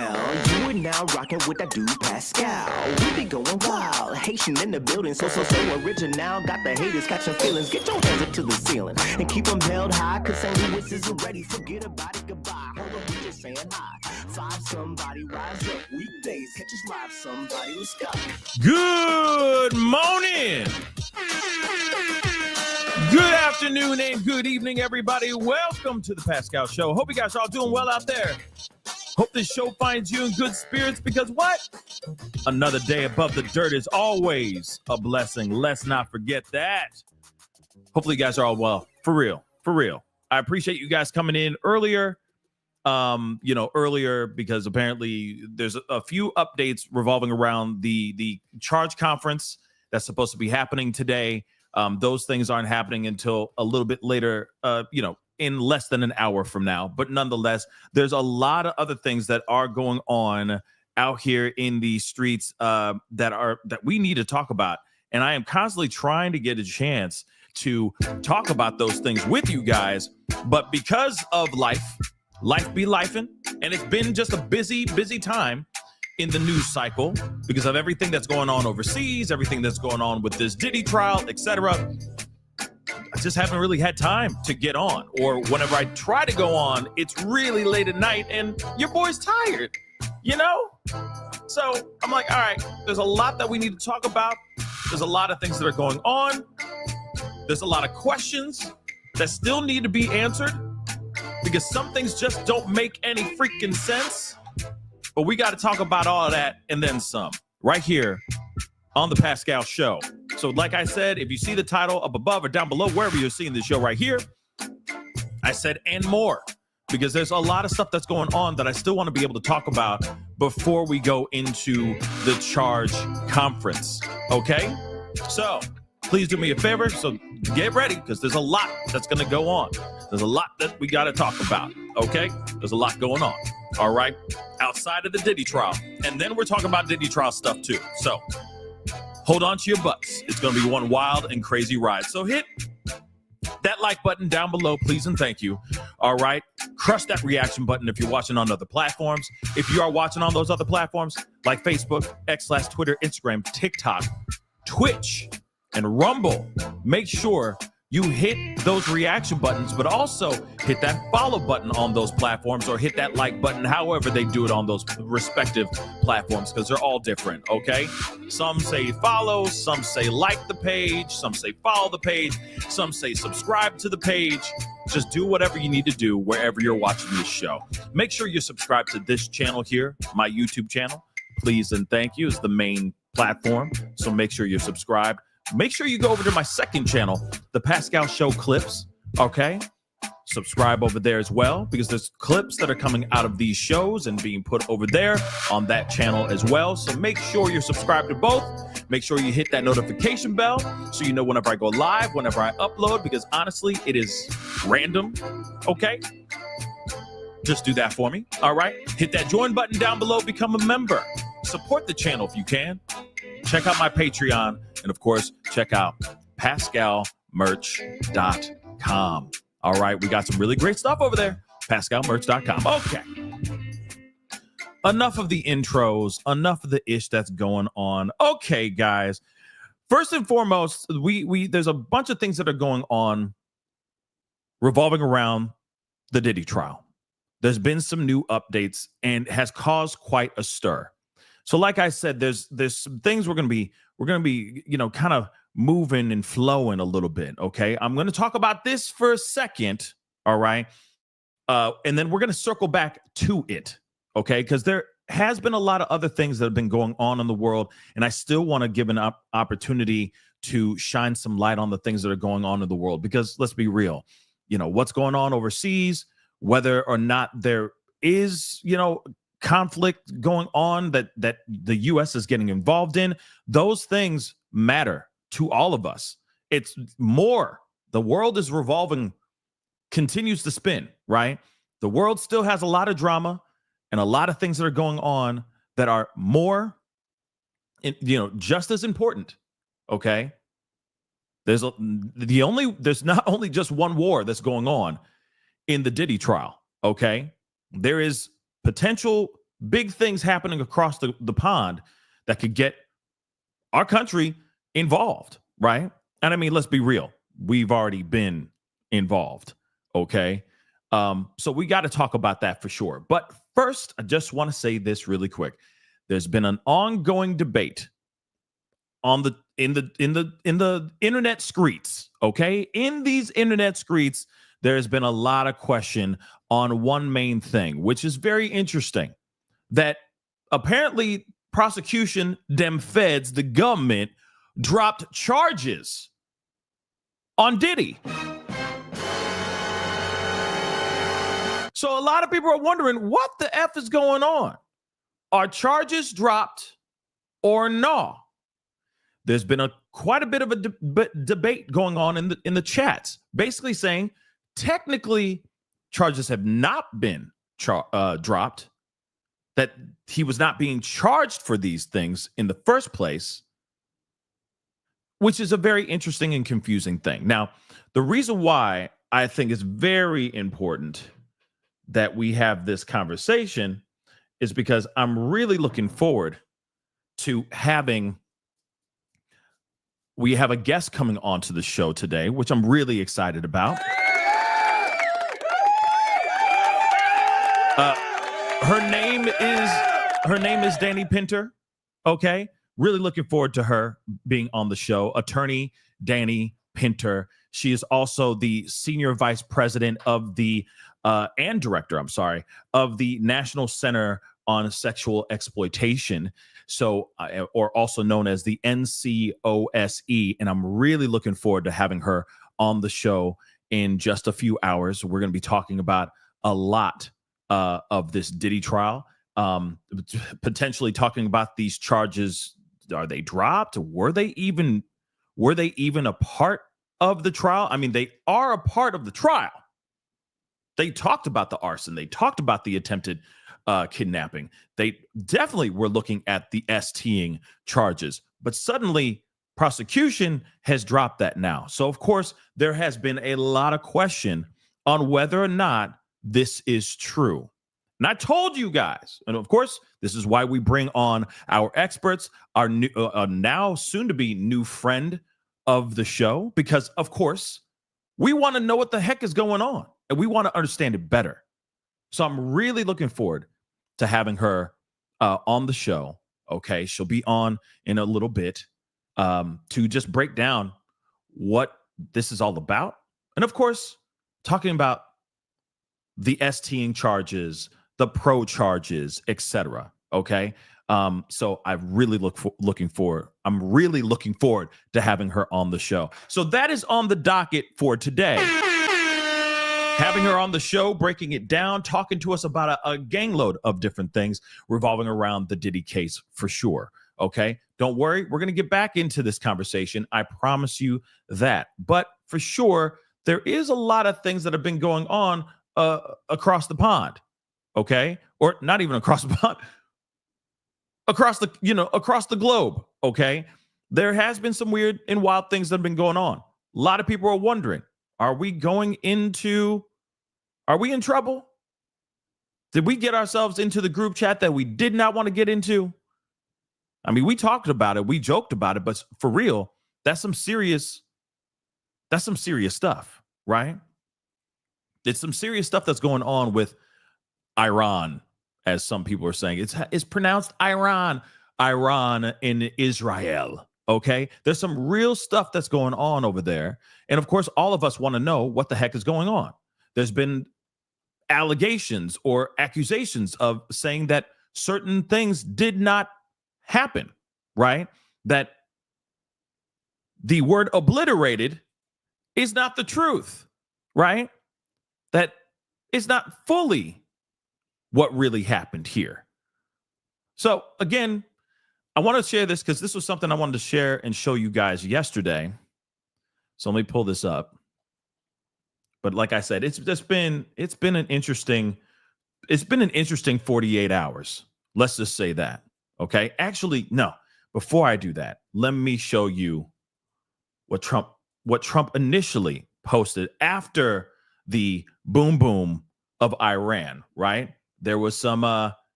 down. You are now rocking with that dude Pascal. We be going wild, Haitian in the building, so original. Got the haters catching feelings. Get your hands up to the ceiling and keep them held high. Cause St. Louis isn't ready. Forget about it, goodbye. Hold on, we just saying hi. Five somebody rise up. Weekdays catch us live. Somebody let's go. Good morning. Good afternoon and good evening, everybody. Welcome to the Pascal Show. Hope you guys are all doing well out there. Hope this show finds you in good spirits because what? Another day above the dirt is always a blessing. Let's not forget that. Hopefully you guys are all well. For real. For real. I appreciate you guys coming in earlier. Earlier because apparently there's a few updates revolving around the charge conference that's supposed to be happening today. Those things aren't happening until a little bit later, in less than an hour from now. But nonetheless, there's a lot of other things that are going on out here in the streets that we need to talk about. And I am constantly trying to get a chance to talk about those things with you guys. But because of life be lifing, and it's been just a busy time in the news cycle because of everything that's going on overseas, everything that's going on with this Diddy trial, etc. I just haven't really had time to get on, or whenever I try to go on, it's really late at night and your boy's tired, So I'm like, all right, there's a lot that we need to talk about. There's a lot of things that are going on. There's a lot of questions that still need to be answered because some things just don't make any freaking sense. But we got to talk about all of that and then some right here on the Pascal Show. So like I said, if you see the title up above or down below, wherever you're seeing the show right here, I said and more, because there's a lot of stuff that's going on that I still want to be able to talk about before we go into the charge conference. Okay? So please do me a favor. So get ready because there's a lot that's going to go on. There's a lot that we got to talk about. Okay? There's a lot going on. All right? Outside of the Diddy trial. And then we're talking about Diddy trial stuff too. So hold on to your butts. It's going to be one wild and crazy ride. So hit that like button down below, please and thank you. All right? Crush that reaction button if you're watching on other platforms. If you are watching on those other platforms like Facebook, X/Twitter, Instagram, TikTok, Twitch, and Rumble, make sure you hit those reaction buttons, but also hit that follow button on those platforms or hit that like button, however they do it on those respective platforms, because they're all different, okay? Some say follow, some say like the page, some say follow the page, some say subscribe to the page. Just do whatever you need to do wherever you're watching this show. Make sure you're subscribed to this channel here, my YouTube channel. Please and thank you. It's the main platform, so make sure you're subscribed. Make sure you go over to my second channel, The Pascal Show Clips, okay? Subscribe over there as well, because there's clips that are coming out of these shows and being put over there on that channel as well. So make sure you're subscribed to both. Make sure you hit that notification bell so you know whenever I go live, whenever I upload, because honestly, it is random, okay? Just do that for me, all right? Hit that join button down below, become a member. Support the channel if you can. Check out my Patreon. And of course, check out pascalmerch.com. All right, we got some really great stuff over there. pascalmerch.com. Okay. Enough of the intros, enough of the ish that's going on. Okay, guys. First and foremost, there's a bunch of things that are going on revolving around the Diddy trial. There's been some new updates and has caused quite a stir. So like I said, there's some things we're going to be, kind of moving and flowing a little bit. Okay. I'm going to talk about this for a second. All right. And then we're going to circle back to it. Okay. Because there has been a lot of other things that have been going on in the world. And I still want to give an opportunity to shine some light on the things that are going on in the world, because let's be real, what's going on overseas, whether or not there is, conflict going on that the U.S. is getting involved in, those things matter to all of us. It's more. The world is revolving, continues to spin, right? The world still has a lot of drama and a lot of things that are going on that are more, just as important. Okay. There's not only just one war that's going on in the Diddy trial. Okay. There is potential big things happening across the pond that could get our country involved, right? And I mean, let's be real. We've already been involved, okay? So we got to talk about that for sure. But first, I just want to say this really quick. There's been an ongoing debate on the in the internet streets, okay? In these internet streets, there's been a lot of question on one main thing, which is very interesting, that apparently prosecution, them feds, the government dropped charges on Diddy. So a lot of people are wondering what the F is going on. Are charges dropped or no? There's been quite a bit of a debate going on in the chats, basically saying technically charges have not been dropped, that he was not being charged for these things in the first place, which is a very interesting and confusing thing. Now, the reason why I think it's very important that we have this conversation is because I'm really looking forward to we have a guest coming onto the show today, which I'm really excited about. Her name is Danny Pinter. Okay. Really looking forward to her being on the show. Attorney Danny Pinter. She is also the senior vice president of and director, of the National Center on Sexual Exploitation. So, or also known as the NCOSE. And I'm really looking forward to having her on the show in just a few hours. We're going to be talking about a lot of this Diddy trial, potentially talking about these charges. Are they dropped? Were they even a part of the trial? I mean, they are a part of the trial. They talked about the arson. They talked about the attempted kidnapping. They definitely were looking at the STing charges, but suddenly prosecution has dropped that now. So of course, there has been a lot of question on whether or not this is true. And I told you guys, and of course, this is why we bring on our experts, our new, now soon to be new friend of the show, because of course, we want to know what the heck is going on and we want to understand it better. So I'm really looking forward to having her on the show. Okay, she'll be on in a little bit to just break down what this is all about. And of course, talking about the STing charges, the pro charges, etc. Okay. So I really looking forward. I'm really looking forward to having her on the show. So that is on the docket for today. Having her on the show, breaking it down, talking to us about a gangload of different things revolving around the Diddy case for sure. Okay. Don't worry. We're going to get back into this conversation. I promise you that. But for sure, there is a lot of things that have been going on across the pond. Okay. Or not even across the pond, across the globe. Okay. There has been some weird and wild things that have been going on. A lot of people are wondering, are we in trouble? Did we get ourselves into the group chat that we did not want to get into? I mean, we talked about it, we joked about it, but for real, that's some serious stuff, right? It's some serious stuff that's going on with Iran, as some people are saying. It's pronounced Iran in Israel. Okay, there's some real stuff that's going on over there. And of course, all of us want to know what the heck is going on. There's been allegations or accusations of saying that certain things did not happen, right? That the word obliterated is not the truth, right? That is not fully what really happened here. So again, I want to share this because this was something I wanted to share and show you guys yesterday. So let me pull this up. But like I said, it's been an interesting 48 hours. Let's just say that. Okay. Actually, no. Before I do that, let me show you what Trump initially posted after the boom of Iran, right? There was some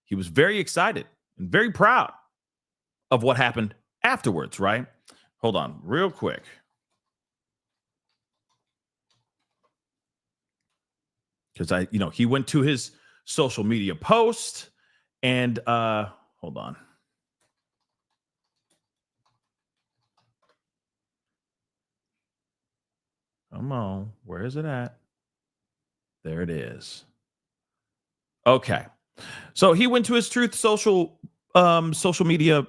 he was very excited and very proud of what happened afterwards, right? Hold on real quick. Because he went to his social media post and hold on. Come on, where is it at? There it is. Okay. So he went to his Truth social media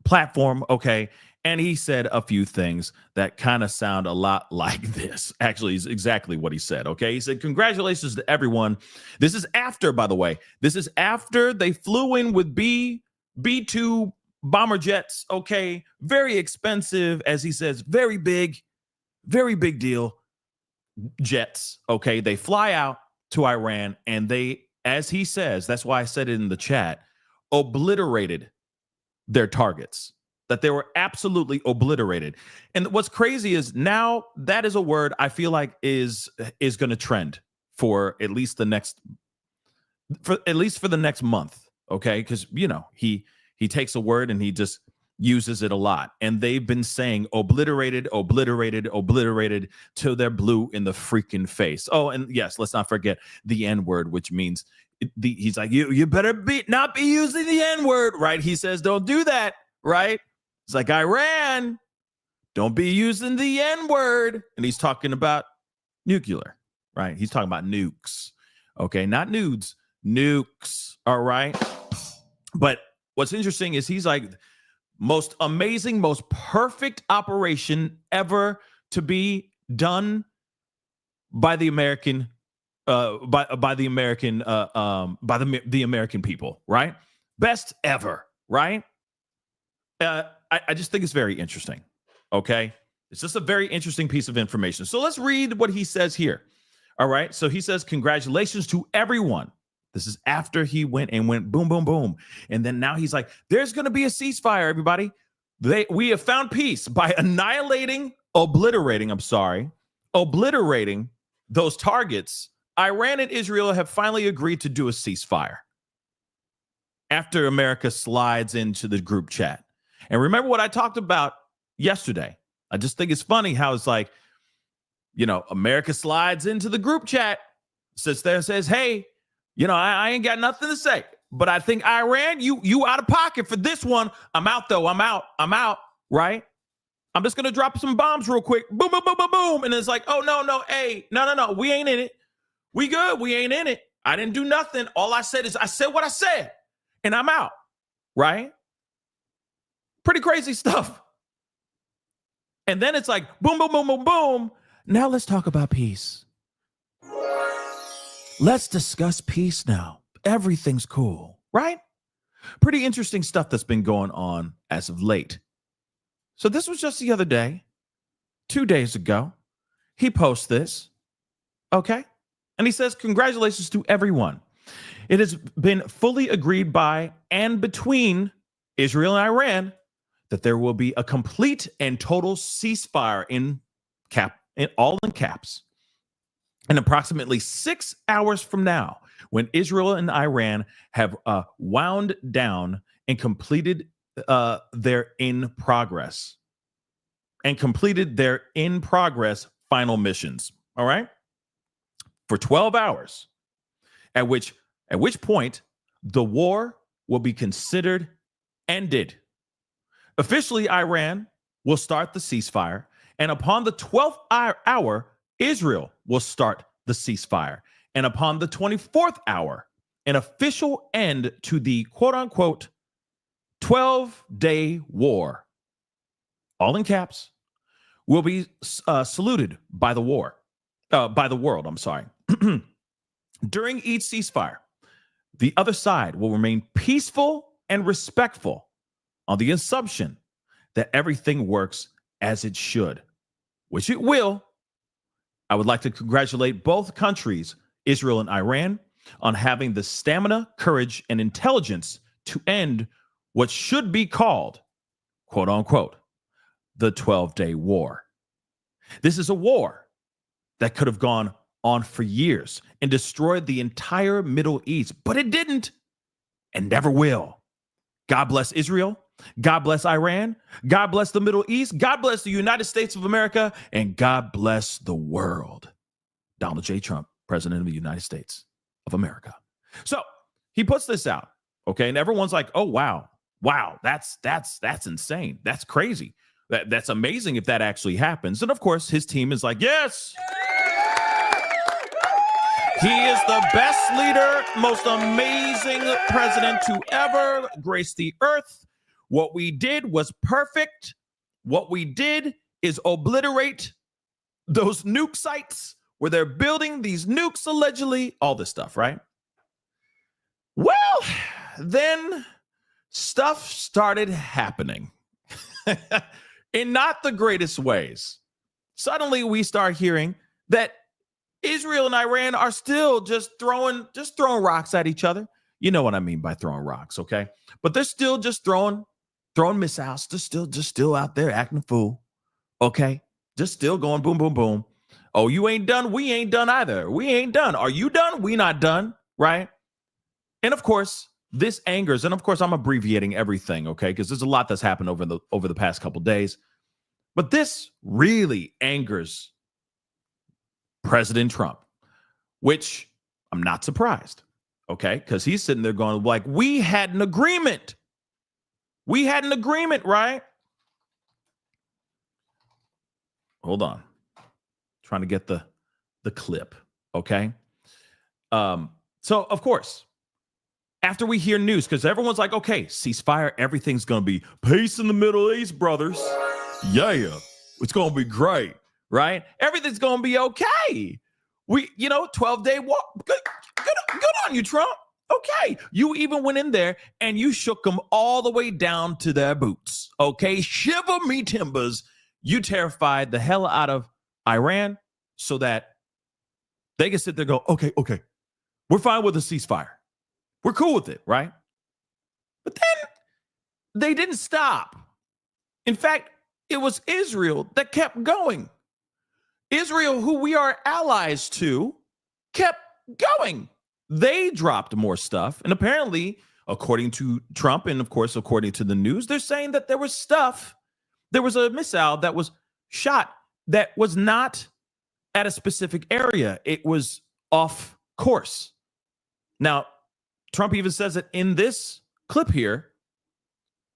platform, okay, and he said a few things that kind of sound a lot like this. Actually, is exactly what he said, okay? He said, "Congratulations to everyone." This is after, by the way, this is after they flew in with B-2 bomber jets, okay? Very expensive, as he says, very big deal jets, okay? They fly out to Iran and they, as he says, that's why I said it in the chat, obliterated their targets, that they were absolutely obliterated. And what's crazy is now that is a word I feel like is going to trend for at least the next month, okay? Because he takes a word and he just uses it a lot, and they've been saying obliterated till they're blue in the freaking face. Oh, and yes, let's not forget the N-word, which means he's like, you better not be using the N-word, right? He says don't do that, right? It's like, Iran, don't be using the N-word. And he's talking about nuclear, right? He's talking about nukes, okay? Not nudes, nukes, all right? But what's interesting is he's like, most amazing, most perfect operation ever to be done by the American, by the American people, right? Best ever, right? I just think it's very interesting. Okay, it's just a very interesting piece of information. So let's read what he says here. All right. So he says, "Congratulations to everyone." This is after he went boom, boom, boom. And then now he's like, there's going to be a ceasefire, everybody. We have found peace by obliterating those targets. Iran and Israel have finally agreed to do a ceasefire after America slides into the group chat. And remember what I talked about yesterday. I just think it's funny how it's like, America slides into the group chat, sits there and says, hey, I ain't got nothing to say, but I think Iran, you out of pocket for this one. I'm out though. I'm out. Right. I'm just going to drop some bombs real quick. Boom, boom, boom, boom, boom. And it's like, oh, no. Hey, no. We ain't in it. We good. We ain't in it. I didn't do nothing. All I said is I said what I said and I'm out. Right. Pretty crazy stuff. And then it's like, boom, boom, boom, boom, boom. Now let's talk about peace. Let's discuss peace now. Everything's cool, right? Pretty interesting stuff that's been going on as of late. So this was just the other day, 2 days ago. He posts this, okay? And he says, "Congratulations to everyone. It has been fully agreed by and between Israel and Iran that there will be a complete and total ceasefire in all in caps. And approximately 6 hours from now, when Israel and Iran have wound down and completed their in progress final missions, all right, for 12 hours, at which point the war will be considered ended. Officially, Iran will start the ceasefire, and upon the 12th hour, Israel will start the ceasefire. And upon the 24th hour, an official end to the quote-unquote 12-day war, all in caps, will be saluted by the world. I'm sorry. During each ceasefire, the other side will remain peaceful and respectful on the assumption that everything works as it should, which it will. I would like to congratulate both countries, Israel and Iran, on having the stamina, courage, and intelligence to end what should be called, quote unquote, the 12-day war. This is a war that could have gone on for years and destroyed the entire Middle East, but it didn't. and never will. God bless Israel. God bless Iran. God bless the Middle East. God bless the United States of America. And God bless the world. Donald J. Trump, President of the United States of America. So he puts this out, okay? And everyone's like, oh, wow, that's insane. That's crazy. That's amazing if that actually happens. And of course, his team is like, yes. He is the best leader, most amazing president to ever grace the earth. What we did was perfect. What we did is obliterate those nuke sites where they're building these nukes, allegedly, all this stuff, right? Well, then stuff started happening in not the greatest ways. Suddenly we start hearing that Israel and Iran are still just throwing rocks at each other. You know what I mean by throwing rocks, okay? But they're still just throwing missiles. They're still out there acting a fool, okay? Just still going boom, boom, boom. Oh, you ain't done. We ain't done either. We ain't done. Are you done? We not done, right? And of course, this angers. And of course, I'm abbreviating everything, okay? Because there's a lot that's happened over the past couple days. But this really angers President Trump, which I'm not surprised, okay? Because he's sitting there going like, we had an agreement. We had an agreement, right? Hold on. Trying to get the clip, okay? So, of course, after we hear news, because everyone's like, okay, ceasefire, everything's going to be peace in the Middle East, brothers. Yeah, it's going to be great, right? Everything's going to be okay. 12-day walk. Good on you, Trump. Okay. You even went in there and you shook them all the way down to their boots. Okay. Shiver me timbers. You terrified the hell out of Iran so that they can sit there and go, okay, we're fine with a ceasefire. We're cool with it, right? But then they didn't stop. In fact, it was Israel that kept going. Israel, who we are allies to, kept going. They dropped more stuff. And apparently, according to Trump, and of course, according to the news, they're saying that there was a missile that was shot that was not at a specific area. It was off course. Now, Trump even says it in this clip here,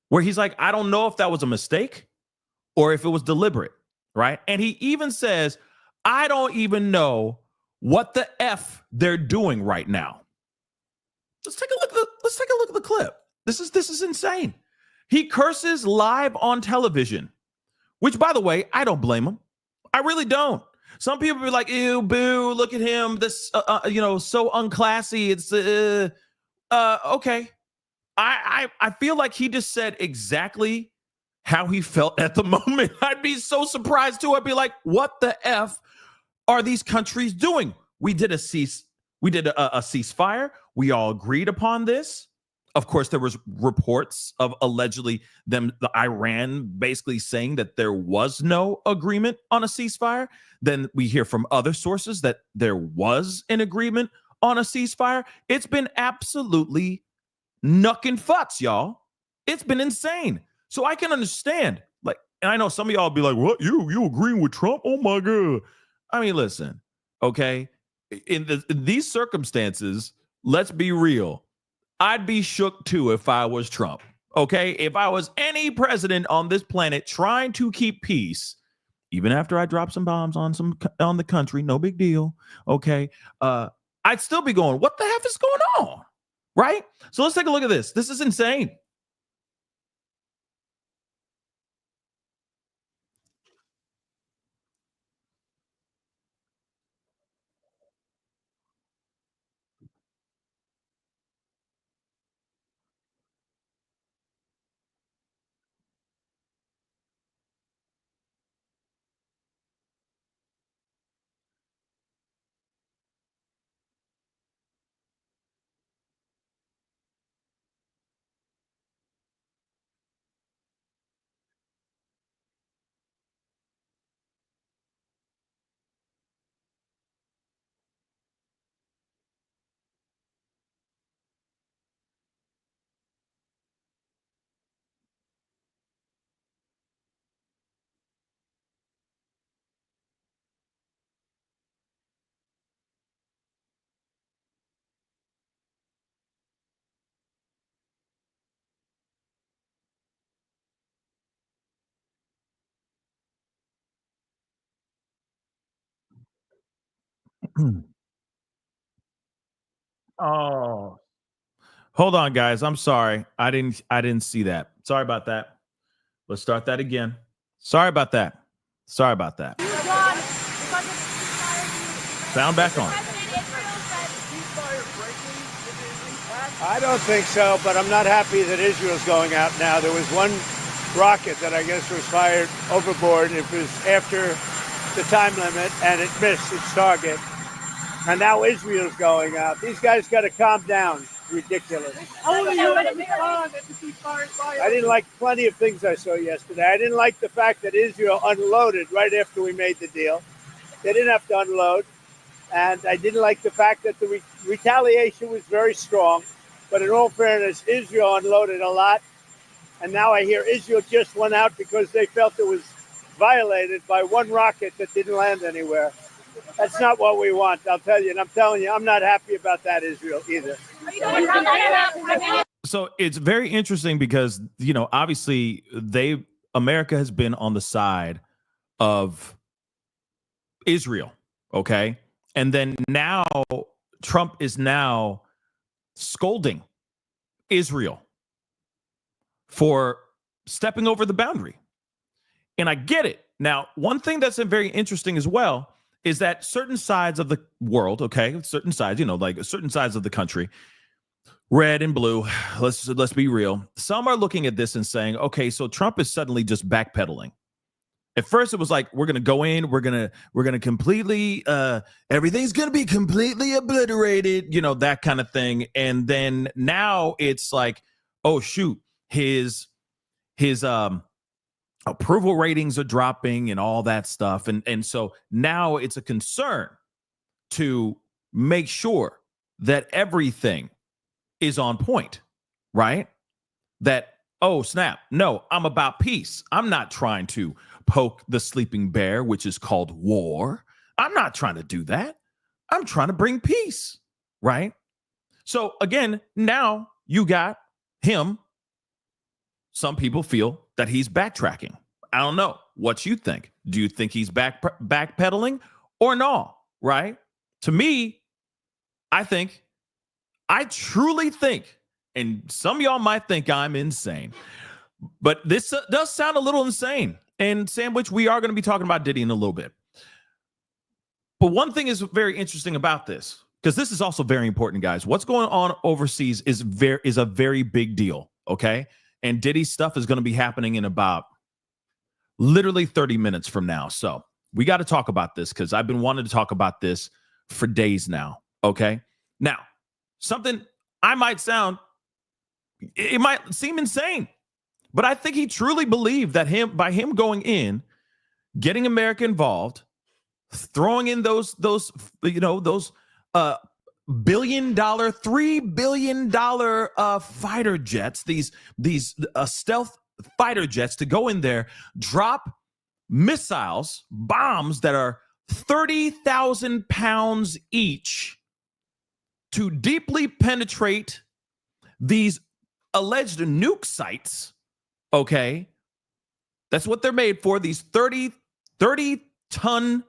where he's like, I don't know if that was a mistake or if it was deliberate, right? And he even says, I don't even know what the F they're doing right now. Let's take a look at the clip. This is insane. He curses live on television, which, by the way, I don't blame him. I really don't. Some people be like, ew, boo, look at him. This, so unclassy. It's, okay. I feel like he just said exactly how he felt at the moment. I'd be so surprised too. I'd be like, what the F are these countries doing? We did a ceasefire. We all agreed upon this. Of course, there was reports of allegedly the Iran basically saying that there was no agreement on a ceasefire. Then we hear from other sources that there was an agreement on a ceasefire. It's been absolutely knucking futz, y'all. It's been insane. So I can understand. Like, and I know some of y'all be like, what? You agreeing with Trump? Oh my God. I mean, listen, okay. In these circumstances, let's be real. I'd be shook too if I was Trump. Okay. If I was any president on this planet trying to keep peace, even after I drop some bombs on the country, no big deal. Okay. I'd still be going, what the F is going on? Right? So let's take a look at this. This is insane. Oh, hold on, guys. I'm sorry. I didn't see that. Sorry about that. Let's start that again. Sorry about that. Sorry about that. Sound back on. I don't think so, but I'm not happy that Israel's going out now. There was one rocket that I guess was fired overboard. It was after the time limit, and it missed its target. And now Israel's going out. These guys got to calm down. It's ridiculous. I didn't like plenty of things I saw yesterday. I didn't like the fact that Israel unloaded right after we made the deal. They didn't have to unload. And I didn't like the fact that the retaliation was very strong. But in all fairness, Israel unloaded a lot. And now I hear Israel just went out because they felt it was violated by one rocket that didn't land anywhere. That's not what we want, I'll tell you. And I'm telling you, I'm not happy about that, Israel, either. So it's very interesting because, obviously America has been on the side of Israel. Okay. And then now Trump is now scolding Israel for stepping over the boundary. And I get it. Now, one thing that's very interesting as well is that certain sides of the world, okay, certain sides, like certain sides of the country, red and blue, let's be real. Some are looking at this and saying, okay, so Trump is suddenly just backpedaling. At first it was like, we're going to go in, we're going to completely, everything's going to be completely obliterated, that kind of thing. And then now it's like, oh shoot, his approval ratings are dropping and all that stuff. And so now it's a concern to make sure that everything is on point, right? That, oh, snap. No, I'm about peace. I'm not trying to poke the sleeping bear, which is called war. I'm not trying to do that. I'm trying to bring peace, right? So again, now you got him. Some people feel that he's backtracking. I don't know what you think. Do you think he's backpedaling or no? Right? To me, I truly think, and some of y'all might think I'm insane, but this does sound a little insane. And Sandwich, we are going to be talking about Diddy in a little bit. But one thing is very interesting about this, because this is also very important, guys. What's going on overseas is a very big deal, okay? And Diddy's stuff is going to be happening in about literally 30 minutes from now. So we got to talk about this because I've been wanting to talk about this for days now, okay? Now, something it might seem insane, but I think he truly believed that by him going in, getting America involved, throwing in those $3 billion fighter jets, these stealth fighter jets to go in there, drop missiles, bombs that are 30,000 pounds each to deeply penetrate these alleged nuke sites. Okay. That's what they're made for. These 30-ton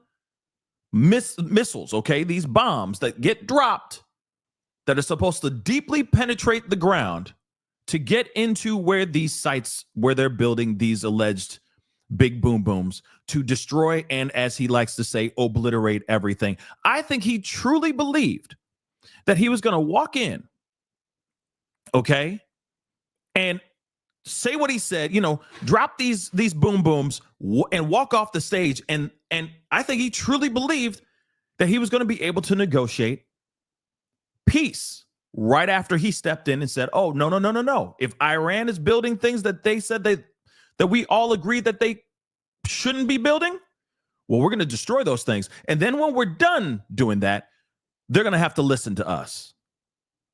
missiles. Okay. These bombs that get dropped that are supposed to deeply penetrate the ground to get into where these sites, where they're building these alleged big boom booms to destroy and, as he likes to say, obliterate everything. I think he truly believed that he was going to walk in, okay, and say what he said, drop these boom booms and walk off the stage. And I think he truly believed that he was going to be able to negotiate peace right after he stepped in and said, oh, no. If Iran is building things that they said that we all agree that they shouldn't be building, well, we're going to destroy those things. And then when we're done doing that, they're going to have to listen to us.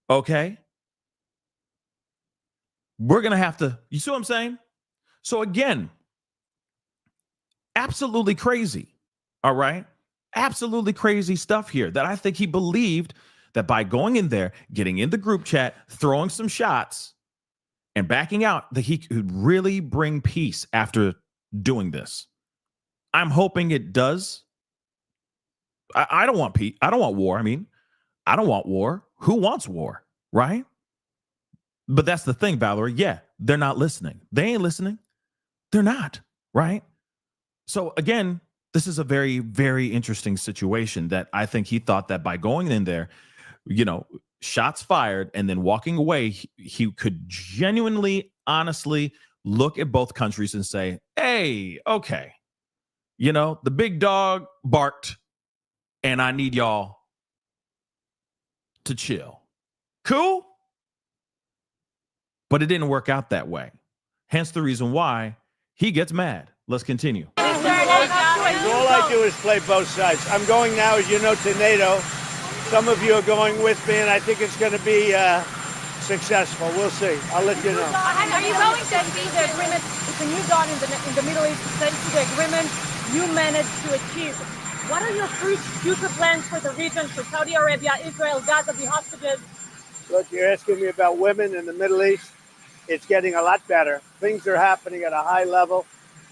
Okay? We're going to have to, you see what I'm saying? So again, absolutely crazy. All right? Absolutely crazy stuff here that I think he believed that by going in there, getting in the group chat, throwing some shots, and backing out, that he could really bring peace after doing this. I'm hoping it does. I don't want peace. I don't want war. I mean, I don't want war. Who wants war, right? But that's the thing, Valerie. Yeah, they're not listening. They ain't listening. They're not, right? So again, this is a very, very interesting situation that I think he thought that by going in there, shots fired and then walking away, he could genuinely, honestly look at both countries and say, hey, okay, the big dog barked and I need y'all to chill. Cool? But it didn't work out that way. Hence the reason why he gets mad. Let's continue. All I do is play both sides. I'm going now, as you know, to NATO. Some of you are going with me, and I think it's going to be successful. We'll see. I'll let you know. Are you going to see the agreement? It's a new dawn in the Middle East. Thanks to the agreement you managed to achieve. What are your future plans for the region, for Saudi Arabia, Israel, Gaza, the hostages? Look, you're asking me about women in the Middle East. It's getting a lot better. Things are happening at a high level.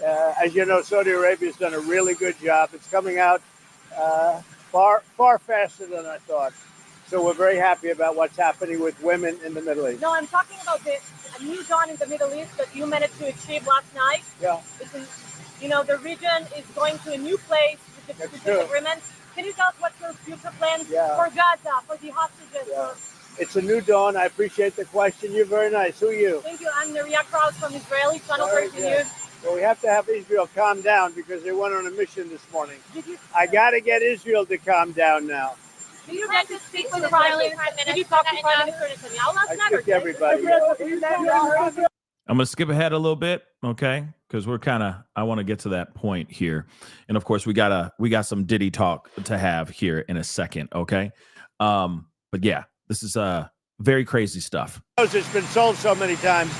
As you know, Saudi Arabia's done a really good job. It's coming out far faster than I thought. So we're very happy about what's happening with women in the Middle East. No, I'm talking about a new dawn in the Middle East that you managed to achieve last night. Yeah. The region is going to a new place with the agreement. Can you tell us what's your future plans for Gaza, for the hostages? Yeah. It's a new dawn. I appreciate the question. You're very nice. Who are you? Thank you. I'm Neria Kraus from Israeli Channel 13 News. Well, we have to have Israel calm down because they went on a mission this morning. I got to get Israel to calm down now. Did you get to speak with the Prime Minister? Did you talk to Prime Minister Netanyahu last night? I took everybody. I'm going to skip ahead a little bit, okay? Because I want to get to that point here. And of course, we got some Diddy talk to have here in a second, okay? But yeah, this is very crazy stuff. It's been sold so many times,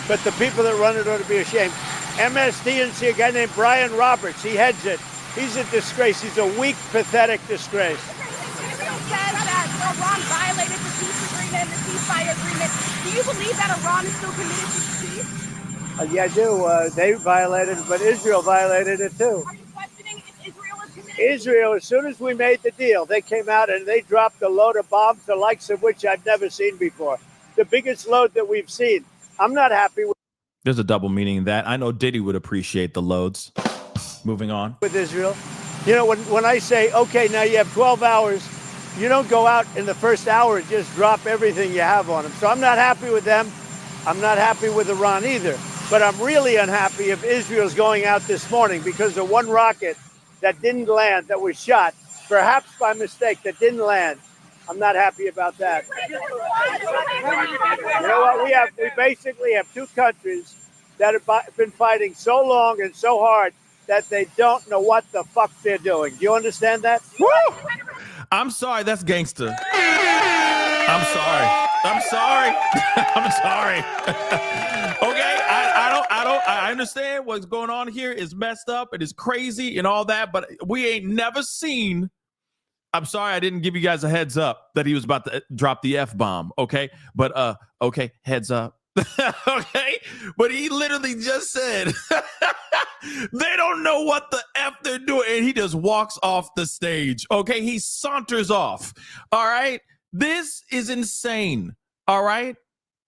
but the people that run it ought to be ashamed. MSDNC, a guy named Brian Roberts, he heads it. He's a disgrace. He's a weak, pathetic disgrace. Israel says that Iran violated the peace agreement, the ceasefire agreement. Do you believe that Iran is still committed to peace? Yeah, I do. They violated it, but Israel violated it too. Are you questioning if Israel is committed? Israel, as soon as we made the deal, they came out and they dropped a load of bombs, the likes of which I've never seen before. The biggest load that we've seen. I'm not happy with. There's a double meaning in that. I know Diddy would appreciate the loads. Moving on. With Israel. When I say, okay, now you have 12 hours, you don't go out in the first hour and just drop everything you have on them. So I'm not happy with them. I'm not happy with Iran either. But I'm really unhappy if Israel's going out this morning because of one rocket that didn't land, that was shot, perhaps by mistake, that didn't land. I'm not happy about that. You know what? We basically have two countries that have been fighting so long and so hard that they don't know what the fuck they're doing. Do you understand that? Woo! I'm sorry, that's gangster. I'm sorry. I'm sorry. Okay, I understand what's going on here is messed up. It is crazy and all that, but we ain't never seen. I'm sorry I didn't give you guys a heads up that he was about to drop the F-bomb, okay? But, okay, heads up. Okay? But he literally just said, they don't know what the F they're doing, and he just walks off the stage, okay? He saunters off, all right? This is insane, all right?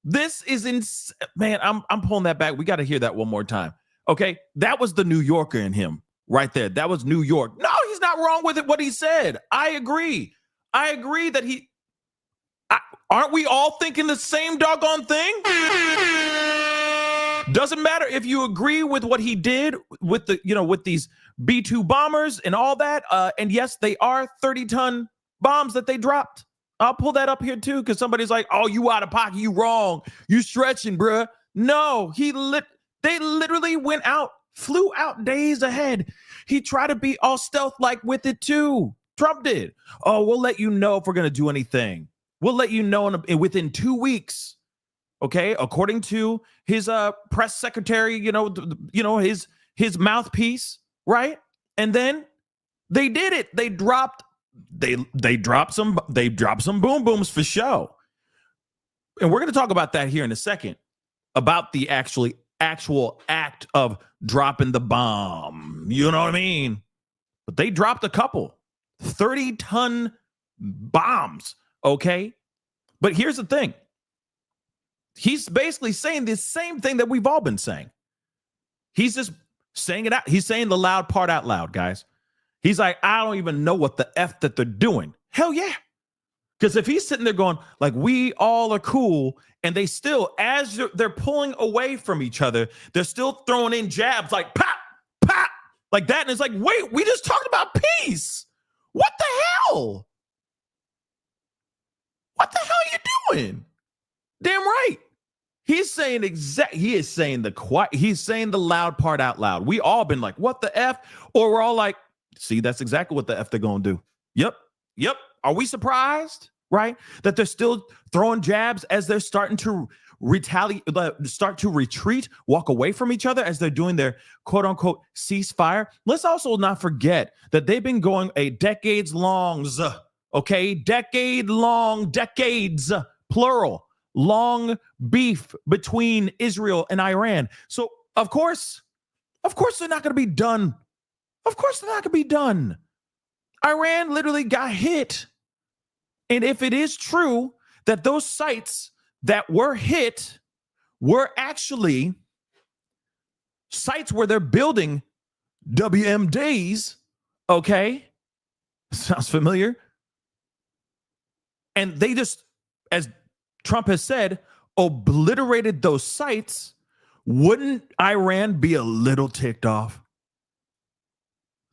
This is insane. Man, I'm pulling that back. We got to hear that one more time, okay? That was the New Yorker in him. Right there. That was New York. No, he's not wrong with it, what he said. I agree that aren't we all thinking the same doggone thing? Doesn't matter if you agree with what he did with with these B-2 bombers and all that. And yes, they are 30-ton bombs that they dropped. I'll pull that up here too, because somebody's like, oh, you out of pocket, you wrong. You stretching, bruh. No, they literally went out. Flew out days ahead. He tried to be all stealth-like with it too. Trump did. Oh, we'll let you know if we're going to do anything. We'll let you know within 2 weeks. Okay, according to his press secretary, his mouthpiece, right? And then they did it. They dropped some boom booms for show. And we're going to talk about that here in a second, about the actual act of dropping the bomb. You know what I mean? But they dropped a couple. 30-ton bombs, okay? But here's the thing. He's basically saying the same thing that we've all been saying. He's just saying it out. He's saying the loud part out loud, guys. He's like, I don't even know what the F that they're doing. Hell yeah. Because if he's sitting there going, like, we all are cool, and they still, as they're pulling away from each other, they're still throwing in jabs like pop, pop, like that. And it's like, wait, we just talked about peace. What the hell? What the hell are you doing? Damn right. He's saying he is saying the quiet, he's saying the loud part out loud. We all been like, what the F? Or we're all like, see, that's exactly what the F they're gonna do. Yep. Are we surprised, right? That they're still throwing jabs as they're starting to start to retreat, walk away from each other as they're doing their quote unquote ceasefire. Let's also not forget that they've been going a decades, plural, long beef between Israel and Iran. So of course they're not going to be done. Of course they're not going to be done. Iran literally got hit. And if it is true that those sites that were hit were actually sites where they're building WMDs, okay? Sounds familiar. And they just, as Trump has said, obliterated those sites. Wouldn't Iran be a little ticked off?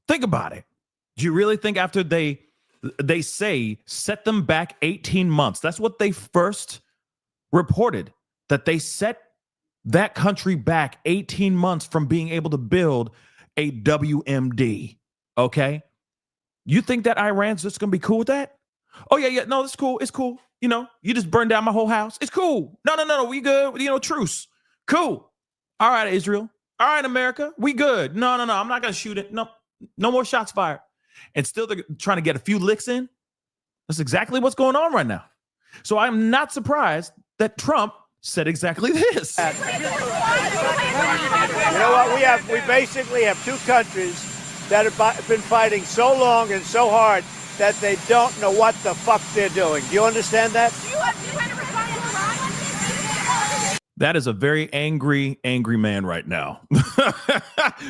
Think about it. Do you really think after they say set them back 18 months? That's what they first reported, that they set that country back 18 months from being able to build a WMD. Okay. You think that Iran's just going to be cool with that? Oh, yeah. No, it's cool. It's cool. You know, you just burned down my whole house. It's cool. No. We good. You know, truce. Cool. All right, Israel. All right, America. We good. No. I'm not going to shoot it. No more shots fired. And still they're trying to get a few licks in. That's exactly what's going on right now. So I'm not surprised that Trump said exactly this. You know what? We basically have two countries that have been fighting so long and so hard that they don't know what the fuck they're doing. Do you understand that? That is a very angry man right now.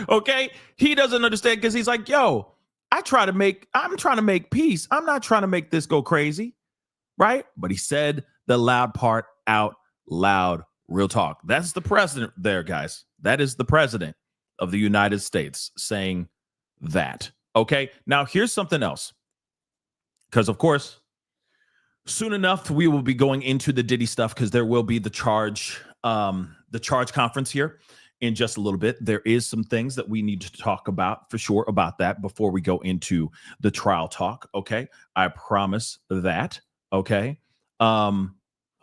Okay? He doesn't understand because he's like, yo, I'm trying to make peace. I'm not trying to make this go crazy. Right? But he said the loud part out loud. Real talk. That's the president there, guys. That is the president of the United States saying that. Okay? Now, here's something else. Because, of course, soon enough, we will be going into the Diddy stuff because there will be the charge conference here in just a little bit. There is some things that we need to talk about for sure about that before we go into the trial talk. Okay. I promise that. Okay. Hold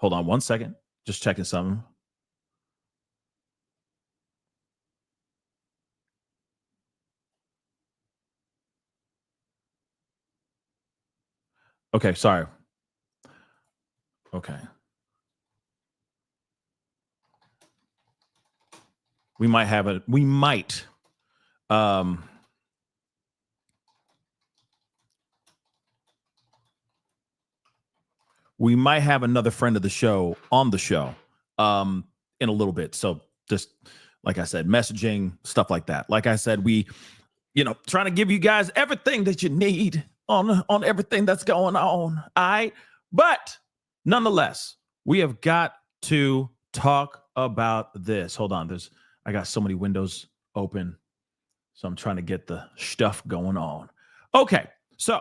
on one second. Just checking something. Okay. Sorry. Okay. We might have another friend of the show on the show in a little bit. So just like I said, messaging, stuff like that. Like I said, trying to give you guys everything that you need on everything that's going on. All right. But nonetheless, we have got to talk about this. Hold on. I got so many windows open, so I'm trying to get the stuff going on. Okay, so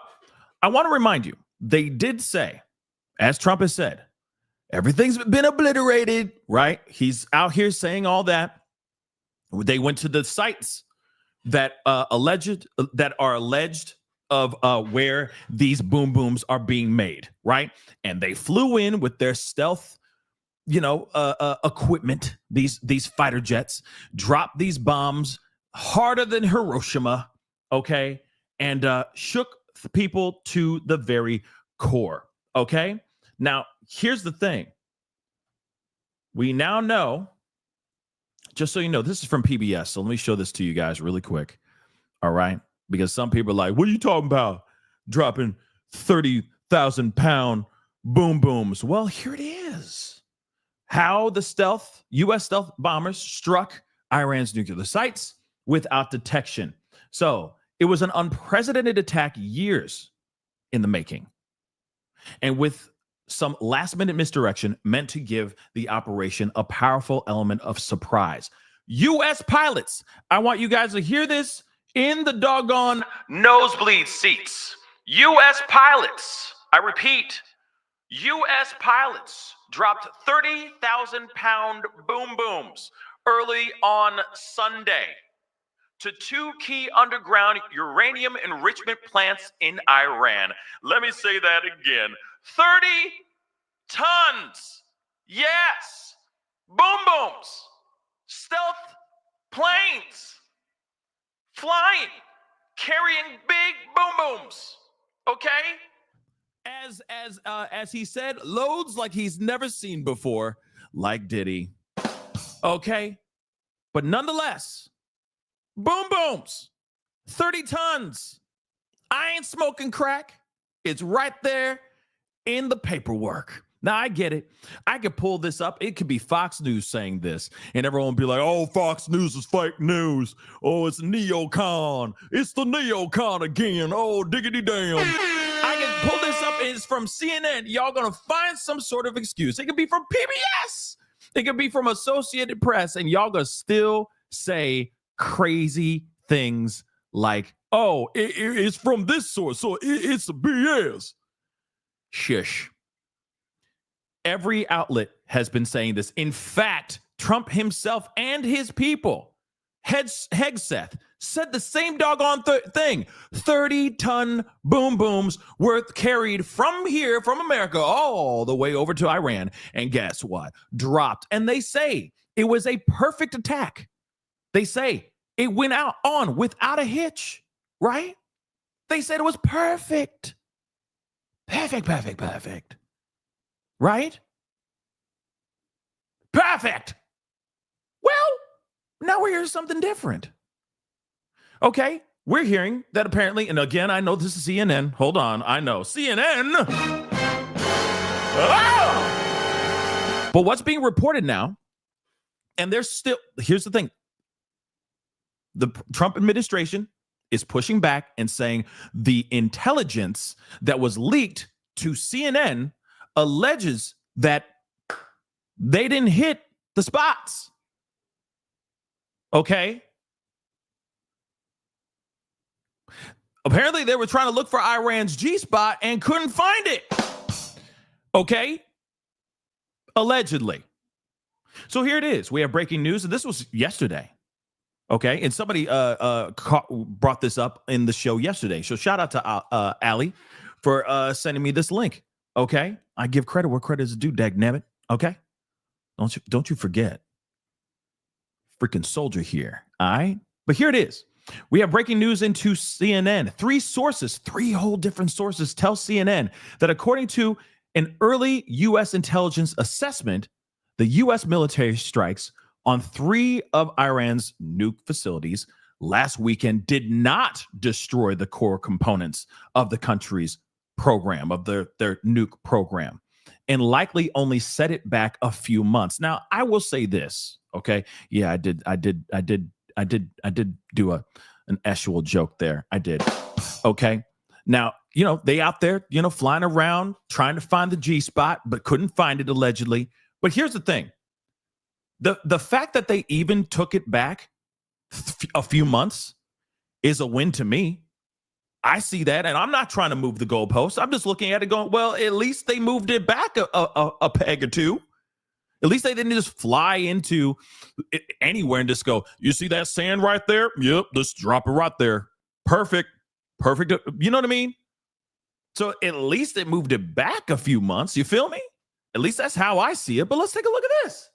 I want to remind you, they did say, as Trump has said, everything's been obliterated, right? He's out here saying all that. They went to the sites that are alleged of where these boom booms are being made, right? And they flew in with their stealth equipment, these fighter jets, drop these bombs harder than Hiroshima, okay, and shook people to the very core, okay? Now, here's the thing. We now know, just so you know, this is from PBS, so let me show this to you guys really quick, all right? Because some people are like, what are you talking about? dropping 30,000 pound boom booms. Well, here it is. How the U.S. stealth bombers struck Iran's nuclear sites without detection. So it was an unprecedented attack, years in the making, and with some last-minute misdirection meant to give the operation a powerful element of surprise. U.S. pilots, I want you guys to hear this in the doggone nosebleed seats. U.S. pilots, I repeat, U.S. pilots dropped 30,000 pound boom booms early on Sunday to two key underground uranium enrichment plants in Iran. Let me say that again. 30 tons. Yes. Boom booms. Stealth planes flying, carrying big boom booms. Okay? As he said, loads like he's never seen before, like Diddy. Okay? But nonetheless, boom booms, 30 tons. I ain't smoking crack. It's right there in the paperwork. Now, I get it. I could pull this up. It could be Fox News saying this, and everyone would be like, oh, Fox News is fake news. Oh, it's neocon. It's the neocon again. Oh, diggity damn. I can pull this up. It's from CNN. Y'all going to find some sort of excuse. It could be from PBS. It could be from Associated Press, and y'all going to still say crazy things like, oh, it's from this source, so it's a BS. Shush. Every outlet has been saying this. In fact, Trump himself and his people, Hegseth, said the same doggone thing. 30-ton boom booms were carried from here, from America, all the way over to Iran. And guess what? Dropped. And they say it was a perfect attack. They say it went on without a hitch, right? They said it was perfect. Perfect. Right? Perfect. Well, now we're hearing something different. Okay, we're hearing that apparently, and again, I know this is CNN. Hold on, I know. CNN. Oh! But what's being reported now, and there's still, here's the thing. The Trump administration is pushing back and saying the intelligence that was leaked to CNN alleges that they didn't hit the spots. Okay. Apparently they were trying to look for Iran's G-spot and couldn't find it. Okay. Allegedly. So here it is. We have breaking news, and this was yesterday. Okay. And somebody brought this up in the show yesterday. So shout out to Ali for sending me this link. Okay. I give credit where credit is due, dagnabbit. Okay. Don't you forget. Freaking soldier here. All right. But here it is. We have breaking news into CNN. Three whole different sources tell CNN that according to an early U.S. intelligence assessment, the U.S. military strikes on 3 of Iran's nuke facilities last weekend did not destroy the core components of the country's program, of their nuke program, and likely only set it back a few months. Now, I will say this, okay? Yeah, I did do an actual joke there. I did. Okay. Now, they out there, flying around trying to find the G spot, but couldn't find it allegedly. But here's the thing. The fact that they even took it back a few months is a win to me. I see that, and I'm not trying to move the goalposts. I'm just looking at it going, well, at least they moved it back a peg or two. At least they didn't just fly into anywhere and just go, you see that sand right there? Yep, just drop it right there. Perfect. You know what I mean? So at least it moved it back a few months. You feel me? At least that's how I see it. But let's take a look at this.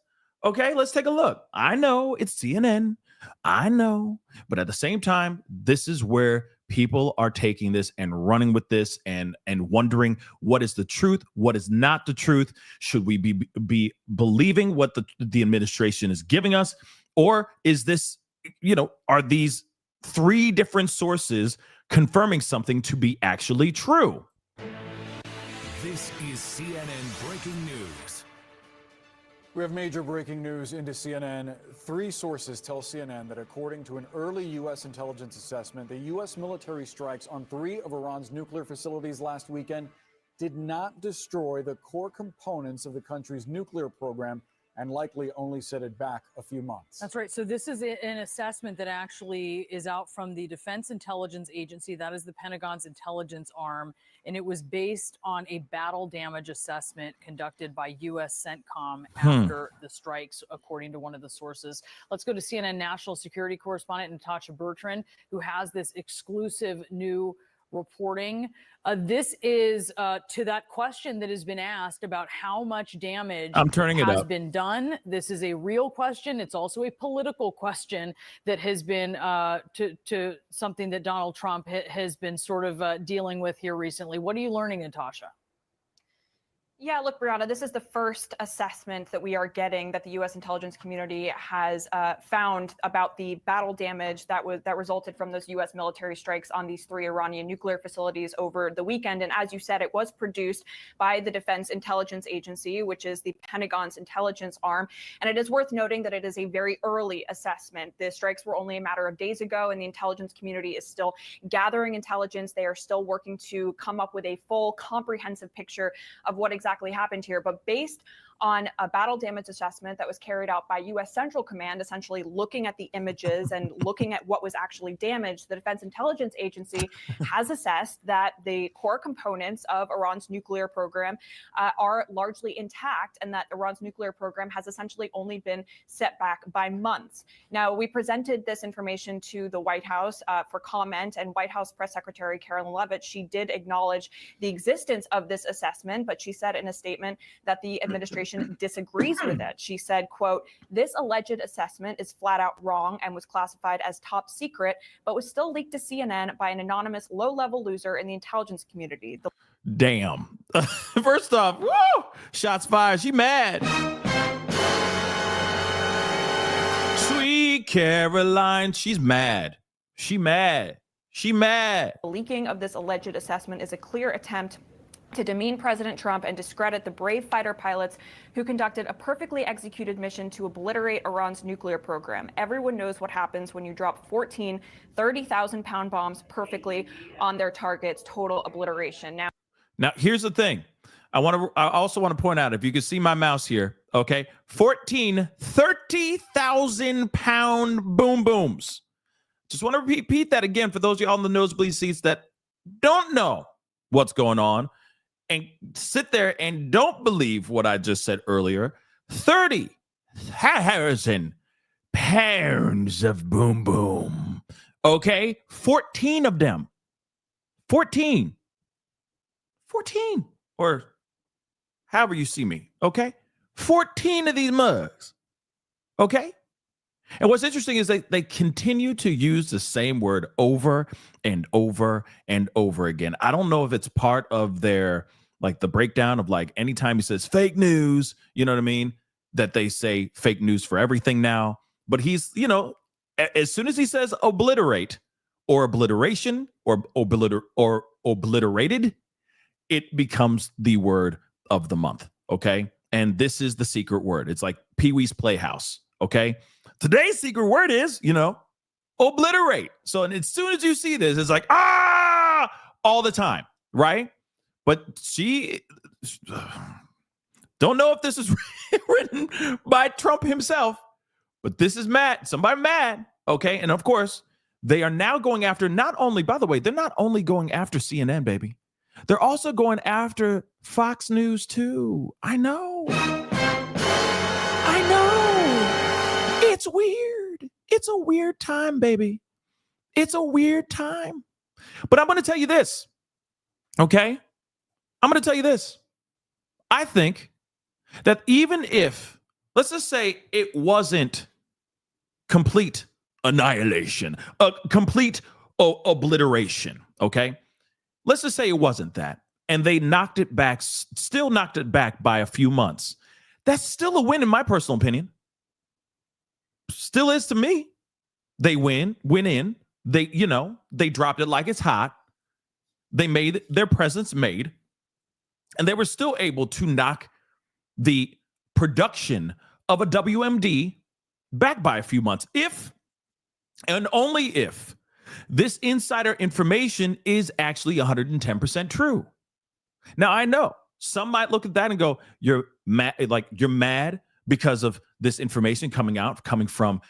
Okay, let's take a look. I know it's CNN. I know. But at the same time, this is where people are taking this and running with this and wondering what is the truth, what is not the truth. Should we be believing what the administration is giving us? Or is this, are these 3 different sources confirming something to be actually true. This is CNN Breaking News. We have major breaking news into CNN. 3 sources tell CNN that according to an early U.S. intelligence assessment, the U.S. military strikes on 3 of Iran's nuclear facilities last weekend did not destroy the core components of the country's nuclear program and likely only set it back a few months. That's right. So this is an assessment that actually is out from the Defense Intelligence Agency. That is the Pentagon's intelligence arm. And it was based on a battle damage assessment conducted by U.S. CENTCOM after the strikes, according to one of the sources. Let's go to CNN national security correspondent Natasha Bertrand, who has this exclusive new reporting. This is to that question that has been asked about how much damage has been done. This is a real question. It's also a political question that has been to something that Donald Trump has been sort of dealing with here recently. What are you learning, Natasha? Yeah, look, Brianna, this is the first assessment that we are getting that the U.S. intelligence community has found about the battle damage that resulted from those U.S. military strikes on these 3 Iranian nuclear facilities over the weekend. And as you said, it was produced by the Defense Intelligence Agency, which is the Pentagon's intelligence arm. And it is worth noting that it is a very early assessment. The strikes were only a matter of days ago, and the intelligence community is still gathering intelligence. They are still working to come up with a full, comprehensive picture of what exactly happened here. But based on a battle damage assessment that was carried out by U.S. Central Command, essentially looking at the images and looking at what was actually damaged, the Defense Intelligence Agency has assessed that the core components of Iran's nuclear program are largely intact, and that Iran's nuclear program has essentially only been set back by months. Now, we presented this information to the White House for comment, and White House Press Secretary Carolyn Leavitt, she did acknowledge the existence of this assessment, but she said in a statement that the administration disagrees with it. She said, quote, "This alleged assessment is flat out wrong and was classified as top secret, but was still leaked to CNN by an anonymous low-level loser in the intelligence community." Damn. First off, woo, shots fired. She mad. Sweet Caroline. She's mad. She mad. She mad. The leaking of this alleged assessment is a clear attempt to demean President Trump and discredit the brave fighter pilots who conducted a perfectly executed mission to obliterate Iran's nuclear program. Everyone knows what happens when you drop 14 30,000-pound bombs perfectly on their targets, total obliteration. Now, here's the thing. I also want to point out, if you can see my mouse here, okay, 14 30,000-pound boom booms. Just want to repeat that again for those of y'all in the nosebleed seats that don't know what's going on and sit there and don't believe what I just said earlier. 30,000 pounds of boom boom. Okay? 14 of them. 14. Or however you see me. Okay? 14 of these mugs. Okay? And what's interesting is they continue to use the same word over and over and over again. I don't know if it's part of their, like, the breakdown of, like, anytime he says fake news, you know what I mean? That they say fake news for everything now. But he's, you know, as soon as he says obliterate or obliteration or obliterated, it becomes the word of the month. Okay. And this is the secret word. It's like Pee-wee's Playhouse. Okay. Today's secret word is, you know, obliterate. So and as soon as you see this, it's like, all the time. Right. But she don't know if this is written by Trump himself, but this is mad. Somebody mad. Okay. And of course, they are now going after not only, by the way, they're not only going after CNN, baby. They're also going after Fox News, too. I know. It's weird. It's a weird time, baby. It's a weird time. But I'm going to tell you this. Okay? I'm going to tell you this. I think that even if, let's just say it wasn't complete annihilation, a complete obliteration, okay? Let's just say it wasn't that. And they knocked it back, still knocked it back by a few months. That's still a win in my personal opinion. Still is to me. They win in. They dropped it like it's hot. They made their presence made, and they were still able to knock the production of a WMD back by a few months. If and only if this insider information is actually 110% true. Now, I know some might look at that and go, you're mad, you're mad because of this information coming from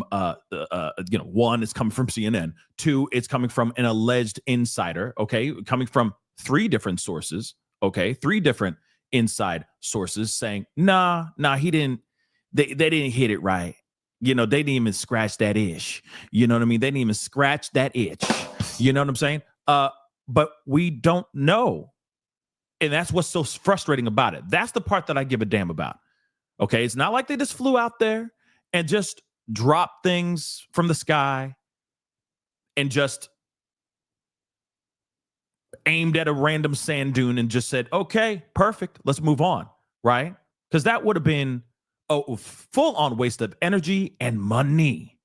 one, it's coming from CNN. Two, it's coming from an alleged insider, okay, coming from three different sources, okay, three different inside sources saying, nah, he didn't, they didn't hit it right. They didn't even scratch that itch. You know what I mean? They didn't even scratch that itch. You know what I'm saying? But we don't know. And that's what's so frustrating about it. That's the part that I give a damn about. Okay, it's not like they just flew out there and just dropped things from the sky and just aimed at a random sand dune and just said, okay, perfect, let's move on, right? Because that would have been a full-on waste of energy and money.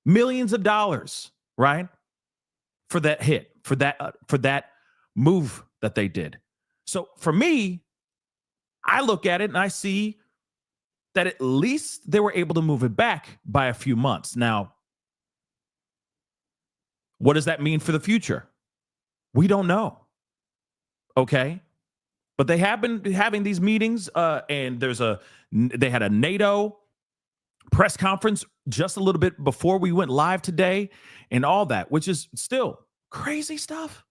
Millions of dollars, right? For that hit, for that move that they did. So for me, I look at it and I see that at least they were able to move it back by a few months. Now, what does that mean for the future? We don't know. Okay? But they have been having these meetings, and they had a NATO press conference just a little bit before we went live today and all that, which is still crazy stuff.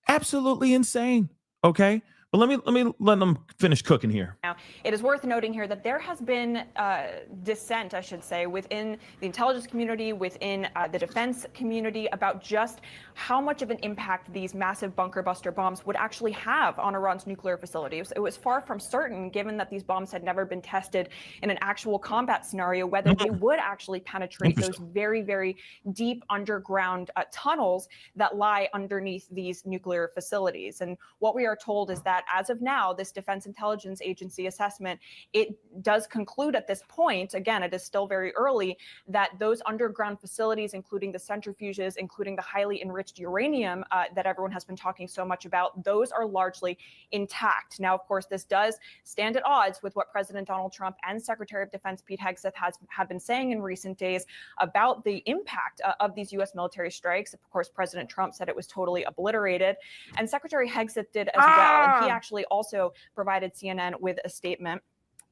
Absolutely insane. Okay? But let them finish cooking here. Now, it is worth noting here that there has been dissent, I should say, within the intelligence community, within the defense community about just how much of an impact these massive bunker buster bombs would actually have on Iran's nuclear facilities. It was far from certain, given that these bombs had never been tested in an actual combat scenario, whether they would actually penetrate those very, very deep underground tunnels that lie underneath these nuclear facilities. And what we are told is that as of now, this Defense Intelligence Agency assessment, it does conclude at this point, again, it is still very early, that those underground facilities, including the centrifuges, including the highly enriched uranium that everyone has been talking so much about, those are largely intact. Now, of course, this does stand at odds with what President Donald Trump and Secretary of Defense Pete Hegseth have been saying in recent days about the impact of these U.S. military strikes. Of course, President Trump said it was totally obliterated, and Secretary Hegseth did as well. And he actually also provided CNN with a statement.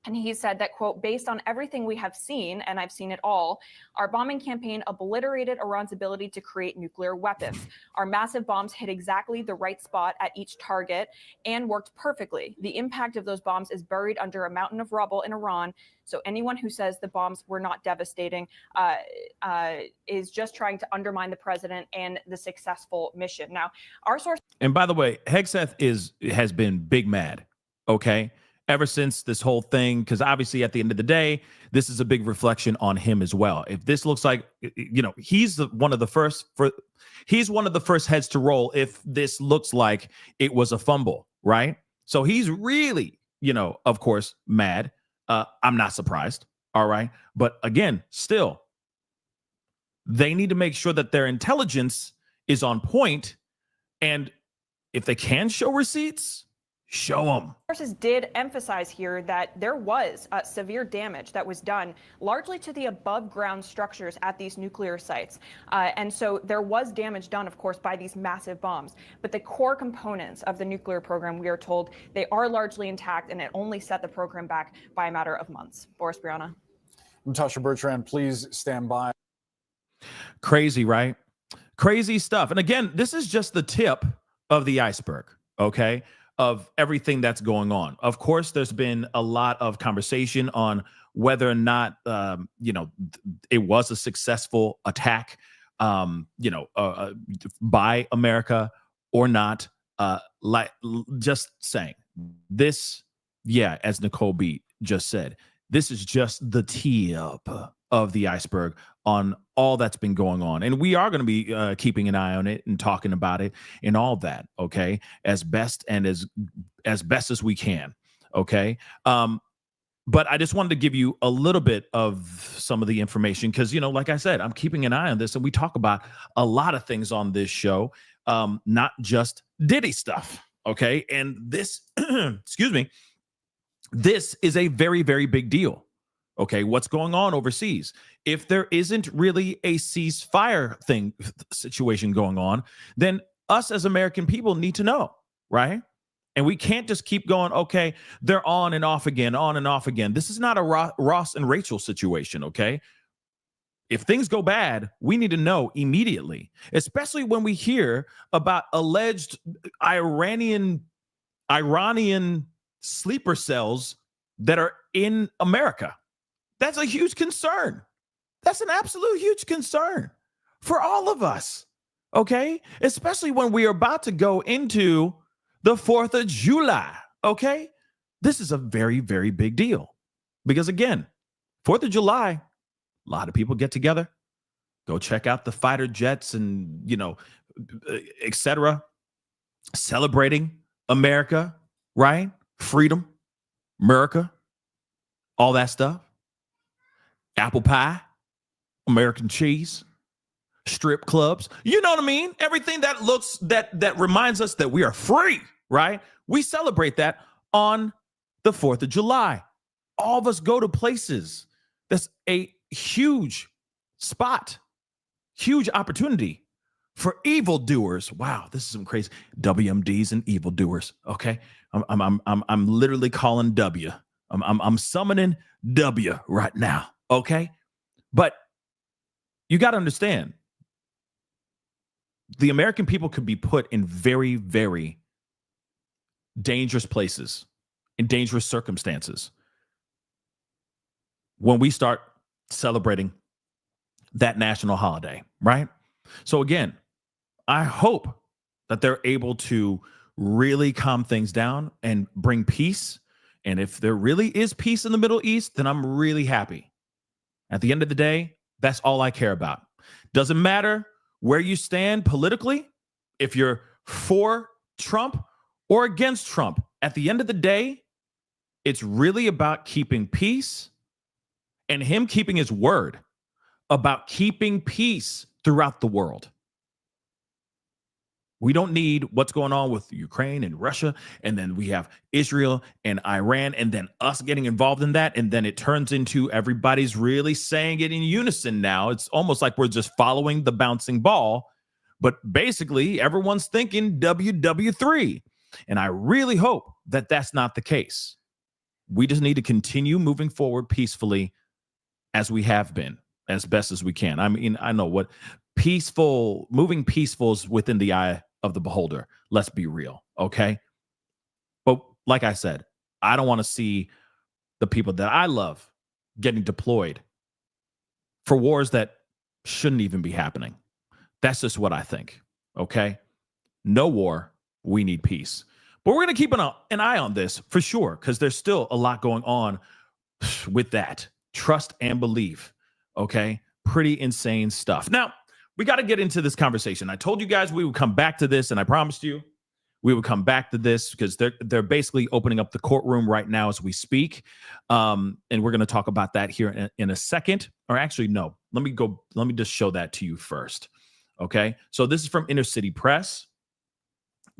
And he said that, quote, based on everything we have seen, and I've seen it all, our bombing campaign obliterated Iran's ability to create nuclear weapons. Our massive bombs hit exactly the right spot at each target and worked perfectly. The impact of those bombs is buried under a mountain of rubble in Iran. So anyone who says the bombs were not devastating is just trying to undermine the president and the successful mission. Now, our source. And by the way, Hegseth has been big mad, okay? Ever since this whole thing, because obviously at the end of the day, this is a big reflection on him as well. If this looks like, he's one of the first heads to roll if this looks like it was a fumble, right? So he's really, of course, mad. I'm not surprised. All right. But again, still, they need to make sure that their intelligence is on point. And if they can show receipts, show them. Sources did emphasize here that there was severe damage that was done largely to the above ground structures at these nuclear sites. And so there was damage done, of course, by these massive bombs. But the core components of the nuclear program, we are told, they are largely intact, and it only set the program back by a matter of months. Boris Brianna. Natasha Bertrand, please stand by. Crazy, right? Crazy stuff. And again, this is just the tip of the iceberg, okay? Of everything that's going on. Of course, there's been a lot of conversation on whether or not, it was a successful attack, by America or not. Just saying this, as Nicole B just said, this is just the tip of the iceberg on all that's been going on. And we are going to be keeping an eye on it and talking about it and all that, okay, as best and as best as we can, okay? But I just wanted to give you a little bit of some of the information because, like I said, I'm keeping an eye on this, and we talk about a lot of things on this show, not just Diddy stuff. Okay. And this, excuse me, this is a very, very big deal. Okay. What's going on overseas? If there isn't really a ceasefire situation going on, then us as American people need to know, right? And we can't just keep going, okay, they're on and off again. This is not a Ross and Rachel situation, okay? If things go bad, we need to know immediately, especially when we hear about alleged Iranian sleeper cells that are in America. That's a huge concern. That's an absolute huge concern for all of us, okay? Especially when we are about to go into the 4th of July, okay? This is a very, very big deal because, again, 4th of July, a lot of people get together, go check out the fighter jets and, etc., celebrating America, right? Freedom, America, all that stuff. Apple pie, American cheese, strip clubs. You know what I mean? Everything that reminds us that we are free, right? We celebrate that on the 4th of July. All of us go to places. That's a huge spot, huge opportunity for evildoers. Wow, this is some crazy WMDs and evildoers. Okay, I'm literally calling W. I'm summoning W right now. Okay, but you got to understand, the American people could be put in very, very dangerous places, in dangerous circumstances, when we start celebrating that national holiday, right? So again, I hope that they're able to really calm things down and bring peace. And if there really is peace in the Middle East, then I'm really happy. At the end of the day, that's all I care about. Doesn't matter where you stand politically, if you're for Trump or against Trump. At the end of the day, it's really about keeping peace and him keeping his word about keeping peace throughout the world. We don't need what's going on with Ukraine and Russia, and then we have Israel and Iran, and then us getting involved in that, and then it turns into everybody's really saying it in unison now. It's almost like we're just following the bouncing ball, but basically everyone's thinking WW3, and I really hope that that's not the case. We just need to continue moving forward peacefully as we have been, as best as we can. I mean, I know what moving peaceful is within the eye of the beholder. Let's be real, okay? But like I said, I don't want to see the people that I love getting deployed for wars that shouldn't even be happening. That's just what I think, okay? No war, we need peace. But we're going to keep an eye on this for sure, because there's still a lot going on with that. Trust and belief, okay? Pretty insane stuff. Now, we got to get into this conversation. I told you guys we would come back to this, and I promised you we would come back to this because they're basically opening up the courtroom right now as we speak. And we're going to talk about that here in a second. Or actually, no, let me just show that to you first. Okay. So this is from Inner City Press,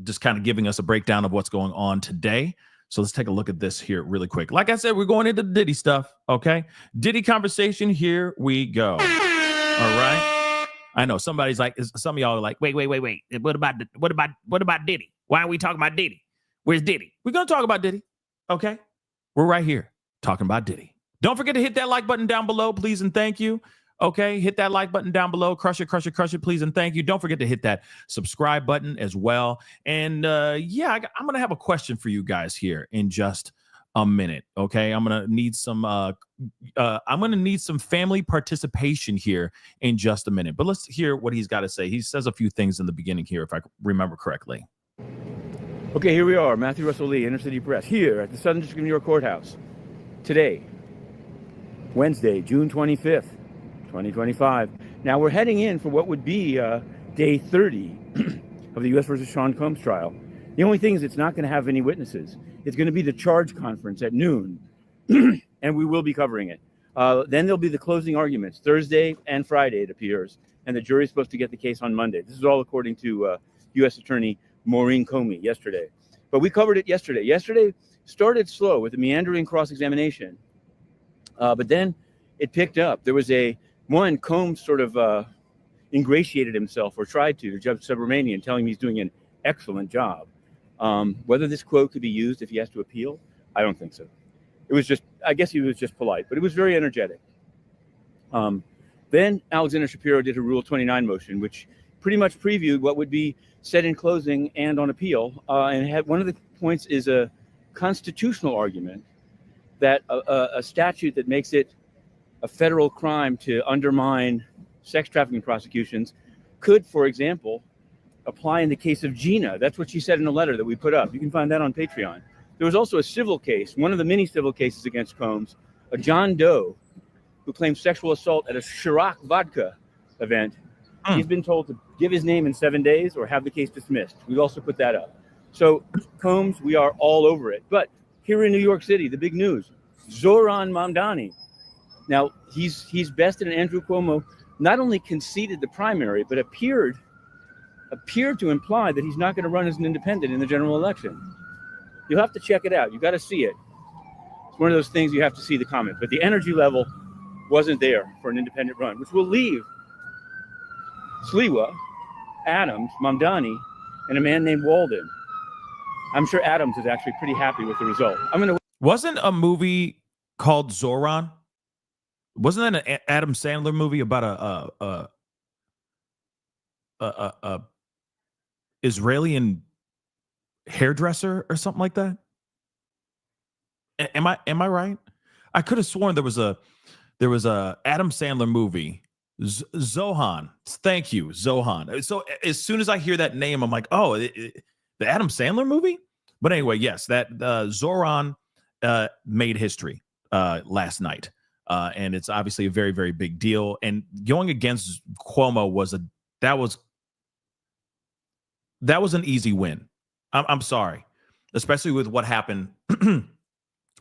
just kind of giving us a breakdown of what's going on today. So let's take a look at this here really quick. Like I said, we're going into Diddy stuff. Okay. Diddy conversation. Here we go. All right. I know some of y'all are like, wait. What about Diddy? Why are we talking about Diddy? Where's Diddy? We're going to talk about Diddy. Okay. We're right here talking about Diddy. Don't forget to hit that like button down below, please and thank you. Okay. Hit that like button down below. Crush it, please and thank you. Don't forget to hit that subscribe button as well. And I'm going to have a question for you guys here in just a minute. Okay. I'm going to need some family participation here in just a minute, but let's hear what he's got to say. He says a few things in the beginning here, if I remember correctly. Okay, here we are, Matthew Russell Lee, Inner City Press, here at the Southern District of New York Courthouse. Today, Wednesday, June 25th, 2025. Now we're heading in for what would be day 30 of the U.S. versus Sean Combs trial. The only thing is it's not going to have any witnesses. It's going to be the charge conference at noon. and we will be covering it. Then there'll be the closing arguments Thursday and Friday, it appears, and the jury's supposed to get the case on Monday. This is all according to U.S. Attorney Maureen Comey yesterday. But we covered it yesterday. Yesterday started slow with a meandering cross-examination, but then it picked up. There was Combs sort of ingratiated himself, or tried to Judge Subramanian, telling me he's doing an excellent job. Whether this quote could be used if he has to appeal, I don't think so. It was just, I guess he was just polite, but it was very energetic. Then Alexander Shapiro did a Rule 29 motion, which pretty much previewed what would be said in closing and on appeal. And had one of the points is a constitutional argument that a statute that makes it a federal crime to undermine sex trafficking prosecutions could, for example, apply in the case of Gina. That's what she said in a letter that we put up. You can find that on Patreon. There was also a civil case, one of the many civil cases against Combs, a John Doe who claimed sexual assault at a Ciroc vodka event. He's been told to give his name in 7 days or have the case dismissed. We also put that up. So Combs, we are all over it. But here in New York City, the big news, Zohran Mamdani. Now, he's bested, and Andrew Cuomo not only conceded the primary, but appeared to imply that he's not going to run as an independent in the general election. You'll have to check it out. You got to see it. It's one of those things you have to see the comment. But the energy level wasn't there for an independent run, which will leave Sliwa, Adams, Mamdani, and a man named Walden. I'm sure Adams is actually pretty happy with the result. Wasn't a movie called Zoran? Wasn't that an Adam Sandler movie about a Israeli hairdresser or something like that? Am I right? I could have sworn there was a Adam Sandler movie, Zohan. Thank you, Zohan. So as soon as I hear that name, I'm like, oh, the Adam Sandler movie. But anyway, yes, that Zoran made history last night, and it's obviously a very, very big deal. And going against Cuomo was an easy win. I'm sorry, especially with what happened.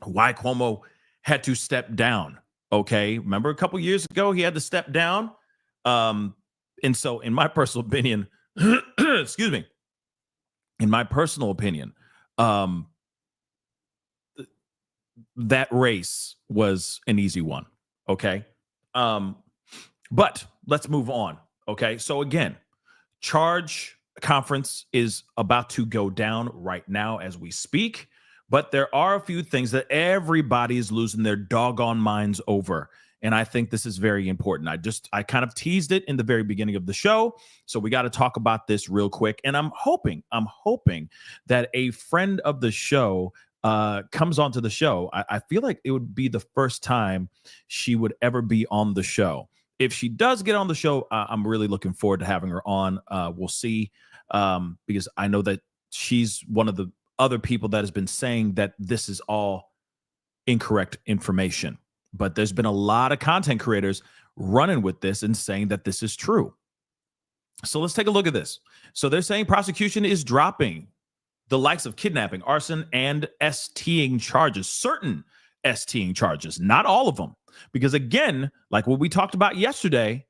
Why Cuomo had to step down. Okay, remember a couple years ago he had to step down, and so in my personal opinion, excuse me, in my personal opinion, that race was an easy one. Okay, but let's move on. Okay, so again, charge conference is about to go down right now as we speak. But there are a few things that everybody is losing their doggone minds over. And I think this is very important. I kind of teased it in the very beginning of the show. So we got to talk about this real quick. And I'm hoping that a friend of the show comes onto the show. I feel like it would be the first time she would ever be on the show. If she does get on the show, I'm really looking forward to having her on. We'll see, because I know that she's one of the other people that has been saying that this is all incorrect information. But there's been a lot of content creators running with this and saying that this is true. So let's take a look at this. So they're saying prosecution is dropping the likes of kidnapping, arson, and STing charges, certain STing charges, not all of them. Because again, like what we talked about yesterday,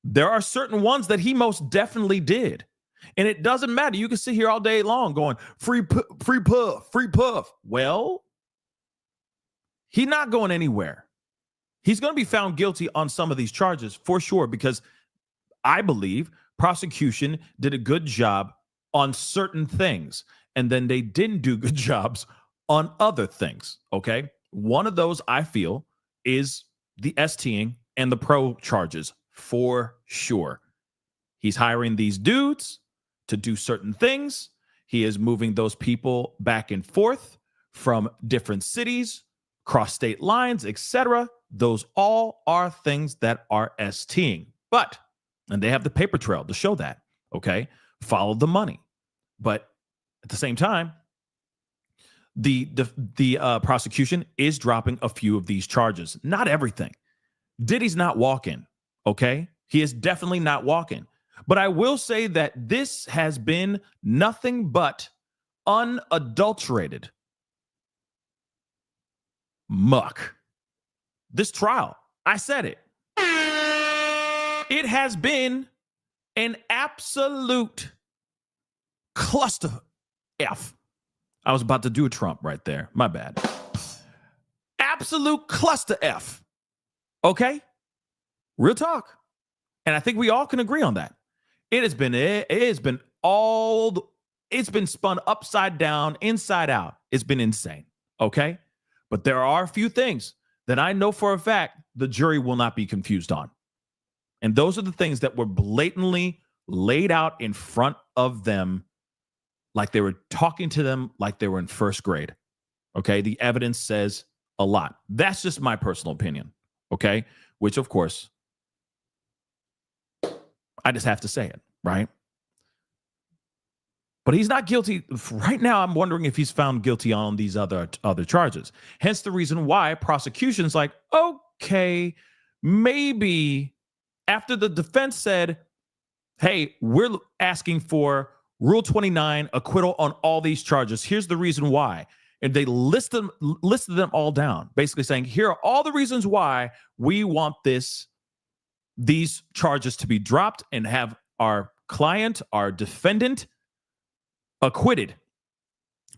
there are certain ones that he most definitely did. And it doesn't matter. You can sit here all day long going, free puff. Well, he's not going anywhere. He's going to be found guilty on some of these charges for sure, because I believe prosecution did a good job on certain things, and then they didn't do good jobs on other things, okay? One of those, I feel, is the STing and the pro charges for sure. He's hiring these dudes to do certain things. He is moving those people back and forth from different cities, cross state lines, etc. Those all are things that are STing. But, and they have the paper trail to show that, okay? Follow the money. But at the same time, the prosecution is dropping a few of these charges. Not everything. Diddy's not walking, okay? He is definitely not walking. But I will say that this has been nothing but unadulterated muck. This trial, I said it. It has been an absolute cluster F. I was about to do a Trump right there. My bad. Absolute cluster F. Okay? Real talk. And I think we all can agree on that. It's been spun upside down, inside out. It's been insane. Okay? But there are a few things that I know for a fact the jury will not be confused on. And those are the things that were blatantly laid out in front of them, like they were talking to them like they were in first grade. Okay? The evidence says a lot. That's just my personal opinion. Okay? Which, of course, I just have to say it, right? But he's not guilty. Right now, I'm wondering if he's found guilty on these other charges. Hence the reason why prosecution's like, okay, maybe after the defense said, hey, we're asking for Rule 29 acquittal on all these charges. Here's the reason why. And they listed them all down, basically saying, here are all the reasons why we want these charges to be dropped and have our client, our defendant, acquitted,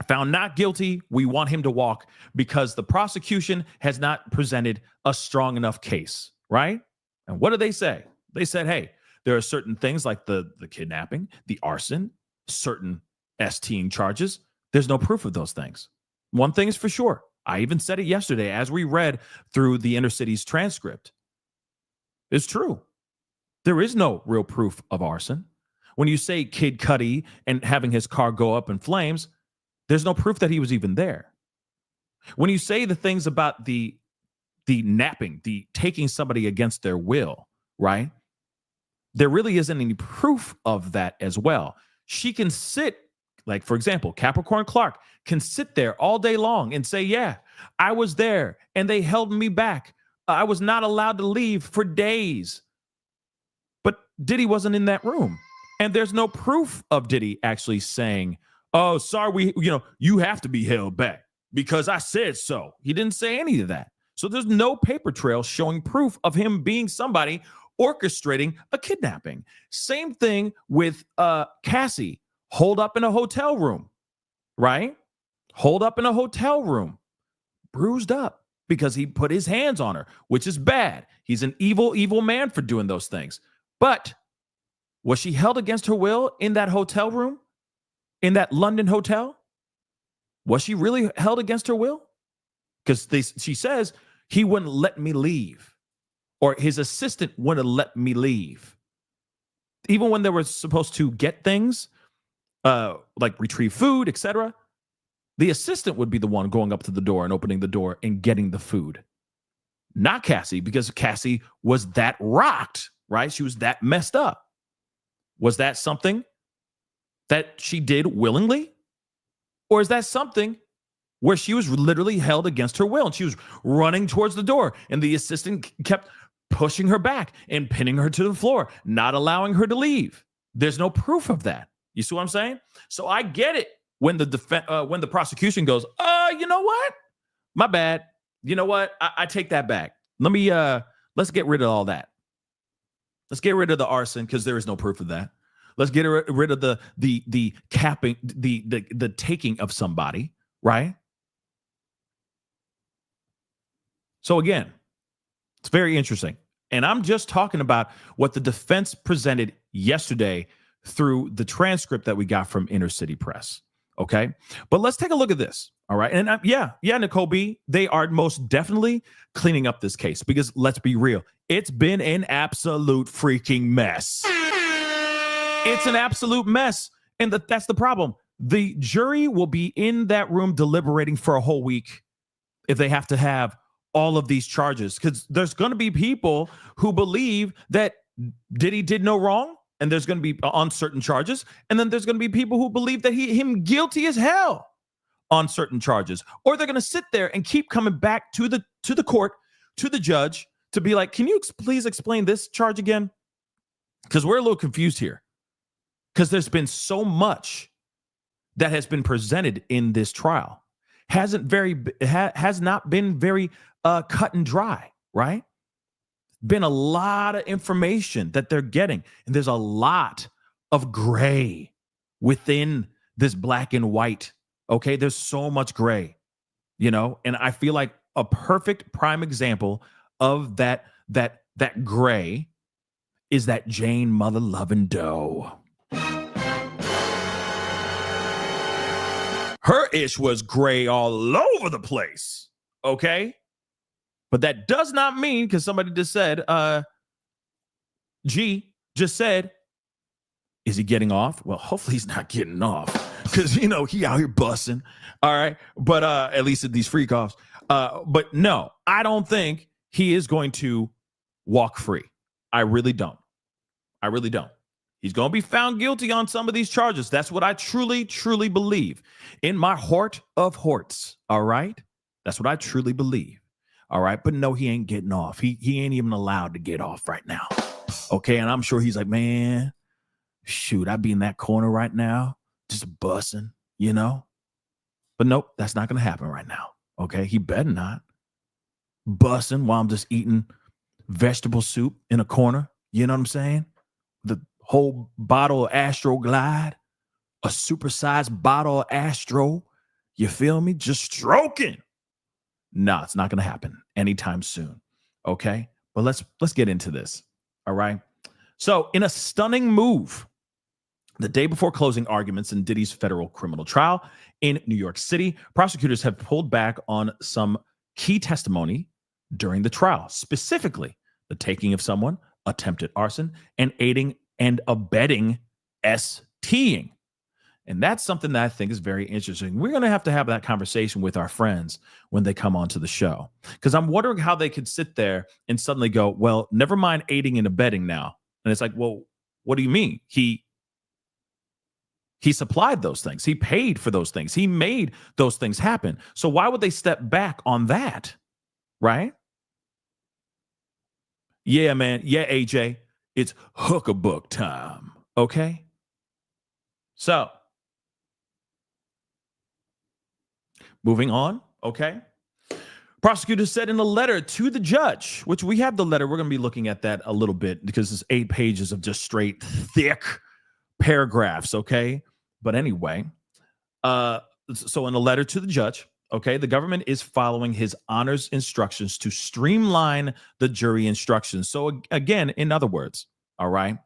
found not guilty. We want him to walk because the prosecution has not presented a strong enough case, right? And what did they say? They said, hey, there are certain things like the kidnapping, the arson, certain STing charges. There's no proof of those things. One thing is for sure. I even said it yesterday as we read through the Inner City's transcript. It's true. There is no real proof of arson. When you say Kid Cudi and having his car go up in flames, there's no proof that he was even there. When you say the things about the napping, the taking somebody against their will, right? There really isn't any proof of that as well. She can sit, like, for example, Capricorn Clark can sit there all day long and say, yeah, I was there and they held me back. I was not allowed to leave for days. But Diddy wasn't in that room. And there's no proof of Diddy actually saying, oh, sorry, you have to be held back because I said so. He didn't say any of that. So there's no paper trail showing proof of him being somebody orchestrating a kidnapping. Same thing with Cassie, holed up in a hotel room, right? Holed up in a hotel room, bruised up because he put his hands on her, which is bad. He's an evil, evil man for doing those things. But was she held against her will in that hotel room, in that London hotel? Was she really held against her will? Because she says he wouldn't let me leave, or his assistant wouldn't let me leave. Even when they were supposed to get things, like retrieve food, etc., the assistant would be the one going up to the door and opening the door and getting the food. Not Cassie, because Cassie was that rocked, right? She was that messed up. Was that something that she did willingly? Or is that something where she was literally held against her will and she was running towards the door and the assistant kept pushing her back and pinning her to the floor, not allowing her to leave? There's no proof of that. You see what I'm saying? So I get it when the prosecution goes, you know what? My bad. You know what? I take that back. Let's get rid of all that. Let's get rid of the arson because there is no proof of that. Let's get rid of the capping, the taking of somebody, right? So again, it's very interesting. And I'm just talking about what the defense presented yesterday through the transcript that we got from Inner City Press. Okay. But let's take a look at this. All right. And yeah, Nicole B, they are most definitely cleaning up this case because let's be real. It's been an absolute freaking mess. It's an absolute mess. And that's the problem. The jury will be in that room deliberating for a whole week if they have to have all of these charges, because there's going to be people who believe that Diddy did no wrong. And there's going to be on certain charges. And then there's going to be people who believe that him guilty as hell on certain charges. Or they're going to sit there and keep coming back to the court, to the judge, to be like, can you please explain this charge again? Because we're a little confused here. Because there's been so much that has been presented in this trial. has not been very cut and dry, right? Been a lot of information that they're getting, and there's a lot of gray within this black and white. Okay, there's so much gray, and I feel like a perfect prime example of that gray is that Jane mother loving Doe. Her ish was gray all over the place. Okay. But that does not mean, because somebody just said, G just said, is he getting off? Well, hopefully he's not getting off, because, he out here busting. All right. But at least at these freak offs. But no, I don't think he is going to walk free. I really don't. He's going to be found guilty on some of these charges. That's what I truly, truly believe in my heart of hearts. All right. That's what I truly believe. All right. But no, he ain't getting off. He ain't even allowed to get off right now. Okay. And I'm sure he's like, man, shoot, I'd be in that corner right now, just busting, But nope, that's not going to happen right now. Okay. He better not. Busting while I'm just eating vegetable soup in a corner. You know what I'm saying? The whole bottle of Astro Glide, a supersized bottle of Astro. You feel me? Just stroking. No, it's not going to happen anytime soon. Okay. But let's get into this. All right. So in a stunning move, the day before closing arguments in Diddy's federal criminal trial in New York City, prosecutors have pulled back on some key testimony during the trial, specifically the taking of someone, attempted arson, and aiding and abetting STing. And that's something that I think is very interesting. We're going to have that conversation with our friends when they come onto the show, because I'm wondering how they could sit there and suddenly go, well, never mind aiding and abetting now. And it's like, well, what do you mean? He supplied those things. He paid for those things. He made those things happen. So why would they step back on that? Right? Yeah, man. Yeah, AJ. It's hook-a-book time. Okay? So, moving on. Okay? Prosecutors said in a letter to the judge, which we have the letter. We're going to be looking at that a little bit because it's 8 pages of just straight thick paragraphs. Okay? But anyway, so in a letter to the judge, okay, the government is following his honor's instructions to streamline the jury instructions. So again, in other words, all right,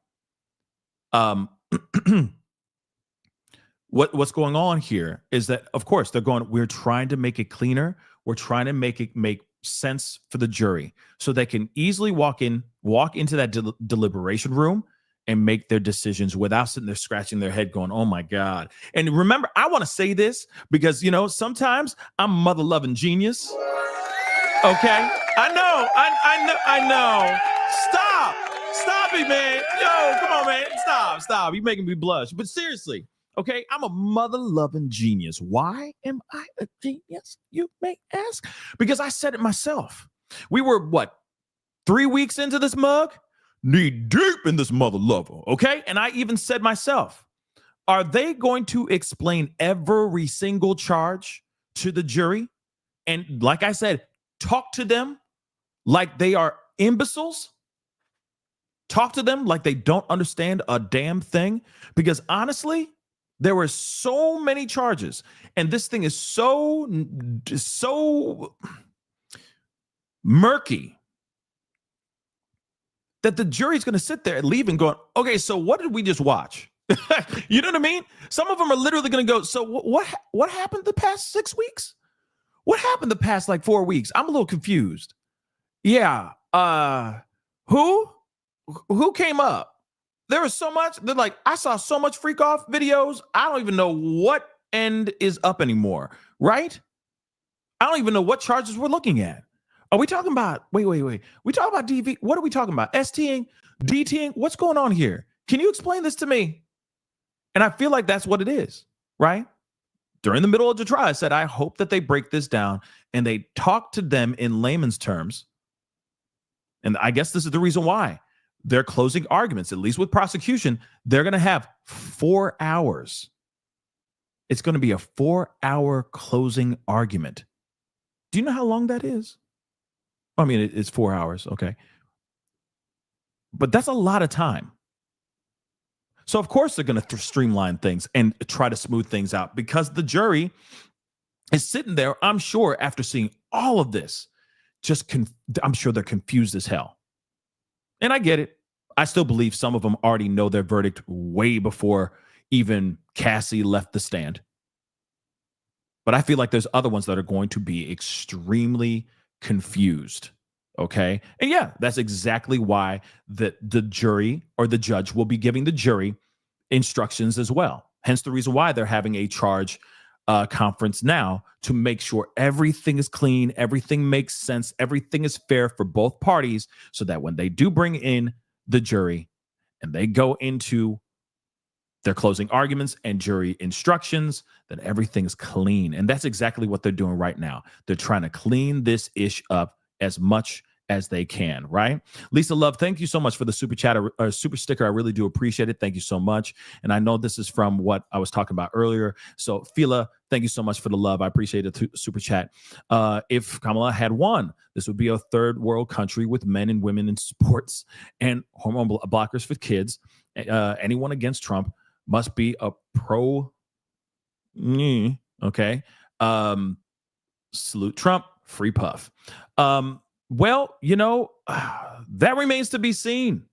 what's going on here is that, of course, we're trying to make it cleaner. We're trying to make it make sense for the jury so they can easily walk into that deliberation room and make their decisions without sitting there scratching their head going, oh my God. And remember, I want to say this because, sometimes I'm a mother-loving genius. Okay? I know. Stop it, man. Yo, come on, man. Stop. You're making me blush. But seriously, okay, I'm a mother-loving genius. Why am I a genius, you may ask? Because I said it myself. We were, 3 weeks into this mug? Knee deep in this mother lover, okay? And I even said myself, are they going to explain every single charge to the jury? And like I said, talk to them like they are imbeciles? Talk to them like they don't understand a damn thing? Because honestly, there were so many charges, and this thing is so murky that the jury's going to sit there and leave and going, okay, so what did we just watch? You know what I mean? Some of them are literally going to go, so what happened the past 6 weeks? What happened the past 4 weeks? I'm a little confused. Yeah. Who came up? There was so much. They're like, I saw so much freak off videos. I don't even know what end is up anymore. Right? I don't even know what charges we're looking at. Are we talking about, wait. We talking about DV? What are we talking about? STing? DTing? What's going on here? Can you explain this to me? And I feel like that's what it is, right? During the middle of the trial, I said, I hope that they break this down and they talk to them in layman's terms. And I guess this is the reason why they're closing arguments, at least with prosecution. They're going to have 4 hours It's going to be a 4-hour closing argument. Do you know how long that is? I mean, it's 4 hours, okay. But that's a lot of time. So, of course, they're going to streamline things and try to smooth things out because the jury is sitting there, I'm sure, after seeing all of this, I'm sure they're confused as hell. And I get it. I still believe some of them already know their verdict way before even Cassie left the stand. But I feel like there's other ones that are going to be extremely confused. Okay. And yeah, that's exactly why the jury or the judge will be giving the jury instructions as well. Hence the reason why they're having a charge conference now to make sure everything is clean, everything makes sense, everything is fair for both parties, so that when they do bring in the jury and they go into their closing arguments and jury instructions, that everything is clean. And that's exactly what they're doing right now. They're trying to clean this ish up as much as they can, right? Lisa Love, thank you so much for the super chat or super sticker. I really do appreciate it. Thank you so much. And I know this is from what I was talking about earlier. So Fila, thank you so much for the love. I appreciate it. Super chat. If Kamala had won, this would be a third world country with men and women in sports and hormone blockers for kids. Anyone against Trump must be a pro. Okay. Salute Trump. Free puff. Well, that remains to be seen.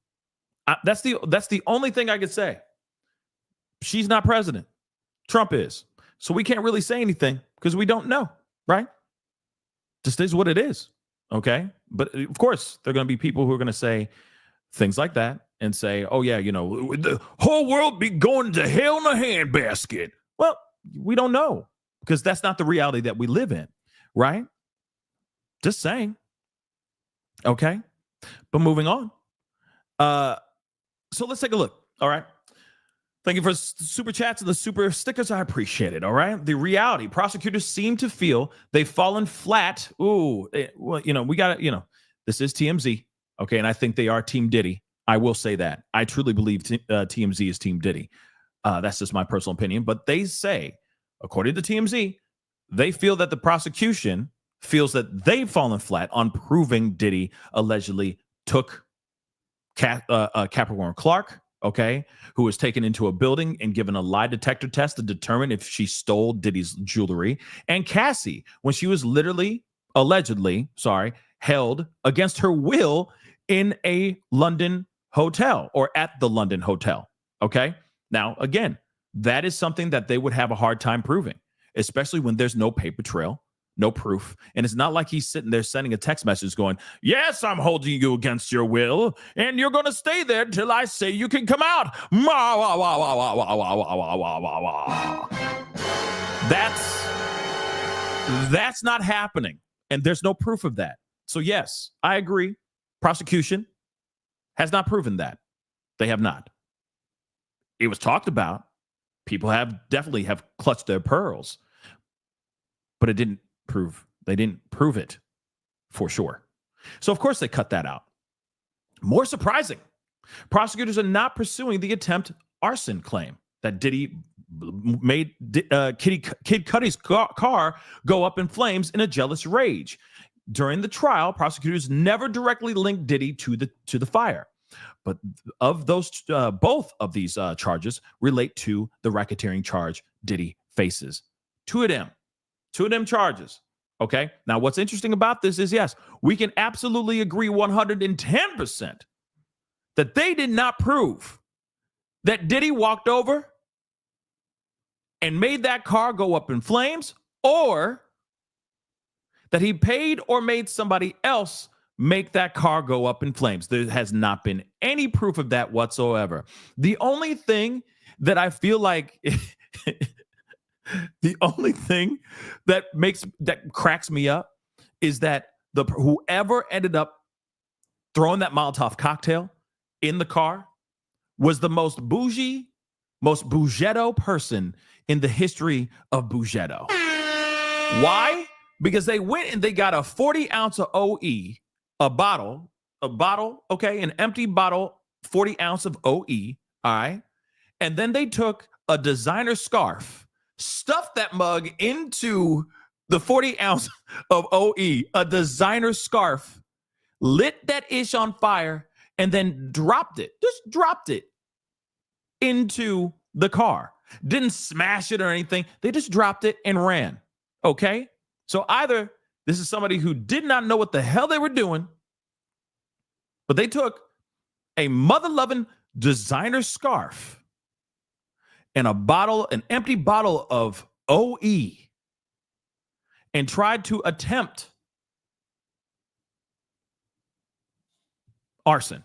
That's the only thing I could say. She's not president. Trump is. So we can't really say anything because we don't know, right? Just is what it is. Okay. But of course, there are going to be people who are going to say things like that and say, oh, yeah, the whole world be going to hell in a handbasket. Well, we don't know because that's not the reality that we live in, right? Just saying. Okay. But moving on. So let's take a look. All right. Thank you for super chats and the super stickers. I appreciate it. All right. The reality, prosecutors seem to feel they've fallen flat. Ooh, well, we got to, this is TMZ. Okay. And I think they are Team Diddy. I will say that. I truly believe TMZ is Team Diddy. That's just my personal opinion. But they say, according to TMZ, they feel that the prosecution feels that they've fallen flat on proving Diddy allegedly took Capricorn Clark, okay, who was taken into a building and given a lie detector test to determine if she stole Diddy's jewelry, and Cassie, when she was allegedly held against her will in a London hotel or at the London hotel, okay? Now, again, that is something that they would have a hard time proving, especially when there's no paper trail. No proof. And it's not like he's sitting there sending a text message going, yes, I'm holding you against your will, and you're going to stay there till I say you can come out. That's not happening. And there's no proof of that. So, yes, I agree. Prosecution has not proven that. They have not. It was talked about. People definitely have clutched their pearls. But they didn't prove it for sure. So, of course, they cut that out. More surprising, prosecutors are not pursuing the attempt arson claim that Diddy made Kid Cudi's car go up in flames in a jealous rage. During the trial, prosecutors never directly linked Diddy to the fire. But of those, both of these charges relate to the racketeering charge Diddy faces. Two of them charges. Okay. Now, what's interesting about this is, yes, we can absolutely agree 110% that they did not prove that Diddy walked over and made that car go up in flames, or that he paid or made somebody else make that car go up in flames. There has not been any proof of that whatsoever. The only thing that I feel like the only thing that cracks me up is that whoever ended up throwing that Molotov cocktail in the car was the most bougie, most bougetto person in the history of bougetto. Why? Because they went and they got a 40 ounce of OE, a bottle, okay, an empty bottle, 40 ounce of OE, all right? And then they took a designer scarf stuffed that mug into the 40 ounce of OE, a designer scarf, lit that ish on fire, and then dropped it into the car. Didn't smash it or anything. They just dropped it and ran. Okay? So either this is somebody who did not know what the hell they were doing, but they took a mother-loving designer scarf and an empty bottle of OE, and tried to attempt arson.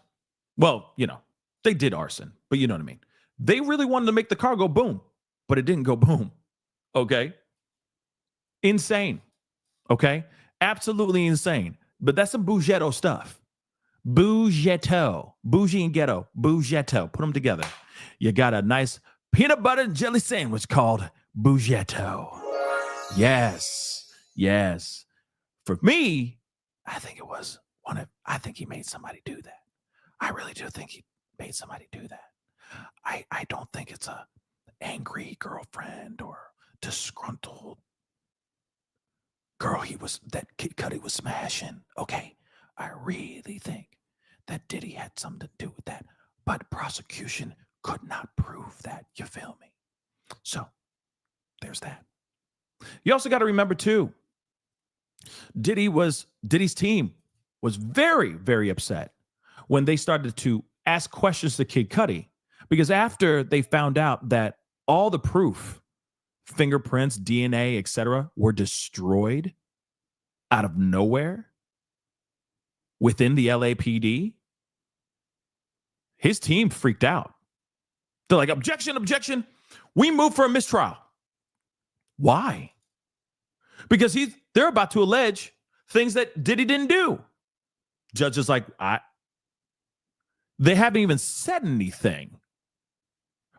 Well, they did arson, but you know what I mean. They really wanted to make the car go boom, but it didn't go boom. Okay? Insane. Okay? Absolutely insane. But that's some Bougetto stuff. Bougetto. Bougie and ghetto. Bougetto. Put them together. You got a nice peanut butter and jelly sandwich called Bougetto. Yes. Yes. For me, I think it was I think he made somebody do that. I really do think he made somebody do that. I don't think it's a angry girlfriend or disgruntled girl that Kid Cudi was smashing. Okay. I really think that Diddy had something to do with that. But prosecution could not prove that. You feel me? So there's that. You also got to remember too, Diddy's team was very, very upset when they started to ask questions to Kid Cudi, because after they found out that all the proof, fingerprints, DNA, etc., were destroyed out of nowhere within the LAPD, his team freaked out. They're like, objection, objection. We move for a mistrial. Why? Because they're about to allege things that Diddy didn't do. Judge is like, they haven't even said anything,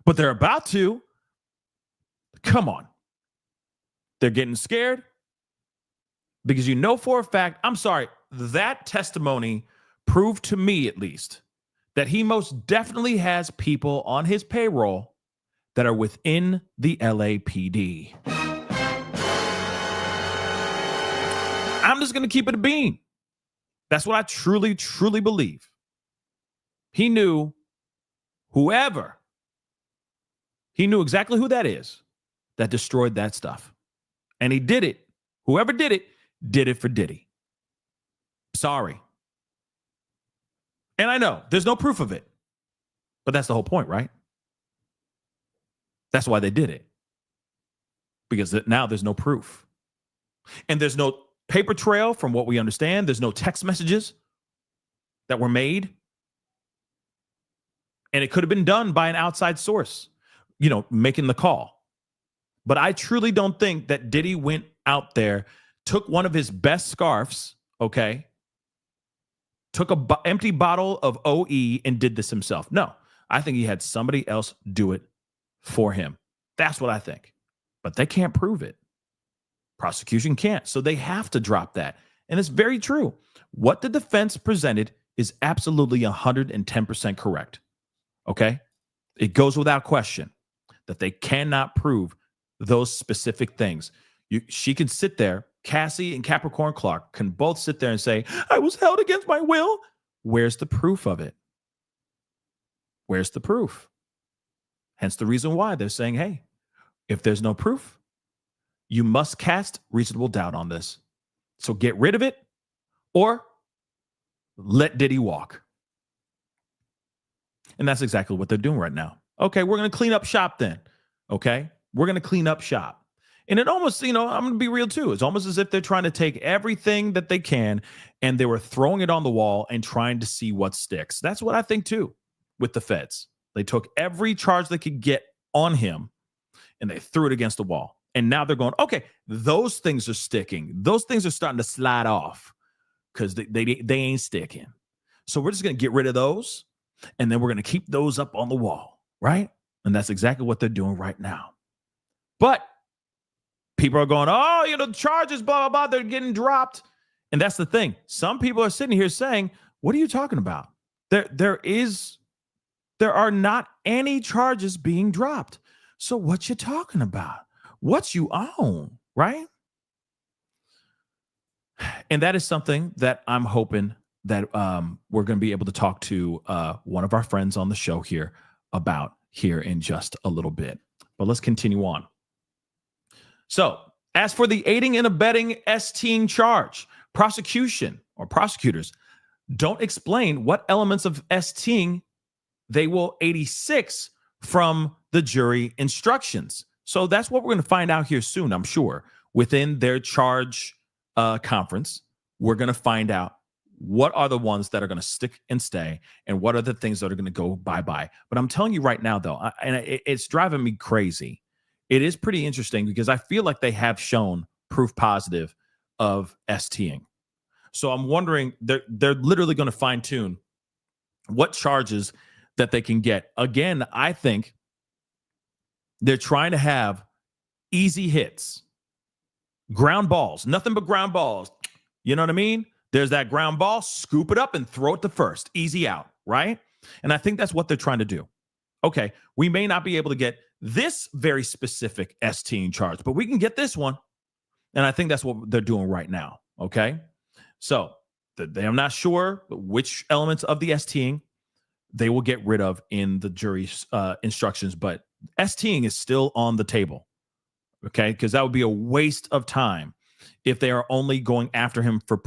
but they're about to. Come on. They're getting scared because for a fact, I'm sorry, that testimony proved to me at least that he most definitely has people on his payroll that are within the LAPD. I'm just going to keep it a bean. That's what I truly, truly believe. He knew exactly who that is that destroyed that stuff. And he did it. Whoever did it for Diddy. Sorry. And I know there's no proof of it, but that's the whole point, right? That's why they did it. Because now there's no proof. And there's no paper trail from what we understand. There's no text messages that were made. And it could have been done by an outside source, making the call. But I truly don't think that Diddy went out there, took one of his best scarves, okay, took an empty bottle of OE and did this himself. No, I think he had somebody else do it for him. That's what I think. But they can't prove it. Prosecution can't. So they have to drop that. And it's very true. What the defense presented is absolutely 110% correct. Okay? It goes without question that they cannot prove those specific things. She can sit there, Cassie and Capricorn Clark can both sit there and say, I was held against my will. Where's the proof of it? Where's the proof? Hence the reason why they're saying, hey, if there's no proof, you must cast reasonable doubt on this. So get rid of it or let Diddy walk. And that's exactly what they're doing right now. Okay, we're going to clean up shop then. Okay, we're going to clean up shop. And it almost, I'm going to be real too. It's almost as if they're trying to take everything that they can and they were throwing it on the wall and trying to see what sticks. That's what I think too with the feds. They took every charge they could get on him and they threw it against the wall. And now they're going, okay, those things are sticking. Those things are starting to slide off because they ain't sticking. So we're just going to get rid of those. And then we're going to keep those up on the wall, right? And that's exactly what they're doing right now. But people are going, the charges, blah, blah, blah, they're getting dropped. And that's the thing. Some people are sitting here saying, what are you talking about? There are not any charges being dropped. So what you talking about? what you own, right? And that is something that I'm hoping that we're going to be able to talk to one of our friends on the show here about here in just a little bit. But let's continue on. So, as for the aiding and abetting STing charge, prosecution or prosecutors don't explain what elements of STing they will 86 from the jury instructions. So that's what we're going to find out here soon, I'm sure. Within their charge conference, we're going to find out what are the ones that are going to stick and stay and what are the things that are going to go bye-bye. But I'm telling you right now, though, it's driving me crazy. It is pretty interesting because I feel like they have shown proof positive of STing. So I'm wondering, they're literally going to fine-tune what charges that they can get. Again, I think they're trying to have easy hits, ground balls, nothing but ground balls. You know what I mean? There's that ground ball, scoop it up and throw it to first, easy out, right? And I think that's what they're trying to do. Okay, we may not be able to get this very specific STing charge, but we can get this one. And I think that's what they're doing right now, okay? So I'm not sure which elements of the STing they will get rid of in the jury's instructions, but STing is still on the table, okay? Because that would be a waste of time if they are only going after him for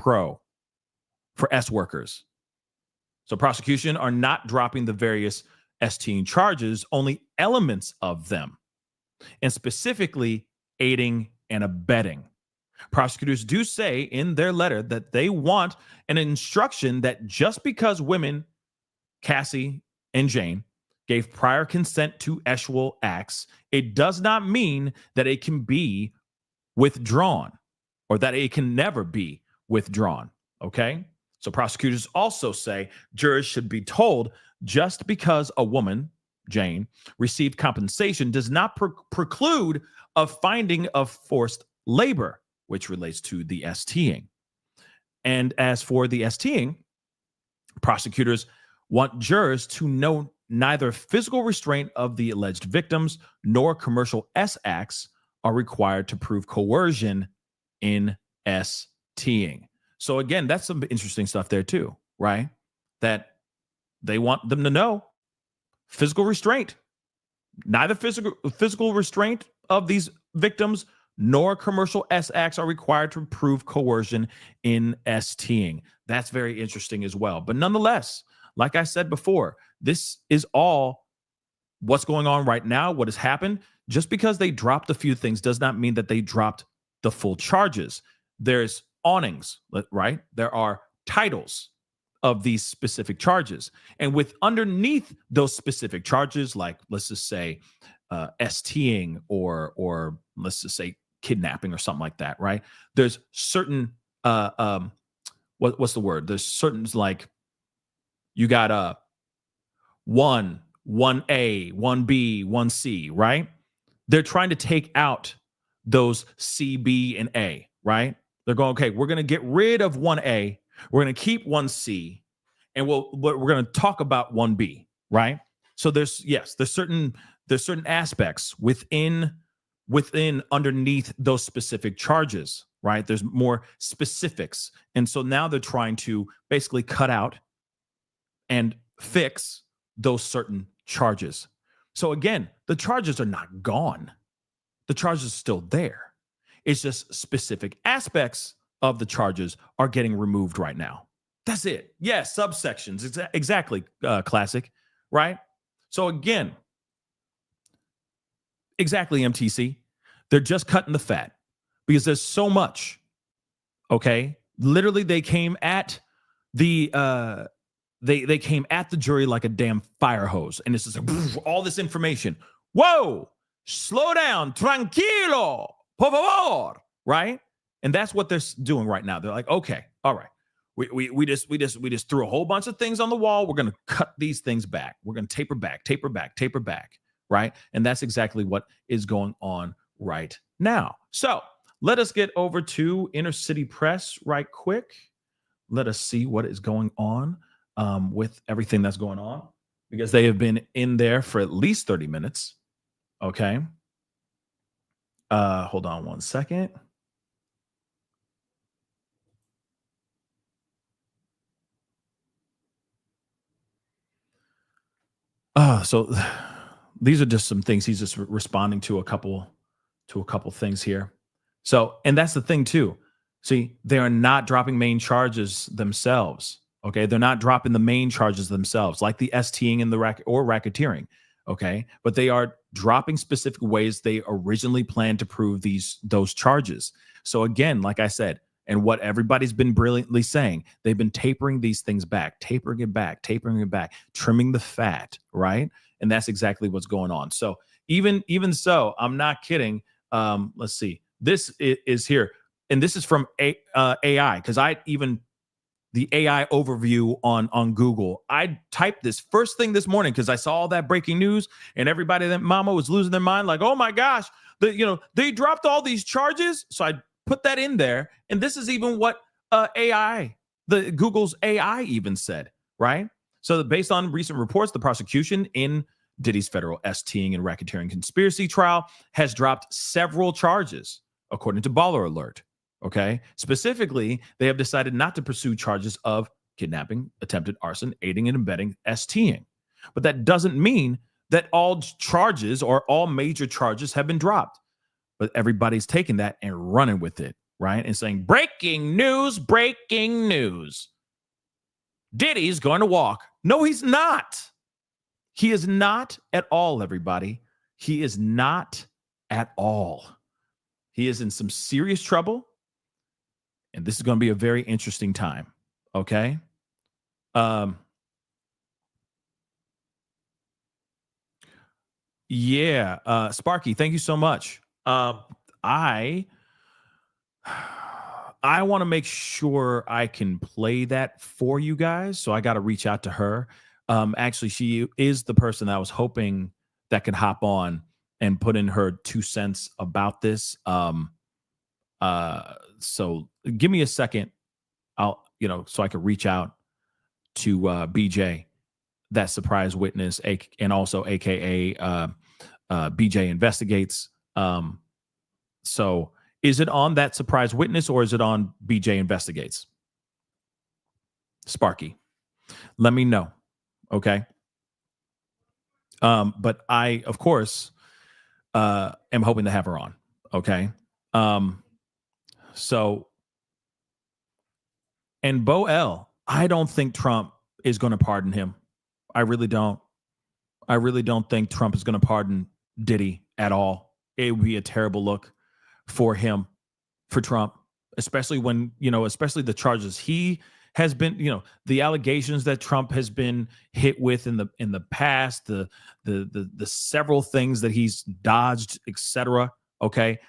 S workers. So prosecution are not dropping the various STing charges, only elements of them, and specifically aiding and abetting. Prosecutors do say in their letter that they want an instruction that just because women, Cassie and Jane, gave prior consent to sexual acts, it does not mean that it can be withdrawn or that it can never be withdrawn, okay? So prosecutors also say jurors should be told just because a woman, Jane, received compensation does not preclude a finding of forced labor, which relates to the STing. And as for the STing, prosecutors want jurors to know neither physical restraint of the alleged victims nor commercial S acts are required to prove coercion in STing. So again, that's some interesting stuff there too, right? That they want them to know physical restraint, neither physical restraint of these victims nor commercial S acts are required to prove coercion in STing. That's very interesting as well. But nonetheless, like I said before, this is all what's going on right now, what has happened. Just because they dropped a few things does not mean that they dropped the full charges. There's awnings, right? There are titles of these specific charges. And with underneath those specific charges, like let's just say STing or let's just say kidnapping or something like that, right? There's certain what's the word? There's certain, like, you got 1A, 1B, 1C, right? They're trying to take out those C, B, and A, right? They're going, okay, we're going to get rid of 1A, we're going to keep 1C, and we're going to talk about 1B, right? So there's certain aspects within underneath those specific charges, right? There's more specifics. And so now they're trying to basically cut out and fix those certain charges. So again, the charges are not gone. The charges are still there. It's just specific aspects of the charges are getting removed right now. That's it. Yeah, subsections. Exactly, classic, right? So again, exactly, MTC. They're just cutting the fat because there's so much, okay? Literally, they came at the they came at the jury like a damn fire hose. And this is all this information. Whoa, slow down, tranquilo, por favor, right? And that's what they're doing right now. They're like, okay, all right. We just threw a whole bunch of things on the wall. We're going to cut these things back. We're going to taper back, right? And that's exactly what is going on right now. So let us get over to Inner City Press right quick. Let us see what is going on with everything that's going on, because they have been in there for at least 30 minutes. Okay. Hold on one second. So these are just some things he's just responding to a couple things here. So, and that's the thing too. See, they are not dropping main charges themselves. Okay, they're not dropping the main charges themselves, like the STing and the racketeering. Okay, but they are dropping specific ways they originally planned to prove those charges. So again, like I said, and what everybody's been brilliantly saying, they've been tapering these things back, tapering it back, trimming the fat, right? And that's exactly what's going on. So even so, I'm not kidding. Let's see. This is here, and this is from AI, because the AI overview on Google. I typed this first thing this morning because I saw all that breaking news, and everybody that mama was losing their mind, like, oh my gosh, they dropped all these charges. So I put that in there, and this is even what the Google's AI even said, right? So based on recent reports, the prosecution in Diddy's federal STing and racketeering conspiracy trial has dropped several charges, according to Baller Alert. Okay. Specifically, they have decided not to pursue charges of kidnapping, attempted arson, aiding and abetting, STing. But that doesn't mean that all charges or all major charges have been dropped. But everybody's taking that and running with it, right? And saying, breaking news, breaking news. Diddy's going to walk. No, he's not. He is not at all, everybody. He is not at all. He is in some serious trouble. And this is going to be a very interesting time. Okay. Yeah. Sparky, thank you so much. I want to make sure I can play that for you guys. So I got to reach out to her. Actually, she is the person that I was hoping that could hop on and put in her 2 cents about this. So give me a second. So I could reach out to BJ, that surprise witness, and also AKA BJ Investigates. So is it on that surprise witness or is it on BJ Investigates? Sparky, let me know. Okay. But I, of course, am hoping to have her on. Okay. So, and Bo L, I don't think Trump is going to pardon him. I really don't. I really don't think Trump is going to pardon Diddy at all. It would be a terrible look for him, for Trump, especially when, especially the charges he has been, the allegations that Trump has been hit with in the past, the several things that he's dodged, etc. Okay.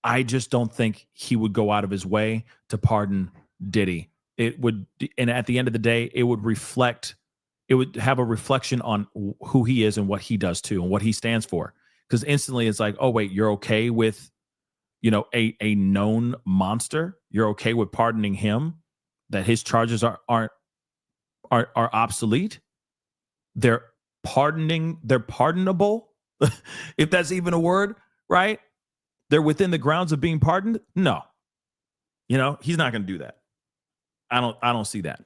I just don't think he would go out of his way to pardon Diddy. It would, and at the end of the day, it would have a reflection on who he is and what he does too, and what he stands for. Because instantly it's like, oh wait, you're okay with, a known monster? You're okay with pardoning him? That his charges are obsolete? They're pardonable, if that's even a word, right? They're within the grounds of being pardoned? No. He's not going to do that. I don't see that.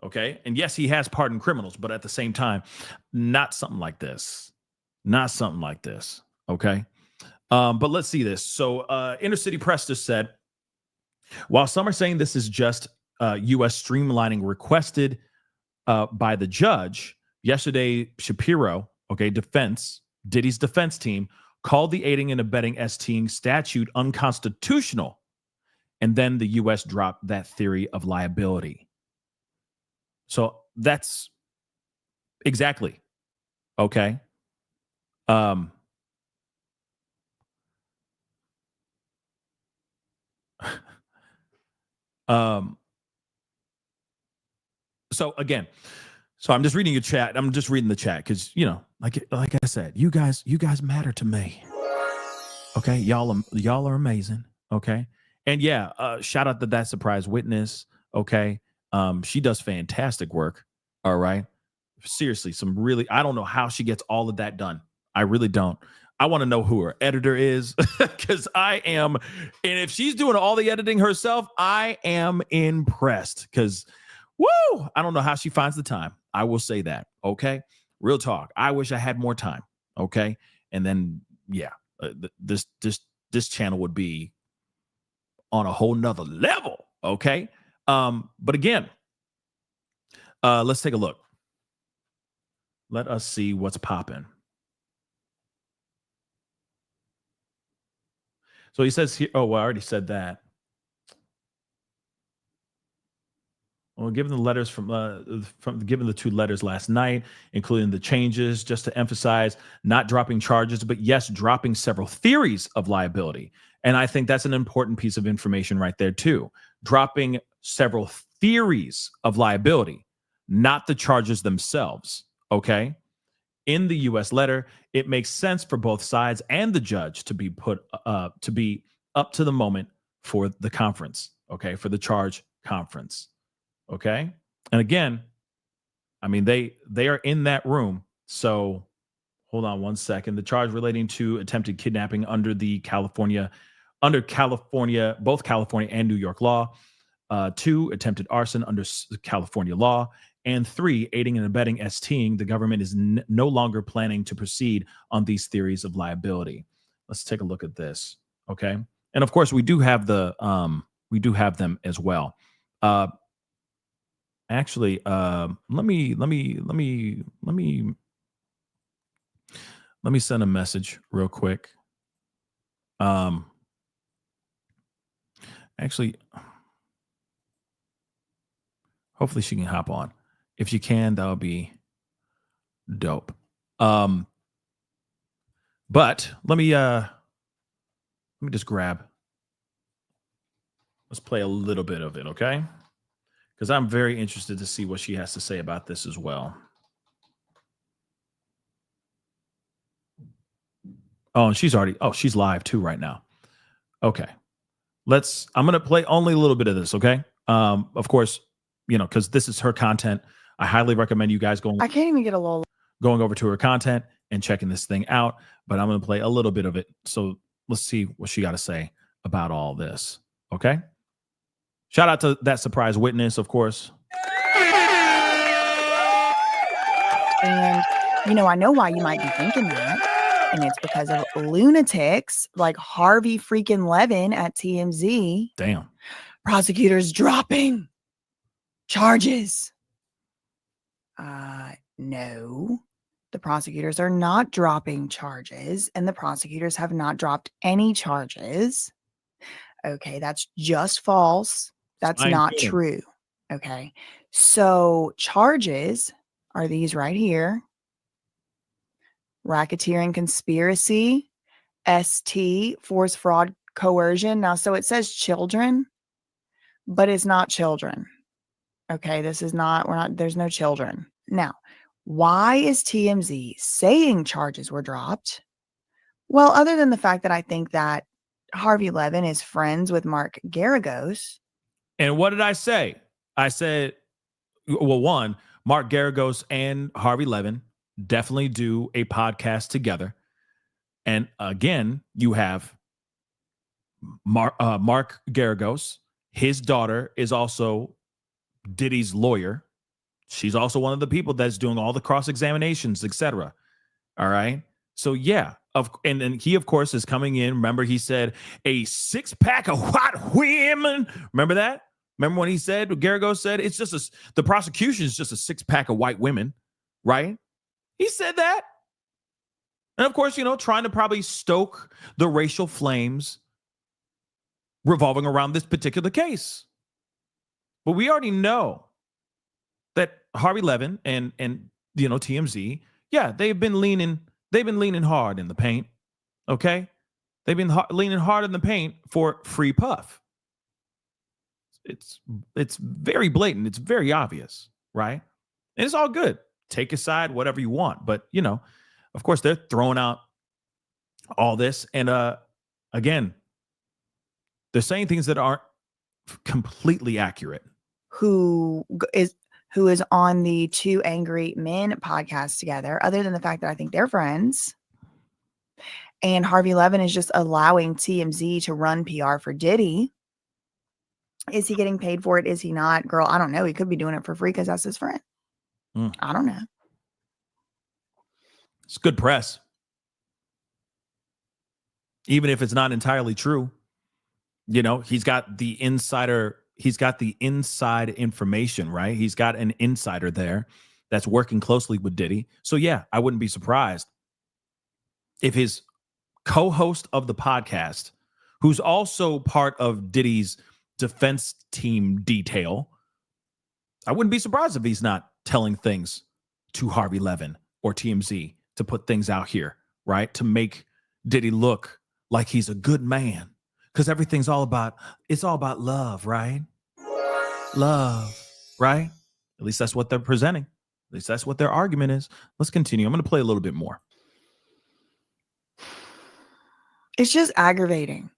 Okay. And yes, he has pardoned criminals, but at the same time, not something like this. Not something like this. Okay. But let's see this. So Inner City Press just said, while some are saying this is just U.S. streamlining requested by the judge, yesterday Shapiro, Diddy's defense team, called the aiding and abetting STing statute unconstitutional. And then the U.S. dropped that theory of liability. So that's exactly. Okay. So again, I'm just reading your chat. I'm just reading the chat because, like I said, you guys matter to me. Okay. Y'all are amazing. Okay. And yeah, shout out to that surprise witness. Okay. She does fantastic work. All right. Seriously, I don't know how she gets all of that done. I really don't. I want to know who her editor is because I am, and if she's doing all the editing herself, I am impressed because, woo, I don't know how she finds the time. I will say that. Okay. Real talk. I wish I had more time. Okay. And then, yeah, this channel would be on a whole nother level. Okay. But again, let's take a look. Let us see what's popping. So he says here, oh, well, I already said that. Well, given the letters given the 2 letters last night, including the changes, just to emphasize, not dropping charges, but yes, dropping several theories of liability. And I think that's an important piece of information right there too. Dropping several theories of liability, not the charges themselves. Okay. In the U.S. letter, it makes sense for both sides and the judge to be to be up to the moment for the conference. Okay. For the charge conference. Okay. And again, I mean, they are in that room. So hold on one second. The charge relating to attempted kidnapping under both California and New York law. 2, attempted arson under California law. And 3, aiding and abetting STing. The government is no longer planning to proceed on these theories of liability. Let's take a look at this. Okay. And of course, we do have them as well. Actually, let me send a message real quick. Actually, hopefully she can hop on. If you can, that would be dope. But let me just grab. Let's play a little bit of it, okay? Because I'm very interested to see what she has to say about this as well. Oh, and she's live too right now. Okay. I'm going to play only a little bit of this, okay? Of course, because this is her content. I highly recommend you guys going over to her content and checking this thing out. But I'm going to play a little bit of it. So let's see what she got to say about all this, okay? Shout out to that surprise witness, of course. And, I know why you might be thinking that. And it's because of lunatics like Harvey freaking Levin at TMZ. Damn. Prosecutors dropping charges. No. The prosecutors are not dropping charges. And the prosecutors have not dropped any charges. Okay, that's just false. That's not true. Okay. So charges are these right here. Racketeering, conspiracy, ST, force, fraud, coercion. Now, so it says children, but it's not children. Okay, there's no children. Now, why is TMZ saying charges were dropped? Well, other than the fact that I think that Harvey Levin is friends with Mark Garagos. And what did I say? I said, well, one, Mark Garagos and Harvey Levin definitely do a podcast together. And again, you have Mark Garagos. His daughter is also Diddy's lawyer. She's also one of the people that's doing all the cross-examinations, etc. All right. So yeah, and he of course is coming in. Remember, he said a 6-pack of hot women. Remember that? Remember when he said, Garagos said, it's just the prosecution is just a 6-pack of white women, right? He said that. And of course, trying to probably stoke the racial flames revolving around this particular case. But we already know that Harvey Levin and TMZ, yeah, they've been leaning hard in the paint. Okay? They've been leaning hard in the paint for Free Puff. It's very blatant. It's very obvious, right? And it's all good. Take a side, whatever you want. But, of course, they're throwing out all this. And again, they're saying things that aren't completely accurate. Who is on the Two Angry Men podcast together, other than the fact that I think they're friends. And Harvey Levin is just allowing TMZ to run PR for Diddy. Is he getting paid for it? Is he not? Girl, I don't know. He could be doing it for free because that's his friend. I don't know. It's good press. Even if it's not entirely true, you know, he's got the inside information, right? He's got an insider there that's working closely with Diddy. So yeah, I wouldn't be surprised if his co-host of the podcast, who's also part of Diddy's defense team detail, I wouldn't be surprised if he's not telling things to Harvey Levin or TMZ to put things out here, right? To make Diddy look like he's a good man. Because everything's all about love, right? Love, right? At least that's what they're presenting. At least that's what their argument is. Let's continue. I'm going to play a little bit more. It's just aggravating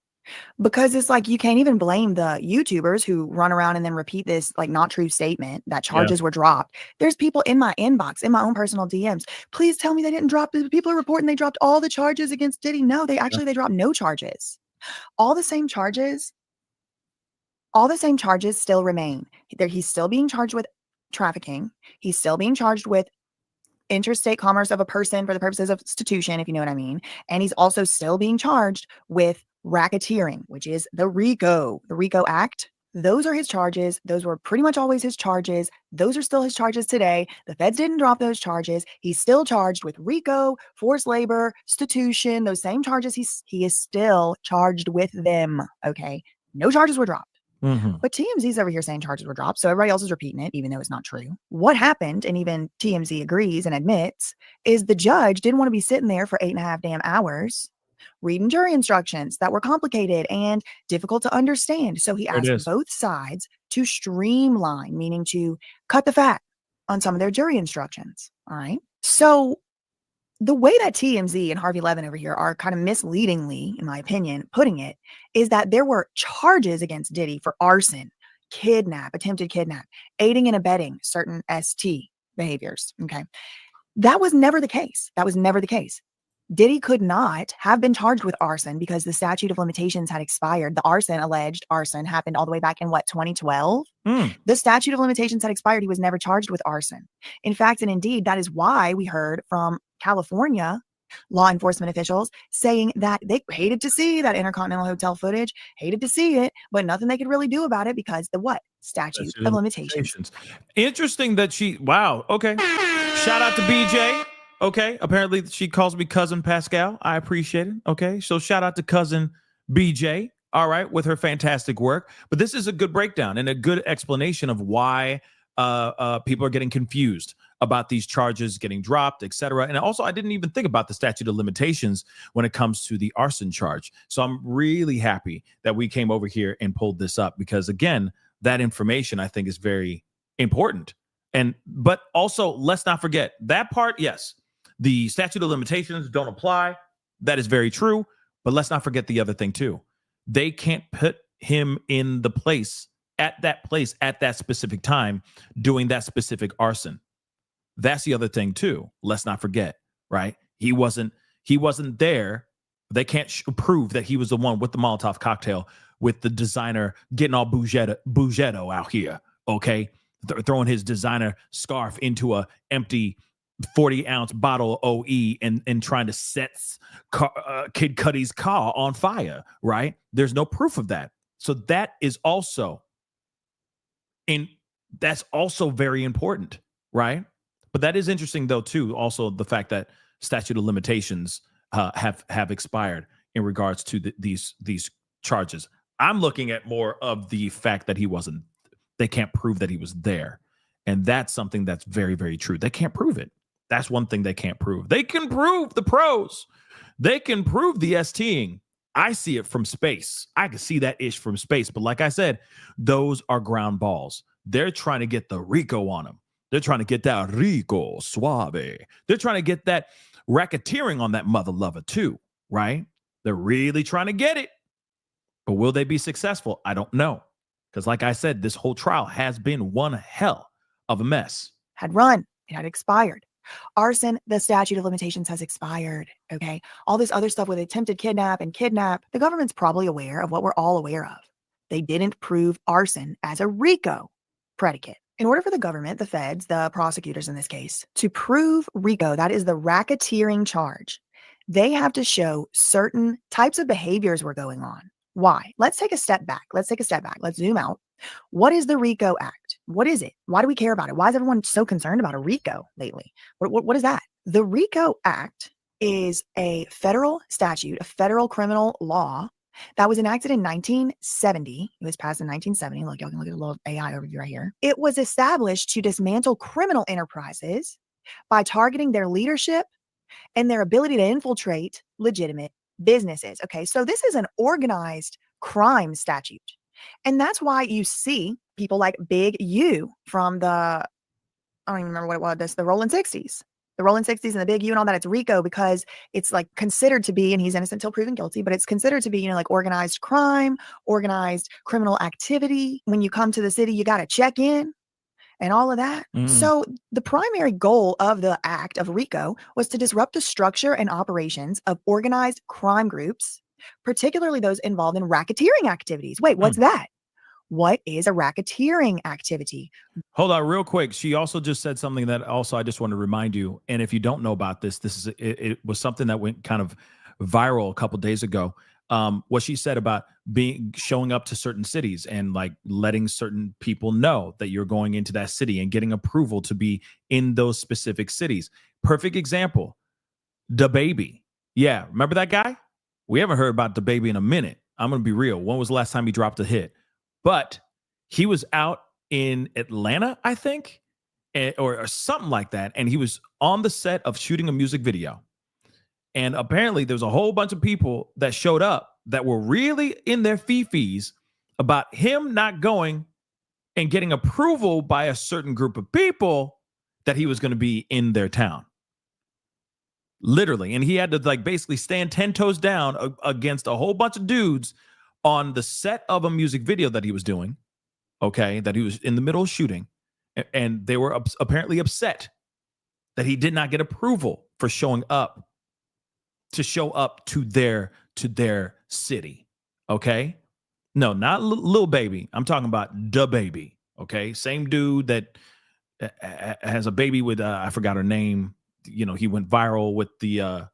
because it's like you can't even blame the YouTubers who run around and then repeat this like not true statement that charges were dropped. There's people in my inbox, in my own personal DMs. Please tell me they didn't drop this. People are reporting they dropped all the charges against Diddy. No, they dropped no charges. All the same charges still remain. He's still being charged with trafficking. He's still being charged with interstate commerce of a person for the purposes of institution, if you know what I mean. And he's also still being charged with racketeering, which is the RICO Act. Those are his charges. Those were pretty much always his charges. Those are still his charges today. The feds didn't drop those charges. He's still charged with RICO, forced labor, institution, those same charges. He is still charged with them. Okay. No charges were dropped. But TMZ's over here saying charges were dropped. So everybody else is repeating it, even though it's not true. What happened, and even TMZ agrees and admits, is the judge didn't want to be sitting there for 8.5 damn hours reading jury instructions that were complicated and difficult to understand. So he asked both sides to streamline, meaning to cut the fat on some of their jury instructions. All right. So the way that TMZ and Harvey Levin over here are kind of misleadingly, in my opinion, putting it, is that there were charges against Diddy for arson, attempted kidnap, aiding and abetting certain ST behaviors. Okay. That was never the case. Diddy could not have been charged with arson because the statute of limitations had expired. The alleged arson happened all the way back in 2012? The statute of limitations had expired. He was never charged with arson. In fact, and indeed, that is why we heard from California law enforcement officials saying that they hated to see that Intercontinental Hotel footage, hated to see it, but nothing they could really do about it because the statute of limitations. Interesting that wow. Okay. Shout out to BJ. Okay. Apparently she calls me cousin Pascal. I appreciate it. Okay. So shout out to cousin BJ. All right. With her fantastic work. But this is a good breakdown and a good explanation of why people are getting confused about these charges getting dropped, etc. And also, I didn't even think about the statute of limitations when it comes to the arson charge. So I'm really happy that we came over here and pulled this up because, again, that information I think is very important. But also, let's not forget that part. Yes, the statute of limitations don't apply. That is very true. But let's not forget the other thing, too. They can't put him in the place at that specific time doing that specific arson. That's the other thing, too. Let's not forget, right? He wasn't there. They can't prove that he was the one with the Molotov cocktail with the designer getting all Bougetto out here, okay? Throwing his designer scarf into a empty 40-ounce bottle of OE and trying to set Kid Cudi's car on fire, right? There's no proof of that. So that is also that's also very important, right? But that is interesting, though, too. Also, the fact that statute of limitations have expired in regards to these charges. I'm looking at more of the fact that they can't prove that he was there. And that's something that's very, very true. They can't prove it. That's one thing they can't prove. They can prove the pros. They can prove the STing. I see it from space. I can see that ish from space. But like I said, those are ground balls. They're trying to get the RICO on them. They're trying to get that Rico Suave. They're trying to get that racketeering on that mother lover too, right? They're really trying to get it. But will they be successful? I don't know. Because like I said, this whole trial has been one hell of a mess. Had run. It had expired. Arson, the statute of limitations has expired. Okay. All this other stuff with attempted kidnap, the government's probably aware of what we're all aware of. They didn't prove arson as a RICO predicate. In order for the government, the feds, the prosecutors in this case, to prove RICO, that is the racketeering charge, they have to show certain types of behaviors were going on. Why? Let's take a step back. Let's zoom out. What is the RICO Act? What is it? Why do we care about it? Why is everyone so concerned about a RICO lately? What is that? The RICO Act is a federal statute, a federal criminal law that was enacted in 1970. It was passed in 1970. Look, y'all can look at a little AI overview right here. It was established to dismantle criminal enterprises by targeting their leadership and their ability to infiltrate legitimate businesses. Okay, so this is an organized crime statute. And that's why you see people like Big U from I don't even remember what it was, the Rolling 60s. The Rolling 60s and the Big U and all that, it's RICO because it's like considered to be, and he's innocent until proven guilty, but it's considered to be, like organized crime, organized criminal activity. When you come to the city, you got to check in and all of that. So the primary goal of the act of RICO was to disrupt the structure and operations of organized crime groups, particularly those involved in racketeering activities. Wait, what's that? What is a racketeering activity? Hold on real quick. She also just said something that also I just want to remind you. And if you don't know about this, it was something that went kind of viral a couple of days ago. What she said about showing up to certain cities and like letting certain people know that you're going into that city and getting approval to be in those specific cities. Perfect example. DaBaby. Yeah. Remember that guy? We haven't heard about DaBaby in a minute. I'm going to be real. When was the last time he dropped a hit? But he was out in Atlanta, I think, or something like that. And he was on the set of shooting a music video. And apparently there was a whole bunch of people that showed up that were really in their fee-fees about him not going and getting approval by a certain group of people that he was going to be in their town. Literally. And he had to like basically stand 10 toes down against a whole bunch of dudes on the set of a music video that he was doing, okay, that he was in the middle of shooting. And they were apparently upset that he did not get approval for showing up to their city. Okay. No, not Lil Baby. I'm talking about DaBaby. Okay. Same dude that has a baby with, I forgot her name. He went viral with the,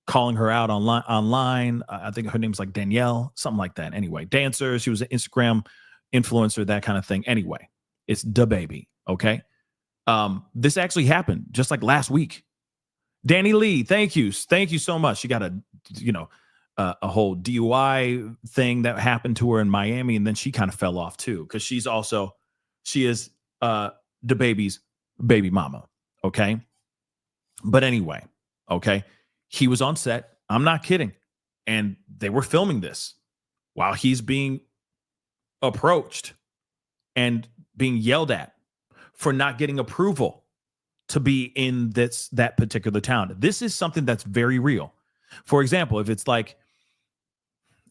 calling her out online. I think her name's like Danielle, something like that. Anyway, dancer. She was an Instagram influencer, that kind of thing. Anyway, it's DaBaby. Okay. This actually happened just like last week. Danny Lee, thank you so much. She got a whole DUI thing that happened to her in Miami, and then she kind of fell off too because she is DaBaby's baby mama. Okay, but anyway, okay. He was on set. I'm not kidding. And they were filming this while he's being approached and being yelled at for not getting approval to be in that particular town. This is something that's very real. For example, if it's like,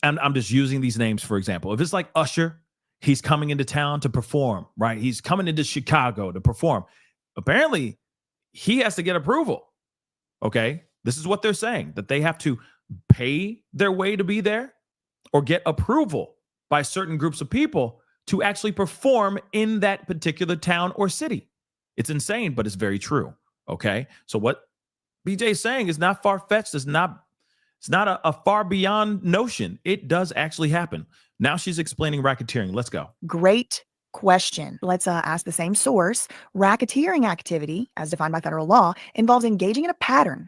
and I'm just using these names for example, if it's like Usher, he's coming into town to perform, right? He's coming into Chicago to perform. Apparently, he has to get approval. Okay? This is what they're saying, that they have to pay their way to be there or get approval by certain groups of people to actually perform in that particular town or city. It's insane, but it's very true. Okay. So what BJ is saying is not far-fetched. It's not a far beyond notion. It does actually happen. Now she's explaining racketeering. Let's go. Great question. Let's ask the same source. Racketeering activity, as defined by federal law, involves engaging in a pattern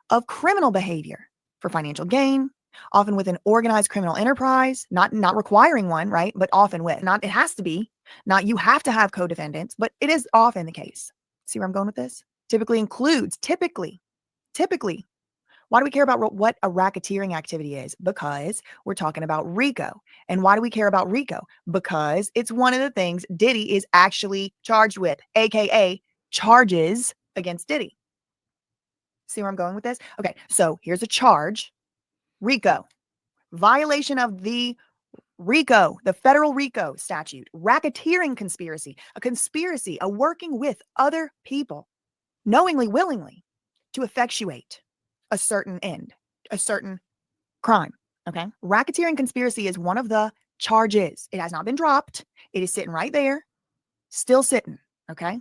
of criminal behavior for financial gain, often with an organized criminal enterprise, not requiring one, right? But often with, not, it has to be, not you have to have co-defendants, but it is often the case. See where I'm going with this? Typically includes, typically. Why do we care about what a racketeering activity is? Because we're talking about RICO. And why do we care about RICO? Because it's one of the things Diddy is actually charged with, AKA charges against Diddy. See where I'm going with this? Okay, so here's a charge. RICO. Violation of the RICO, the federal RICO statute. Racketeering conspiracy. A conspiracy, a working with other people knowingly, willingly, to effectuate a certain end, a certain crime. Okay. Racketeering conspiracy is one of the charges. It has not been dropped. It is sitting right there, still sitting. Okay.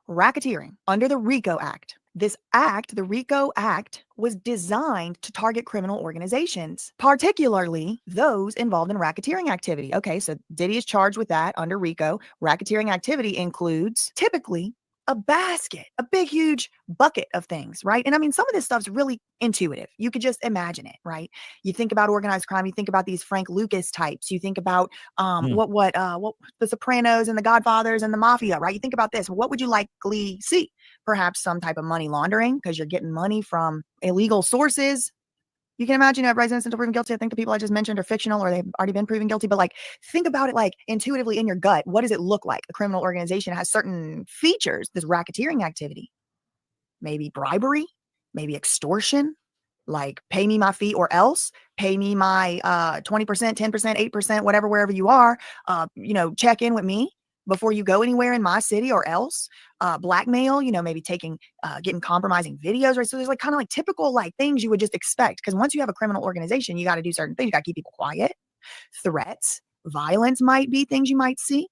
Racketeering under the RICO Act. This act, the RICO Act, was designed to target criminal organizations, particularly those involved in racketeering activity. Okay, so Diddy is charged with that under RICO. Racketeering activity includes typically a basket, a big, huge bucket of things, right? And I mean, some of this stuff's really intuitive. You could just imagine it, right? You think about organized crime, you think about these Frank Lucas types, you think about what the Sopranos and the Godfathers and the Mafia, right? You think about this. What would you likely see? Perhaps some type of money laundering because you're getting money from illegal sources. You can imagine everybody's innocent until proven guilty. I think the people I just mentioned are fictional or they've already been proven guilty. But like, think about it like intuitively in your gut. What does it look like? A criminal organization has certain features, this racketeering activity. Maybe bribery, maybe extortion, like pay me my fee or else, pay me my 20%, 10%, 8%, whatever, wherever you are, check in with me before you go anywhere in my city or else, blackmail, maybe getting compromising videos, right? So there's like kind of like typical like things you would just expect. Because once you have a criminal organization, you got to do certain things. You got to keep people quiet. Threats, violence might be things you might see.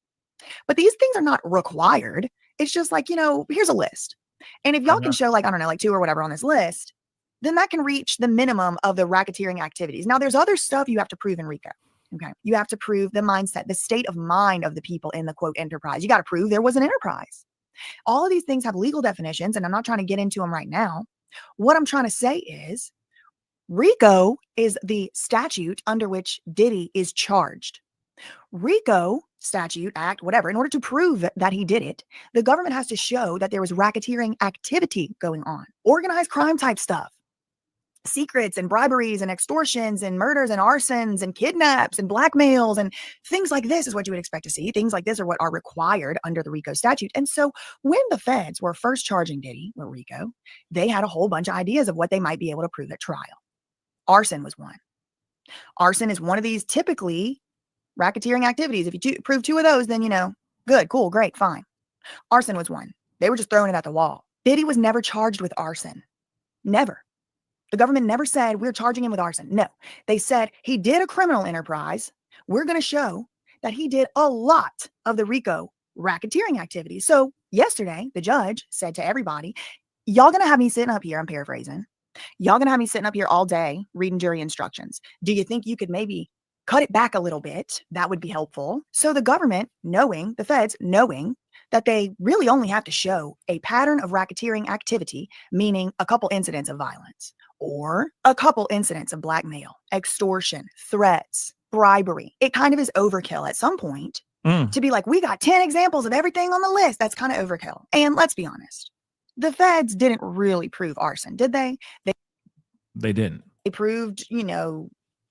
But these things are not required. It's just like, here's a list. And if y'all can show like, I don't know, like 2 or whatever on this list, then that can reach the minimum of the racketeering activities. Now, there's other stuff you have to prove in RICO. Okay. You have to prove the mindset, the state of mind of the people in the quote enterprise. You got to prove there was an enterprise. All of these things have legal definitions, and I'm not trying to get into them right now. What I'm trying to say is RICO is the statute under which Diddy is charged. RICO statute, act, whatever, in order to prove that he did it, the government has to show that there was racketeering activity going on, organized crime type stuff. Secrets and briberies and extortions and murders and arsons and kidnaps and blackmails and things like this is what you would expect to see. Things like this are what are required under the RICO statute. And so when the feds were first charging Diddy with RICO, they had a whole bunch of ideas of what they might be able to prove at trial. Arson was one. Arson is one of these typically racketeering activities. If you prove 2 of those, then, good, cool, great, fine. Arson was one. They were just throwing it at the wall. Diddy was never charged with arson. Never. The government never said we're charging him with arson. No, they said he did a criminal enterprise. We're going to show that he did a lot of the RICO racketeering activities. So yesterday, the judge said to everybody, y'all going to have me sitting up here, I'm paraphrasing, y'all going to have me sitting up here all day reading jury instructions. Do you think you could maybe cut it back a little bit? That would be helpful. So the government, the feds knowing that they really only have to show a pattern of racketeering activity, meaning a couple incidents of violence or a couple incidents of blackmail, extortion, threats, bribery. It kind of is overkill at some point to be like, we got 10 examples of everything on the list. That's kind of overkill. And let's be honest, the feds didn't really prove arson, did they? They didn't. They proved,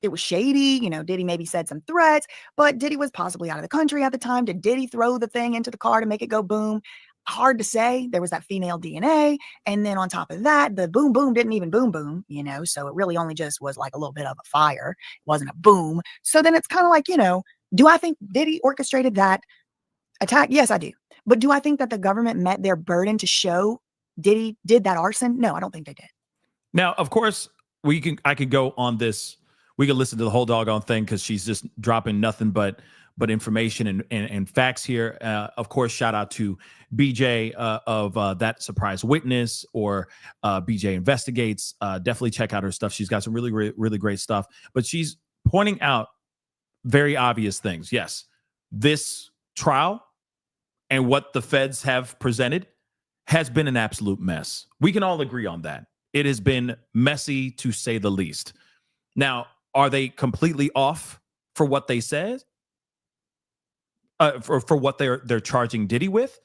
it was shady. Diddy maybe said some threats, but Diddy was possibly out of the country at the time. Did Diddy throw the thing into the car to make it go boom? Hard to say. There was that female DNA. And then on top of that, the boom, boom didn't even boom, boom, so it really only just was like a little bit of a fire. It wasn't a boom. So then it's kind of like, do I think Diddy orchestrated that attack? Yes, I do. But do I think that the government met their burden to show Diddy did that arson? No, I don't think they did. Now, of course, I could go on this. We could listen to the whole doggone thing because she's just dropping nothing but information and facts here. Of course, shout out to BJ of That Surprise Witness or BJ Investigates. Definitely check out her stuff. She's got some really, really, really great stuff. But she's pointing out very obvious things. Yes, this trial and what the feds have presented has been an absolute mess. We can all agree on that. It has been messy, to say the least. Now, are they completely off for what they said? For what they're charging Diddy with?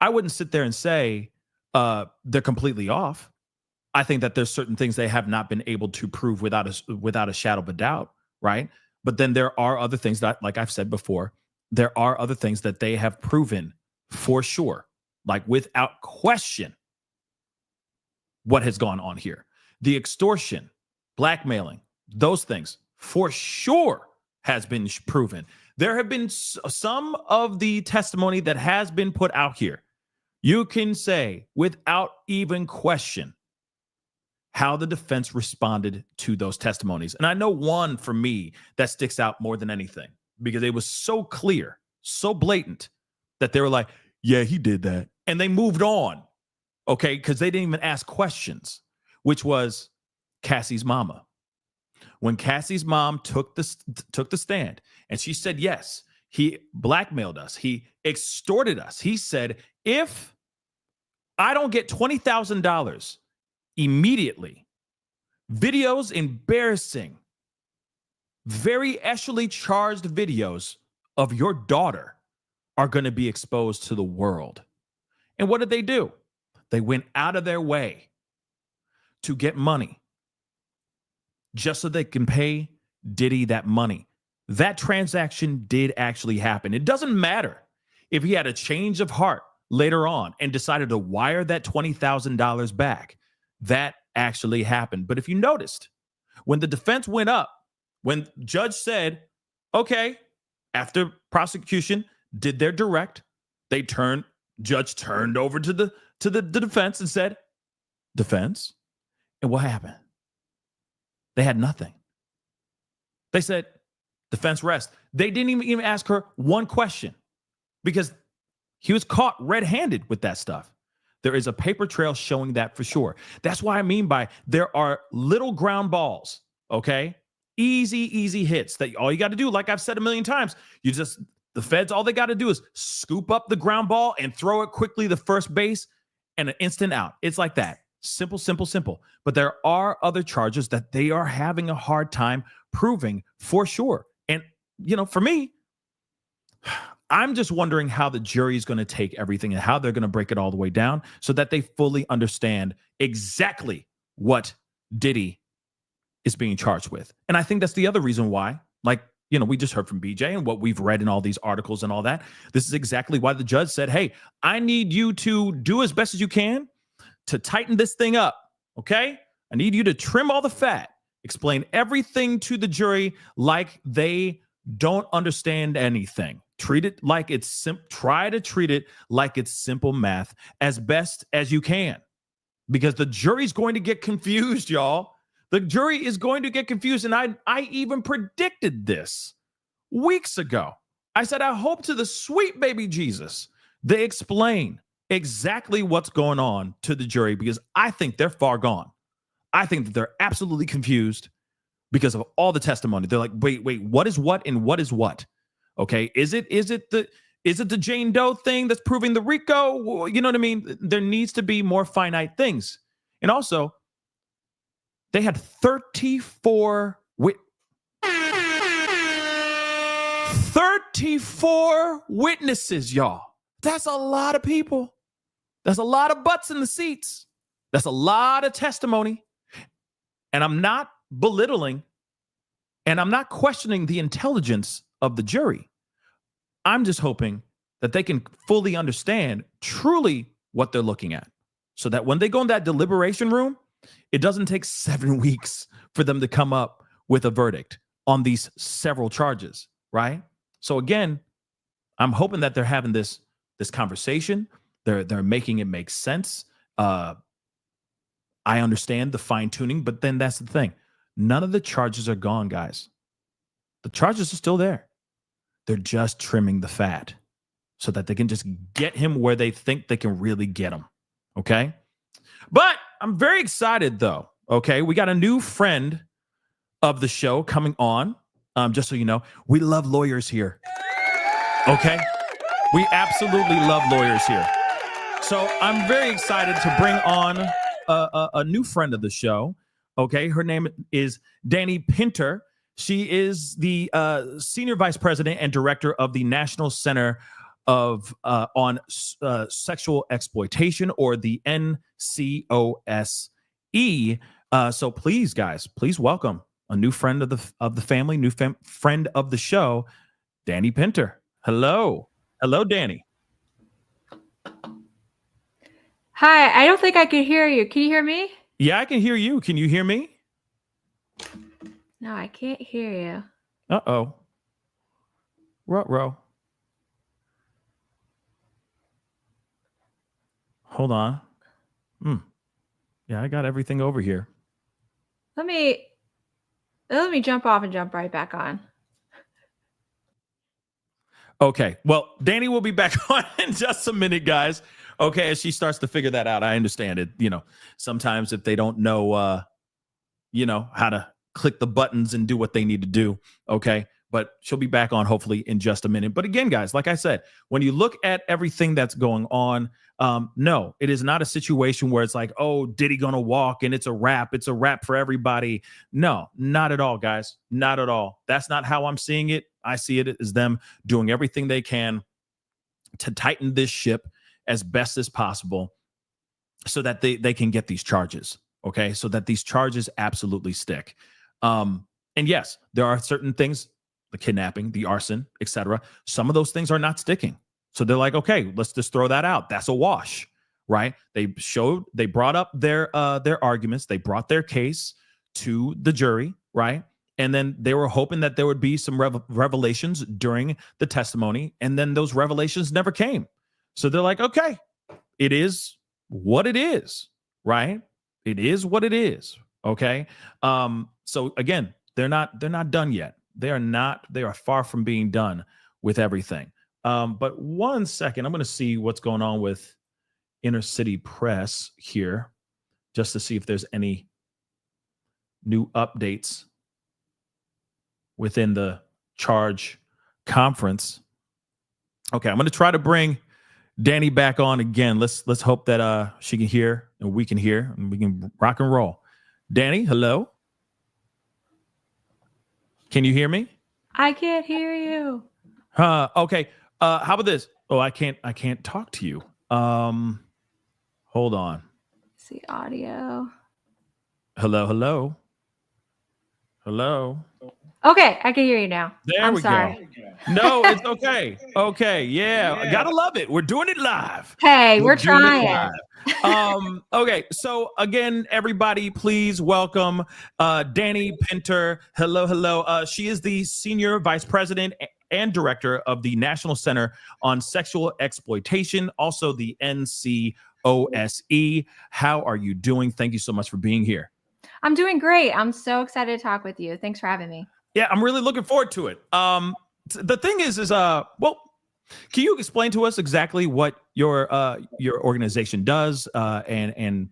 I wouldn't sit there and say they're completely off. I think that there's certain things they have not been able to prove without a shadow of a doubt, right? But then there are other things that, like I've said before, there are other things that they have proven for sure, like without question, what has gone on here. The extortion, blackmailing, those things for sure has been proven. There have been some of the testimony that has been put out here You can say without even question how the defense responded to those testimonies. And I know one for me that sticks out more than anything because it was so clear, so blatant that they were like, yeah, he did that. And they moved on, okay, because they didn't even ask questions, which was Cassie's mama. When Cassie's mom took the stand and she said, yes, he blackmailed us. He extorted us. He said, if I don't get $20,000 immediately, videos embarrassing, very eshly charged videos of your daughter are going to be exposed to the world. And what did they do? They went out of their way to get money just so they can pay Diddy that money. That transaction did actually happen. It doesn't matter if he had a change of heart later on and decided to wire that $20,000 back. That actually happened. But if you noticed, when the defense went up, when judge said, okay, after prosecution did their direct, judge turned over to the defense and said, defense? And what happened? They had nothing. They said, defense rest. They didn't even ask her one question because he was caught red-handed with that stuff. There is a paper trail showing that for sure. That's what I mean by there are little ground balls, okay? Easy hits that all you got to do, like I've said a million times, the feds, all they got to do is scoop up the ground ball and throw it quickly to first base and an instant out. It's like that. Simple. But there are other charges that they are having a hard time proving for sure. And, for me, I'm just wondering how the jury is going to take everything and how they're going to break it all the way down so that they fully understand exactly what Diddy is being charged with. And I think that's the other reason why, we just heard from BJ and what we've read in all these articles and all that. This is exactly why the judge said, hey, I need you to do as best as you can to tighten this thing up, okay? I need you to trim all the fat, explain everything to the jury like they don't understand anything. Treat it like it's try to treat it like it's simple math as best as you can, because the jury's going to get confused, y'all. The jury is going to get confused, and I even predicted this weeks ago. I said, I hope to the sweet baby Jesus they explain exactly what's going on to the jury, because I think they're far gone. I think that they're absolutely confused because of all the testimony. They're like, wait, what is what and what is what? Okay, is it the Jane Doe thing that's proving the RICO? You know what I mean? There needs to be more finite things. And also, they had 34 witnesses, y'all. That's a lot of people. That's a lot of butts in the seats. That's a lot of testimony. And I'm not belittling and I'm not questioning the intelligence of the jury. I'm just hoping that they can fully understand truly what they're looking at so that when they go in that deliberation room, it doesn't take 7 weeks for them to come up with a verdict on these several charges, right? So again, I'm hoping that they're having this conversation. They're making it make sense. I understand the fine tuning, but then that's the thing. None of the charges are gone, guys. The charges are still there. They're just trimming the fat so that they can just get him where they think they can really get him. Okay? But I'm very excited, though. Okay? We got a new friend of the show coming on. Just so you know, we love lawyers here. Okay? We absolutely love lawyers here. So I'm very excited to bring on a new friend of the show. Okay? Her name is Dani Pinter. She is the Senior Vice President and Director of the National Center on Sexual Exploitation, or the NCOSE. So please, guys, please welcome a new friend of the family, friend of the show, Dani Pinter. Hello, Dani. Hi, I don't think I can hear you. Can you hear me? Yeah, I can hear you. Can you hear me? No, I can't hear you. Uh-oh. Ruh-roh. Hold on. Yeah, I got everything over here. Let me jump off and jump right back on. Okay. Well, Danny will be back on in just a minute, guys. Okay, as she starts to figure that out. I understand it. Sometimes if they don't know how to click the buttons and do what they need to do. Okay. But she'll be back on hopefully in just a minute. But again, guys, like I said, when you look at everything that's going on, no, it is not a situation where it's like, oh, Diddy gonna walk and it's a wrap. It's a wrap for everybody. No, not at all, guys. Not at all. That's not how I'm seeing it. I see it as them doing everything they can to tighten this ship as best as possible so that they can get these charges. Okay. So that these charges absolutely stick. And yes, there are certain things, the kidnapping, the arson, etc. Some of those things are not sticking. So they're like, okay, let's just throw that out. That's a wash, right? They brought up their arguments. They brought their case to the jury, right? And then they were hoping that there would be some revelations during the testimony. And then those revelations never came. So they're like, okay, it is what it is, right? It is what it is. Okay. So again, they're not done yet. They are far from being done with everything. But 1 second, I'm going to see what's going on with Inner City Press here, just to see if there's any new updates within the charge conference. Okay, I'm going to try to bring Danny back on again. Let's hope that she can hear and we can hear and we can rock and roll. Danny, hello. Can you hear me? I can't hear you. Okay. How about this? Oh, I can't talk to you. Hold on. See audio. Hello. Okay, I can hear you now. There we go. No, it's okay. Okay, yeah. I gotta love it. We're doing it live. Hey, we're trying. Okay, so again, everybody, please welcome Danny Pinter. Hello. She is the Senior Vice President and Director of the National Center on Sexual Exploitation, also the NCOSE. How are you doing? Thank you so much for being here. I'm doing great. I'm so excited to talk with you. Thanks for having me. Yeah, I'm really looking forward to it. The thing is well, can you explain to us exactly what your organization does and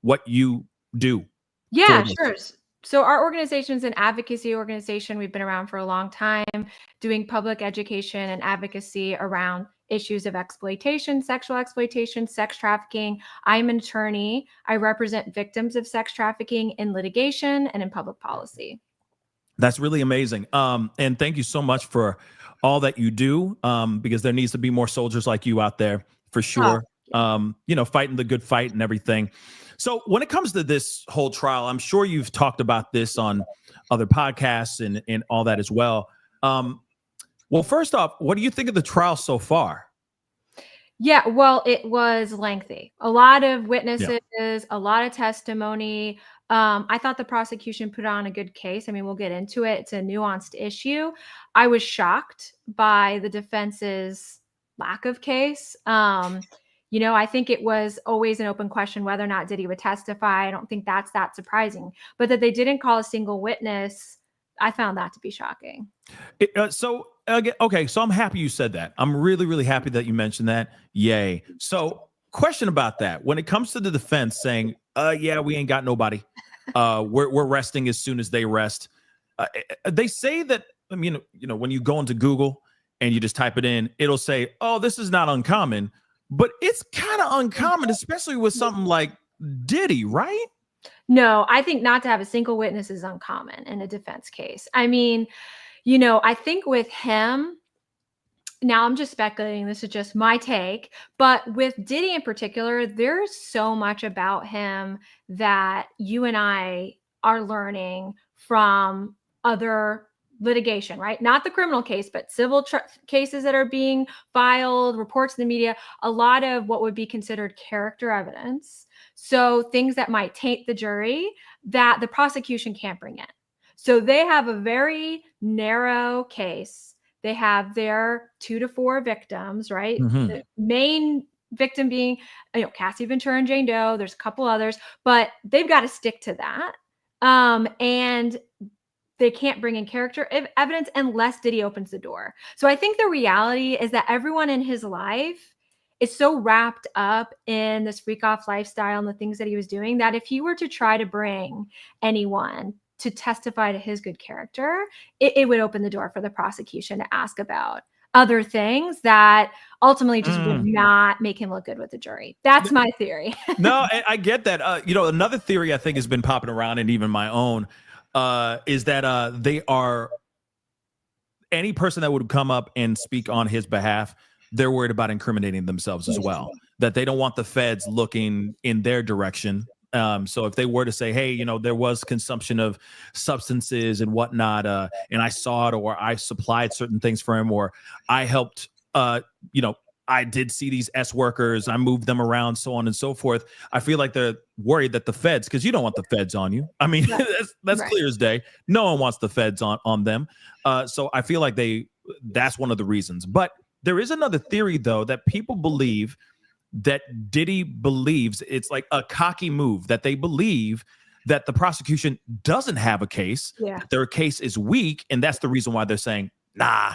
what you do? Yeah, sure. So our organization is an advocacy organization. We've been around for a long time doing public education and advocacy around issues of exploitation, sexual exploitation, sex trafficking. I'm an attorney. I represent victims of sex trafficking in litigation and in public policy. That's really amazing. And thank you so much for all that you do, because there needs to be more soldiers like you out there for sure. Fighting the good fight and everything. So when it comes to this whole trial, I'm sure you've talked about this on other podcasts and all that as well. Well, first off, what do you think of the trial so far? Yeah, well, it was lengthy. A lot of witnesses, a lot of testimony. I thought the prosecution put on a good case. I mean, we'll get into it. It's a nuanced issue. I was shocked by the defense's lack of case. I think it was always an open question whether or not Diddy would testify. I don't think that's that surprising. But that they didn't call a single witness, I found that to be shocking. So I'm happy you said that. I'm really, really happy that you mentioned that. Yay. So question about that. When it comes to the defense saying, yeah, we ain't got nobody. We're resting as soon as they rest. They say that, when you go into Google and you just type it in, it'll say, oh, this is not uncommon. But it's kind of uncommon, especially with something like Diddy, right? No, I think not to have a single witness is uncommon in a defense case. I mean, I think with him, now I'm just speculating, this is just my take, but with Diddy in particular, there's so much about him that you and I are learning from other litigation, right? Not the criminal case, but civil cases that are being filed, reports in the media, a lot of what would be considered character evidence. So things that might taint the jury that the prosecution can't bring in. So they have a very narrow case. They have their 2 to 4 victims, right? Mm-hmm. The main victim being, Cassie Ventura and Jane Doe. There's a couple others, but they've got to stick to that. And they can't bring in character evidence unless Diddy opens the door. So I think the reality is that everyone in his life is so wrapped up in this freak off lifestyle and the things that he was doing that if he were to try to bring anyone to testify to his good character, it would open the door for the prosecution to ask about other things that ultimately just would not make him look good with the jury. That's my theory. No, I get that. Another theory I think has been popping around, and even my own, is that they are, any person that would come up and speak on his behalf, they're worried about incriminating themselves as well, that they don't want the feds looking in their direction. So if they were to say, hey, there was consumption of substances and whatnot, and I saw it, or I supplied certain things for him, or I helped, I did see these S workers, I moved them around, so on and so forth. I feel like they're worried that the feds, because you don't want the feds on you. I mean, that's right. Clear as day. No one wants the feds on them. So I feel like that's one of the reasons. But there is another theory, though, that people believe that Diddy believes it's like a cocky move, that they believe that the prosecution doesn't have a case, that their case is weak, and that's the reason why they're saying, nah,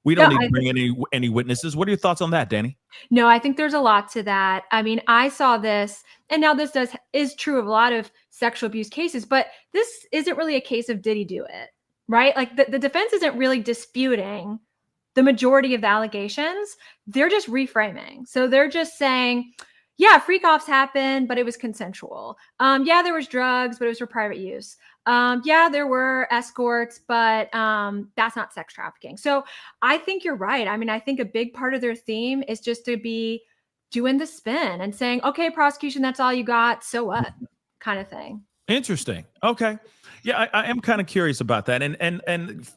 we don't need to bring any witnesses. What are your thoughts on that, Danny? No, I think there's a lot to that. I mean, I saw this, and now this is true of a lot of sexual abuse cases, but this isn't really a case of Diddy do it, right? Like the defense isn't really disputing the majority of the allegations. They're just reframing. So they're just saying, yeah, freak offs happened, but it was consensual. Yeah, there was drugs, but it was for private use. Yeah, there were escorts, but that's not sex trafficking. So I think you're right. I mean, I think a big part of their theme is just to be doing the spin and saying, okay, prosecution, that's all you got. So what? Kind of thing. Interesting. Okay. Yeah, I am kind of curious about that. And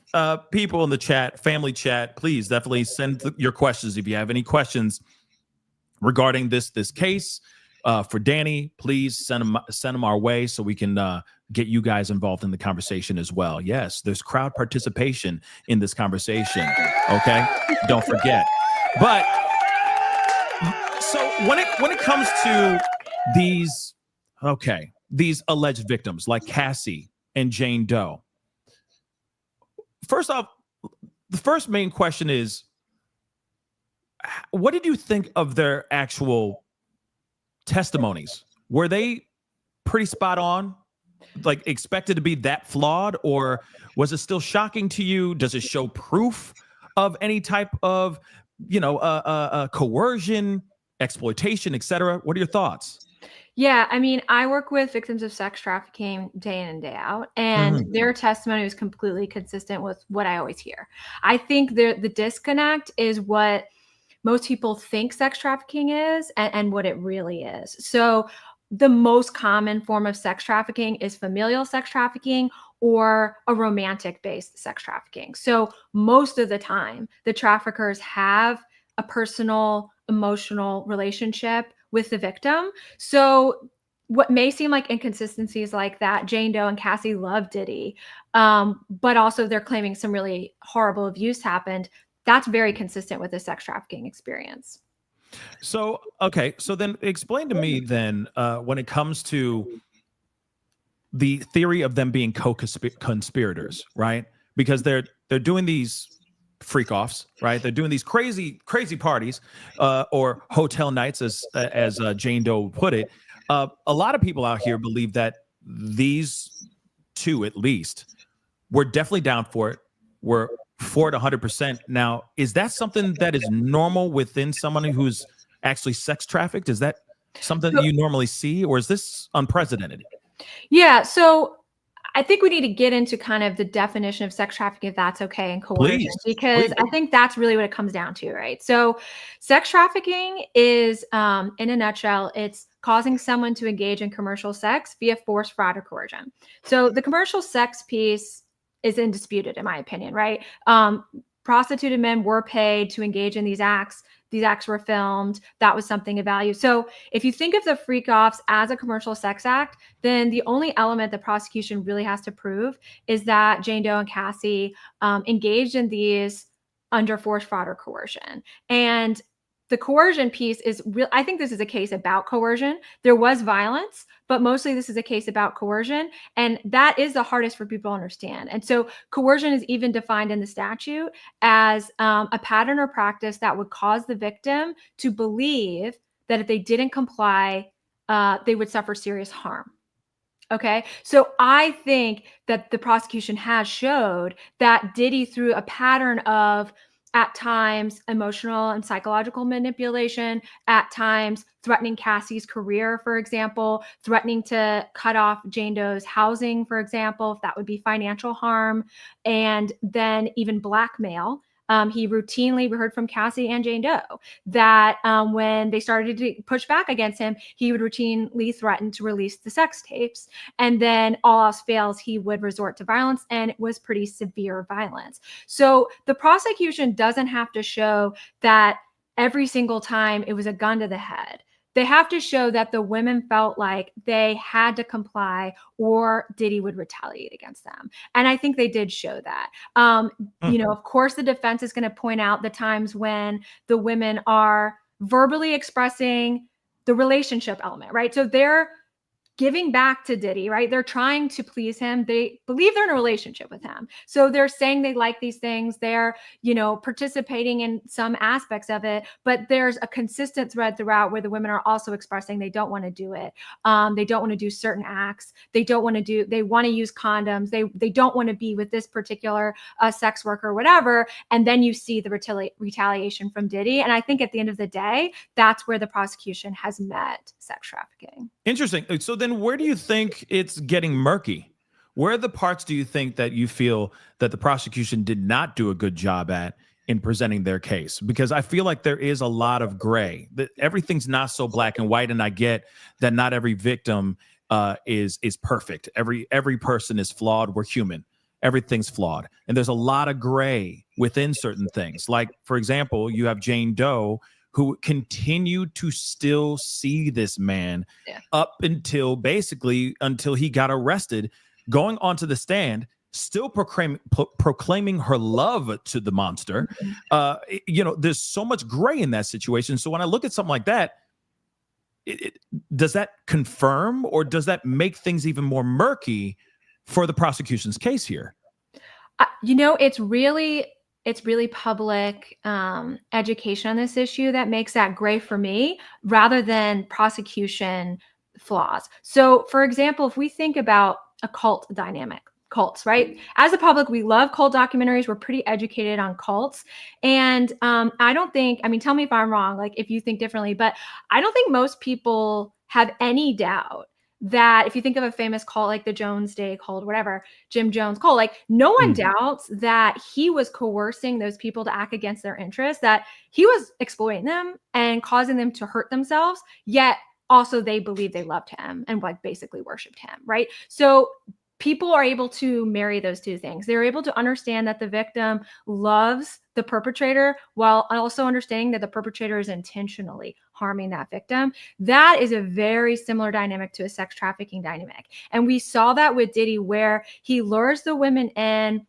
people in the chat, family chat, please definitely send your questions if you have any questions regarding this case. For Danny, please send them our way so we can get you guys involved in the conversation as well. Yes, there's crowd participation in this conversation. Okay, don't forget. But so when it comes to these alleged victims like Cassie and Jane Doe, first off, the first main question is, what did you think of their actual testimonies? Were they pretty spot on, like expected to be that flawed, or was it still shocking to you? Does it show proof of any type of coercion, exploitation, etc.? What are your thoughts? Yeah, I mean, I work with victims of sex trafficking day in and day out, and their testimony was completely consistent with what I always hear. I think the disconnect is what most people think sex trafficking is and what it really is. So the most common form of sex trafficking is familial sex trafficking or a romantic-based sex trafficking. So most of the time, the traffickers have a personal, emotional relationship with the victim. So what may seem like inconsistencies like that, Jane Doe and Cassie love Diddy, but also they're claiming some really horrible abuse happened. That's very consistent with the sex trafficking experience. So, okay. So then explain to me then, when it comes to the theory of them being co-conspirators, right? Because they're doing these freak offs, right? They're doing these crazy parties, or hotel nights, as Jane Doe put it. A lot of people out here believe that these two, at least, were definitely down for it. Were for it 100%. Now, is that something that is normal within someone who's actually sex trafficked? Is that something that you normally see, or is this unprecedented? Yeah, so I think we need to get into kind of the definition of sex trafficking, if that's okay, and coercion, because I think that's really what it comes down to, right? So sex trafficking is, in a nutshell, it's causing someone to engage in commercial sex via force, fraud, or coercion. So the commercial sex piece is indisputed, in my opinion, right? Prostituted men were paid to engage in these acts. These acts were filmed. That was something of value. So if you think of the freak offs as a commercial sex act, then the only element the prosecution really has to prove is that Jane Doe and Cassie engaged in these under force, fraud, or coercion. And the coercion piece is real. I think this is a case about coercion. There was violence, but mostly this is a case about coercion. And that is the hardest for people to understand. And so coercion is even defined in the statute as a pattern or practice that would cause the victim to believe that if they didn't comply, they would suffer serious harm. Okay. So I think that the prosecution has showed that Diddy, through a pattern of, at times, emotional and psychological manipulation, at times threatening Cassie's career, for example, threatening to cut off Jane Doe's housing, for example, if that would be financial harm, and then even blackmail. He routinely, we heard from Cassie and Jane Doe that when they started to push back against him, he would routinely threaten to release the sex tapes. And then all else fails, he would resort to violence, and it was pretty severe violence. So the prosecution doesn't have to show that every single time it was a gun to the head. They have to show that the women felt like they had to comply or Diddy would retaliate against them. And I think they did show that. You know, of course, the defense is going to point out the times when the women are verbally expressing the relationship element, right? So they're giving back to Diddy, right? They're trying to please him. They believe they're in a relationship with him. So they're saying they like these things. They're, you know, participating in some aspects of it, but there's a consistent thread throughout where the women are also expressing they don't want to do it. They don't want to do certain acts. They don't want to do, they want to use condoms. They don't want to be with this particular sex worker or whatever. And then you see the retaliation from Diddy. And I think at the end of the day, that's where the prosecution has met sex trafficking. Interesting. So then where do you think it's getting murky? Where are the parts do you think that you feel that the prosecution did not do a good job at in presenting their case? Because I feel like there is a lot of gray. That everything's not so black and white, and I get that not every victim is perfect. Every person is flawed. We're human. Everything's flawed. And there's a lot of gray within certain things. Like, for example, you have Jane Doe, who continued to still see this man up until he got arrested, going onto the stand, still proclaiming her love to the monster. You know, there's so much gray in that situation. So when I look at something like that, does that confirm or does that make things even more murky for the prosecution's case here? You know, it's really public education on this issue that makes that gray for me, rather than prosecution flaws. So, for example, if we think about a cult dynamic, cults, right? As a public, we love cult documentaries. We're pretty educated on cults. And I don't think, I mean, tell me if I'm wrong, like if you think differently, but I don't think most people have any doubt that if you think of a famous cult like the Jones Day cult, whatever, Jim Jones cult, like no one doubts that he was coercing those people to act against their interests, that he was exploiting them and causing them to hurt themselves, yet also they believed they loved him and like basically worshiped him, right? So people are able to marry those two things. They're able to understand that the victim loves the perpetrator while also understanding that the perpetrator is intentionally harming that victim. That is a very similar dynamic to a sex trafficking dynamic. And we saw that with Diddy, where he lures the women in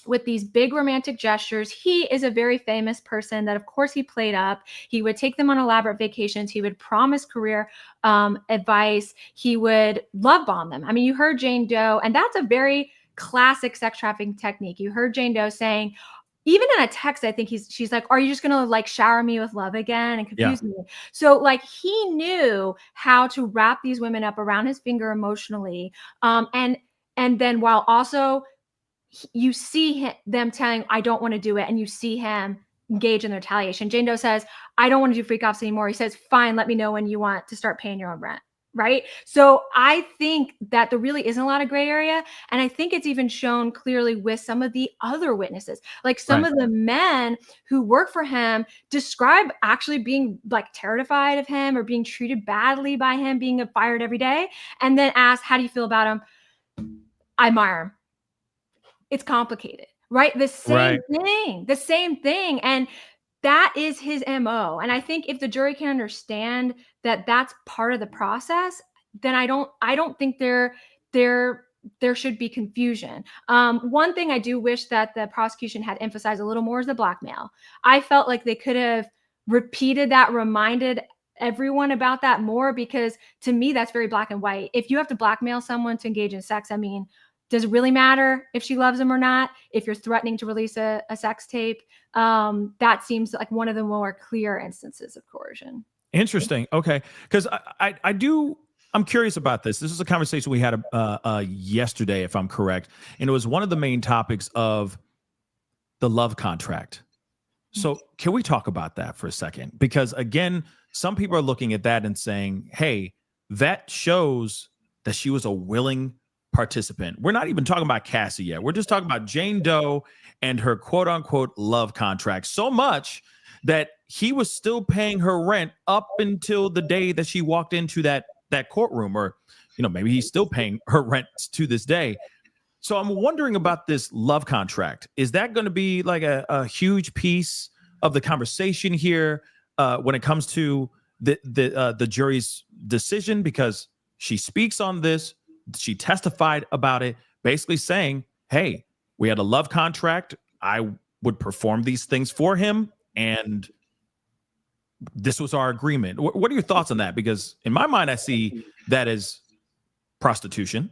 with these big romantic gestures. He is a very famous person that, of course, he played up. He would take them on elaborate vacations. He would promise career advice. He would love bomb them. I mean, you heard Jane Doe, and that's a very classic sex trafficking technique. You heard Jane Doe saying, even in a text, I think she's like, are you just going to like shower me with love again and confuse me? So like he knew how to wrap these women up around his finger emotionally. And then while also you see them telling, I don't want to do it. And you see him engage in the retaliation. Jane Doe says, I don't want to do freak offs anymore. He says, fine, let me know when you want to start paying your own rent. Right. So I think that there really isn't a lot of gray area. And I think it's even shown clearly with some of the other witnesses, like some of the men who work for him describe actually being like terrified of him or being treated badly by him, being fired every day. And then ask, how do you feel about him? I admire him. It's complicated, right? The same thing. And that is his MO. And I think if the jury can understand that that's part of the process, then I don't think there should be confusion. One thing I do wish that the prosecution had emphasized a little more is the blackmail. I felt like they could have repeated that, reminded everyone about that more, because to me, that's very black and white. If you have to blackmail someone to engage in sex, I mean, does it really matter if she loves him or not? If you're threatening to release a sex tape, that seems like one of the more clear instances of coercion. Interesting. Okay. Because I'm curious about this. This is a conversation we had yesterday, if I'm correct. And it was one of the main topics of the love contract. So can we talk about that for a second? Because again, some people are looking at that and saying, hey, that shows that she was a willing participant. We're not even talking about Cassie yet. We're just talking about Jane Doe and her quote unquote love contract. So much that he was still paying her rent up until the day that she walked into that courtroom, or, maybe he's still paying her rent to this day. So I'm wondering about this love contract. Is that going to be like a huge piece of the conversation here when it comes to the jury's decision? Because she speaks on this, she testified about it, basically saying, hey, we had a love contract. I would perform these things for him, and this was our agreement. What are your thoughts on that? Because in my mind, I see that as prostitution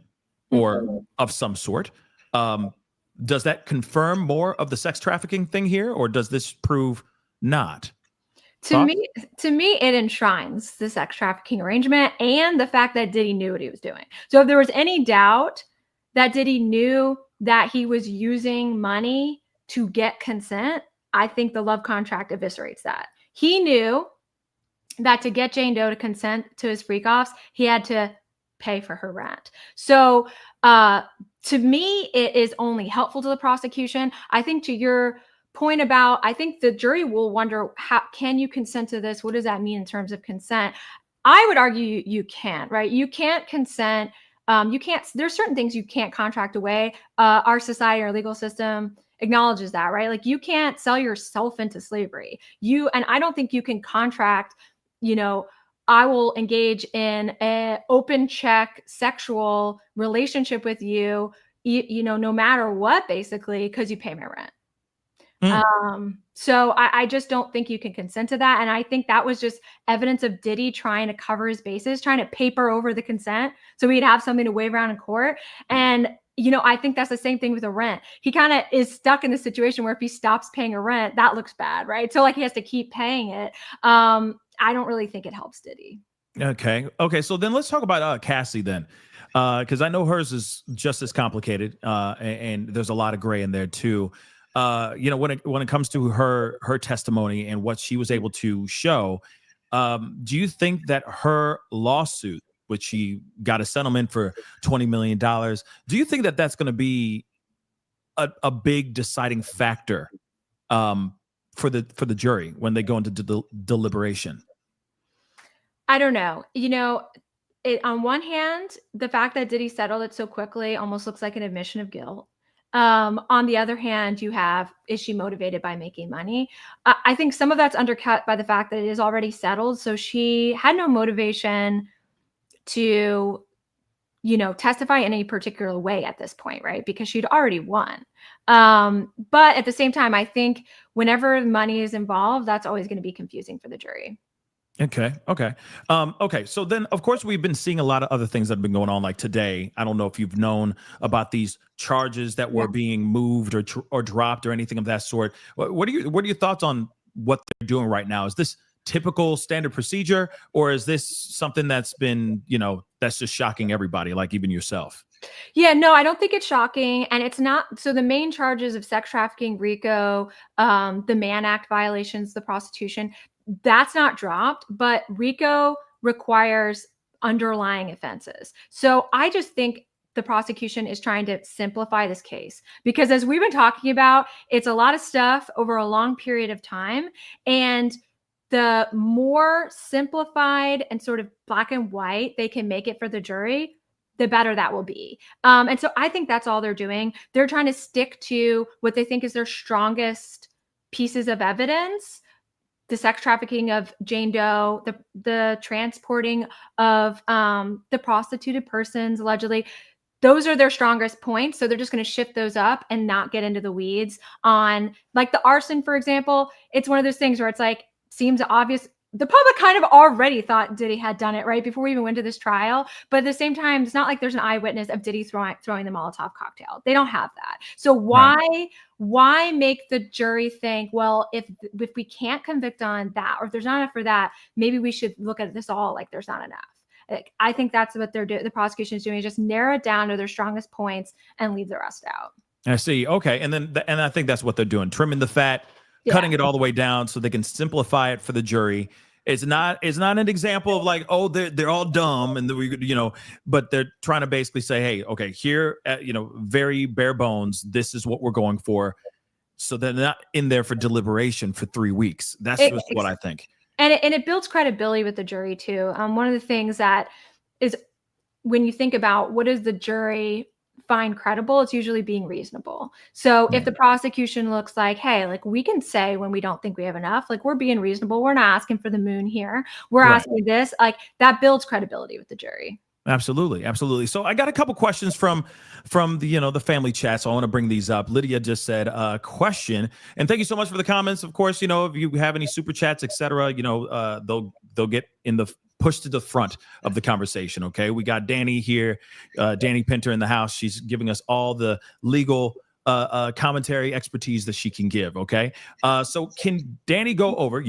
or of some sort. Does that confirm more of the sex trafficking thing here, or does this prove not? To me, it enshrines the sex trafficking arrangement and the fact that Diddy knew what he was doing. So if there was any doubt that Diddy knew that he was using money to get consent, I think the love contract eviscerates that. He knew that to get Jane Doe to consent to his freak offs, he had to pay for her rent. So to me, it is only helpful to the prosecution. I think to your point about, I think the jury will wonder, how can you consent to this? What does that mean in terms of consent? I would argue you can't, right? You can't consent. There's certain things you can't contract away. Our society, our legal system acknowledges that, right? Like you can't sell yourself into slavery. And I don't think you can contract, I will engage in an open check sexual relationship with you, no matter what, basically, because you pay my rent. So I just don't think you can consent to that. And I think that was just evidence of Diddy trying to cover his bases, trying to paper over the consent so he'd have something to wave around in court. And, I think that's the same thing with the rent. He kind of is stuck in the situation where if he stops paying a rent, that looks bad, right? So like he has to keep paying it. I don't really think it helps Diddy. Okay. So then let's talk about Cassie then, because I know hers is just as complicated, and there's a lot of gray in there too. When it comes to her testimony and what she was able to show, do you think that her lawsuit, which she got a settlement for $20 million, do you think that that's going to be a big deciding factor for the jury when they go into deliberation? I don't know. On one hand, the fact that Diddy settled it so quickly almost looks like an admission of guilt. On the other hand, is she motivated by making money? I think some of that's undercut by the fact that it is already settled. So she had no motivation to, testify in any particular way at this point, right? Because she'd already won. But at the same time, I think whenever money is involved, that's always going to be confusing for the jury. Okay. So then, of course, we've been seeing a lot of other things that have been going on. Like today, I don't know if you've known about these charges that were being moved or dropped or anything of that sort. What are your thoughts on what they're doing right now? Is this typical standard procedure, or is this something that's been, that's just shocking everybody, like even yourself? Yeah, no, I don't think it's shocking. And it's not. So the main charges of sex trafficking, RICO, the Mann Act violations, the prostitution, that's not dropped, but RICO requires underlying offenses. So I just think the prosecution is trying to simplify this case because, as we've been talking about, it's a lot of stuff over a long period of time. And the more simplified and sort of black and white they can make it for the jury, the better that will be. And so I think that's all they're doing. They're trying to stick to what they think is their strongest pieces of evidence: the sex trafficking of Jane Doe, the transporting of the prostituted persons, allegedly. Those are their strongest points. So they're just going to shift those up and not get into the weeds on, like, the arson, for example. It's one of those things where it's like seems obvious. The public kind of already thought Diddy had done it, right, before we even went to this trial. But at the same time, it's not like there's an eyewitness of Diddy throwing the Molotov cocktail. They don't have that. So why make the jury think, well, if we can't convict on that, or if there's not enough for that, maybe we should look at this all like there's not enough. Like, I think that's what the prosecution is doing, is just narrow it down to their strongest points and leave the rest out. I see. Okay, and I think that's what they're doing, trimming the fat, cutting it all the way down so they can simplify it for the jury. It's not an example of like, oh, they're all dumb and but they're trying to basically say, hey, okay, here, very bare bones, this is what we're going for. So they're not in there for deliberation for 3 weeks. That's just what I think. And it builds credibility with the jury too. One of the things that is, when you think about what does the jury find credible, it's usually being reasonable. So if the prosecution looks like, hey, like we can say when we don't think we have enough, like we're being reasonable, we're not asking for the moon here, we're asking this, like that builds credibility with the jury. Absolutely. So I got a couple questions from the family chat. So I want to bring these up. Lydia just said question, and thank you so much for the comments. Of course, if you have any super chats, etc., they'll get pushed to the front of the conversation. Okay, we got Danny here, Danny Pinter in the house. She's giving us all the legal commentary expertise that she can give. Okay, so can Danny go over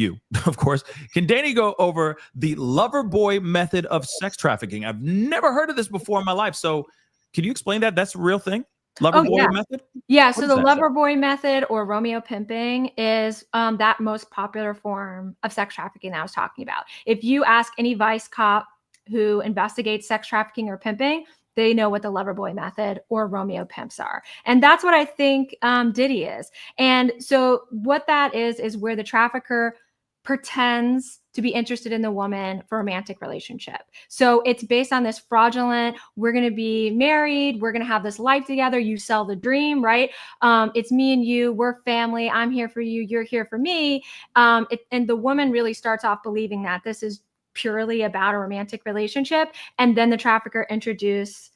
of course? Can Danny go over the lover boy method of sex trafficking? I've never heard of this before in my life. So can you explain that? That's a real thing. Lover boy method? Yeah. So the lover boy method, or Romeo pimping, is that most popular form of sex trafficking that I was talking about. If you ask any vice cop who investigates sex trafficking or pimping, they know what the lover boy method or Romeo pimps are. And that's what I think Diddy is. And so what that is where the trafficker pretends to be interested in the woman for a romantic relationship. So it's based on this fraudulent, we're going to be married, we're going to have this life together, you sell the dream, right? It's me and you, we're family, I'm here for you, you're here for me. And the woman really starts off believing that this is purely about a romantic relationship. And then the trafficker introduces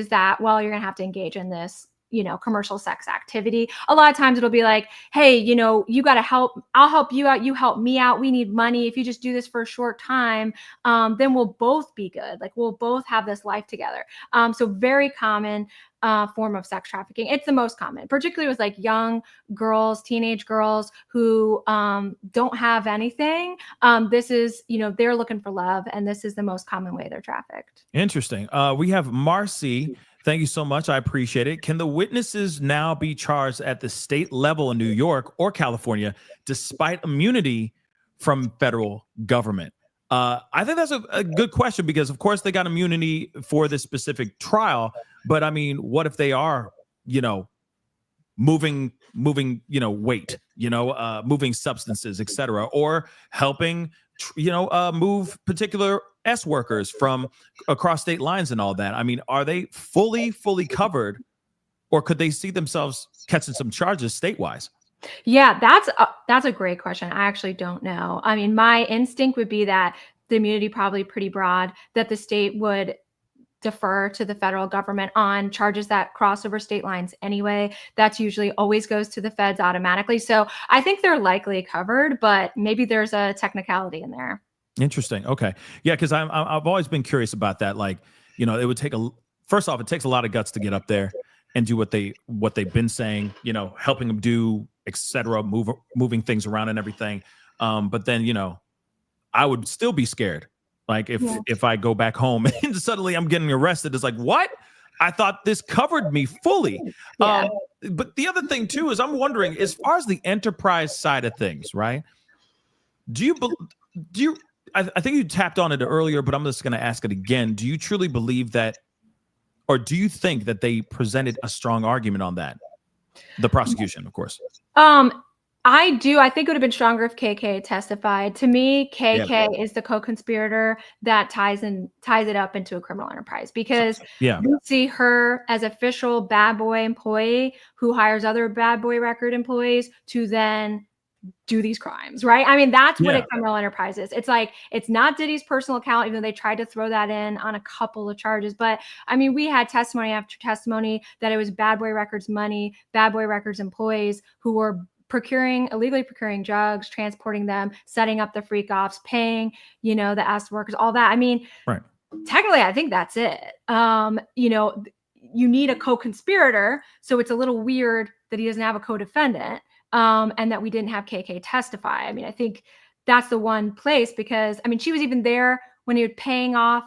that, well, you're going to have to engage in this commercial sex activity. A lot of times it'll be like, hey, you got to help. I'll help you out. You help me out. We need money. If you just do this for a short time, then we'll both be good. Like we'll both have this life together. So very common form of sex trafficking. It's the most common, particularly with like young girls, teenage girls who don't have anything. This is, they're looking for love, and this is the most common way they're trafficked. Interesting. We have Marcy. Thank you so much. I appreciate it. Can the witnesses now be charged at the state level in New York or California despite immunity from federal government? I think that's a good question, because of course they got immunity for this specific trial. But I mean, what if they are, moving weight, moving substances, etc., or helping, move particular S workers from across state lines and all that? I mean, are they fully covered, or could they see themselves catching some charges statewide? Yeah, that's a great question. I actually don't know. I mean, my instinct would be that the immunity probably pretty broad, that the state would defer to the federal government on charges that cross over state lines anyway. That's usually always goes to the feds automatically. So I think they're likely covered, but maybe there's a technicality in there. Interesting. Okay. Yeah, because I've always been curious about that. Like, it would take first off, it takes a lot of guts to get up there and do what they've been saying, helping them do, etc., moving things around and everything. But then, I would still be scared. Like if I go back home and suddenly I'm getting arrested, it's like, what? I thought this covered me fully. Yeah. But the other thing too is I'm wondering, as far as the enterprise side of things, right? I think you tapped on it earlier, but I'm just going to ask it again. Do you truly believe that, or do you think that they presented a strong argument on that? The prosecution, of course. I do. I think it would have been stronger if KK testified. To me, KK is the co-conspirator that ties it up into a criminal enterprise, because we see her as official bad boy employee who hires other bad boy record employees to then do these crimes, right? I mean, that's what a criminal enterprise is. It's like, it's not Diddy's personal account, even though they tried to throw that in on a couple of charges. But I mean, we had testimony after testimony that it was Bad Boy Records money, Bad Boy Records employees who were illegally procuring drugs, transporting them, setting up the freak offs, paying, the S workers, all that. I mean, right. Technically, I think that's it. You need a co-conspirator, so it's a little weird that he doesn't have a co-defendant, and that we didn't have KK testify. I mean, I think that's the one place, because she was even there when he was paying off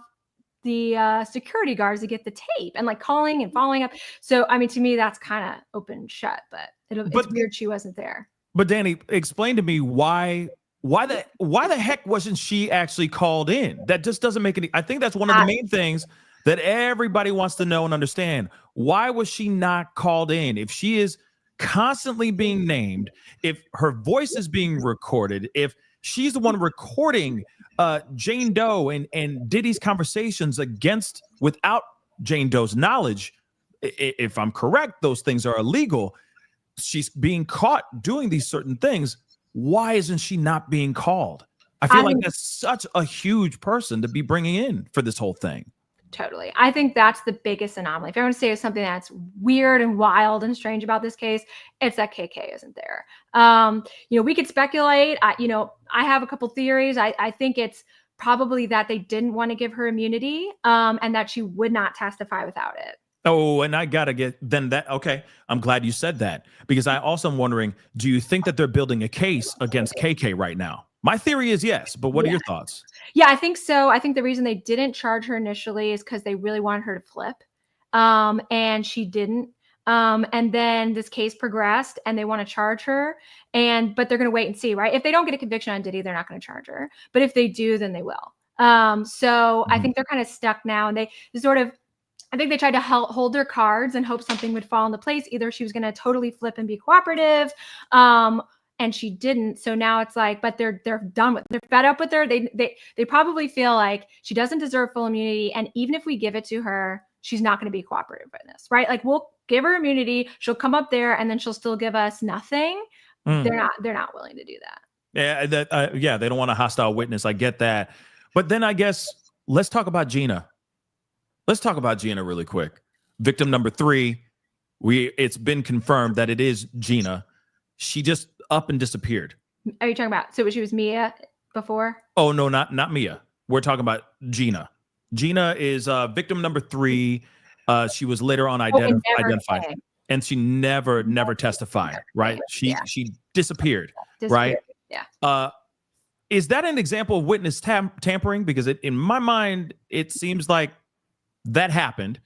the security guards to get the tape and like calling and following up. So, to me, that's kind of open shut, but it's weird she wasn't there. But Danny, explain to me why the heck wasn't she actually called in? That just doesn't make any. I think that's one of the main things that everybody wants to know and understand. Why was she not called in? If she is constantly being named, if her voice is being recorded, if she's the one recording Jane Doe and Diddy's conversations without Jane Doe's knowledge, if I'm correct, those things are illegal. She's being caught doing these certain things. Why isn't she not being called? I feel like that's such a huge person to be bringing in for this whole thing. Totally. I think that's the biggest anomaly. If I want to say something that's weird and wild and strange about this case, it's that KK isn't there. We could speculate. I have a couple theories. I think it's probably that they didn't want to give her immunity, and that she would not testify without it. Oh, and I gotta get then that. Okay, I'm glad you said that, because I also am wondering, do you think that they're building a case against KK right now? My theory is yes, but what are your thoughts? Yeah, I think so. I think the reason they didn't charge her initially is because they really wanted her to flip, and she didn't. And then this case progressed, and they want to charge her, but they're going to wait and see, right? If they don't get a conviction on Diddy, they're not going to charge her. But if they do, then they will. I think they're kind of stuck now, and they sort of. I think they tried to hold their cards and hope something would fall into place. Either she was going to totally flip and be cooperative, and she didn't. So now it's like, but they're done with. They're fed up with her. They probably feel like she doesn't deserve full immunity, and even if we give it to her, she's not going to be a cooperative witness, right? Like, we'll give her immunity. She'll come up there, and then she'll still give us nothing. They're not willing to do that. Yeah, they don't want a hostile witness. I get that, but then I guess let's talk about Gina. Let's talk about Gina really quick. Victim number 3, it's been confirmed that it is Gina. She just up and disappeared. Are you talking about, so she was Mia before? Oh, no, not Mia. We're talking about Gina. Gina is victim number 3. She was later on identified. And she never testified, right? She disappeared, right? Yeah. Is that an example of witness tampering? Because in my mind, it seems like that happened.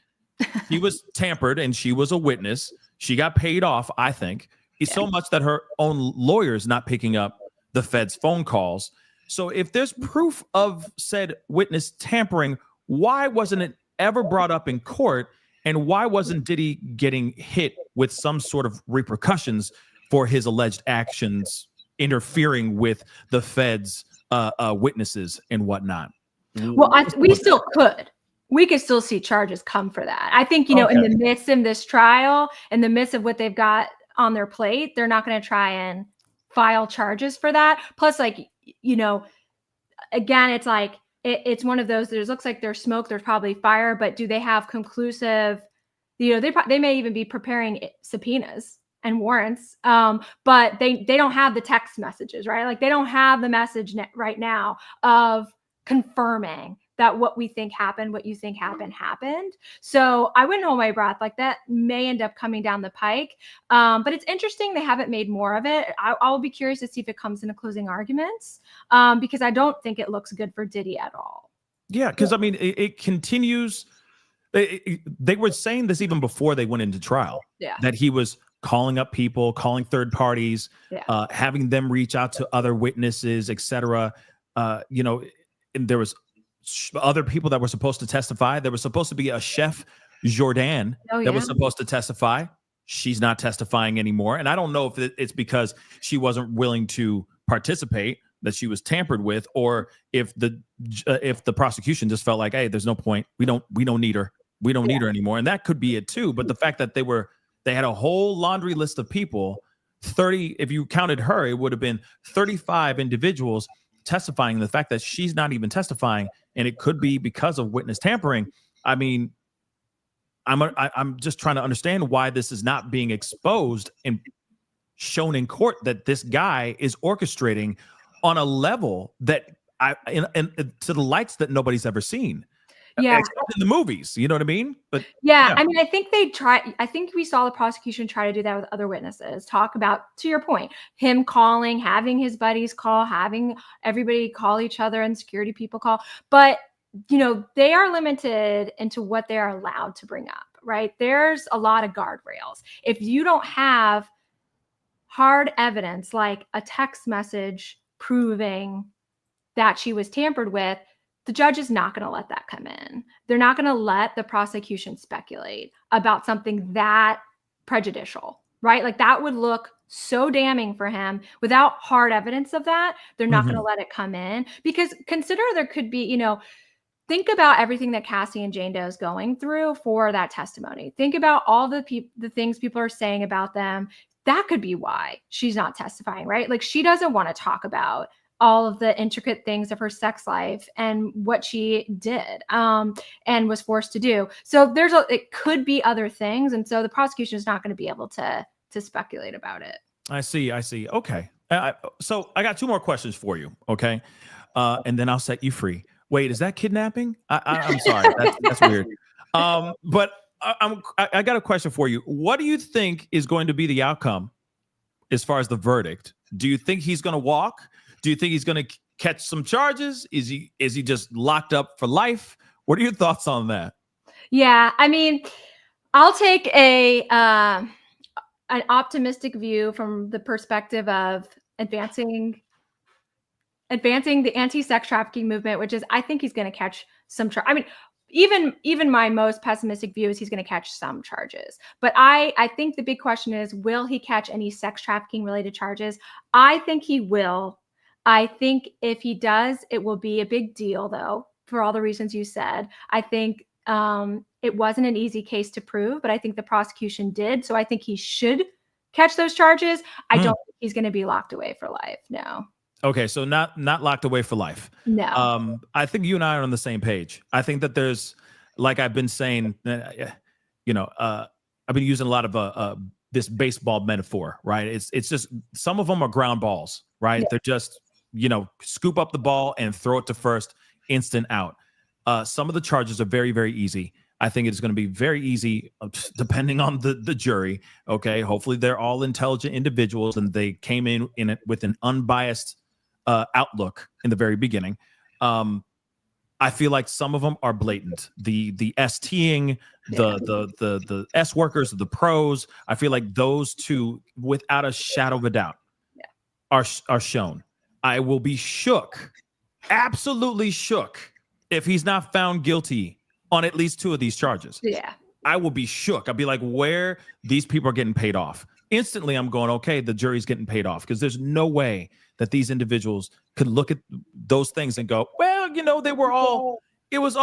She was tampered and she was a witness. She got paid off, I think. It's so much that her own lawyer's not picking up the Fed's phone calls. So if there's proof of said witness tampering, why wasn't it ever brought up in court? And why wasn't Diddy getting hit with some sort of repercussions for his alleged actions interfering with the Fed's witnesses and whatnot? Well, we still could. We could still see charges come for that. I think, in the midst of this trial, in the midst of what they've got on their plate, they're not going to try and file charges for that. Plus, again, it's like, it's one of those, there looks like there's smoke, there's probably fire, but do they have conclusive, they may even be preparing subpoenas and warrants, but they don't have the text messages, right? Like, they don't have the message right now of confirming that what we think happened, what you think happened. So I wouldn't hold my breath. Like, that may end up coming down the pike. But it's interesting they haven't made more of it. I'll be curious to see if it comes into closing arguments, because I don't think it looks good for Diddy at all. Yeah, because it continues. They were saying this even before they went into trial. Yeah. That he was calling up people, calling third parties, having them reach out to other witnesses, etc. And there was other people that were supposed to testify. There was supposed to be a chef, Jordan, that was supposed to testify. She's not testifying anymore. And I don't know if it's because she wasn't willing to participate, that she was tampered with, or if the prosecution just felt like, hey, there's no point. We don't need her. We don't need her anymore. And that could be it too. But the fact that they had a whole laundry list of people, 30, if you counted her, it would have been 35 individuals testifying. The fact that she's not even testifying, and it could be because of witness tampering. I mean, I'm just trying to understand why this is not being exposed and shown in court that this guy is orchestrating on a level that to the lights that nobody's ever seen. Yeah. Except in the movies, you know what I mean? But yeah, I mean, I think I think we saw the prosecution try to do that with other witnesses, talk about, to your point, him calling, having his buddies call, having everybody call each other and security people call. But, they are limited into what they are allowed to bring up, right? There's a lot of guardrails. If you don't have hard evidence like a text message proving that she was tampered with, the judge is not going to let that come in. They're not going to let the prosecution speculate about something that prejudicial, right? Like that would look so damning for him. Without hard evidence of that, they're not going to let it come in, because consider there could be, think about everything that Cassie and Jane Doe is going through for that testimony. Think about all the things people are saying about them. That could be why she's not testifying, right? Like she doesn't want to talk about all of the intricate things of her sex life and what she did and was forced to do. So it could be other things. And so the prosecution is not going to be able to speculate about it. I see. Okay. So I got 2 more questions for you. Okay. And then I'll set you free. Wait, is that kidnapping? I'm sorry. That's weird. But I got a question for you. What do you think is going to be the outcome as far as the verdict? Do you think he's going to walk? Do you think he's going to catch some charges? Is he just locked up for life? What are your thoughts on that? Yeah, I mean, I'll take an optimistic view from the perspective of advancing the anti-sex trafficking movement, which is I think he's going to catch some I mean, even my most pessimistic view is he's going to catch some charges. But I think the big question is, will he catch any sex trafficking related charges? I think he will. I think if he does, it will be a big deal, though, for all the reasons you said. I think it wasn't an easy case to prove, but I think the prosecution did. So I think he should catch those charges. I don't think he's going to be locked away for life. No. Okay, so not locked away for life. No. I think you and I are on the same page. I think that there's, like I've been saying, I've been using a lot of this baseball metaphor, right? It's just some of them are ground balls, right? Yeah. They're just scoop up the ball and throw it to first, instant out. Some of the charges are very, very easy. I think it's going to be very easy, depending on the jury. Okay, hopefully they're all intelligent individuals and they came in it with an unbiased outlook in the very beginning. I feel like some of them are blatant. The STing, the S workers, the pros. I feel like those two, without a shadow of a doubt, are shown. I will be shook, absolutely shook, if he's not found guilty on at least 2 of these charges. Yeah. I will be shook. I'll be like, where these people are getting paid off. Instantly, I'm going, okay, the jury's getting paid off, because there's no way that these individuals could look at those things and go, well, it was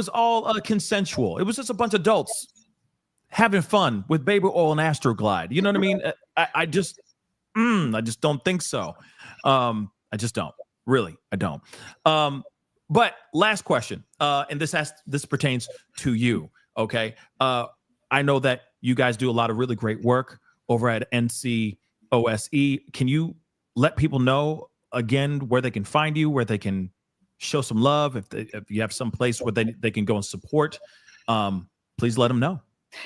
all consensual. It was just a bunch of adults having fun with baby oil and Astroglide. You know what I mean? I just don't think so. I just don't. Really, I don't. But last question, and this pertains to you, okay? I know that you guys do a lot of really great work over at NCOSE. Can you let people know again where they can find you, where they can show some love, if you have some place where they can go and support? Please let them know.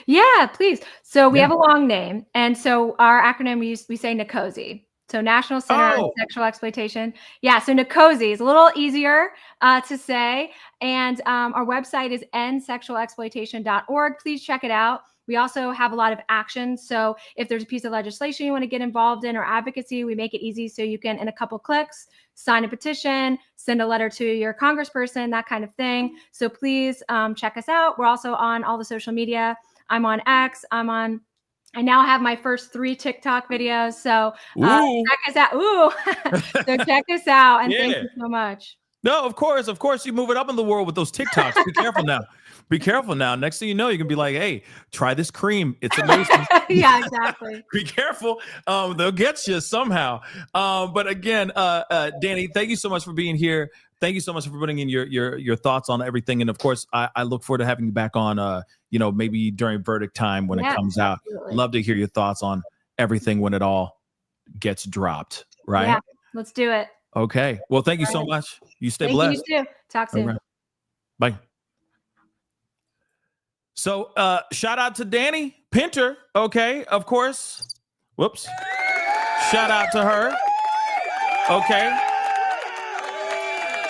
Yeah, please. So we have a long name, and so our acronym we say NCOSE. So National Center on Sexual Exploitation. Yeah, so NCOSE is a little easier to say. And our website is endsexualexploitation.org. Please check it out. We also have a lot of actions. So if there's a piece of legislation you want to get involved in or advocacy, we make it easy so you can, in a couple clicks, sign a petition, send a letter to your congressperson, that kind of thing. So please check us out. We're also on all the social media. I'm on X. I now have my first 3 TikTok videos. So check us out. So check us out. And thank you so much. No, of course, you move it up in the world with those TikToks. Be careful now. Be careful now. Next thing you know, you can be like, hey, try this cream. It's amazing. Yeah, exactly. Be careful. They'll get you somehow. But again, Danny, thank you so much for being here. thank you so much for putting in your thoughts on everything. And of course, I look forward to having you back on, maybe during verdict time when it comes out. Absolutely. Love to hear your thoughts on everything when it all gets dropped. Right. Yeah, let's do it. Okay. Well, thank you so much. You stay Thank blessed. you too. Talk soon. Okay. Bye. So shout out to Danny Pinter. Okay, of course. Whoops. Shout out to her. Okay.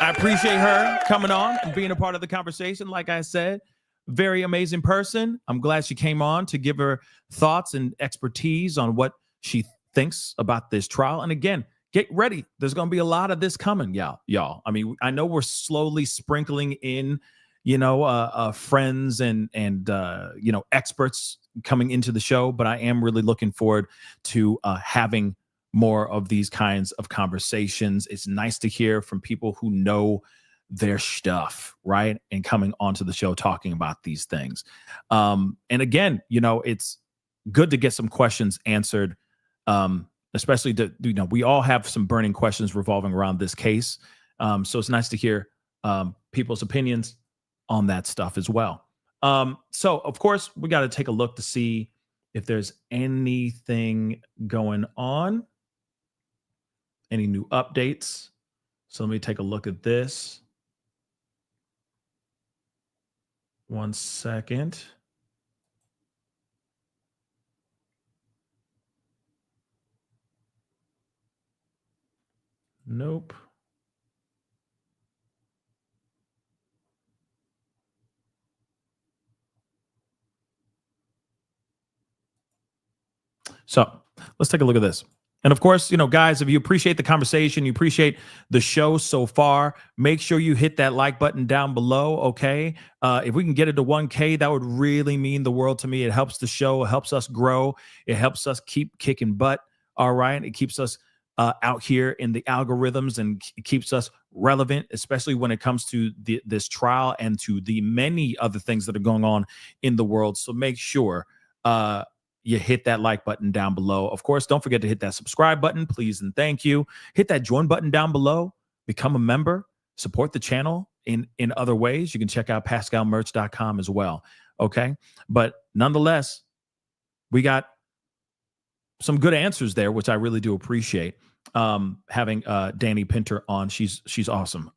I appreciate her coming on and being a part of the conversation. Like I said, very amazing person. I'm glad she came on to give her thoughts and expertise on what she thinks about this trial. And again, get ready. There's going to be a lot of this coming, y'all. I mean, I know we're slowly sprinkling in, friends and experts coming into the show, but I am really looking forward to having more of these kinds of conversations. It's nice to hear from people who know their stuff, right? And coming onto the show talking about these things. And again, it's good to get some questions answered, especially we all have some burning questions revolving around this case. So it's nice to hear people's opinions on that stuff as well. So of course we got to take a look to see if there's anything going on, any new updates. So let me take a look at this. 1 second. Nope. So let's take a look at this. And of course, guys, if you appreciate the conversation, you appreciate the show so far, make sure you hit that like button down below. Okay. If we can get it to 1K, that would really mean the world to me. It helps the show, it helps us grow. It helps us keep kicking butt. All right. It keeps us out here in the algorithms and keeps us relevant, especially when it comes to this trial and to the many other things that are going on in the world. So make sure, you hit that like button down below. Of course, don't forget to hit that subscribe button, please and thank you. Hit that join button down below. Become a member. Support the channel in other ways. You can check out PascalMerch.com as well. Okay, but nonetheless, we got some good answers there, which I really do appreciate. Having Danny Pinter on, she's awesome.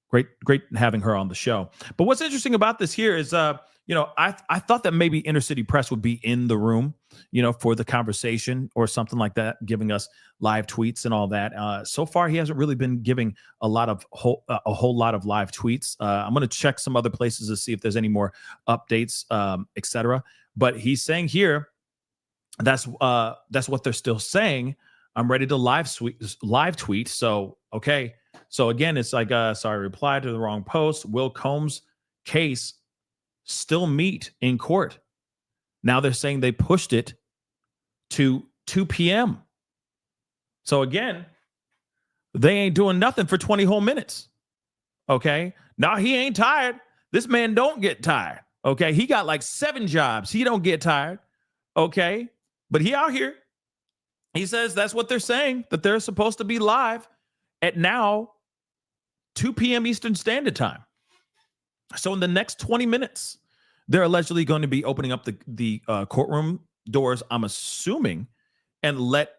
Great having her on the show. But what's interesting about this here is, I thought that maybe Inner City Press would be in the room, for the conversation or something like that, giving us live tweets and all that. So far, he hasn't really been giving a whole lot of live tweets. I'm going to check some other places to see if there's any more updates, etc. But he's saying here, that's what they're still saying. I'm ready to live tweet. So, okay. So again, it's like, sorry, replied to the wrong post. Will Combs' case still meet in court. Now they're saying they pushed it to 2 p.m. So again, they ain't doing nothing for 20 whole minutes. Okay. Now he ain't tired. This man don't get tired. Okay. He got like 7 jobs. He don't get tired. Okay. But he out here. He says that's what they're saying, that they're supposed to be live at now 2 p.m. Eastern Standard Time. So in the next 20 minutes, they're allegedly going to be opening up the courtroom doors, I'm assuming, and let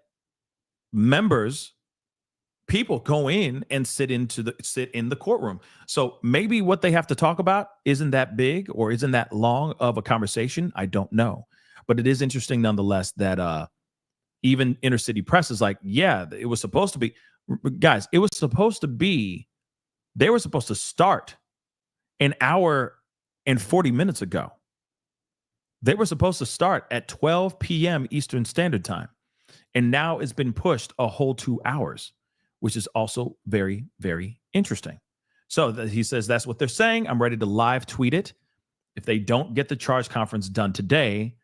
people go in and sit in the courtroom. So maybe what they have to talk about isn't that big or isn't that long of a conversation. I don't know. But it is interesting nonetheless that even Inner City Press is like, yeah, it was supposed to be, guys, it was supposed to be, they were supposed to start an hour and 40 minutes ago. They were supposed to start at 12 p.m. Eastern Standard Time. And now it's been pushed a whole 2 hours, which is also very, very interesting. So he says that's what they're saying. I'm ready to live tweet it. If they don't get the charge conference done today,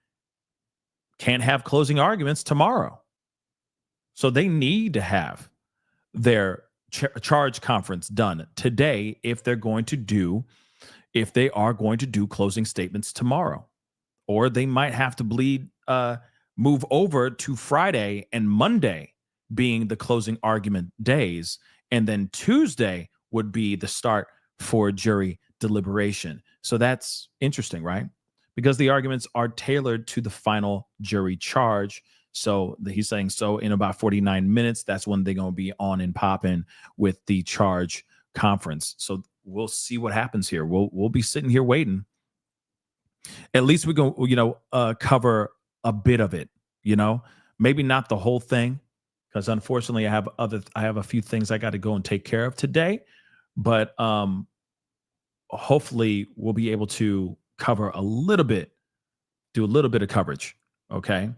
can't have closing arguments tomorrow. So they need to have their charge conference done today if they are going to do closing statements tomorrow. Or they might have to move over to Friday and Monday being the closing argument days. And then Tuesday would be the start for jury deliberation. So that's interesting, right? Because the arguments are tailored to the final jury charge. So he's saying, so in about 49 minutes, that's when they're going to be on and popping with the charge conference. So we'll see what happens here. We'll be sitting here waiting. At least we go, cover a bit of it, maybe not the whole thing, because unfortunately I have a few things I got to go and take care of today, but hopefully we'll be able to cover a little bit, do a little bit of coverage. Okay.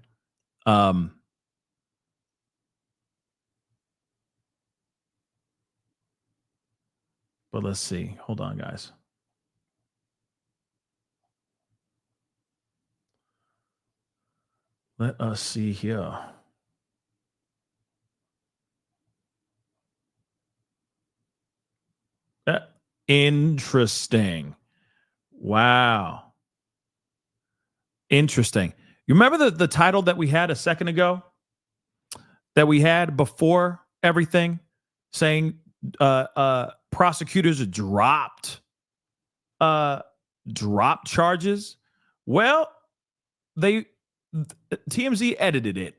But let's see. Hold on, guys. Let us see here. Interesting. Wow. Interesting. You remember the title that we had a second ago? That we had before everything, saying prosecutors dropped charges? Well, TMZ edited it.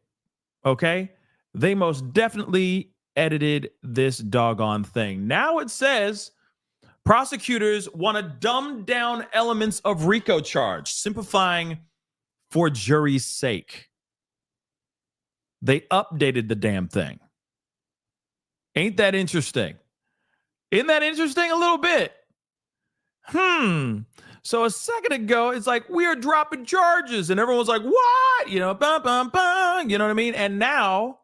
Okay? They most definitely edited this doggone thing. Now it says prosecutors want to dumb down elements of RICO charge, simplifying for jury's sake. They updated the damn thing. Ain't that interesting? Isn't that interesting? A little bit. So a second ago, it's like, we are dropping charges. And everyone's like, what? Bum, bum, bum. You know what I mean? And now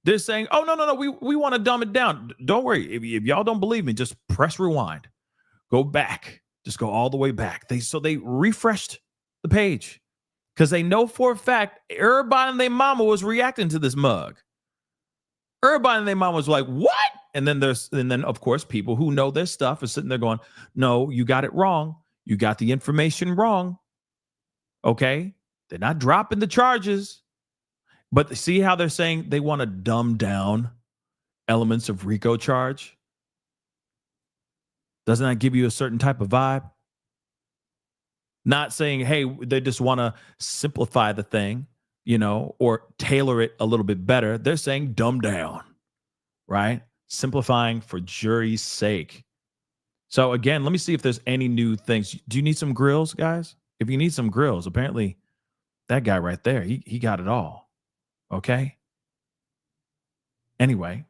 they're saying, oh, no, we want to dumb it down. Don't worry. If y'all don't believe me, just press rewind. Go back. Just go all the way back. They refreshed the page because they know for a fact everybody and their mama was reacting to this mug. Everybody and their mama was like, what? And then of course, people who know their stuff are sitting there going, no, you got it wrong. You got the information wrong. Okay. They're not dropping the charges. But see how they're saying they want to dumb down elements of RICO charge? Doesn't that give you a certain type of vibe? Not saying, hey, they just want to simplify the thing, or tailor it a little bit better. They're saying dumb down, right? Simplifying for jury's sake. So again, let me see if there's any new things. Do you need some grills, guys? If you need some grills, apparently that guy right there, he got it all. Okay. Anyway,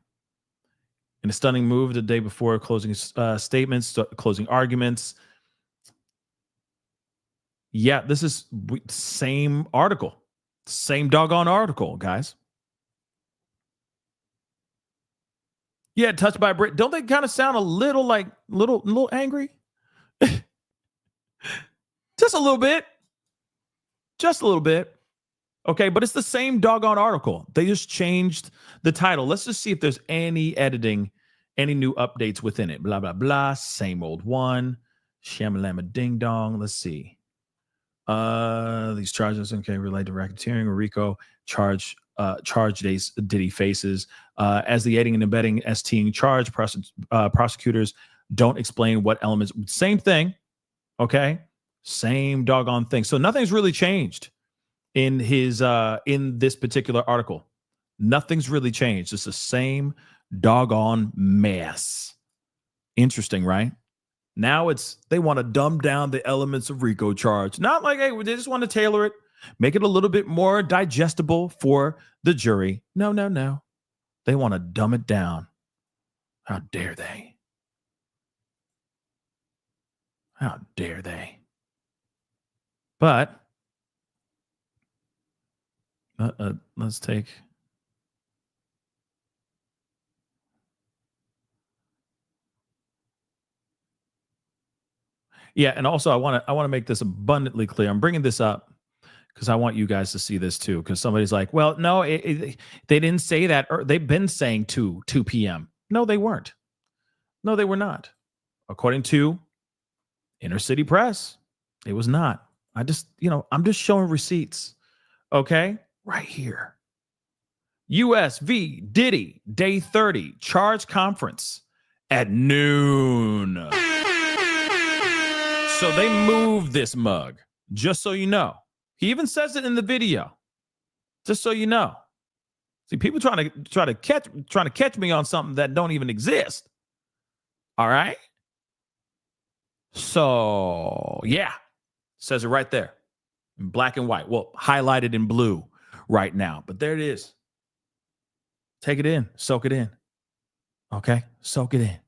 in a stunning move the day before closing statements, closing arguments. Yeah, this is same article, same doggone article, guys. Yeah, touched by Brit. Don't they kind of sound a little like little angry? Just a little bit. Just a little bit. Okay, but it's the same doggone article. They just changed the title. Let's just see if there's any editing, any new updates within it. Blah, blah, blah. Same old one. Shamalama ding dong. Let's see. These charges, okay, relate to racketeering or RICO charge days Diddy faces. As the aiding and abetting STing charge, prosecutors don't explain what elements. Same thing. Okay. Same doggone thing. So nothing's really changed in this particular article. Nothing's really changed. It's the same doggone mess. Interesting, right? Now they want to dumb down the elements of RICO charge. Not like, hey, they just want to tailor it, make it a little bit more digestible for the jury. No. They want to dumb it down. How dare they? How dare they? But let's take. Yeah, and also I want to make this abundantly clear. I'm bringing this up because I want you guys to see this too. Because somebody's like, "Well, no, they didn't say that. Or they've been saying 2 p.m." No, they weren't. No, they were not. According to Inner City Press, it was not. I'm just showing receipts. Okay, right here. US v. Diddy, day 30, charge conference at noon. So they moved this mug, just so you know. He even says it in the video, just so you know. See, people trying to catch me on something that don't even exist. All right. So yeah, says it right there in black and white. Well, highlighted in blue right now, but there it is. Take it in, soak it in. Okay, soak it in,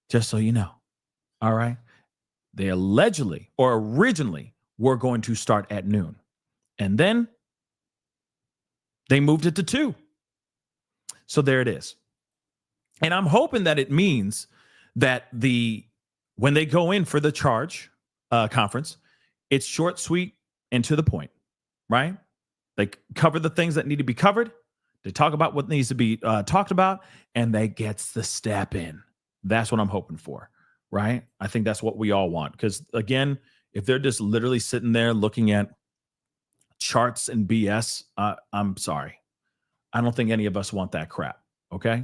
just so you know. All right. They allegedly or originally were going to start at noon, and then they moved it to 2. So there it is. And I'm hoping that it means that when they go in for the charge conference, it's short, sweet, and to the point, right? They cover the things that need to be covered. They talk about what needs to be talked about, and they gets the step in. That's what I'm hoping for, right? I think that's what we all want. Because again, if they're just literally sitting there looking at charts and BS, I'm sorry. I don't think any of us want that crap. Okay.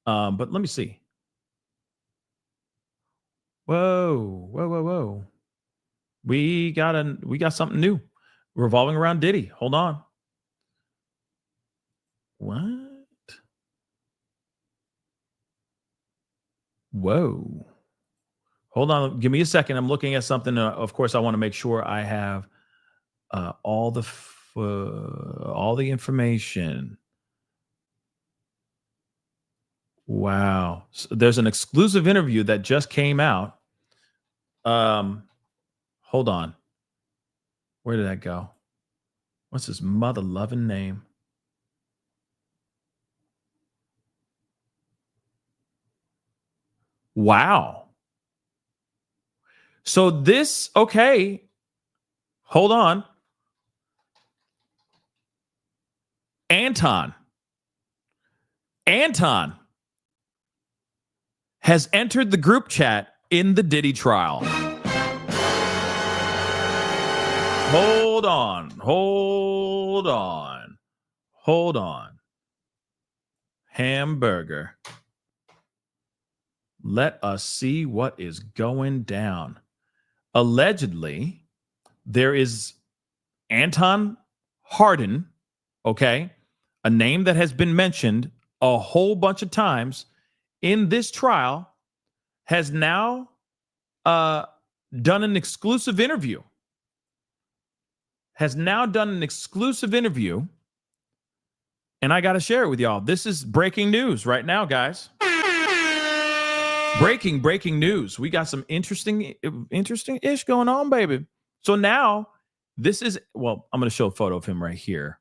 But let me see. Whoa. We got something new revolving around Diddy. Hold on. What? Whoa. Hold on. Give me a second. I'm looking at something. Of course, I want to make sure I have all the information. Wow. So there's an exclusive interview that just came out. Hold on. Where did that go? What's his mother loving name? Wow. So this, okay. Hold on. Anton has entered the group chat in the Diddy trial. Hold on. Hamburger. Let us see what is going down. Allegedly, there is Anton Hardin, okay, a name that has been mentioned a whole bunch of times in this trial, has now done an exclusive interview. And I got to share it with y'all. This is breaking news right now, guys. Breaking news. We got some interesting-ish going on, baby. So now this is, well, I'm going to show a photo of him right here.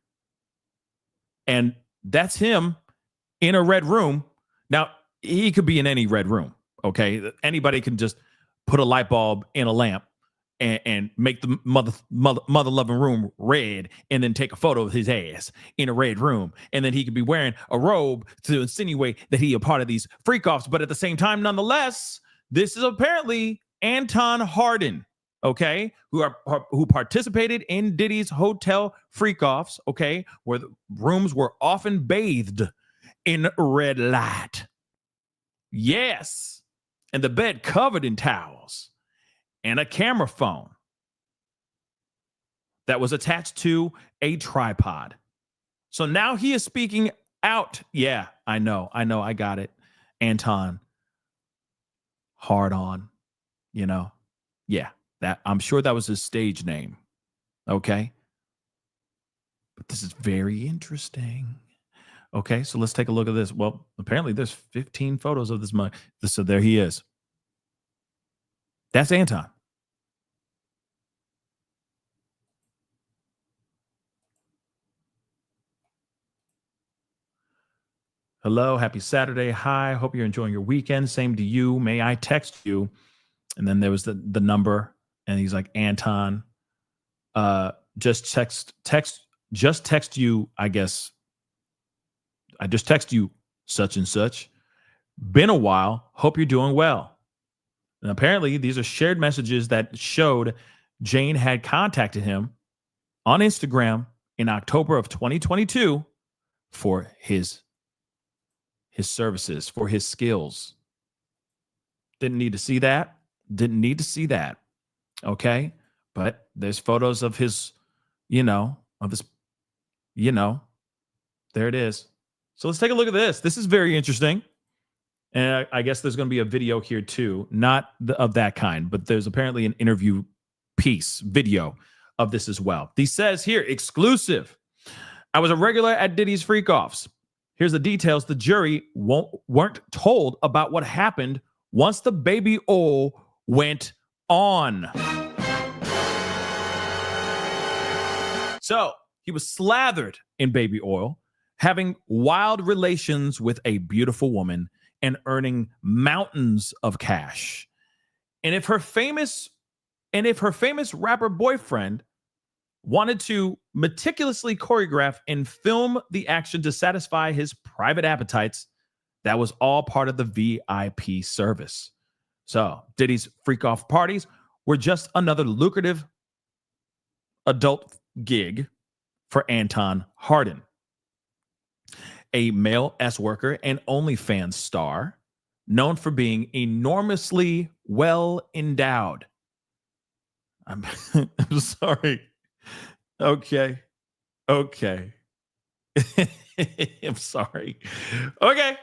And that's him in a red room. Now, he could be in any red room, okay? Anybody can just put a light bulb in a lamp and make the mother-loving room red and then take a photo of his ass in a red room. And then he could be wearing a robe to insinuate that he a part of these freak-offs. But at the same time, nonetheless, this is apparently Anton Hardin, okay, who participated in Diddy's hotel freak-offs, okay, where the rooms were often bathed in red light. Yes. And the bed covered in towels. And a camera phone that was attached to a tripod. So now he is speaking out. Yeah, I know. I got it. Anton. Hard on. Yeah, that I'm sure that was his stage name. Okay. But this is very interesting. Okay, so let's take a look at this. Well, apparently there's 15 photos of this mug. So there he is. That's Anton. Hello, happy Saturday. Hi, hope you're enjoying your weekend. Same to you. May I text you? And then there was the number, and he's like, Anton, just text you, I guess. I just text you such and such. Been a while. Hope you're doing well. And apparently these are shared messages that showed Jane had contacted him on Instagram in October of 2022 for his services, for his skills. Didn't need to see that. Didn't need to see that. Okay. But there's photos of his, there it is. So let's take a look at this. This is very interesting. And I guess there's going to be a video here too, not of that kind, but there's apparently an interview video of this as well. He says here, exclusive. I was a regular at Diddy's freak-offs. Here's the details. The jury weren't told about what happened once the baby oil went on. So he was slathered in baby oil, having wild relations with a beautiful woman and earning mountains of cash. And if her famous rapper boyfriend wanted to meticulously choreograph and film the action to satisfy his private appetites, that was all part of the VIP service. So Diddy's freak-off parties were just another lucrative adult gig for Anton Hardin, a male S-worker and OnlyFans star known for being enormously well endowed. I'm sorry. Okay. I'm sorry. Okay.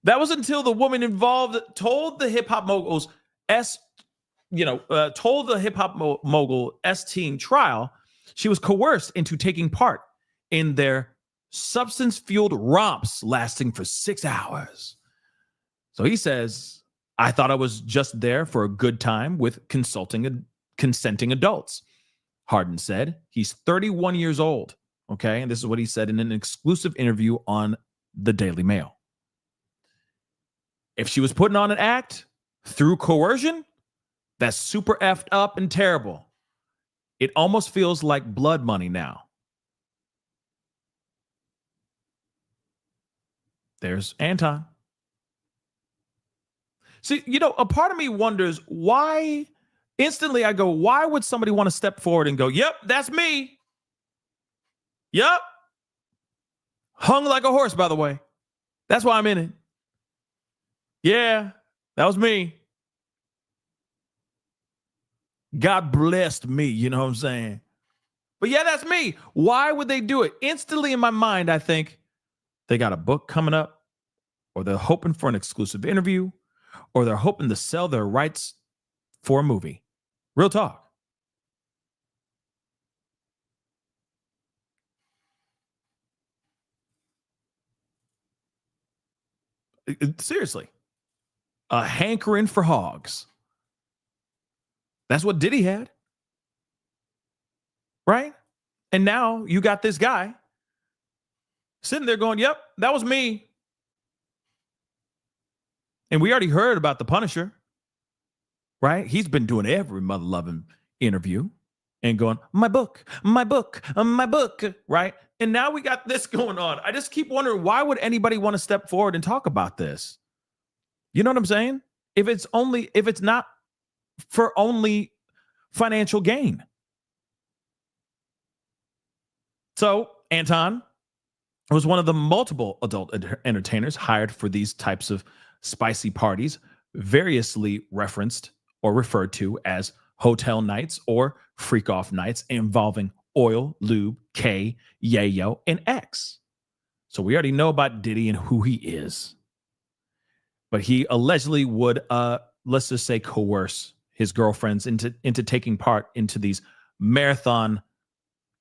That was until the woman involved told the hip hop mogul's S-team trial she was coerced into taking part in their substance-fueled romps lasting for 6 hours. So he says, I thought I was just there for a good time with consenting adults. Hardin said he's 31 years old. Okay. And this is what he said in an exclusive interview on the Daily Mail. If she was putting on an act through coercion, that's super effed up and terrible. It almost feels like blood money now. There's Anton. See, a part of me wonders why. Instantly, I go, why would somebody want to step forward and go, yep, that's me. Yep. Hung like a horse, by the way. That's why I'm in it. Yeah, that was me. God blessed me, you know what I'm saying? But yeah, that's me. Why would they do it? Instantly in my mind, I think they got a book coming up, or they're hoping for an exclusive interview, or they're hoping to sell their rights for a movie. Real talk. Seriously. A hankering for hogs. That's what Diddy had. Right? And now you got this guy sitting there going, yep, that was me. And we already heard about the Punisher. Right? He's been doing every mother-loving interview and going, my book, right? And now we got this going on. I just keep wondering, why would anybody want to step forward and talk about this? You know what I'm saying? If it's not for only financial gain. So Anton was one of the multiple adult entertainers hired for these types of spicy parties, variously referenced or referred to as hotel nights or freak-off nights involving oil, lube, K, yayo, and X. So we already know about Diddy and who he is. But he allegedly would, let's just say, coerce his girlfriends into taking part into these marathon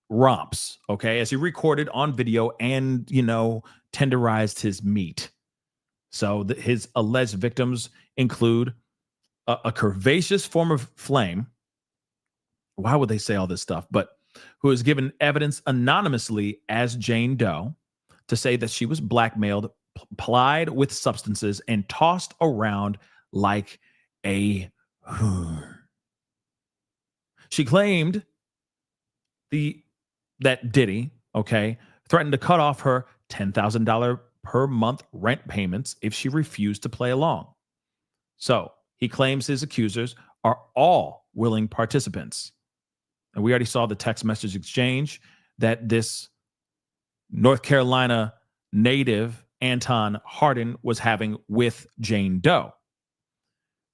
romps, okay, as he recorded on video and, tenderized his meat. So his alleged victims include a curvaceous form of flame. Why would they say all this stuff? But who is given evidence anonymously as Jane Doe to say that she was blackmailed, plied with substances, and tossed around like a She claimed that Diddy, threatened to cut off her $10,000 per month rent payments if she refused to play along. So he claims his accusers are all willing participants. And we already saw the text message exchange that this North Carolina native Anton Hardin was having with Jane Doe.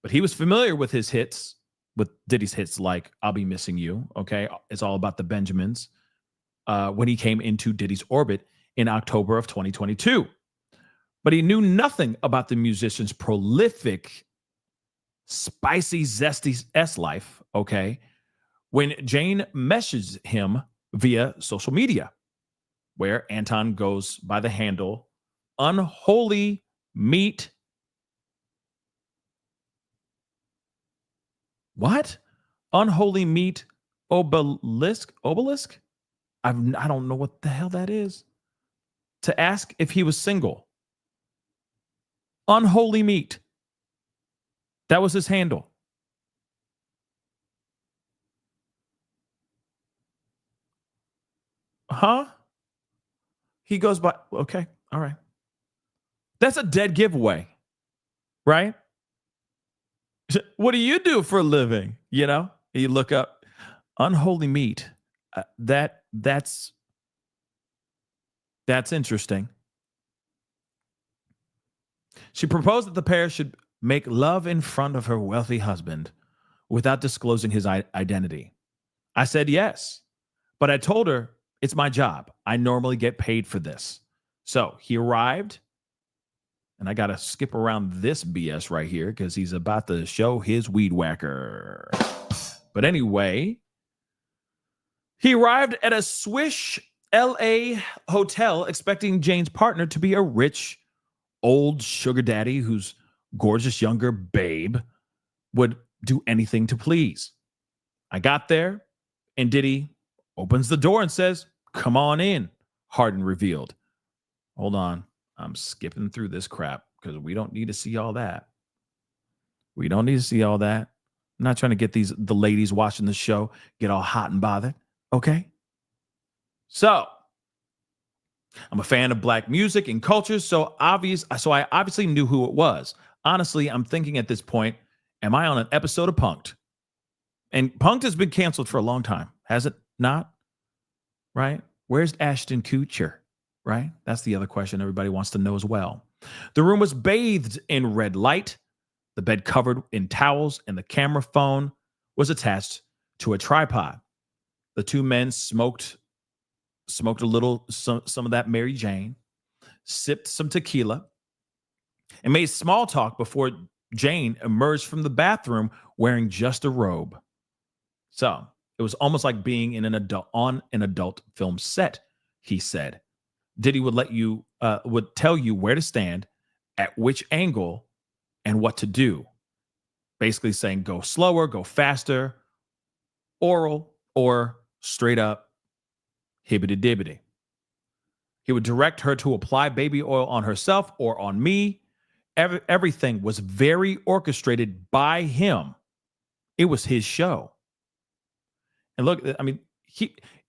But he was familiar with his hits, with Diddy's hits like I'll Be Missing You, okay? It's all about the Benjamins, when he came into Diddy's orbit in October of 2022. But he knew nothing about the musician's prolific, spicy, zesty S-life, okay, when Jane messaged him via social media, where Anton goes by the handle Unholy Meat. What? Unholy Meat Obelisk? Obelisk? I don't know what the hell that is. To ask if he was single. Unholy Meat. That was his handle. Huh? He goes by, okay, all right. That's a dead giveaway, right? What do you do for a living? You know, you look up Unholy Meat. That's interesting. She proposed that the pair should make love in front of her wealthy husband without disclosing his identity. I said yes, but I told her it's my job. I normally get paid for this. So he arrived, and I got to skip around this BS right here because he's about to show his weed whacker. But anyway, he arrived at a Swish LA hotel expecting Jane's partner to be a rich, old sugar daddy whose gorgeous younger babe would do anything to please. I got there, and Diddy opens the door and says, "Come on in," Hardin revealed. Hold on. I'm skipping through this crap because we don't need to see all that. We don't need to see all that. I'm not trying to get the ladies watching the show get all hot and bothered. Okay? So, I'm a fan of black music and culture, so I obviously knew who it was. Honestly, I'm thinking at this point, am I on an episode of Punk'd? And Punk'd has been canceled for a long time, has it not? Right? Where's Ashton Kutcher? Right? That's the other question everybody wants to know as well. The room was bathed in red light, the bed covered in towels, and the camera phone was attached to a tripod. The two men smoked a little, some of that Mary Jane, sipped some tequila, and made small talk before Jane emerged from the bathroom wearing just a robe. So it was almost like being in on an adult film set, he said. Diddy would tell you where to stand, at which angle, and what to do. Basically saying go slower, go faster, oral, or straight up hibbity dibbity. He would direct her to apply baby oil on herself or on me. Everything was very orchestrated by him. It was his show. And look, I mean,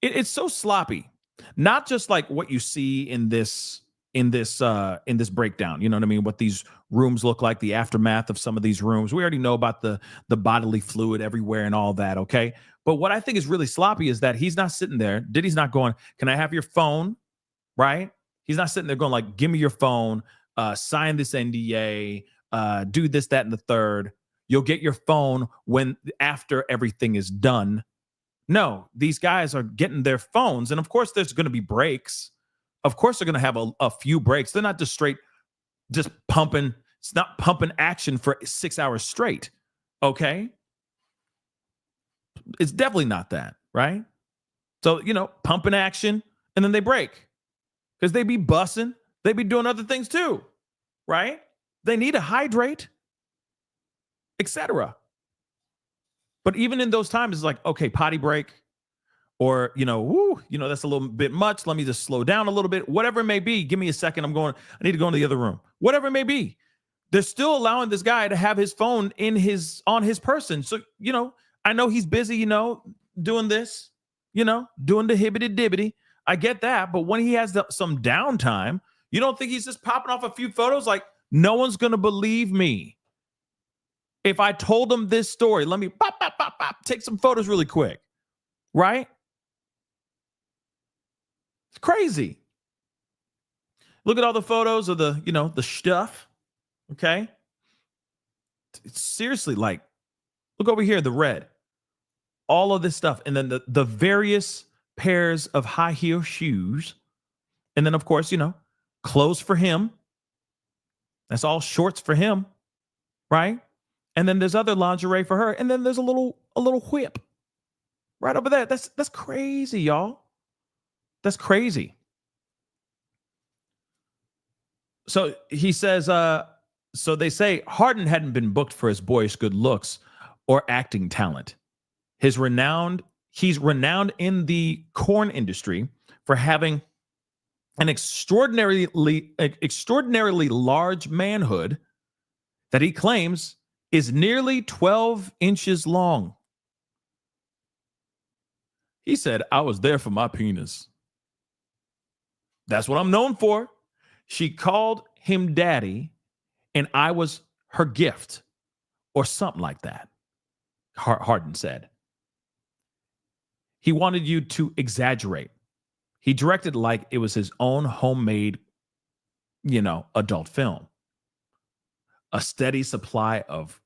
it's so sloppy. Not just like what you see in this breakdown. You know what I mean? What these rooms look like, the aftermath of some of these rooms. We already know about the bodily fluid everywhere and all that, okay? But what I think is really sloppy is that he's not sitting there. Diddy's not going, "Can I have your phone?" Right? He's not sitting there going like, "Give me your phone, sign this NDA, do this, that, and the third. You'll get your phone after everything is done." No, these guys are getting their phones. And of course, there's going to be breaks. Of course, they're going to have a few breaks. They're not just pumping. It's not pumping action for 6 hours straight. Okay. It's definitely not that, right? So, pumping action and then they break because they be bussing. They be doing other things too, right? They need to hydrate, etc. But even in those times, it's like, okay, potty break, or, that's a little bit much. Let me just slow down a little bit. Whatever it may be, give me a second. I need to go into the other room. Whatever it may be. They're still allowing this guy to have his phone on his person. So, I know he's busy, doing this, doing the hibbity dibbity. I get that. But when he has some downtime, you don't think he's just popping off a few photos? Like, no one's going to believe me. If I told them this story, let me pop, take some photos really quick. Right? It's crazy. Look at all the photos of the, the stuff. Okay. It's seriously, like, look over here, the red, all of this stuff. And then the various pairs of high heel shoes. And then, of course, clothes for him. That's all shorts for him. Right. And then there's other lingerie for her. And then there's a little whip right over there. That's crazy, y'all. That's crazy. So he says, so they say Harden hadn't been booked for his boyish good looks or acting talent. He's renowned in the corn industry for having an extraordinarily large manhood that he claims is nearly 12 inches long. He said, I was there for my penis. That's what I'm known for. She called him daddy, and I was her gift, or something like that, Harden said. He wanted you to exaggerate. He directed like it was his own homemade, adult film. A steady supply of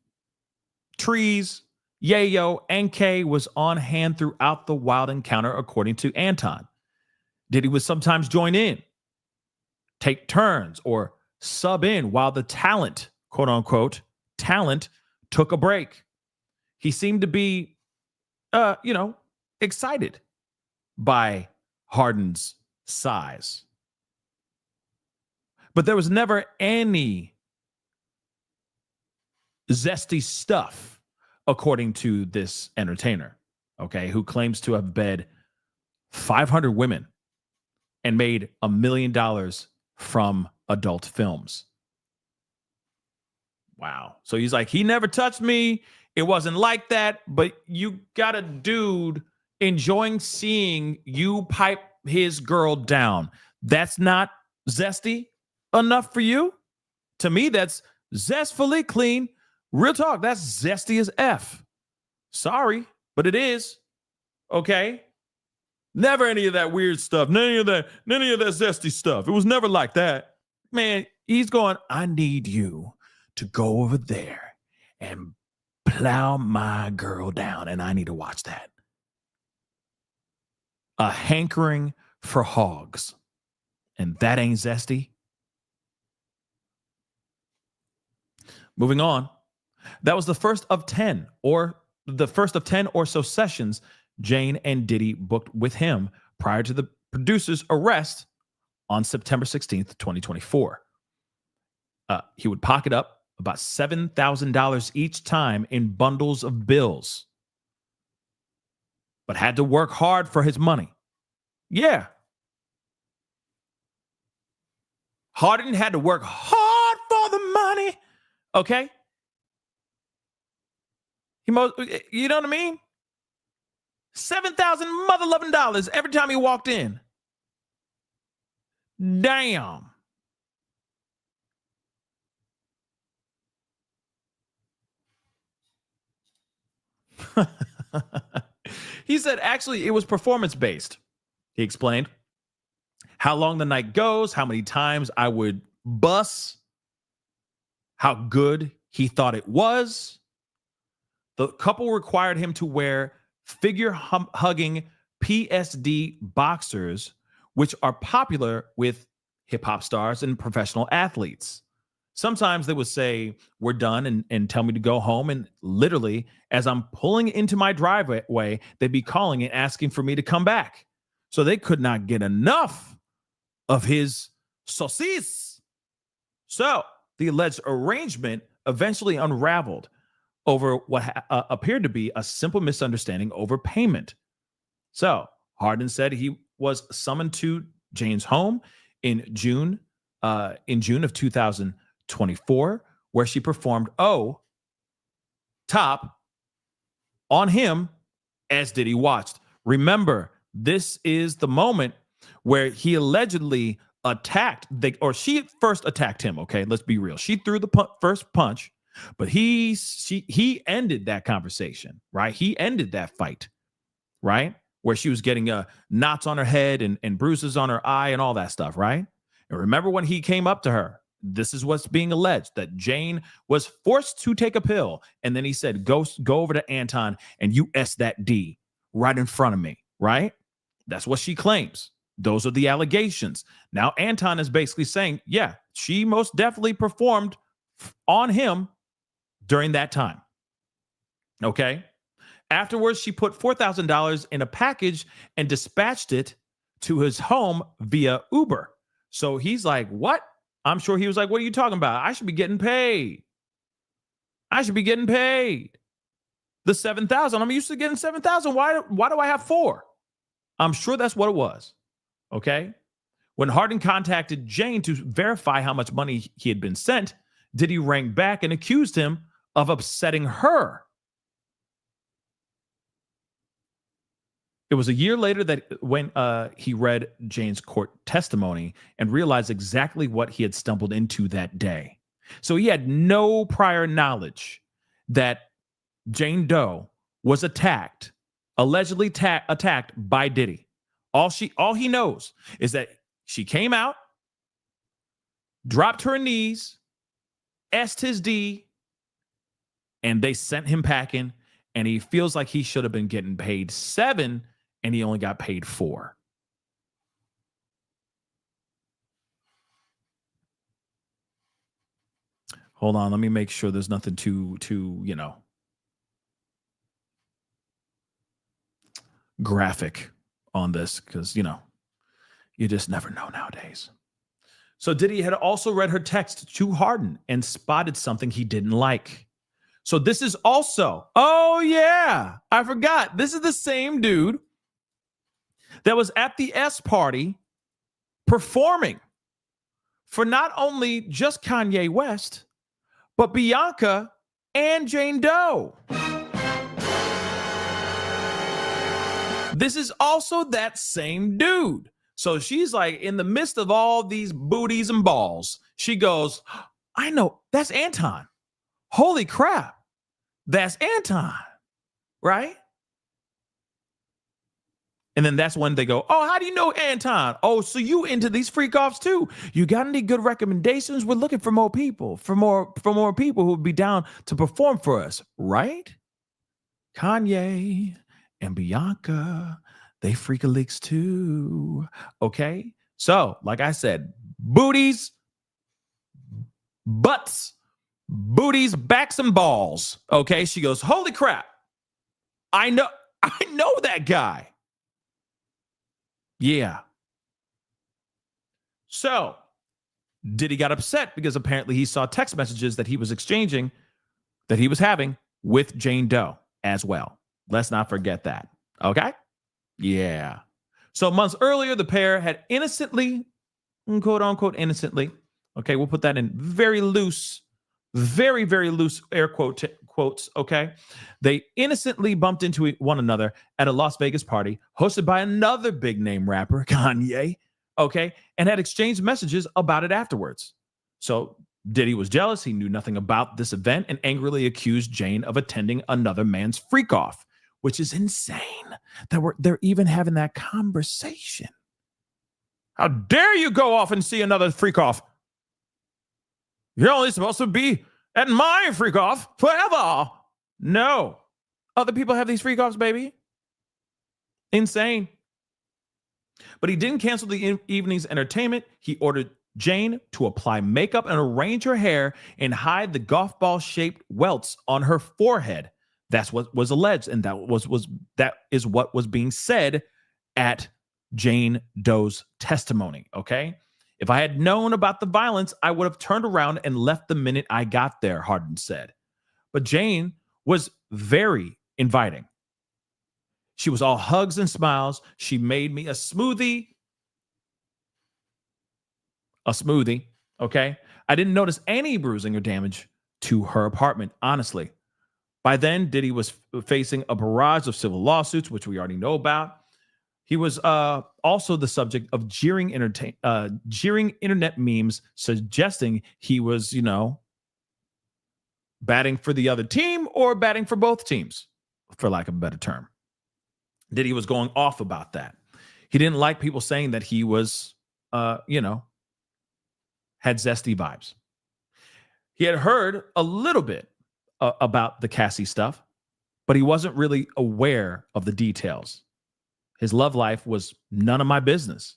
trees, yayo, and K was on hand throughout the wild encounter, according to Anton. Diddy would sometimes join in, take turns, or sub in while the talent, quote unquote, talent took a break. He seemed to be, excited by Harden's size. But there was never any zesty stuff, according to this entertainer, okay, who claims to have bed 500 women and made $1 million from adult films. Wow. So he's like, he never touched me. It wasn't like that. But you got a dude enjoying seeing you pipe his girl down. That's not zesty enough for you? To me, that's zestfully clean. Real talk. That's zesty as F. Sorry, but it is. Okay. Never any of that weird stuff. None of that zesty stuff. It was never like that. Man, he's going, I need you to go over there and plow my girl down, and I need to watch that. A hankering for hogs. And that ain't zesty. Moving on. That was the first of 10 or so sessions Jane and Diddy booked with him prior to the producer's arrest on September 16th, 2024. He would pocket up about $7,000 each time in bundles of bills, but had to work hard for his money. Yeah. Harden had to work hard for the money. Okay. You know what I mean? $7,000 mother-loving dollars every time he walked in. Damn. He said, actually, it was performance-based. He explained how long the night goes, how many times I would bust, how good he thought it was. The couple required him to wear figure-hugging PSD boxers, which are popular with hip-hop stars and professional athletes. Sometimes they would say, we're done, and tell me to go home. And literally, as I'm pulling into my driveway, they'd be calling and asking for me to come back. So they could not get enough of his saucisse. So the alleged arrangement eventually unraveled over what appeared to be a simple misunderstanding over payment. So Harden said he was summoned to Jane's home in June of 2024, where she performed Top on him as Diddy watched. Remember, this is the moment where he allegedly she first attacked him. Okay, let's be real. She threw the first punch, but he ended that conversation, right? He ended that fight, right? Where she was getting knots on her head and bruises on her eye and all that stuff, right? And remember when he came up to her, this is what's being alleged, that Jane was forced to take a pill. And then he said, go over to Anton and you S that D right in front of me, right? That's what she claims. Those are the allegations. Now, Anton is basically saying, yeah, she most definitely performed on him during that time. Okay. Afterwards, she put $4,000 in a package and dispatched it to his home via Uber. So he's like, what? I'm sure he was like, what are you talking about? I should be getting paid. I should be getting paid. The $7,000. I'm used to getting $7,000. Why do I have 4? I'm sure that's what it was. Okay. When Hardin contacted Jane to verify how much money he had been sent, Diddy rang back and accused him of upsetting her. It was a year later that when he read Jane's court testimony and realized exactly what he had stumbled into that day. So he had no prior knowledge that Jane Doe was allegedly attacked by Diddy. All he knows is that she came out, dropped her knees, S'd his D, and they sent him packing, and he feels like he should have been getting paid 7, and he only got paid 4. Hold on, let me make sure there's nothing too graphic on this, because you just never know nowadays. So Diddy had also read her text to Hardin and spotted something he didn't like. So this is also, oh yeah, I forgot. This is the same dude that was at the S party performing for not only just Kanye West, but Bianca and Jane Doe. This is also that same dude. So she's like, in the midst of all these booties and balls, she goes, I know, that's Anton. Holy crap, that's Anton, right? And then that's when they go, oh, how do you know Anton? Oh, so you into these freak offs too? You got any good recommendations? We're looking for more people, for more people who would be down to perform for us, right? Kanye and Bianca, they freak-a-leaks too. Okay. So, like I said, booties, butts, booties, backs, and balls. Okay. She goes, holy crap. I know that guy. Yeah. So Diddy got upset because apparently he saw text messages that he was exchanging, that he was having with Jane Doe as well. Let's not forget that. Okay? Yeah. So months earlier, the pair had innocently, quote unquote, innocently. Okay, we'll put that in very loose, very, very loose air quotes. Okay. They innocently bumped into one another at a Las Vegas party hosted by another big name rapper, Kanye. Okay. And had exchanged messages about it afterwards. So Diddy was jealous. He knew nothing about this event and angrily accused Jane of attending another man's freak off, which is insane that they're even having that conversation. How dare you go off and see another freak off? You're only supposed to be at my freak off forever. No. Other people have these freak offs, baby. Insane. But he didn't cancel the evening's entertainment. He ordered Jane to apply makeup and arrange her hair and hide the golf ball shaped welts on her forehead. That's what was alleged, and that is what was being said at Jane Doe's testimony. Okay. If I had known about the violence, I would have turned around and left the minute I got there, Hardin said. But Jane was very inviting. She was all hugs and smiles. She made me a smoothie. Okay? I didn't notice any bruising or damage to her apartment, honestly. By then, Diddy was facing a barrage of civil lawsuits, which we already know about. He was also the subject of jeering internet memes suggesting he was, batting for the other team or batting for both teams, for lack of a better term. Diddy was going off about that. He didn't like people saying that he was, had zesty vibes. He had heard a little bit about the Cassie stuff, but he wasn't really aware of the details. His love life was none of my business.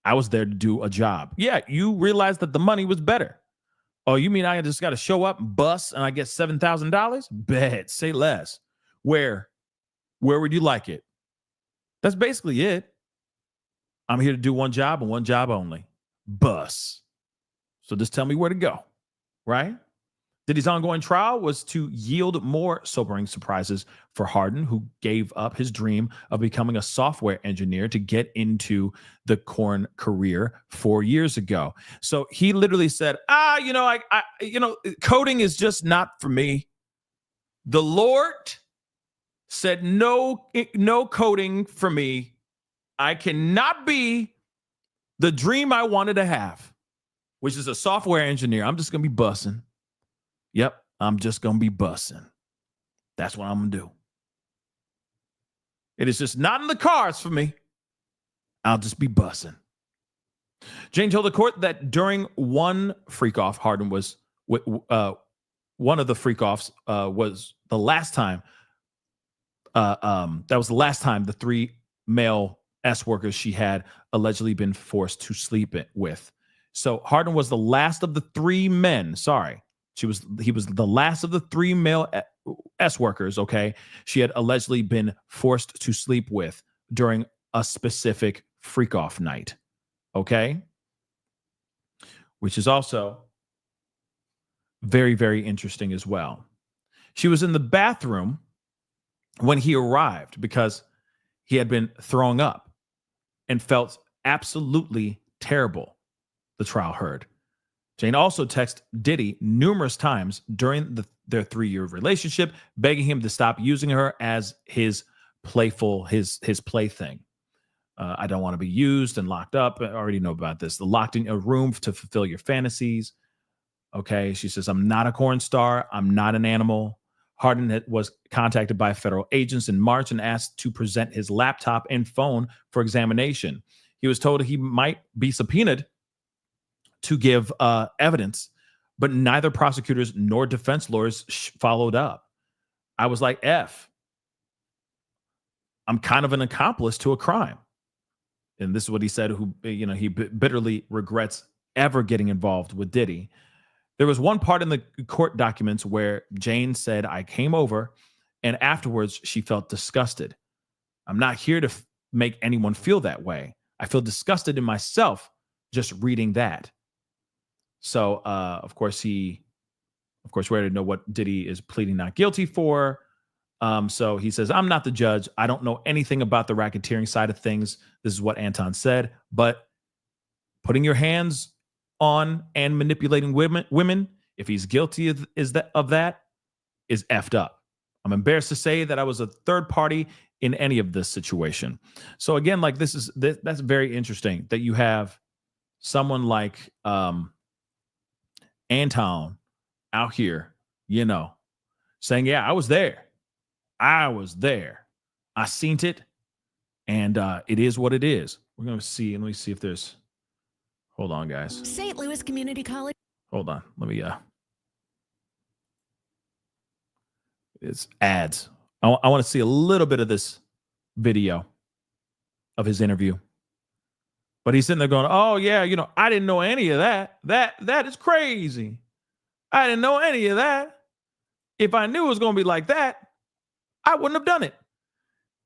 I was there to do a job. Yeah, you realize that the money was better. Oh, you mean I just got to show up, bust, and I get $7,000? Bet, say less. Where would you like it? That's basically it. I'm here to do one job and one job only. Bust. So just tell me where to go, right? Diddy's ongoing trial was to yield more sobering surprises for Harden, who gave up his dream of becoming a software engineer to get into the corn career 4 years ago. So he literally said, coding is just not for me. The Lord said, no coding for me. I cannot be the dream I wanted to have, which is a software engineer. I'm just going to be bussing. Yep, I'm just going to be bussing. That's what I'm going to do. It is just not in the cards for me. I'll just be bussing. Jane told the court that during one freak-off, Harden was one of the freak-offs was the last time. That was the last time the 3 male S workers she had allegedly been forced to sleep with. So Harden was the last of the 3 men. Sorry. He was the last of the 3 male S workers, okay? She had allegedly been forced to sleep with during a specific freak-off night, okay? Which is also very, very interesting as well. She was in the bathroom when he arrived because he had been throwing up and felt absolutely terrible, the trial heard. Jane also texted Diddy numerous times during their 3-year relationship, begging him to stop using her as his plaything. I don't want to be used and locked up. I already know about this. The locked in a room to fulfill your fantasies. Okay, she says, I'm not a corn star. I'm not an animal. Harden was contacted by federal agents in March and asked to present his laptop and phone for examination. He was told he might be subpoenaed to give evidence, but neither prosecutors nor defense lawyers followed up. I was like, I'm kind of an accomplice to a crime. And this is what he said, he bitterly regrets ever getting involved with Diddy. There was one part in the court documents where Jane said, I came over and afterwards she felt disgusted. I'm not here to make anyone feel that way. I feel disgusted in myself just reading that. So, of course, we already know what Diddy is pleading not guilty for. So he says, I'm not the judge. I don't know anything about the racketeering side of things. This is what Anton said. But putting your hands on and manipulating women, if he's guilty of that, is effed up. I'm embarrassed to say that I was a third party in any of this situation. So again, like that's very interesting that you have someone like Anton out here, saying, yeah, I was there. I seen it. And it is what it is. We're going to see. Let me see if there's, hold on, guys. St. Louis Community College. Hold on. Let me, it's ads. I want to see a little bit of this video of his interview. But he's sitting there going, oh, yeah, I didn't know any of that. That is crazy. I didn't know any of that. If I knew it was going to be like that, I wouldn't have done it.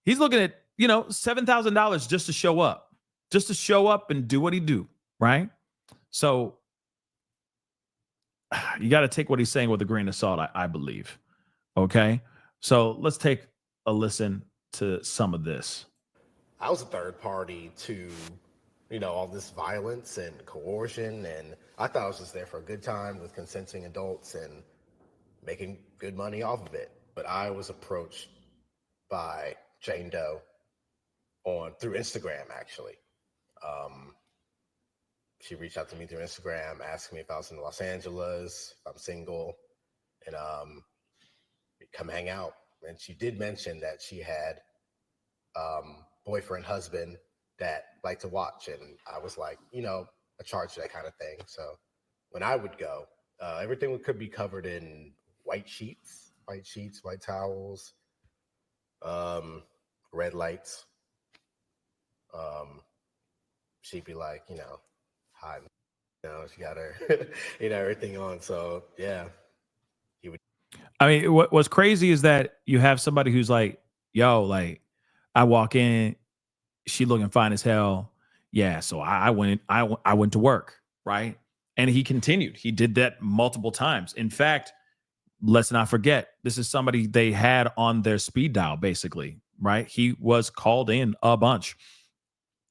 He's looking at, $7,000 just to show up and do what he do, right? So you got to take what he's saying with a grain of salt, I believe. Okay. So let's take a listen to some of this. I was a third party to all this violence and coercion, and I thought I was just there for a good time with consenting adults and making good money off of it. But I was approached by Jane Doe through Instagram, actually. She reached out to me through Instagram, asking me if I was in Los Angeles, if I'm single, and come hang out. And she did mention that she had boyfriend, husband that liked to watch, and I was like, I charge that kind of thing. So when I would go, everything could be covered in white sheets, white towels, red lights. She'd be like, hi, she got her, everything on. So yeah, he would. I mean, what's crazy is that you have somebody who's like, yo, like, I walk in, she looking fine as hell. Yeah, so I went to work, right? And he continued. He did that multiple times. In fact, let's not forget, this is somebody they had on their speed dial, basically, right? He was called in a bunch.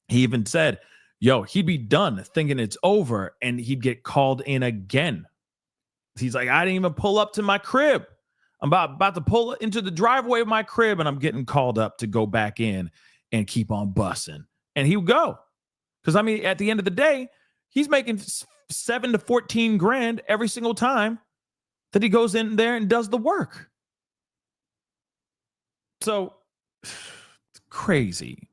He even said, yo, he'd be done thinking it's over and he'd get called in again. He's like, I didn't even pull up to my crib. I'm about to pull into the driveway of my crib and I'm getting called up to go back in and keep on bussing. And he would go. Because, I mean, at the end of the day, he's making 7 to 14 grand every single time that he goes in there and does the work. So, crazy.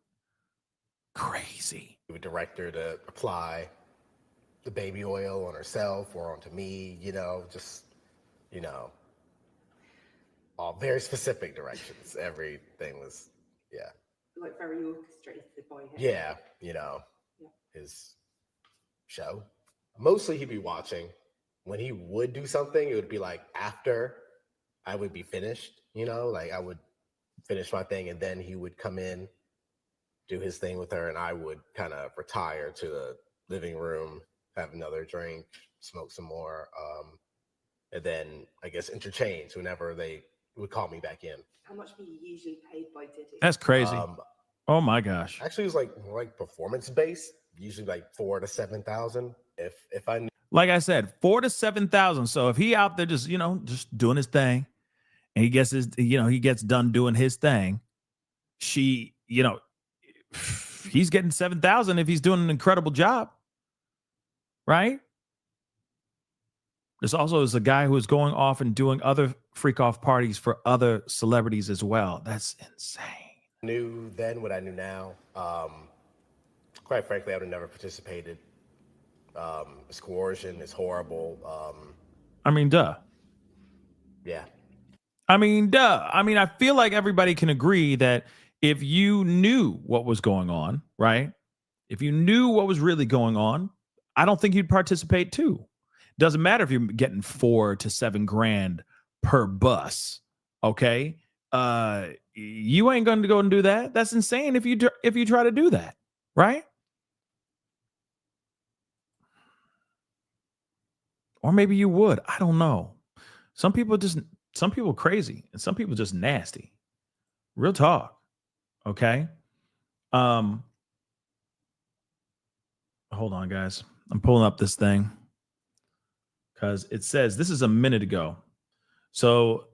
He would direct her to apply the baby oil on herself or onto me, all very specific directions. Everything was, yeah. Like very orchestrated by him. Yeah, his show. Mostly he'd be watching. When he would do something, it would be like after I would be finished, like I would finish my thing and then he would come in, do his thing with her, and I would kind of retire to the living room, have another drink, smoke some more, and then I guess interchange whenever they would call me back in. How much were you usually paid by Diddy? That's crazy. Oh my gosh. Actually, it was like performance based, usually like 4,000 to 7,000. If I knew. Like I said, 4,000 to 7,000. So if he out there just doing his thing, and he gets he gets done doing his thing, he's getting 7,000 if he's doing an incredible job, right? This also is a guy who is going off and doing other freak off parties for other celebrities as well. That's insane. Knew then what I knew now. Quite frankly, I would have never participated. It's coercion. It's horrible. I mean, duh. Yeah. I mean, duh. I mean, I feel like everybody can agree that if you knew what was going on, right? If you knew what was really going on, I don't think you'd participate too. Doesn't matter if you're getting 4 to 7 grand per bus. Okay. You ain't going to go and do that. That's insane if you try to do that, right? Or maybe you would. I don't know. Some people crazy and some people just nasty. Real talk. Okay. Hold on, guys. I'm pulling up this thing because it says this is a minute ago. So,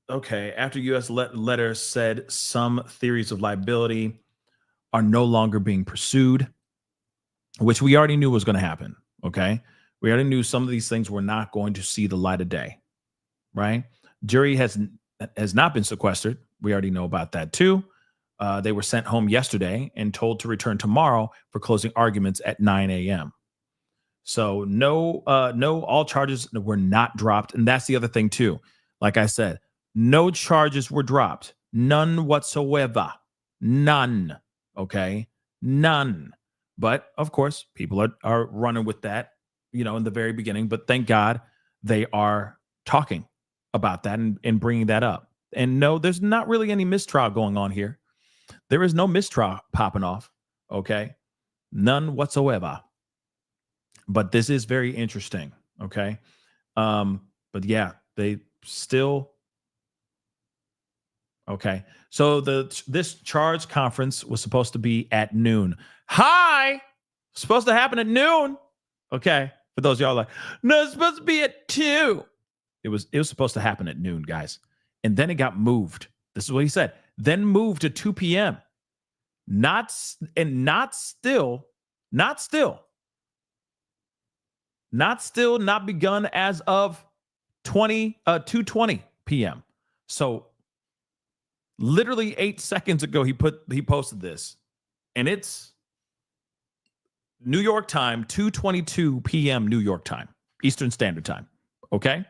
okay, after U.S. letter said some theories of liability are no longer being pursued, which we already knew was going to happen. Okay. We already knew some of these things were not going to see the light of day, right? Jury has not been sequestered. We already know about that too. They were sent home yesterday and told to return tomorrow for closing arguments at 9 a.m. So no, all charges were not dropped. And that's the other thing too. Like I said, no charges were dropped. None whatsoever. None. Okay. None. But of course, people are running with that, in the very beginning. But thank God they are talking about that and bringing that up. And no, there's not really any mistrial going on here. There is no mistrial popping off. Okay. None whatsoever. But this is very interesting. Okay. But yeah, they still. Okay. So this charge conference was supposed to be at noon. Supposed to happen at noon. Okay. For those of y'all like, no, it's supposed to be at 2. It was supposed to happen at noon, guys. And then it got moved. This is what he said. Then moved to 2 p.m. Not still, not begun as of 2:20 p.m. So literally 8 seconds ago, he posted this, and it's New York time, 2:22 p.m. New York time, Eastern Standard Time. Okay.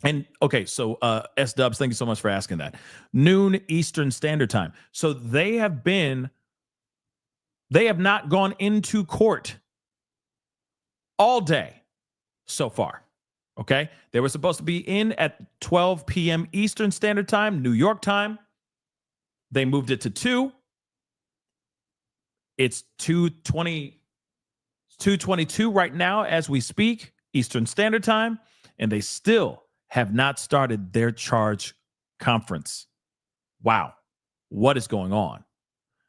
And okay, so S Dubs, thank you so much for asking that. Noon Eastern Standard Time. So they have not gone into court all day so far. Okay. They were supposed to be in at 12 p.m. Eastern Standard Time, New York time. They moved it to 2. It's 2:22 right now as we speak, Eastern Standard Time, and they still have not started their charge conference. Wow. What is going on?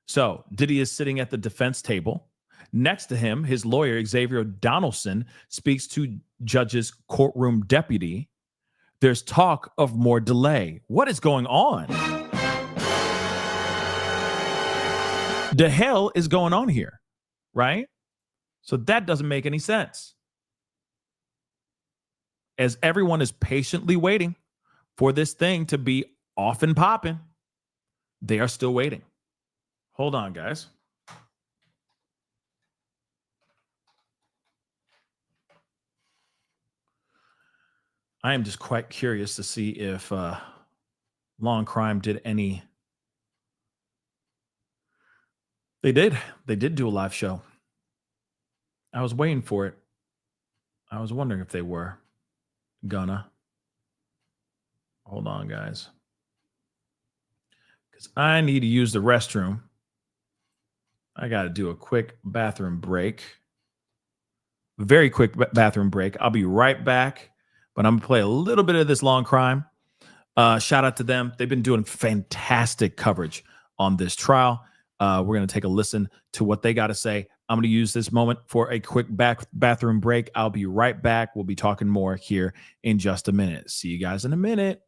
So Diddy is sitting at the defense table. Next to him, his lawyer, Xavier Donaldson, speaks to judge's courtroom deputy. There's talk of more delay. What is going on? The hell is going on here, right? So that doesn't make any sense. As everyone is patiently waiting for this thing to be off and popping, they are still waiting. Hold on, guys. I am just quite curious to see if Law and Crime did any. They did. They did do a live show. I was waiting for it. I was wondering if they were gonna. Hold on, guys. Because I need to use the restroom. I got to do a quick bathroom break. Very quick bathroom break. I'll be right back. But I'm going to play a little bit of this Law and Crime. Shout out to them. They've been doing fantastic coverage on this trial. We're going to take a listen to what they got to say. I'm going to use this moment for a quick bathroom break. I'll be right back. We'll be talking more here in just a minute. See you guys in a minute.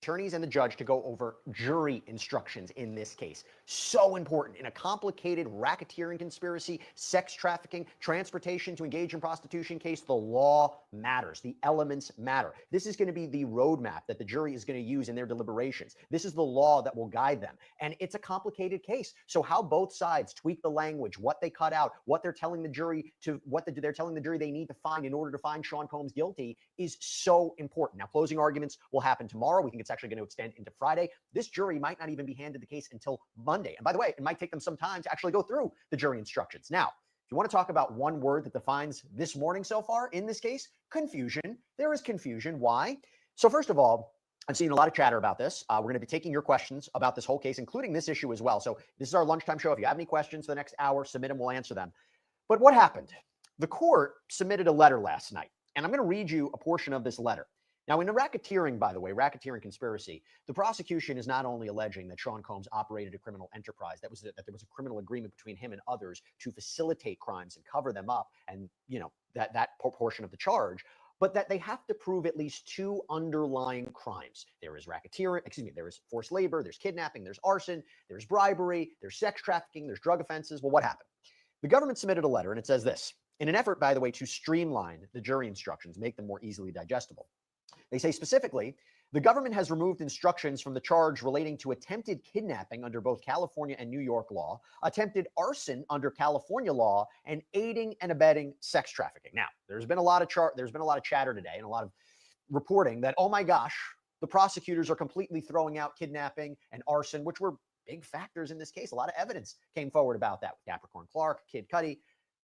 Attorneys and the judge to go over jury instructions in this case. So important in a complicated racketeering conspiracy, sex trafficking, transportation to engage in prostitution case. The law matters. The elements matter. This is going to be the roadmap that the jury is going to use in their deliberations. This is the law that will guide them. And it's a complicated case. So how both sides tweak the language, what they cut out, what they're telling the jury they're telling the jury they need to find in order to find Sean Combs guilty is so important. Now, closing arguments will happen tomorrow. We think it's actually going to extend into Friday. This jury might not even be handed the case until Monday. And by the way, it might take them some time to actually go through the jury instructions. Now, if you want to talk about one word that defines this morning so far in this case, confusion. There is confusion. Why? So first of all, I've seen a lot of chatter about this. We're going to be taking your questions about this whole case, including this issue as well. So this is our lunchtime show. If you have any questions for the next hour, submit them. We'll answer them. But what happened? The court submitted a letter last night, and I'm going to read you a portion of this letter. Now, in the racketeering, by the way, racketeering conspiracy, the prosecution is not only alleging that Sean Combs operated a criminal enterprise, that there was a criminal agreement between him and others to facilitate crimes and cover them up, and that portion of the charge, but that they have to prove at least 2 underlying crimes. There is there is forced labor, there's kidnapping, there's arson, there's bribery, there's sex trafficking, there's drug offenses. Well, what happened? The government submitted a letter, and it says this, in an effort, by the way, to streamline the jury instructions, make them more easily digestible. They say specifically, the government has removed instructions from the charge relating to attempted kidnapping under both California and New York law, attempted arson under California law, and aiding and abetting sex trafficking. Now, there's been a lot of chatter today and a lot of reporting that, oh my gosh, the prosecutors are completely throwing out kidnapping and arson, which were big factors in this case. A lot of evidence came forward about that with Capricorn Clark, Kid Cudi.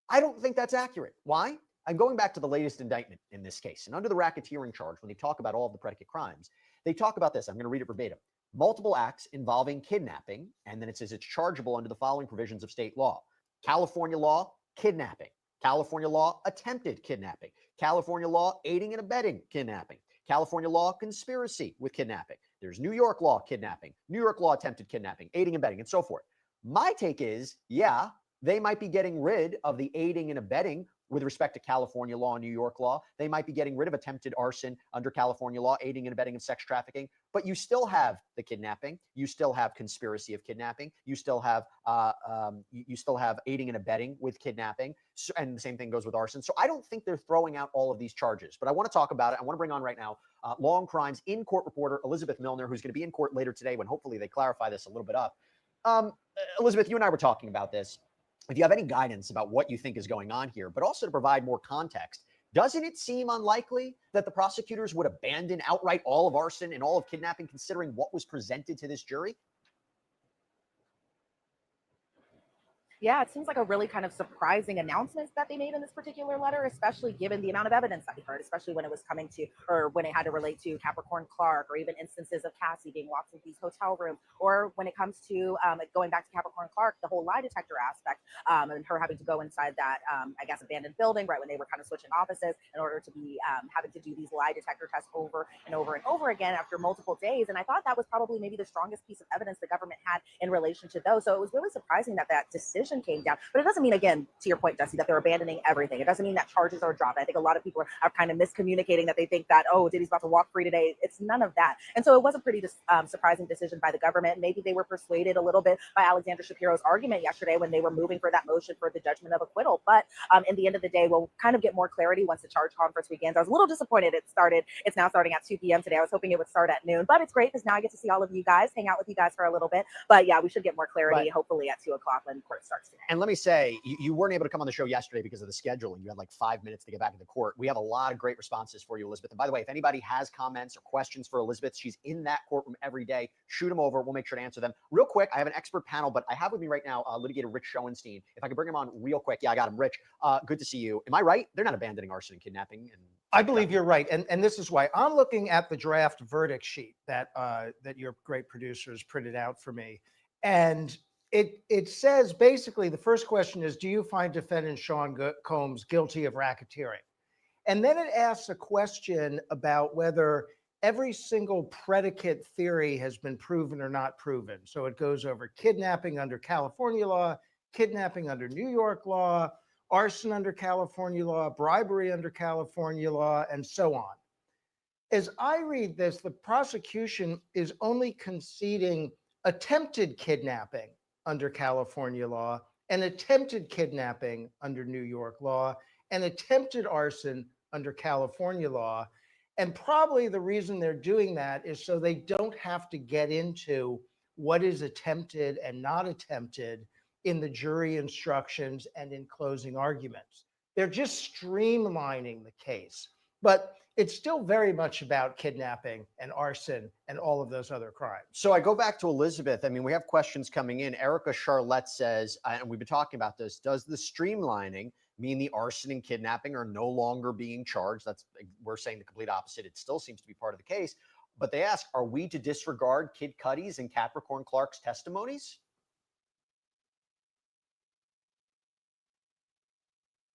I don't think that's accurate. Why? I'm going back to the latest indictment in this case. And under the racketeering charge, when they talk about all of the predicate crimes, they talk about this. I'm going to read it verbatim. Multiple acts involving kidnapping, and then it says it's chargeable under the following provisions of state law. California law, kidnapping. California law, attempted kidnapping. California law, aiding and abetting kidnapping. California law, conspiracy with kidnapping. There's New York law, kidnapping. New York law, attempted kidnapping, aiding and abetting, and so forth. My take is, yeah, they might be getting rid of the aiding and abetting with respect to California law and New York law. They might be getting rid of attempted arson under California law, aiding and abetting of sex trafficking, but you still have the kidnapping. You still have conspiracy of kidnapping. You still have aiding and abetting with kidnapping, and the same thing goes with arson. So I don't think they're throwing out all of these charges, but I want to talk about it. I want to bring on right now Law and Crime's in-court reporter Elizabeth Milner, who's going to be in court later today when hopefully they clarify this a little bit up. Elizabeth, you and I were talking about this. If you have any guidance about what you think is going on here, but also to provide more context, doesn't it seem unlikely that the prosecutors would abandon outright all of arson and all of kidnapping, considering what was presented to this jury? Yeah, it seems like a really kind of surprising announcement that they made in this particular letter, especially given the amount of evidence that we heard, especially when it was coming to, or when it had to relate to Capricorn Clark, or even instances of Cassie being locked in these hotel rooms, or when it comes to going back to Capricorn Clark, the whole lie detector aspect, and her having to go inside that, I guess, abandoned building right when they were kind of switching offices in order to be having to do these lie detector tests over and over and over again after multiple days. And I thought that was probably maybe the strongest piece of evidence the government had in relation to those. So it was really surprising that that decision came down. But it doesn't mean, again, to your point, Jesse, that they're abandoning everything. It doesn't mean that charges are dropped. I think a lot of people are kind of miscommunicating that they think that, oh, Diddy's about to walk free today. It's none of that. And so it was a pretty surprising decision by the government. Maybe they were persuaded a little bit by Alexander Shapiro's argument yesterday when they were moving for that motion for the judgment of acquittal. But in the end of the day, we'll kind of get more clarity once the charge conference begins. I was a little disappointed it's now starting at 2 p.m. today. I was hoping it would start at noon, but it's great because now I get to see all of you guys, hang out with you guys for a little bit. But yeah, we should get more clarity, hopefully at 2 o'clock when court starts today. And let me say, you weren't able to come on the show yesterday because of the scheduling. You had like 5 minutes to get back into court. We have a lot of great responses for you, Elizabeth. And by the way, if anybody has comments or questions for Elizabeth, she's in that courtroom every day. Shoot them over. We'll make sure to answer them. Real quick, I have an expert panel, but I have with me right now litigator Rich Schoenstein. If I could bring him on real quick. Yeah, I got him. Rich, good to see you. Am I right? They're not abandoning arson and kidnapping. I believe you're right. And this is why I'm looking at the draft verdict sheet that your great producers printed out for me. And it says basically the first question is, do you find defendant Sean Combs guilty of racketeering? And then it asks a question about whether every single predicate theory has been proven or not proven. So it goes over kidnapping under California law, kidnapping under New York law, arson under California law, bribery under California law, and so on. As I read this, the prosecution is only conceding attempted kidnapping under California law, and attempted kidnapping under New York law, and attempted arson under California law. And probably the reason they're doing that is so they don't have to get into what is attempted and not attempted in the jury instructions and in closing arguments. They're just streamlining the case. But it's still very much about kidnapping and arson and all of those other crimes. So I go back to Elizabeth. I mean, we have questions coming in. Erica Charlotte says, and we've been talking about this, does the streamlining mean the arson and kidnapping are no longer being charged? We're saying the complete opposite. It still seems to be part of the case. But they ask, are we to disregard Kid Cudi's and Capricorn Clark's testimonies?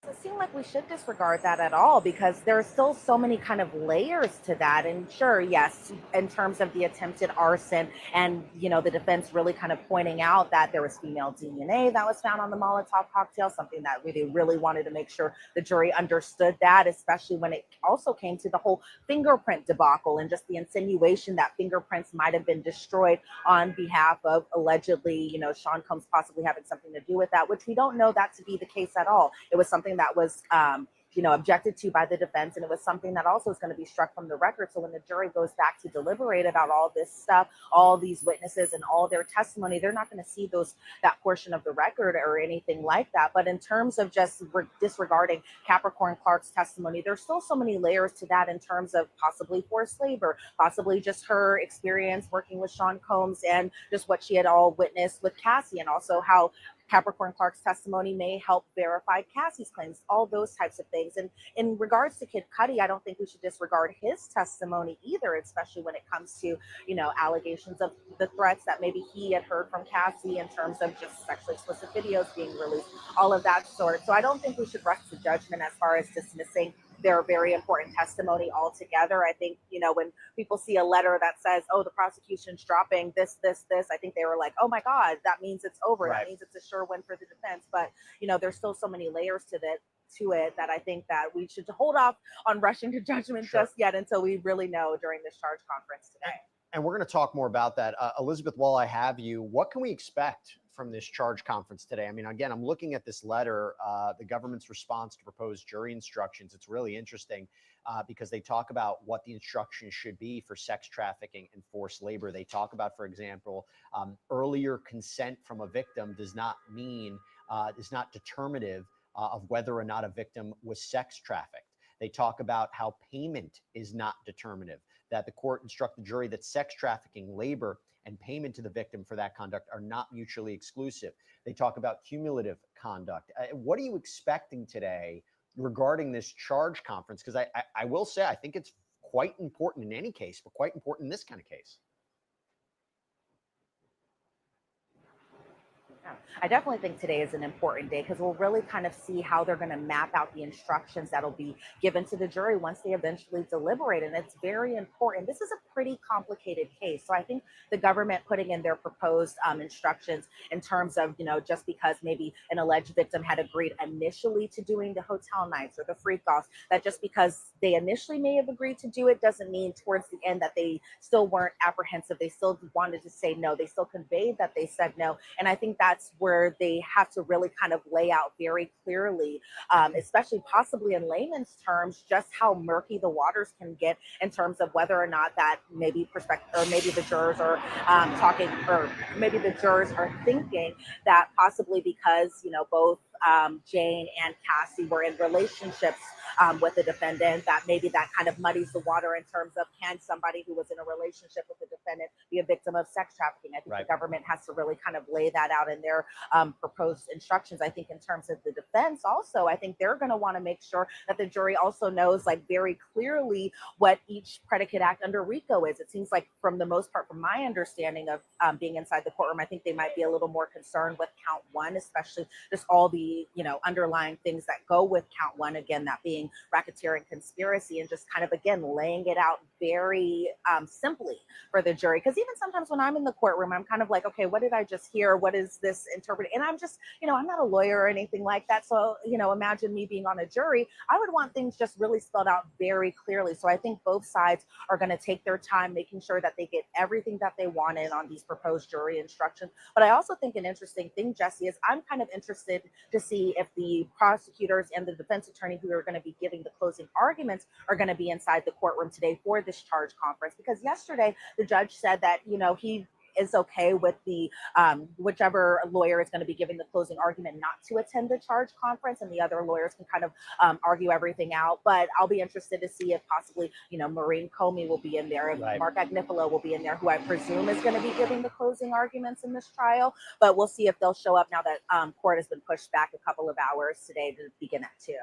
Doesn't seem like we should disregard that at all, because there are still so many kind of layers to that. And sure, yes, in terms of the attempted arson and, the defense really kind of pointing out that there was female DNA that was found on the Molotov cocktail, something that they really wanted to make sure the jury understood that, especially when it also came to the whole fingerprint debacle and just the insinuation that fingerprints might have been destroyed on behalf of allegedly, Sean Combs possibly having something to do with that, which we don't know that to be the case at all. It was something that was, objected to by the defense. And it was something that also is going to be struck from the record. So when the jury goes back to deliberate about all this stuff, all these witnesses and all their testimony, they're not going to see that portion of the record or anything like that. But in terms of just disregarding Capricorn Clark's testimony, there's still so many layers to that in terms of possibly forced labor, possibly just her experience working with Sean Combs and just what she had all witnessed with Cassie, and also how Capricorn Clark's testimony may help verify Cassie's claims, all those types of things. And in regards to Kid Cudi, I don't think we should disregard his testimony either, especially when it comes to, allegations of the threats that maybe he had heard from Cassie in terms of just sexually explicit videos being released, all of that sort. So I don't think we should rush to judgment as far as dismissing their very important testimony altogether. I think, when people see a letter that says, oh, the prosecution's dropping this, I think they were like, oh my God, that means it's over. Right. That means it's a sure win for the defense. But, there's still so many layers to it that I think that we should hold off on rushing to judgment just yet until we really know during this charge conference today. And we're going to talk more about that. Elizabeth, while I have you, what can we expect from this charge conference today? I mean, again, I'm looking at this letter, the government's response to proposed jury instructions. It's really interesting. because they talk about what the instructions should be for sex trafficking and forced labor. They talk about, for example, earlier consent from a victim does not mean, is not determinative of whether or not a victim was sex trafficked. They talk about how payment is not determinative, that the court instruct the jury that sex trafficking, labor, and payment to the victim for that conduct are not mutually exclusive. They talk about cumulative conduct. What are you expecting today regarding this charge conference? Because I will say, I think it's quite important in any case, but quite important in this kind of case. I definitely think today is an important day because we'll really kind of see how they're going to map out the instructions that'll be given to the jury once they eventually deliberate. And it's very important. This is a pretty complicated case. So I think the government putting in their proposed instructions in terms of, just because maybe an alleged victim had agreed initially to doing the hotel nights or the freak-offs, that just because they initially may have agreed to do it doesn't mean towards the end that they still weren't apprehensive. They still wanted to say no. They still conveyed that they said no. And I think that's where they have to really kind of lay out very clearly, especially possibly in layman's terms, just how murky the waters can get in terms of whether or not that maybe maybe the jurors are talking, or maybe the jurors are thinking that possibly because, both Jane and Cassie were in relationships with the defendant, that maybe that kind of muddies the water in terms of, can somebody who was in a relationship with the defendant be a victim of sex trafficking? I think the government has to really kind of lay that out in their proposed instructions. I think in terms of the defense also, I think they're going to want to make sure that the jury also knows very clearly what each predicate act under RICO is. It seems like, from the most part, from my understanding of being inside the courtroom, I think they might be a little more concerned with count one, especially just all the underlying things that go with count one, again, that being racketeering, conspiracy, and just kind of, again, laying it out very simply for the jury. Because even sometimes when I'm in the courtroom, I'm kind of like, okay, what did I just hear? What is this interpreted? And I'm just, I'm not a lawyer or anything like that. So, imagine me being on a jury. I would want things just really spelled out very clearly. So I think both sides are going to take their time, making sure that they get everything that they wanted on these proposed jury instructions. But I also think an interesting thing, Jesse, is I'm kind of interested to see if the prosecutors and the defense attorney who are going to be giving the closing arguments are going to be inside the courtroom today for this charge conference. Because yesterday the judge said that, he is okay with the whichever lawyer is going to be giving the closing argument not to attend the charge conference, and the other lawyers can kind of argue everything out. But I'll be interested to see if possibly, Maureen Comey will be in there, if Mark Agnifilo will be in there, who I presume is going to be giving the closing arguments in this trial. But we'll see if they'll show up now that court has been pushed back a couple of hours today to begin at 2.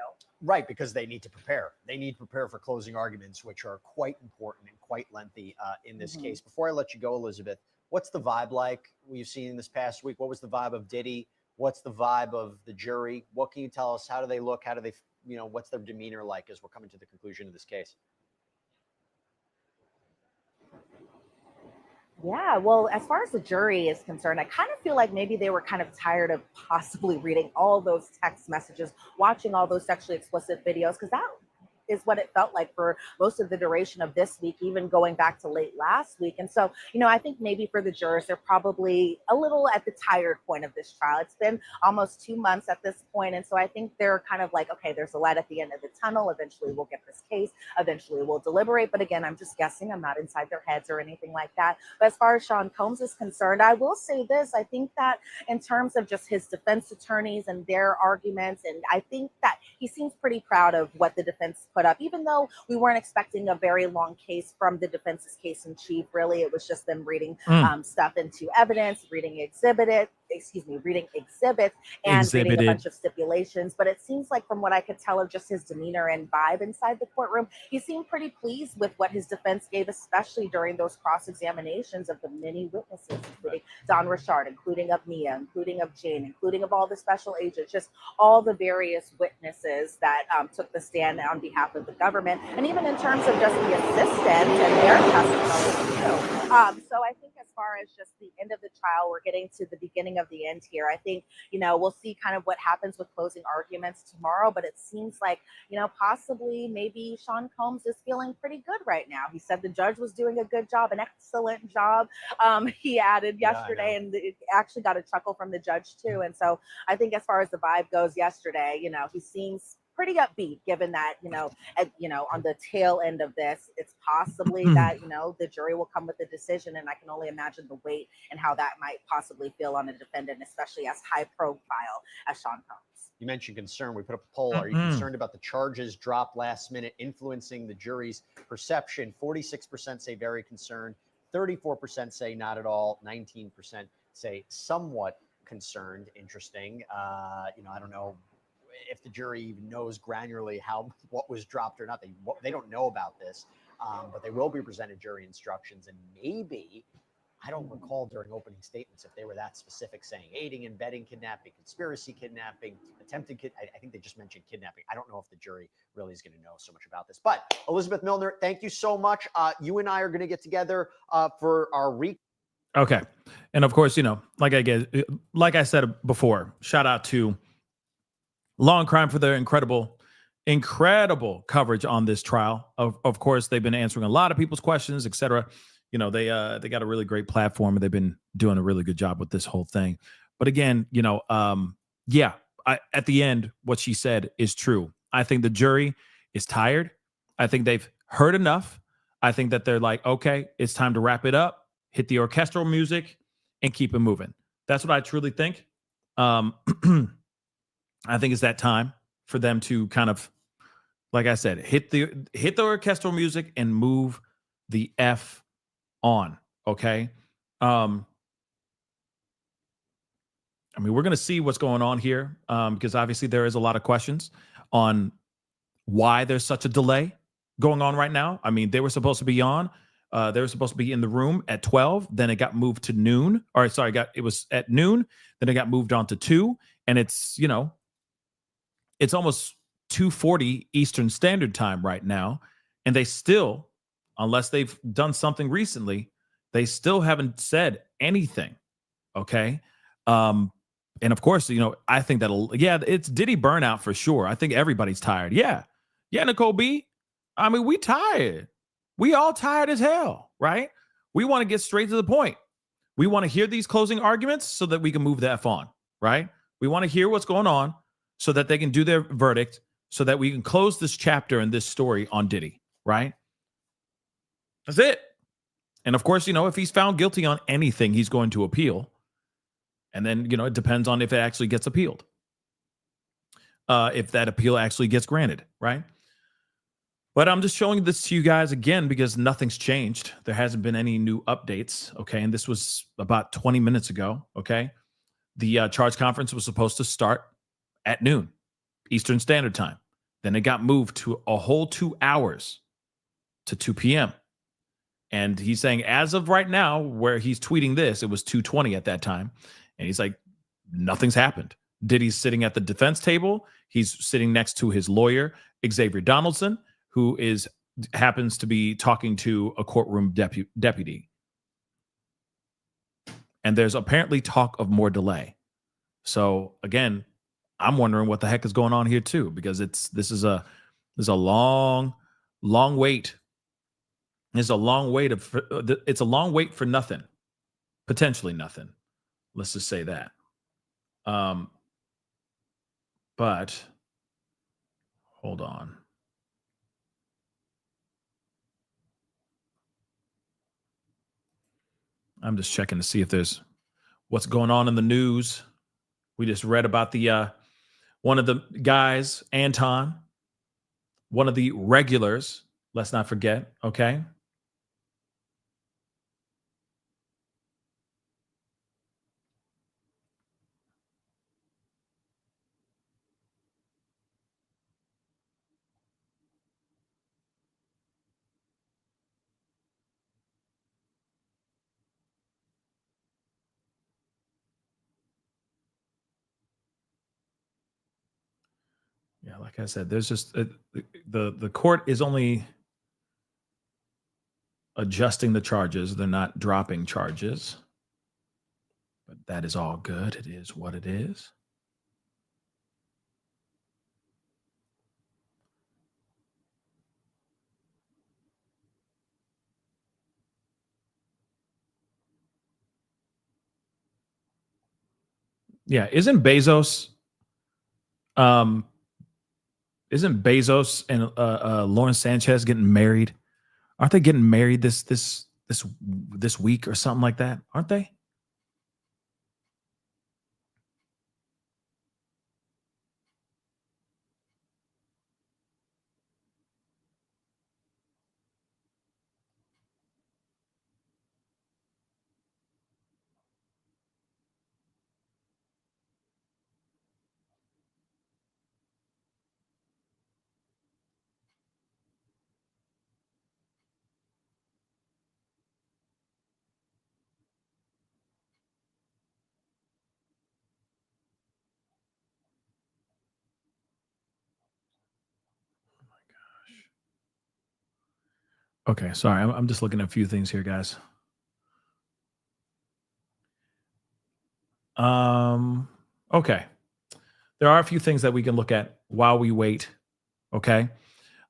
Right, because they need to prepare. They need to prepare for closing arguments, which are quite important and quite lengthy in this case. Before I let you go, Elizabeth, what's the vibe like we've seen this past week? What was the vibe of Diddy? What's the vibe of the jury? What can you tell us? How do they look? How do they, what's their demeanor like as we're coming to the conclusion of this case? Yeah, well, as far as the jury is concerned, I kind of feel like maybe they were kind of tired of possibly reading all those text messages, watching all those sexually explicit videos, because that is what it felt like for most of the duration of this week, even going back to late last week. And so, I think maybe for the jurors, they're probably a little at the tired point of this trial. It's been almost 2 months at this point. And so I think they're kind of like, okay, there's a light at the end of the tunnel. Eventually we'll get this case. Eventually we'll deliberate. But again, I'm just guessing. I'm not inside their heads or anything like that. But as far as Sean Combs is concerned, I will say this. I think that in terms of just his defense attorneys and their arguments, and I think that he seems pretty proud of what the defense put up, even though we weren't expecting a very long case from the defense's case in chief. Really, it was just them reading stuff into evidence, reading exhibits, and reading a bunch of stipulations. But it seems like, from what I could tell of just his demeanor and vibe inside the courtroom, he seemed pretty pleased with what his defense gave, especially during those cross-examinations of the many witnesses, including Don Richard, including of Mia, including of Jane, including of all the special agents, just all the various witnesses that took the stand on behalf of the government, and even in terms of just the assistants and their testimony too. So I think as far as just the end of the trial, we're getting to the beginning of the end here. I think, we'll see kind of what happens with closing arguments tomorrow, but it seems like, possibly maybe Sean Combs is feeling pretty good right now. He said the judge was doing a good job, an excellent job. He added yesterday, and it actually got a chuckle from the judge too. And so I think as far as the vibe goes yesterday, he seems pretty upbeat, given that, on the tail end of this, it's possibly that, the jury will come with a decision. And I can only imagine the weight and how that might possibly feel on a defendant, especially as high profile as Sean Combs. You mentioned concern. We put up a poll. Are you concerned about the charges dropped last minute influencing the jury's perception? 46% say very concerned. 34% say not at all. 19% say somewhat concerned. Interesting. I don't know if the jury even knows granularly what was dropped or not. They don't know about this, but they will be presented jury instructions, and maybe, I don't recall during opening statements if they were that specific, saying aiding and abetting kidnapping, conspiracy kidnapping, attempted I think they just mentioned kidnapping. I don't know if the jury really is going to know so much about this. But Elizabeth Milner, thank you so much. You and I are going to get together for our Okay. And of course, like I said before, shout out to Law and Crime for their incredible coverage on this trial. Of course, they've been answering a lot of people's questions, etc. They got a really great platform, and they've been doing a really good job with this whole thing. But again, at the end, what she said is true. I think the jury is tired. I think they've heard enough. I think that they're like, okay, it's time to wrap it up, hit the orchestral music, and keep it moving. That's what I truly think. I think it's that time for them to kind of, like I said, hit the orchestral music and move the F on. Okay. We're going to see what's going on here, because obviously there is a lot of questions on why there's such a delay going on right now. They were supposed to be on. They were supposed to be in the room at 12. Then it got moved to noon. It was at noon. Then it got moved on to 2. And it's, it's almost 2:40 Eastern Standard Time right now. And they still, unless they've done something recently, they still haven't said anything. Okay. And of course, I think it's Diddy burnout for sure. I think everybody's tired. Yeah. Yeah, Nicole B. We tired. We all tired as hell, right? We want to get straight to the point. We want to hear these closing arguments so that we can move the F on, right? We want to hear what's going on so that they can do their verdict, so that we can close this chapter in this story on Diddy, right? That's it. And of course, if he's found guilty on anything, he's going to appeal. And then, it depends on if it actually gets appealed. If that appeal actually gets granted, right? But I'm just showing this to you guys again because nothing's changed. There hasn't been any new updates, okay? And this was about 20 minutes ago, okay? The charge conference was supposed to start at noon, Eastern Standard Time. Then it got moved to a whole 2 hours to 2 p.m. And he's saying, as of right now, where he's tweeting this, it was 2:20 at that time. And he's like, nothing's happened. Diddy's sitting at the defense table. He's sitting next to his lawyer, Xavier Donaldson, who happens to be talking to a courtroom deputy. And there's apparently talk of more delay. So again, I'm wondering what the heck is going on here too, because this is a long wait. It's a long wait for nothing, potentially nothing. Let's just say that. But hold on. I'm just checking to see if there's what's going on in the news. We just read about the one of the guys, Anton, one of the regulars. Let's not forget, okay? Yeah, like I said, there's just the court is only adjusting the charges. They're not dropping charges. But that is all good. It is what it is. Yeah, isn't Bezos Isn't Bezos and Lauren Sanchez getting married? Aren't they getting married this week or something like that? Aren't they? Okay, sorry. I'm just looking at a few things here, guys. Okay. There are a few things that we can look at while we wait. Okay.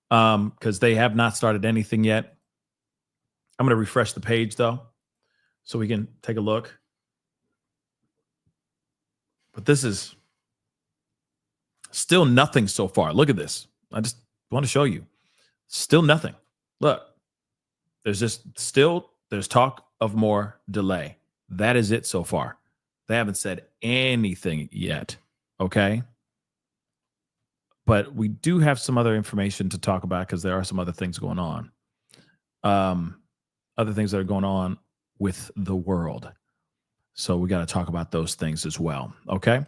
Because they have not started anything yet. I'm going to refresh the page though, so we can take a look. But this is still nothing so far. Look at this. I just want to show you. Still nothing. Look, there's talk of more delay. That is it so far. They haven't said anything yet. Okay. But we do have some other information to talk about because there are some other things going on. Other things that are going on with the world. So we got to talk about those things as well. Okay.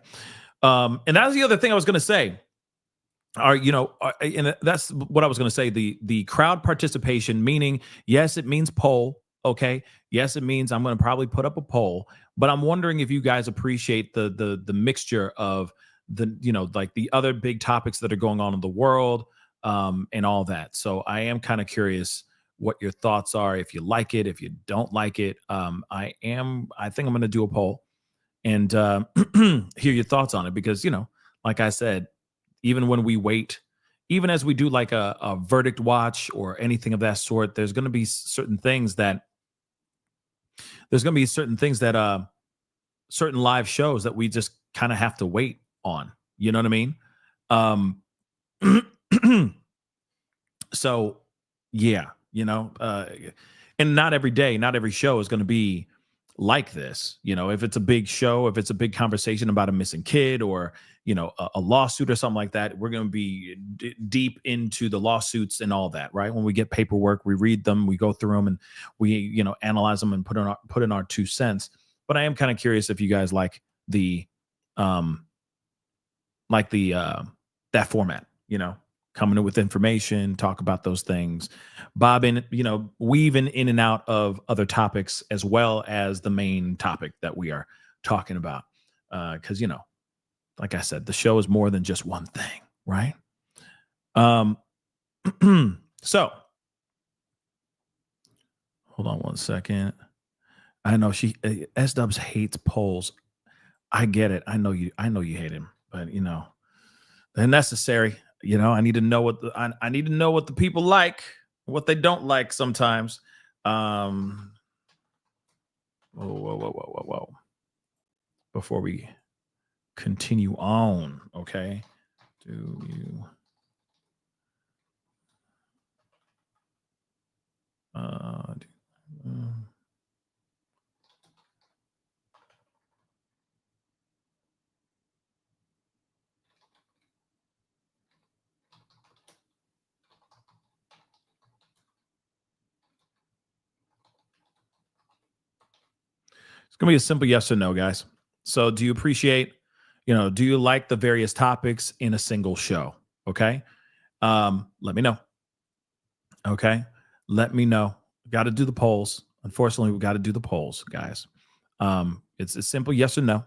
And that's the other thing I was going to say. And that's what I was going to say. The crowd participation, meaning, yes, it means poll. Okay. Yes, it means I'm going to probably put up a poll, but I'm wondering if you guys appreciate the mixture of like the other big topics that are going on in the world, and all that. So I am kind of curious what your thoughts are. If you like it, if you don't like it, I think I'm going to do a poll and hear your thoughts on it because, like I said, even when we wait, even as we do like a verdict watch or anything of that sort, there's going to be certain things that certain live shows that we just kind of have to wait on. You know what I mean? So yeah, and not every day, not every show is going to be like this. If it's a big show, if it's a big conversation about a missing kid or, a lawsuit or something like that, we're going to be deep into the lawsuits and all that, right? When we get paperwork, we read them, we go through them and we, analyze them and put in our 2 cents. But I am kind of curious if you guys like that format, coming in with information, talk about those things, bobbing, weaving in and out of other topics as well as the main topic that we are talking about. Because, like I said, the show is more than just one thing, right? So hold on one second. I know S-Dubs hates polls. I get it. I know you hate him, but they're necessary. I need to know what I need to know what the people like, what they don't like sometimes. Whoa. Before we continue on, okay? Do you It's going to be a simple yes or no, guys. So do you appreciate, do you like the various topics in a single show? Okay. Let me know. Okay. Let me know. Got to do the polls. Unfortunately, we got to do the polls, guys. It's a simple yes or no.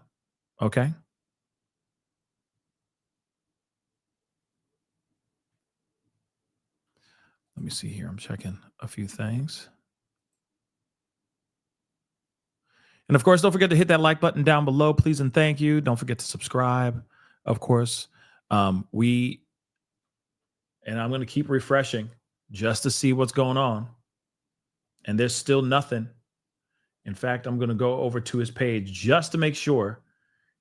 Okay. Let me see here. I'm checking a few things. And of course, don't forget to hit that like button down below, please and thank you. Don't forget to subscribe, of course. And I'm going to keep refreshing just to see what's going on. And there's still nothing. In fact, I'm going to go over to his page just to make sure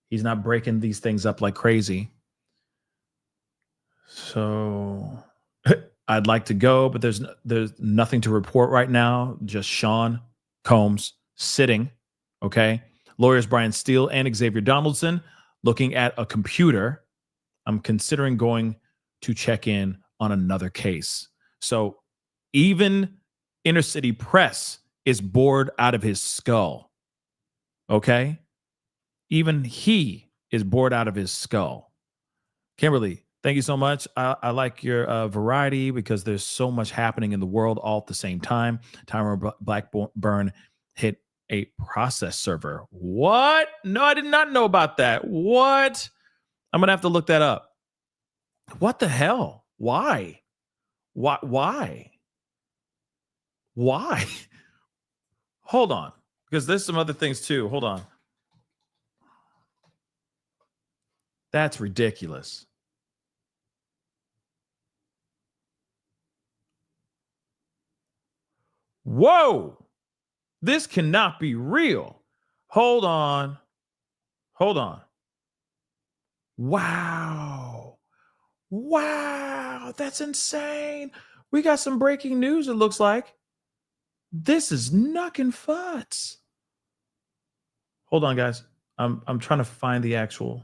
he's not breaking these things up like crazy. So I'd like to go, but there's nothing to report right now. Just Sean Combs sitting. Okay. Lawyers Brian Steele and Xavier Donaldson looking at a computer. I'm considering going to check in on another case. So even inner city press is bored out of his skull. Okay. Even he is bored out of his skull. Kimberly, thank you so much. I like your variety because there's so much happening in the world all at the same time. Tyrone Blackburn hit a process server. What? No, I did not know about that. What? I'm going to have to look that up. What the hell? Why? Why? Hold on. Because there's some other things too. Hold on. That's ridiculous. Whoa. This cannot be real. Hold on. Wow. That's insane. We got some breaking news, it looks like. This is knuckin' futs. Hold on, guys. I'm trying to find the actual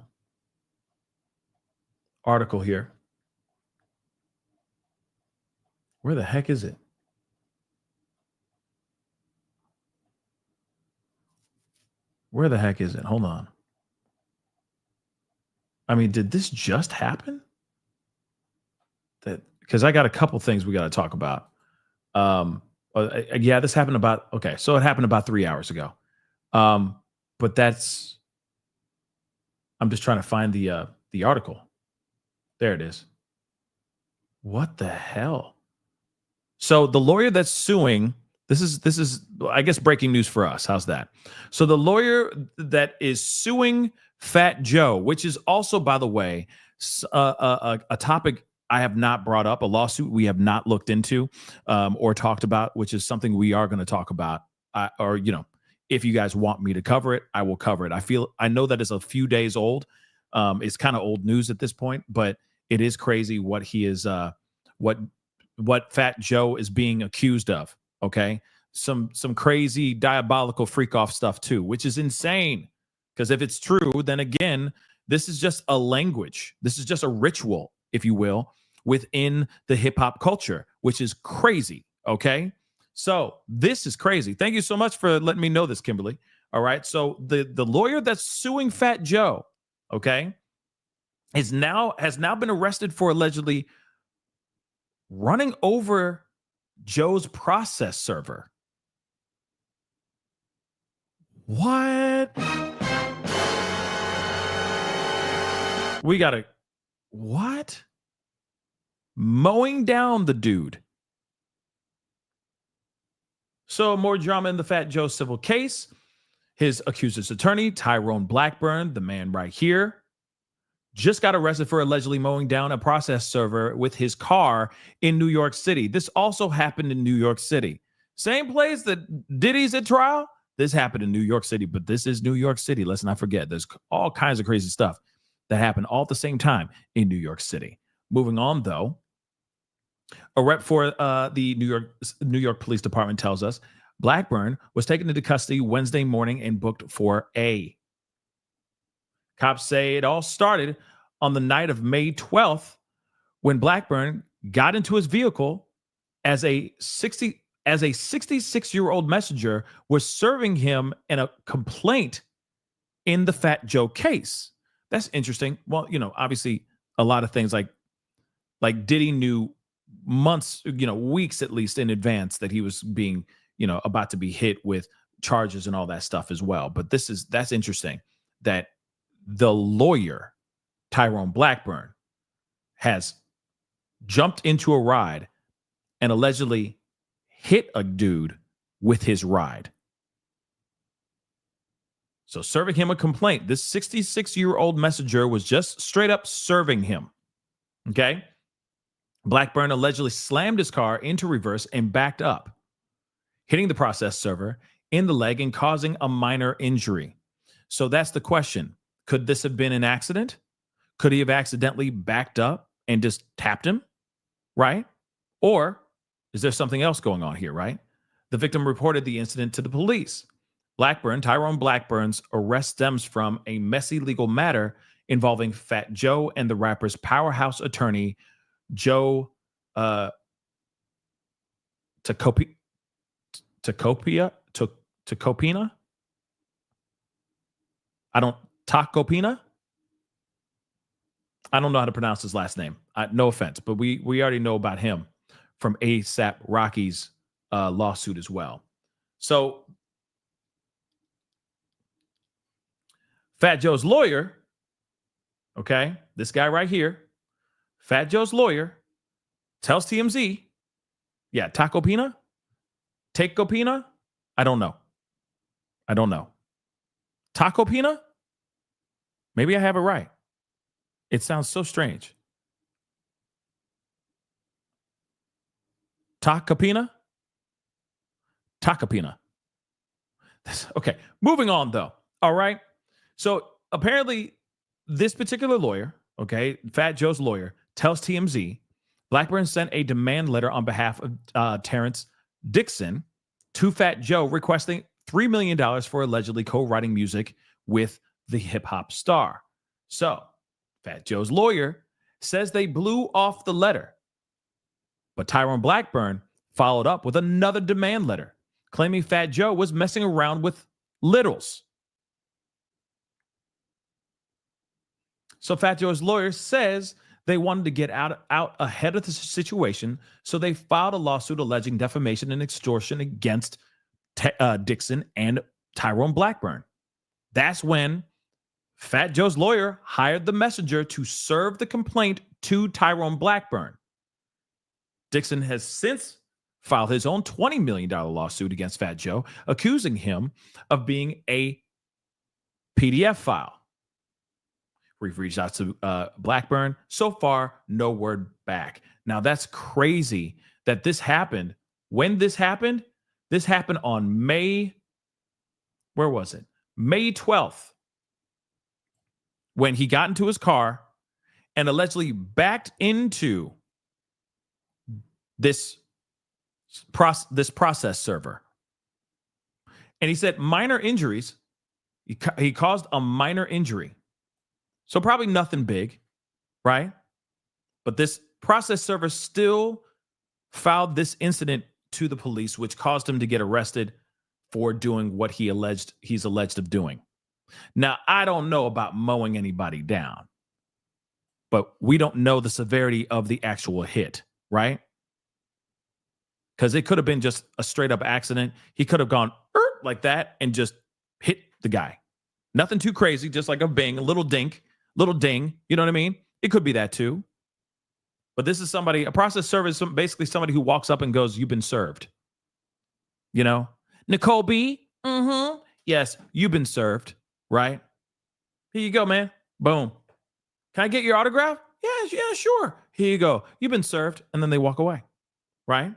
article here. Where the heck is it? Hold on. I mean, did this just happen? Because I got a couple things we got to talk about. Yeah, this happened so it happened about 3 hours ago. But I'm just trying to find the article. There it is. What the hell? So the lawyer that's suing, this is I guess breaking news for us. How's that? So the lawyer that is suing Fat Joe, which is also, by the way, a topic I have not brought up, a lawsuit we have not looked into or talked about, which is something we are going to talk about. If you guys want me to cover it, I will cover it. I know that it's a few days old. It's kind of old news at this point, but it is crazy what he is, what Fat Joe is being accused of. Okay, some crazy diabolical freak off stuff too, which is insane. Because if it's true, then again, this is just a language. This is just a ritual, if you will, within the hip hop culture, which is crazy. Okay. So this is crazy. Thank you so much for letting me know this, Kimberly. All right. So the lawyer that's suing Fat Joe, okay, has now been arrested for allegedly running over Joe's process server. What? What? Mowing down the dude. So more drama in the Fat Joe civil case. His accuser's attorney, Tyrone Blackburn, the man right here, just got arrested for allegedly mowing down a process server with his car in New York City. This also happened in New York City. Same place that Diddy's at trial. This happened in New York City, but this is New York City. Let's not forget, there's all kinds of crazy stuff that happened all at the same time in New York City. Moving on, though, a rep for the New York Police Department tells us Blackburn was taken into custody Wednesday morning and booked for A. Cops say it all started on the night of May 12th when Blackburn got into his vehicle as a 66-year-old messenger was serving him in a complaint in the Fat Joe case. That's interesting. Well, obviously a lot of things like Diddy knew months, weeks at least in advance that he was being, about to be hit with charges and all that stuff as well. But that's interesting that the lawyer, Tyrone Blackburn, has jumped into a ride and allegedly hit a dude with his ride. So serving him a complaint. This 66-year-old messenger was just straight up serving him. Okay. Blackburn allegedly slammed his car into reverse and backed up, hitting the process server in the leg and causing a minor injury. So that's the question. Could this have been an accident? Could he have accidentally backed up and just tapped him, right? Or is there something else going on here, right? The victim reported the incident to the police. Tyrone Blackburn's arrest stems from a messy legal matter involving Fat Joe and the rapper's powerhouse attorney, Joe Tacopina? Tacopina? I don't know how to pronounce his last name. No offense, but we already know about him from ASAP Rocky's lawsuit as well. So Fat Joe's lawyer, okay, this guy right here, Fat Joe's lawyer tells TMZ, yeah, Tacopina? Tacopina? I don't know. Tacopina? Maybe I have it right. It sounds so strange. Tacopina? Okay, moving on though. All right. So apparently this particular lawyer, okay, Fat Joe's lawyer, tells TMZ Blackburn sent a demand letter on behalf of Terrence Dixon to Fat Joe requesting $3 million for allegedly co-writing music with the hip-hop star. So Fat Joe's lawyer says they blew off the letter. But Tyrone Blackburn followed up with another demand letter, claiming Fat Joe was messing around with littles. So Fat Joe's lawyer says they wanted to get out ahead of the situation, so they filed a lawsuit alleging defamation and extortion against Dixon and Tyrone Blackburn. That's when Fat Joe's lawyer hired the messenger to serve the complaint to Tyrone Blackburn. Dixon has since filed his own $20 million lawsuit against Fat Joe, accusing him of being a PDF file. We've reached out to Blackburn. So far, no word back. Now, that's crazy that this happened. When this happened on May 12th, when he got into his car and allegedly backed into this process server. And he said minor injuries. He caused a minor injury. So probably nothing big, right? But this process server still filed this incident to the police, which caused him to get arrested for doing what he's alleged of doing. Now, I don't know about mowing anybody down, but we don't know the severity of the actual hit, right? Because it could have been just a straight up accident. He could have gone like that and just hit the guy. Nothing too crazy, just like a bang, a little ding. You know what I mean? It could be that too. But this is a process server is basically somebody who walks up and goes, "You've been served." You know? Nicole B? Mm-hmm. Yes, you've been served, right? Here you go, man. Boom. Can I get your autograph? Yeah, sure. Here you go. You've been served. And then they walk away, right?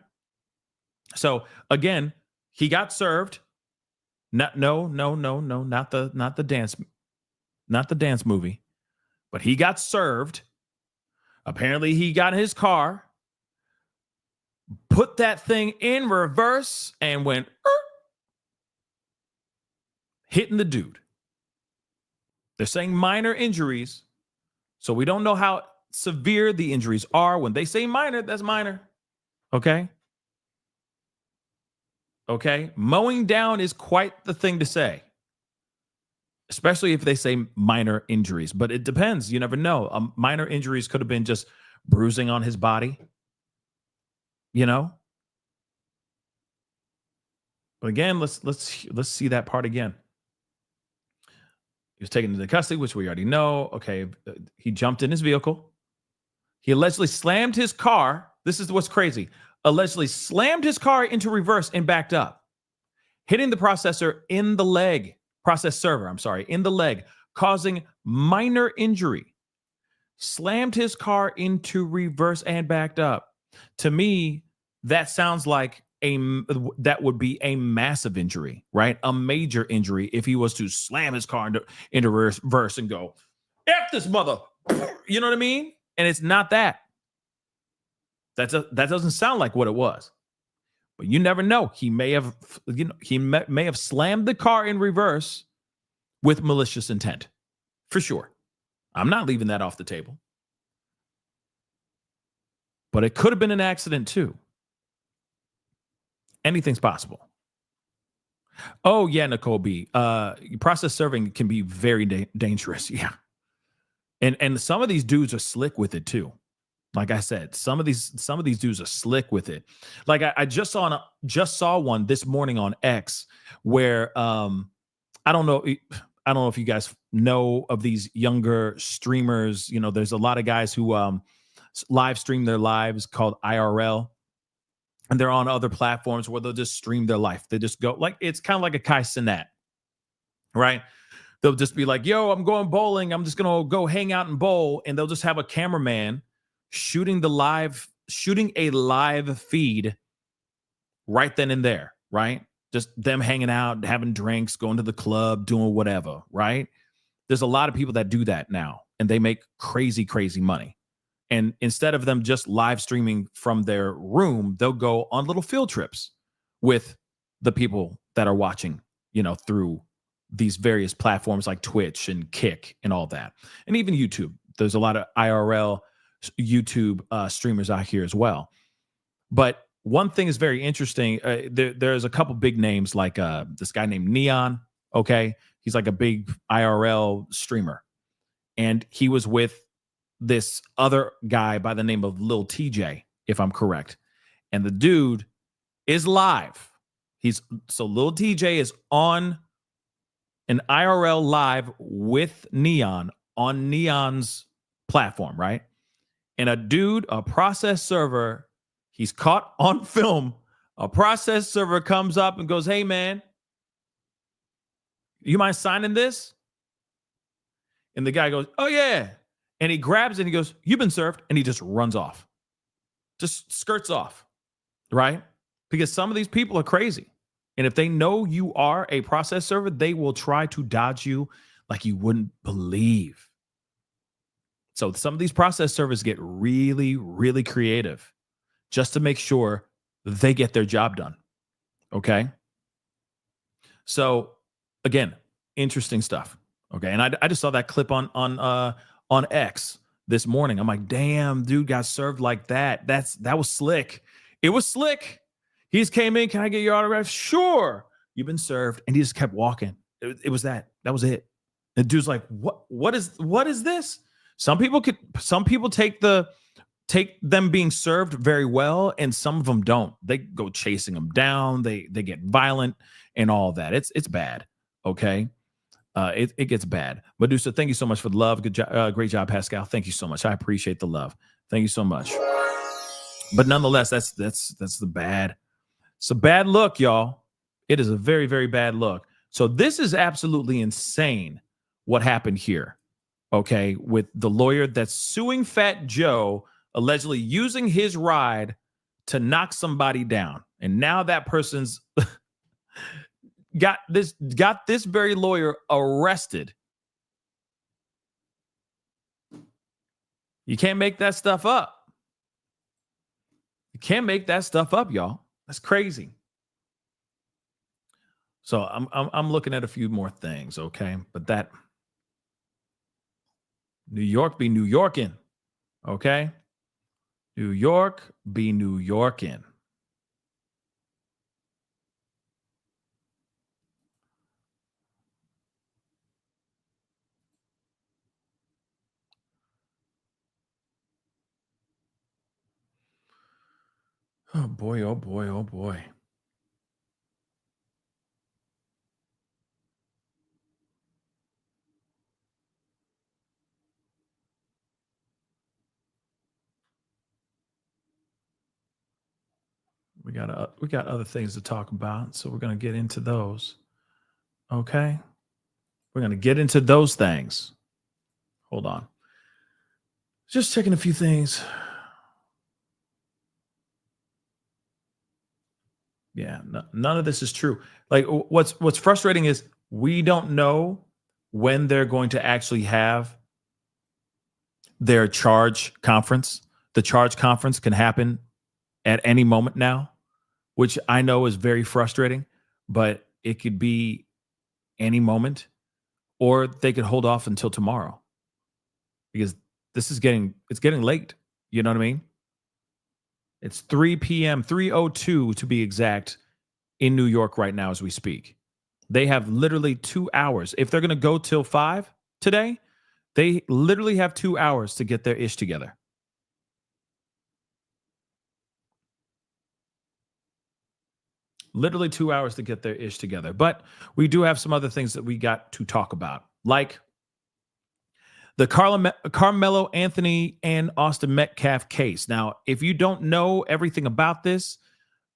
So again, he got served. Not the dance movie, but he got served. Apparently, he got in his car, put that thing in reverse, and went hitting the dude. They're saying minor injuries, so we don't know how severe the injuries are. When they say minor, that's minor. Okay? Okay? Mowing down is quite the thing to say, especially if they say minor injuries. But it depends. You never know. Minor injuries could have been just bruising on his body, you know? But again, let's see that part again. He was taken into custody, which we already know. Okay, he jumped in his vehicle. He allegedly slammed his car. This is what's crazy. Allegedly slammed his car into reverse and backed up, hitting the process server in the leg, causing minor injury. Slammed his car into reverse and backed up. To me, that sounds like that would be a massive injury, right? A major injury if he was to slam his car into reverse and go, F this mother, you know what I mean? And it's not that. That doesn't sound like what it was. But you never know. He may have, may have slammed the car in reverse with malicious intent. For sure. I'm not leaving that off the table. But it could have been an accident too. Anything's possible. Oh, yeah, Nicole B. Process serving can be very dangerous. Yeah. And some of these dudes are slick with it too. Like I said, some of these dudes are slick with it. Like I just saw one this morning on X where I don't know if you guys know of these younger streamers. You know, there's a lot of guys who live stream their lives called IRL. And they're on other platforms where they'll just stream their life. They just go like, it's kind of like a Kai Cenat, right? They'll just be like, yo, I'm going bowling. I'm just going to go hang out and bowl. And they'll just have a cameraman shooting a live feed right then and there, right? Just them hanging out, having drinks, going to the club, doing whatever, right? There's a lot of people that do that now, and they make crazy, crazy money. And instead of them just live streaming from their room, they'll go on little field trips with the people that are watching, through these various platforms like Twitch and Kick and all that. And even YouTube. There's a lot of IRL YouTube streamers out here as well. But one thing is very interesting. There's a couple big names like this guy named Neon. Okay. He's like a big IRL streamer. And he was with this other guy by the name of Lil TJ, if I'm correct. And the dude is live. So Lil TJ is on an IRL live with Neon on Neon's platform, right? And a process server, he's caught on film. A process server comes up and goes, hey, man, you mind signing this? And the guy goes, oh, yeah. And he grabs it and he goes, you've been served. And he just runs off. Just skirts off, right? Because some of these people are crazy. And if they know you are a process server, they will try to dodge you like you wouldn't believe. So some of these process servers get really, really creative just to make sure they get their job done. Okay. So again, interesting stuff. Okay. And I just saw that clip on X this morning. I'm like, damn, dude got served like that. That was slick. It was slick. He just came in. Can I get your autograph? Sure. You've been served. And he just kept walking. It was that. That was it. The dude's like, what is this? Some people take them being served very well, and some of them don't. They go chasing them down. They get violent and all that. It's bad. Okay. It gets bad. Medusa, thank you so much for the love. Good job, great job, Pascal. Thank you so much. I appreciate the love. Thank you so much. But nonetheless, that's the bad. It's a bad look, y'all. It is a very, very bad look. So this is absolutely insane what happened here. Okay, with the lawyer that's suing Fat Joe, allegedly using his ride to knock somebody down, and now that person's got this very lawyer arrested. You can't make that stuff up. You can't make that stuff up, y'all. That's crazy. So I'm looking at a few more things, okay? But that New York be New Yorkin', okay? New York be New Yorkin'. Oh boy, oh boy, oh boy. We got other things to talk about, so we're going to get into those. Okay? We're going to get into those things. Hold on. Just checking a few things. Yeah, none of this is true. Like what's frustrating is we don't know when they're going to actually have their charge conference. The charge conference can happen at any moment now, which I know is very frustrating, but it could be any moment, or they could hold off until tomorrow because it's getting late. You know what I mean? It's 3 p.m., 3:02 to be exact, in New York right now as we speak. They have literally 2 hours. If they're going to go till 5 today, they literally have 2 hours to get their ish together. Literally 2 hours to get their ish together. But we do have some other things that we got to talk about, like the Carmelo Anthony and Austin Metcalf case. Now, if you don't know everything about this,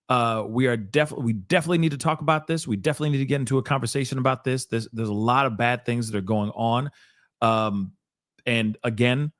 we definitely need to talk about this. We definitely need to get into a conversation about this. There's a lot of bad things that are going on. And again,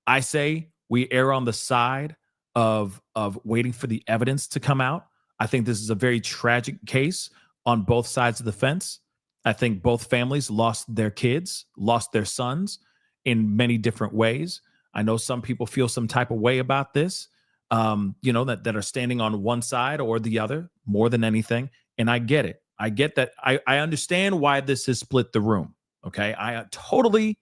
I say we err on the side of waiting for the evidence to come out. I think this is a very tragic case on both sides of the fence. I think both families lost their kids, lost their sons in many different ways. I know some people feel some type of way about this, that are standing on one side or the other more than anything. And I get it. I get that. I understand why this has split the room. Okay. I totally,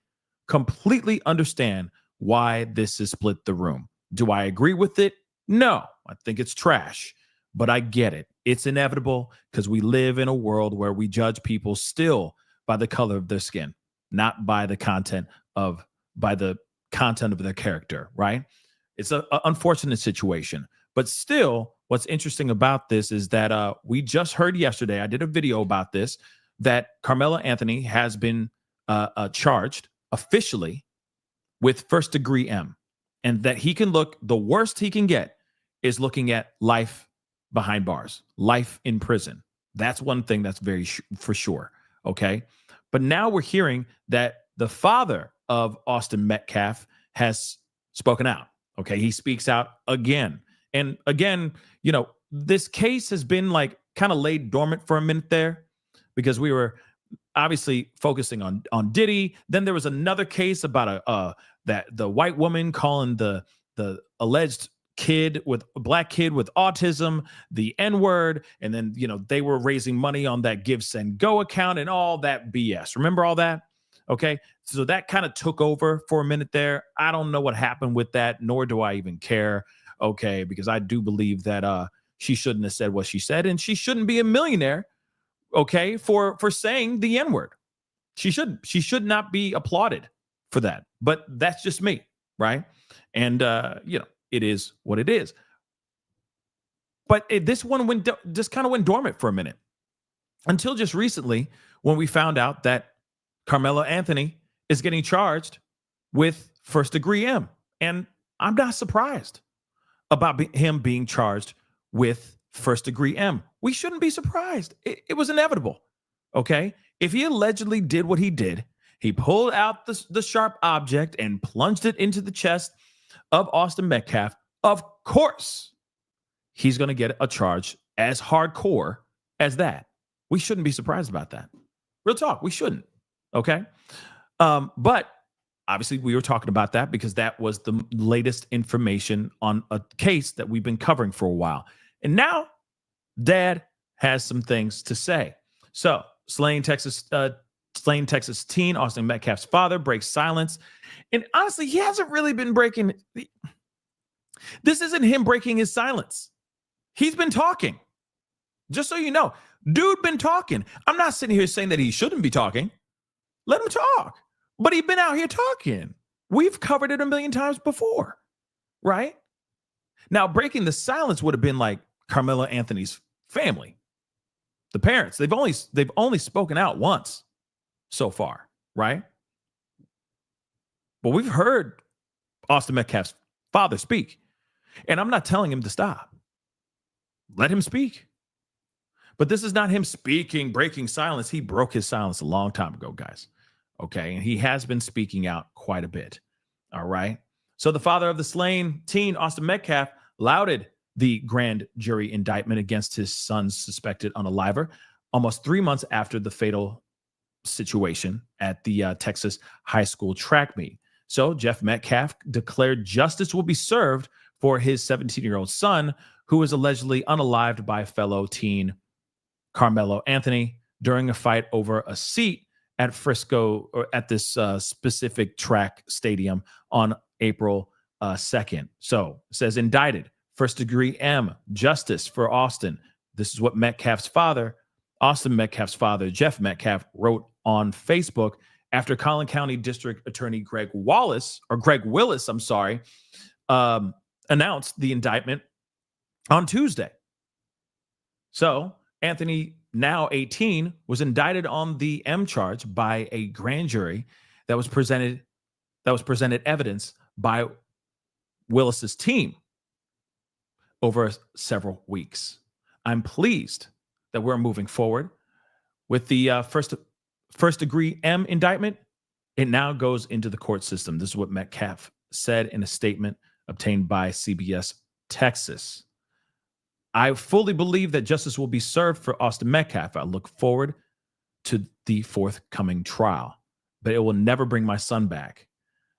completely understand why this has split the room. Do I agree with it? No, I think it's trash, but I get it. It's inevitable because we live in a world where we judge people still by the color of their skin, not by the content of their character, right? It's an unfortunate situation, but still what's interesting about this is that we just heard yesterday, I did a video about this, that Carmelo Anthony has been charged officially with first-degree M, and that the worst he can get is looking at life behind bars, life in prison. That's one thing that's very for sure, okay? But now we're hearing that the father of Austin Metcalf has spoken out. Okay, he speaks out again. And again, this case has been like kind of laid dormant for a minute there because we were obviously focusing on Diddy. Then there was another case about the white woman calling the alleged black kid with autism the N-word, and then they were raising money on that Give Send Go account and all that BS. Remember all that? Okay, so that kind of took over for a minute there. I don't know what happened with that, nor do I even care. Okay, because I do believe that she shouldn't have said what she said, and she shouldn't be a millionaire. Okay, for saying the N-word, she should not be applauded for that. But that's just me, right? And it is what it is. But this one just kind of went dormant for a minute until just recently when we found out that Carmelo Anthony is getting charged with first-degree M. And I'm not surprised about him being charged with first-degree M. We shouldn't be surprised. It was inevitable, okay? If he allegedly did what he did, he pulled out the sharp object and plunged it into the chest of Austin Metcalf, of course, he's going to get a charge as hardcore as that. We shouldn't be surprised about that. Real talk, we shouldn't. Okay. But obviously we were talking about that because that was the latest information on a case that we've been covering for a while. And now Dad has some things to say. So slain Texas teen Austin Metcalf's father breaks silence. And honestly, he hasn't really been breaking. This isn't him breaking his silence. He's been talking. Just so you know, dude been talking. I'm not sitting here saying that he shouldn't be talking. Let him talk. But he's been out here talking. We've covered it a million times before, right? Now, breaking the silence would have been like Carmelo Anthony's family, the parents. They've only spoken out once so far, right? But we've heard Austin Metcalf's father speak, and I'm not telling him to stop. Let him speak. But this is not him speaking, breaking silence. He broke his silence a long time ago, guys. Okay, and he has been speaking out quite a bit. All right. So the father of the slain teen, Austin Metcalf, lauded the grand jury indictment against his son's suspected unaliver almost 3 months after the fatal situation at the Texas high school track meet. So Jeff Metcalf declared justice will be served for his 17-year-old son, who was allegedly unalived by fellow teen Carmelo Anthony during a fight over a seat at Frisco, or at this specific track stadium on April 2nd. So it says indicted, first degree M, justice for Austin. This is what Austin Metcalf's father, Jeff Metcalf, wrote on Facebook after Collin County District Attorney Greg Willis, announced the indictment on Tuesday. So Anthony, now 18, was indicted on the M charge by a grand jury that was presented evidence by Willis's team over several weeks. I'm pleased that we're moving forward with the first degree M indictment. It now goes into the court system. This is what Metcalf said in a statement obtained by CBS Texas. I fully believe that justice will be served for Austin Metcalf. I look forward to the forthcoming trial, but it will never bring my son back.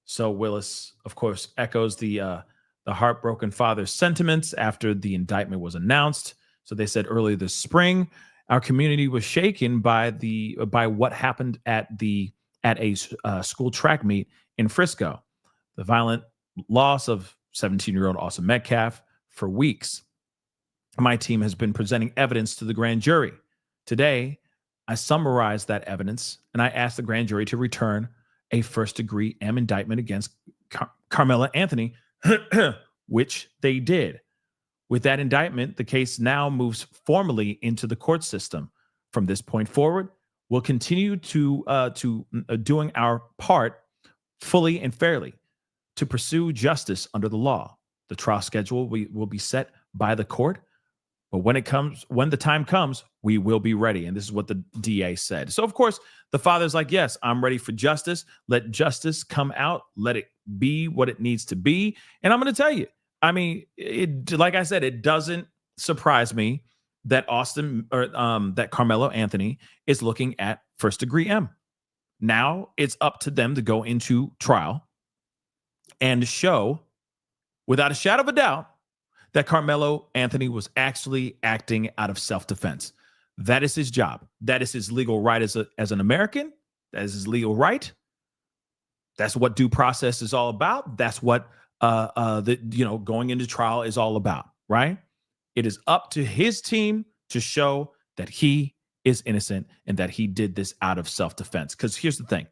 So Willis, of course, echoes the heartbroken father's sentiments after the indictment was announced. So they said earlier this spring, our community was shaken by what happened at a school track meet in Frisco. The violent loss of 17-year-old Austin Metcalf. For weeks, my team has been presenting evidence to the grand jury. Today, I summarized that evidence and I asked the grand jury to return a first-degree M indictment against Carmelo Anthony, which they did. With that indictment, the case now moves formally into the court system. From this point forward, we'll continue to doing our part fully and fairly to pursue justice under the law. The trial schedule will be set by the court, but when the time comes, we will be ready. And this is what the DA said. So, of course, the father's like, yes, I'm ready for justice. Let justice come out. Let it be what it needs to be. And I'm going to tell you, I mean, like I said, it doesn't surprise me that that Carmelo Anthony is looking at first degree M. Now it's up to them to go into trial and show without a shadow of a doubt that Carmelo Anthony was actually acting out of self-defense. That is his job. That is his legal right as an American. That is his legal right. That's what due process is all about. That's what going into trial is all about, right? It is up to his team to show that he is innocent and that he did this out of self-defense. Because here's the thing.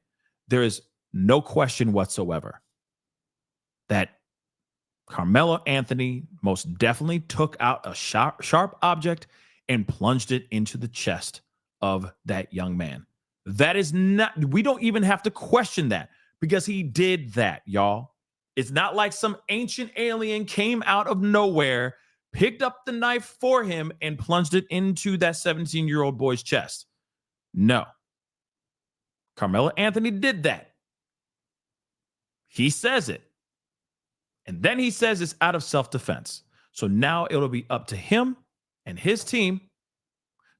There is no question whatsoever that Carmelo Anthony most definitely took out a sharp object and plunged it into the chest of that young man. That is not, we don't even have to question that because he did that, y'all. It's not like some ancient alien came out of nowhere, picked up the knife for him, and plunged it into that 17-year-old boy's chest. No. Carmelo Anthony did that. He says it. And then he says it's out of self-defense. So now it'll be up to him and his team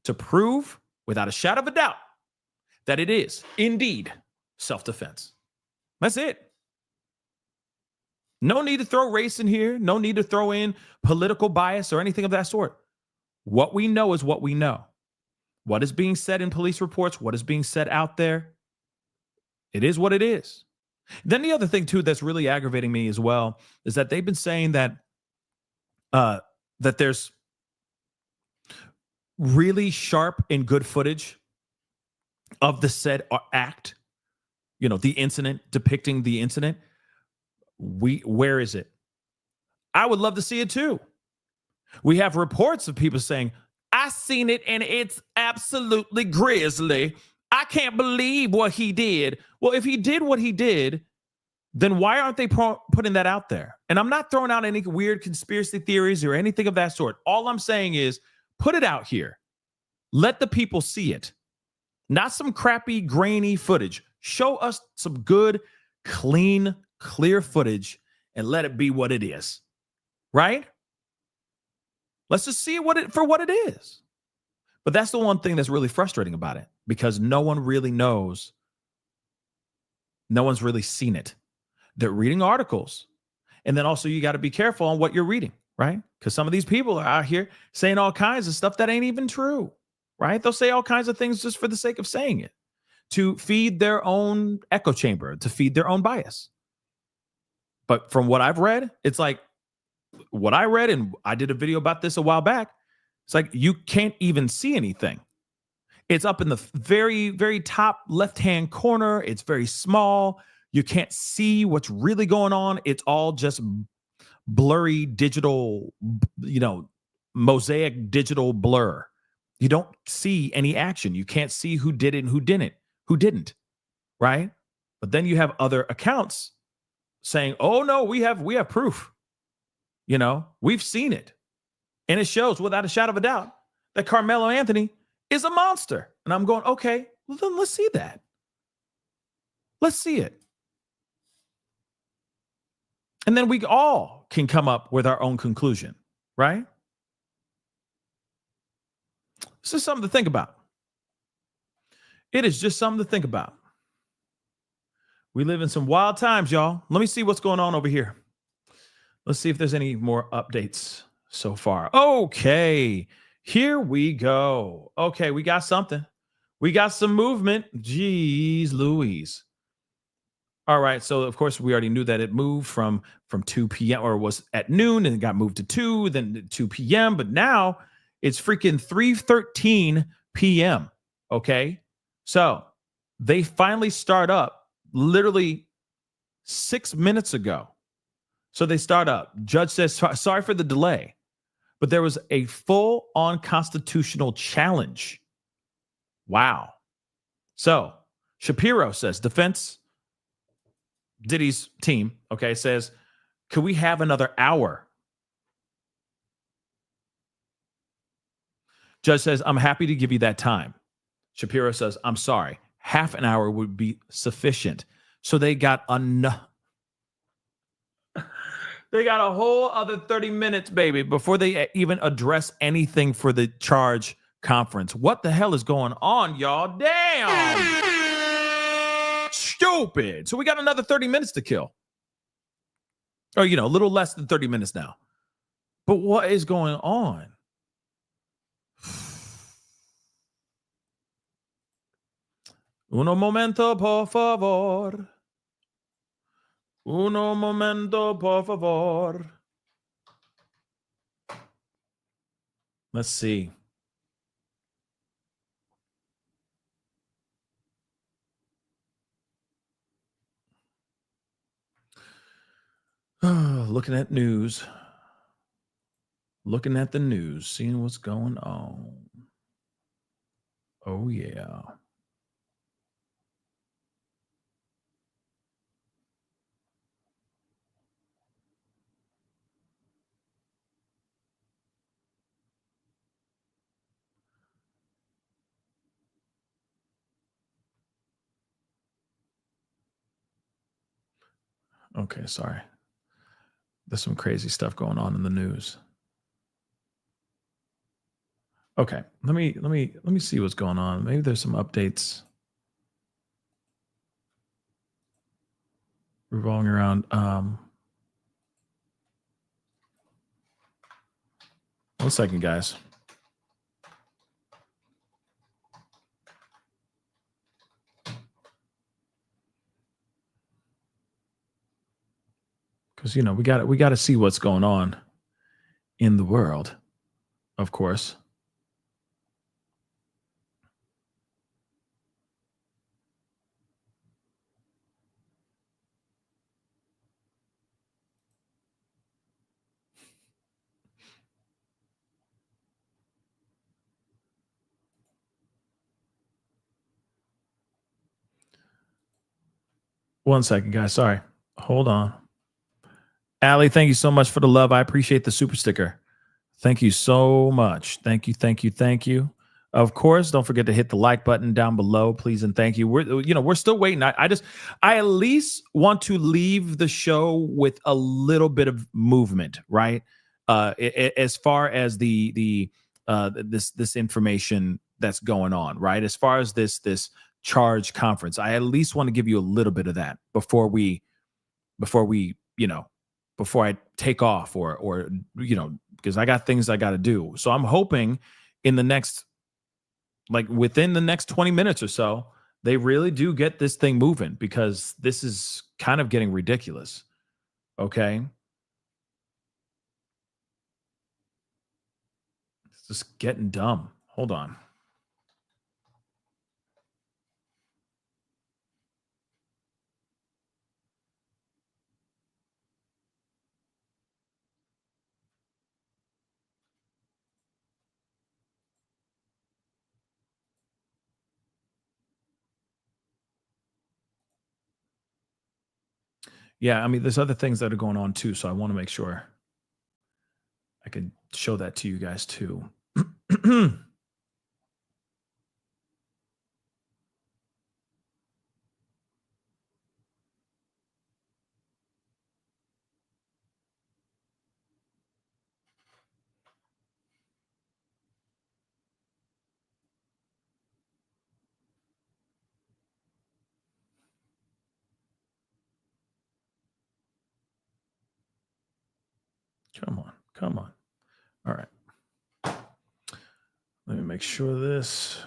to prove without a shadow of a doubt that it is indeed self-defense. That's it. No need to throw race in here. No need to throw in political bias or anything of that sort. What we know is what we know. What is being said in police reports, what is being said out there, it is what it is. Then the other thing, too, that's really aggravating me as well is that they've been saying that that there's really sharp and good footage of the said act, the incident, depicting the incident. Where is it? I would love to see it, too. We have reports of people saying, I seen it and it's absolutely grisly. I can't believe what he did. Well, if he did what he did, then why aren't they putting that out there? And I'm not throwing out any weird conspiracy theories or anything of that sort. All I'm saying is put it out here. Let the people see it. Not some crappy, grainy footage. Show us some good, clean, clear footage and let it be what it is. Right? Let's just see it for what it is. But that's the one thing that's really frustrating about it because no one really knows. No one's really seen it. They're reading articles. And then also you got to be careful on what you're reading, right? Because some of these people are out here saying all kinds of stuff that ain't even true, right? They'll say all kinds of things just for the sake of saying it, to feed their own echo chamber, to feed their own bias. But from what I've read, it's like what I read, and I did a video about this a while back. It's like you can't even see anything. It's up in the very, very top left-hand corner. It's very small. You can't see what's really going on. It's all just blurry digital, mosaic digital blur. You don't see any action. You can't see who did it and who didn't, right? But then you have other accounts saying, "Oh no, we have proof. We've seen it." And it shows without a shadow of a doubt that Carmelo Anthony is a monster. And I'm going, okay, well then let's see that. Let's see it. And then we all can come up with our own conclusion, right? This is something to think about. It is just something to think about. We live in some wild times, y'all. Let me see what's going on over here. Let's see if there's any more updates so far. Okay, here we go. Okay, we got something. We got some movement. Jeez Louise. All right, so of course we already knew that it moved from 2 p.m. or was at noon and it got moved to 2, then 2 p.m. But now it's freaking 3:13 p.m. Okay, so they finally start up literally 6 minutes ago. So they start up. Judge says, sorry for the delay, but there was a full-on constitutional challenge. Wow. So Shapiro says, defense, Diddy's team, okay, says, could we have another hour? Judge says, I'm happy to give you that time. Shapiro says, I'm sorry, half an hour would be sufficient. So they got enough. They got a whole other 30 minutes, baby, before they even address anything for the charge conference. What the hell is going on, y'all? Damn. Stupid. So we got another 30 minutes to kill. Or, a little less than 30 minutes now. But what is going on? Uno momento, por favor. Uno momento, por favor. Let's see. Looking at news. Looking at the news, seeing what's going on. Oh, yeah. Okay, sorry. There's some crazy stuff going on in the news. Okay, let me see what's going on. Maybe there's some updates revolving around. One second, guys. Because we got to see what's going on in the world, of course. One second, guys. Sorry. Hold on. Allie, thank you so much for the love. I appreciate the super sticker. Thank you so much. Thank you, thank you, thank you. Of course, don't forget to hit the like button down below, please, and thank you. We're still waiting. I at least want to leave the show with a little bit of movement, right? As far as this information that's going on, right? As far as this charge conference, I at least want to give you a little bit of that before we before before I take off or because I got things I got to do. So I'm hoping in the next, like within the next 20 minutes or so, they really do get this thing moving, because this is kind of getting ridiculous. Okay. It's just getting dumb. Hold on. Yeah, I mean, there's other things that are going on too, so I want to make sure I can show that to you guys too. Come on, come on. All right. Let me make sure this.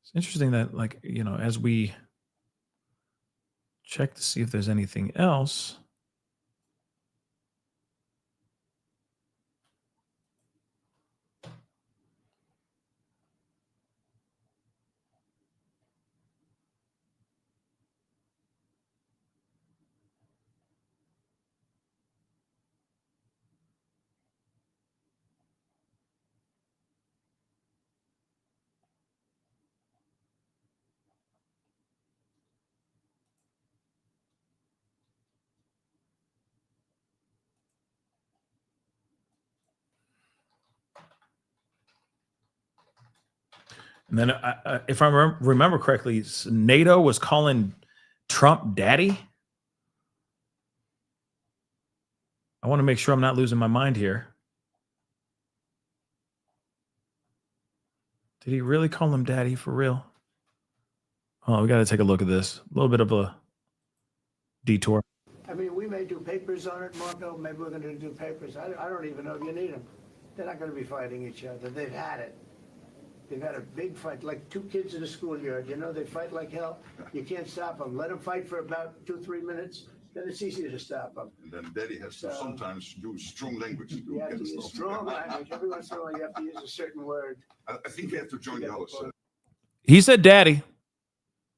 It's interesting that, like, as we check to see if there's anything else. And then, if I remember correctly, NATO was calling Trump daddy. I want to make sure I'm not losing my mind here. Did he really call him daddy for real? Oh, we got to take a look at this. A little bit of a detour. I mean, we may do papers on it, Marco. Maybe we're going to do papers. I don't even know if you need them. They're not going to be fighting each other. They've had it. They've had a big fight, like two kids in a schoolyard. They fight like hell. You can't stop them. Let them fight for about 2-3 minutes. Then it's easy to stop them. And then Daddy has to sometimes use strong language to You have to use strong language. Every once in a while, you have to use a certain word. I think we have to join the other side. He said daddy.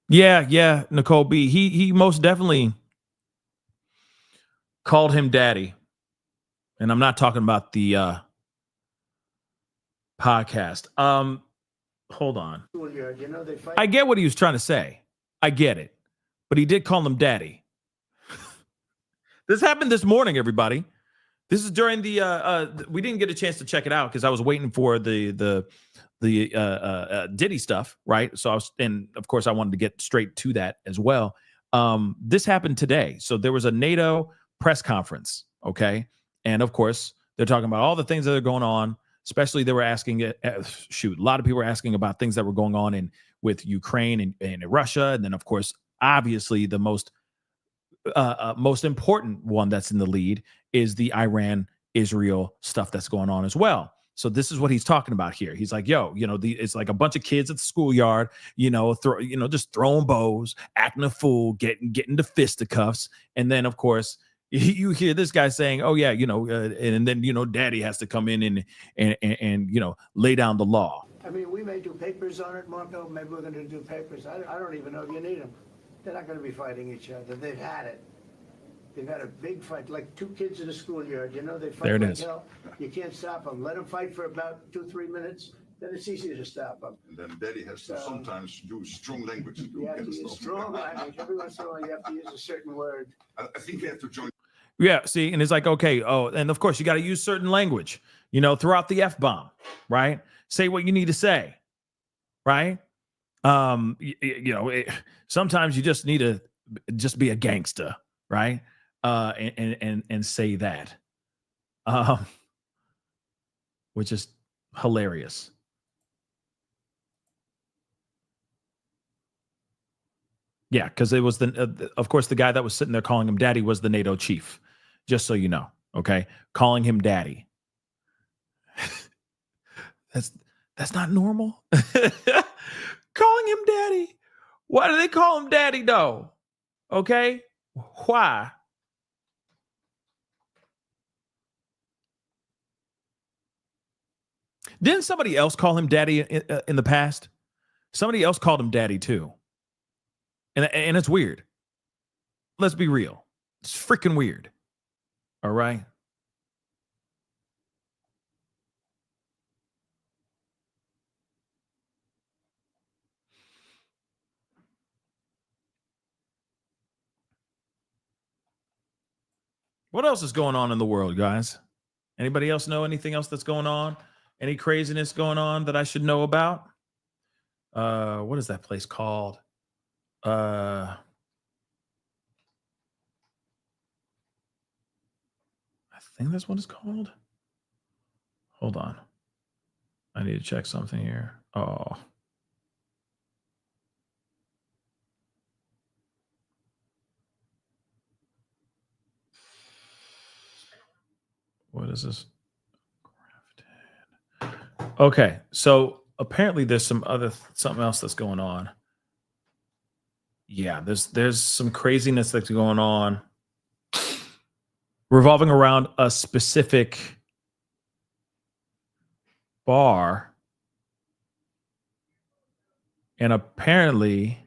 Yeah, Nicole B. He most definitely called him daddy. And I'm not talking about the podcast. Hold on. I get what he was trying to say. I get it. But he did call him daddy. This happened this morning, everybody. This is during the we didn't get a chance to check it out because I was waiting for the Diddy stuff, right? So and of course I wanted to get straight to that as well. This happened today. So there was a NATO press conference, okay? And of course, they're talking about all the things that are going on. Especially they were asking, a lot of people were asking about things that were going on with Ukraine and Russia. And then, of course, obviously the most important one that's in the lead is the Iran-Israel stuff that's going on as well. So this is what he's talking about here. He's like, yo, it's like a bunch of kids at the schoolyard, just throwing bows, acting a fool, getting to fisticuffs. And then, of course, you hear this guy saying, oh, yeah, and then, daddy has to come in and lay down the law. I mean, we may do papers on it, Marco. Maybe we're going to do papers. I don't even know if you need them. They're not going to be fighting each other. They've had it. They've had a big fight, like two kids in a schoolyard. They fight there it like is. hell. You can't stop them. Let them fight for about 2-3 minutes. Then it's easy to stop them. And then Daddy has to sometimes use strong language to You have to use strong language. Every once in a while, you have to use a certain word. I think we have to join. Yeah, see, and it's like, okay, and of course you got to use certain language, throughout the F-bomb, right? Say what you need to say, right? Sometimes you just need to just be a gangster, right? And say that, which is hilarious. Yeah, because it was of course, the guy that was sitting there calling him daddy was the NATO chief. Just so you know, okay, calling him daddy. That's not normal. Calling him daddy. Why do they call him daddy though? Okay, why? Didn't somebody else call him daddy in the past? Somebody else called him daddy too. And it's weird. Let's be real. It's freaking weird. All right. What else is going on in the world, guys? Anybody else know anything else that's going on? Any craziness going on that I should know about? What is that place called? I think that's what it's called. Hold on. I need to check something here. Oh. What is this? Okay, so apparently there's something else that's going on. Yeah, there's some craziness that's going on revolving around a specific bar. And apparently,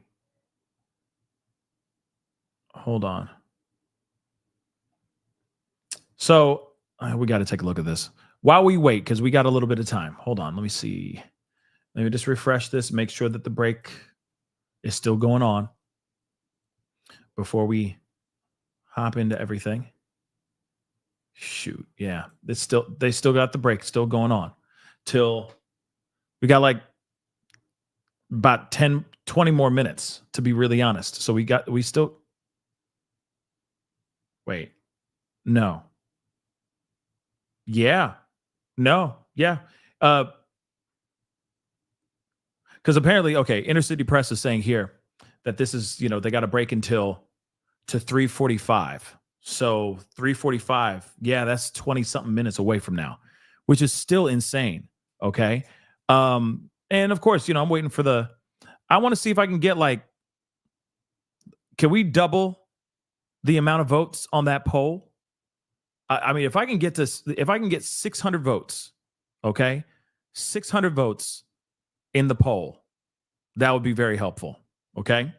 hold on. So we got to take a look at this while we wait, because we got a little bit of time. Hold on. Let me see. Let me just refresh this, make sure that the break is still going on before we hop into everything. Shoot. Yeah. They still got the break still going on till we got like about 10, 20 more minutes, to be really honest. So we still wait. No. Yeah. No. Yeah. Because apparently, okay, Inner City Press is saying here that this is, they got to break until to 3:45. So 3:45, yeah, that's 20 something minutes away from now, which is still insane. Okay. And of course, I'm waiting for I want to see if I can get can we double the amount of votes on that poll? I mean, if I can get 600 votes, okay, 600 votes in the poll, that would be very helpful. Okay.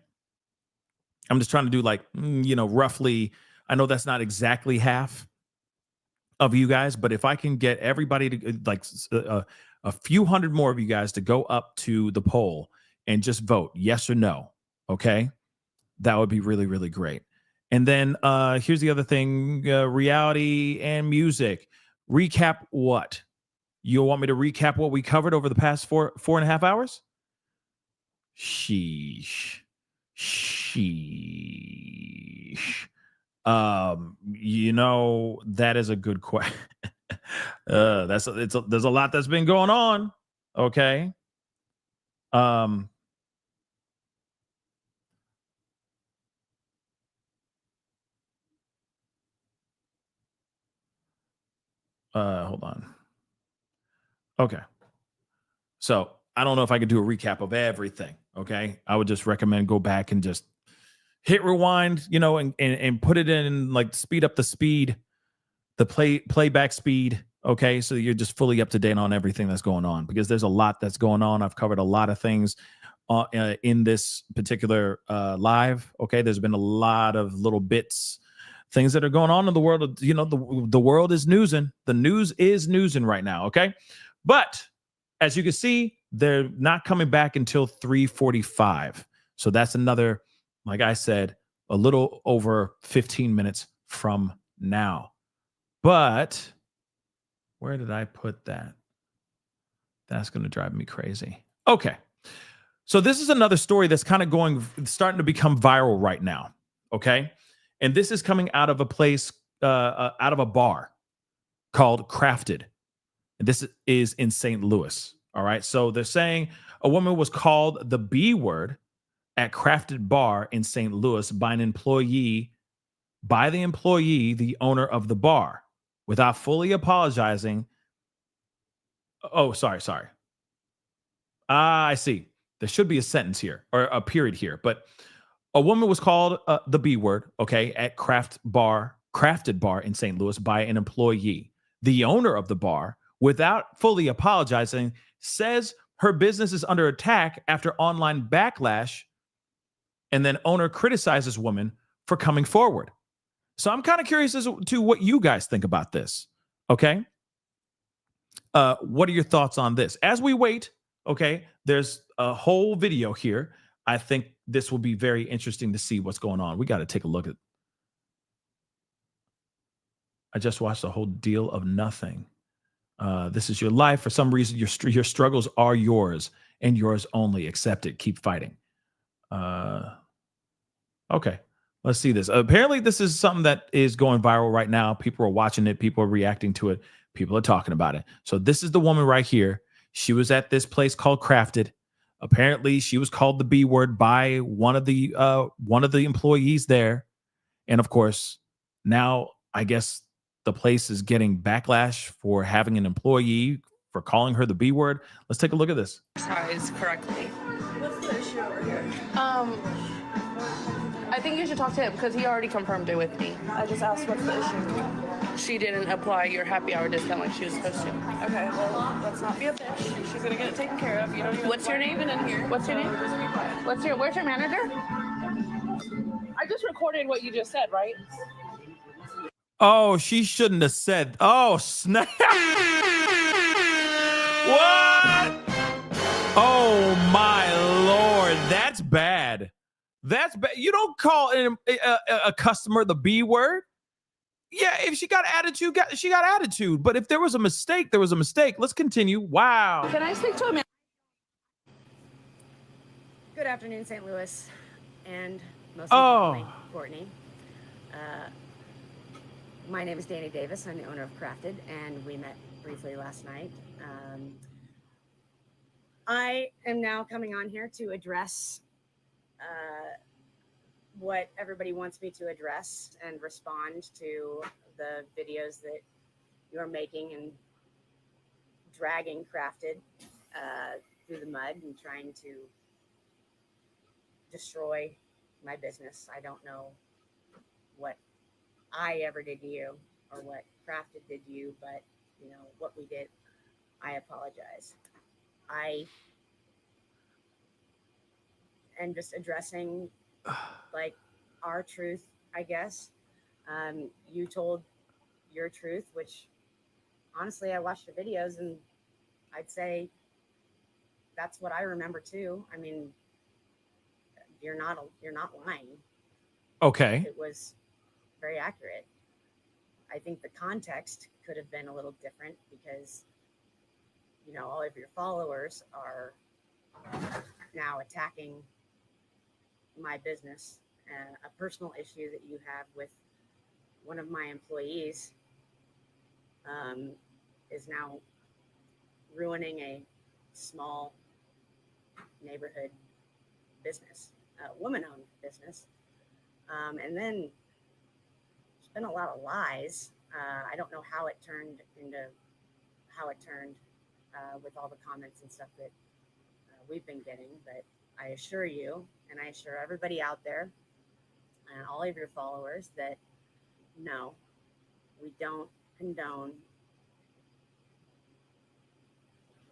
I'm just trying to do roughly, I know that's not exactly half of you guys, but if I can get everybody to a few hundred more of you guys to go up to the poll and just vote yes or no, okay, that would be really, really great. And then here's the other thing, reality and music. Recap what? You want me to recap what we covered over the past four and a half hours? Sheesh. That is a good question. There's a lot that's been going on. Okay. Hold on. Okay. So I don't know if I could do a recap of everything. Okay. I would just recommend go back and just hit rewind, and put it in, speed up the speed, the playback speed. Okay. So you're just fully up to date on everything that's going on, because there's a lot that's going on. I've covered a lot of things in this particular live. Okay. There's been a lot of little bits, things that are going on in the world. The world is newsing. The news is newsing right now. Okay. But as you can see, they're not coming back until 3:45. So that's another, like I said, a little over 15 minutes from now. But where did I put that? That's going to drive me crazy. Okay. So this is another story that's kind of starting to become viral right now. Okay. And this is coming out of a place, out of a bar called Crafted. And this is in St. Louis. All right. So they're saying a woman was called the B word at Crafted Bar in St. Louis by the employee, the owner of the bar, without fully apologizing. Oh, sorry. I see. There should be a sentence here or a period here, but a woman was called the B word, okay, at Crafted Bar in St. Louis by an employee. The owner of the bar, without fully apologizing, says her business is under attack after online backlash, and then owner criticizes woman for coming forward. So I'm kind of curious as to what you guys think about this, okay? What are your thoughts on this? As we wait, okay, there's a whole video here. I think this will be very interesting to see what's going on. We got to take a look at. I just watched a whole deal of nothing. This is your life. For some reason, your struggles are yours and yours only. Accept it. Keep fighting. Okay, let's see this. Apparently, this is something that is going viral right now. People are watching it. People are reacting to it. People are talking about it. So this is the woman right here. She was at this place called Crafted. Apparently, she was called the B word by one of the employees there. And of course, now I guess the place is getting backlash for having an employee for calling her the B word. Let's take a look at this. Size correctly. What's the issue over here? I think you should talk to him because he already confirmed it with me. I just asked what's the issue. She didn't apply your happy hour discount like she was supposed to. Okay, well, let's not be a bitch. She's gonna get it taken care of. You don't even. What's your name? Even in here. What's your name? Just be quiet. Where's your manager? I just recorded what you just said, right? Oh, she shouldn't have said. Oh, snap. What? Oh, my Lord. That's bad. That's bad. You don't call a customer the B word. Yeah, if she got attitude, she got attitude. But if there was a mistake, there was a mistake. Let's continue. Wow. Can I speak to a man? Good afternoon, St. Louis, and most importantly, Courtney. My name is Danny Davis. I'm the owner of Crafted, and we met briefly last night. I am now coming on here to address what everybody wants me to address and respond to the videos that you're making and dragging Crafted through the mud and trying to destroy my business. I don't know what I ever did to you or what Crafted did to you, but you know what we did. I apologize. I am just addressing like our truth, I guess. You told your truth, which honestly, I watched the videos and I'd say that's what I remember too. I mean, you're not lying. Okay. It was very accurate. I think the context could have been a little different because, you know, all of your followers are now attacking my business. A personal issue that you have with one of my employees is now ruining a small neighborhood business, woman-owned business. And then there's been a lot of lies. I don't know how it turned with all the comments and stuff that we've been getting, but I assure you, and I assure everybody out there and all of your followers that no, we don't condone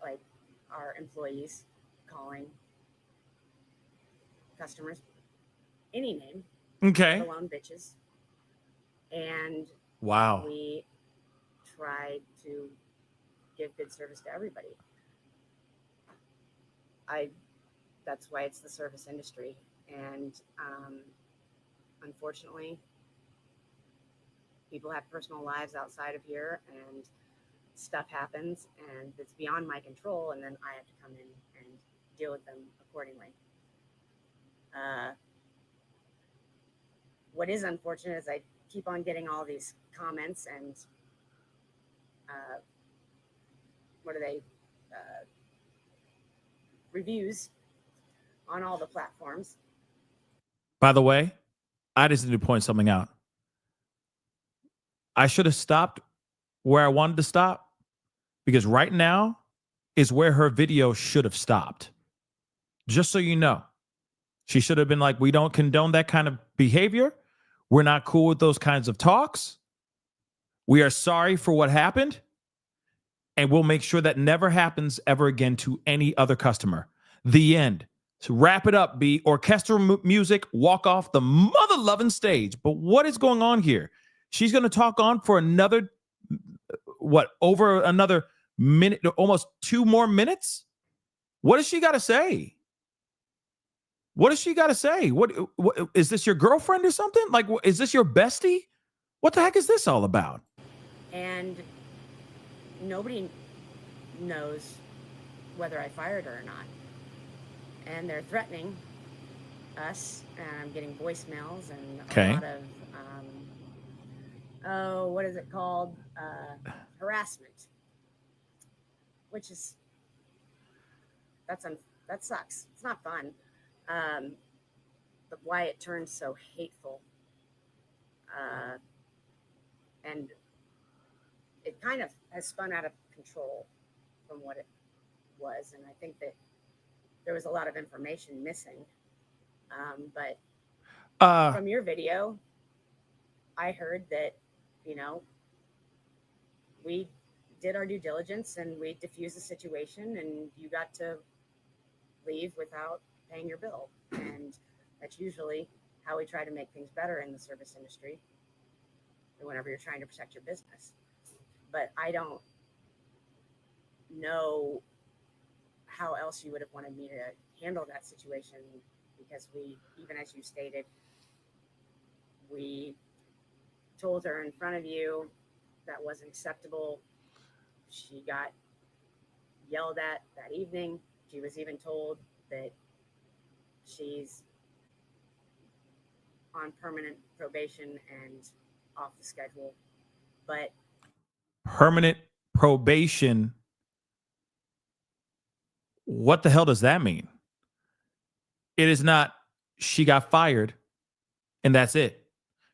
like our employees calling customers any name, Okay. let alone bitches. And Wow. we try to give good service to everybody. That's why it's the service industry. And unfortunately, people have personal lives outside of here and stuff happens and it's beyond my control. And then I have to come in and deal with them accordingly. What is unfortunate is I keep on getting all these comments and reviews on all the platforms. By the way, I just need to point something out. I should have stopped where I wanted to stop, because right now is where her video should have stopped. Just so you know, she should have been like, we don't condone that kind of behavior. We're not cool with those kinds of talks. We are sorry for what happened. And we'll make sure that never happens ever again to any other customer. The end. To wrap it up, be orchestral music, walk off the mother-loving stage. But what is going on here? She's going to talk on for another, over another minute, almost 2 more minutes? What does she got to say? What does she got to say? What is this, your girlfriend or something? Like, is this your bestie? What the heck is this all about? And nobody knows whether I fired her or not. And they're threatening us, and I'm getting voicemails and a lot of, what is it called? Harassment, which is, that sucks. It's not fun. But why it turned so hateful. And it kind of has spun out of control from what it was. And I think that there was a lot of information missing. But from your video, I heard that, we did our due diligence and we diffused the situation, and you got to leave without paying your bill. And that's usually how we try to make things better in the service industry, whenever you're trying to protect your business. But I don't know how else you would have wanted me to handle that situation, because we, even as you stated, we told her in front of you that wasn't acceptable. She got yelled at that evening. She was even told that she's on permanent probation and off the schedule. But Permanent probation. What the hell does that mean? It is not she got fired and that's it.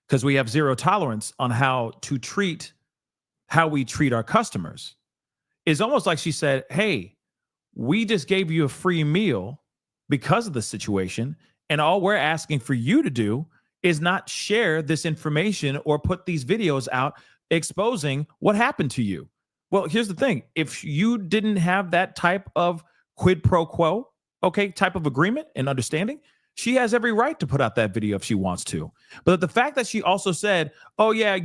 Because we have zero tolerance on how we treat our customers. It's almost like she said, hey, we just gave you a free meal because of the situation, and all we're asking for you to do is not share this information or put these videos out exposing what happened to you. Well, here's the thing. If you didn't have that type of quid pro quo, type of agreement and understanding, she has every right to put out that video if she wants to. But the fact that she also said, oh, yeah,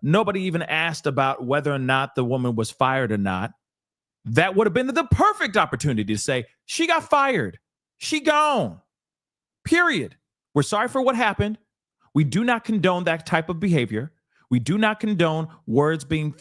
nobody even asked about whether or not the woman was fired or not, that would have been the perfect opportunity to say, she got fired. She gone. Period. We're sorry for what happened. We do not condone that type of behavior. We do not condone words being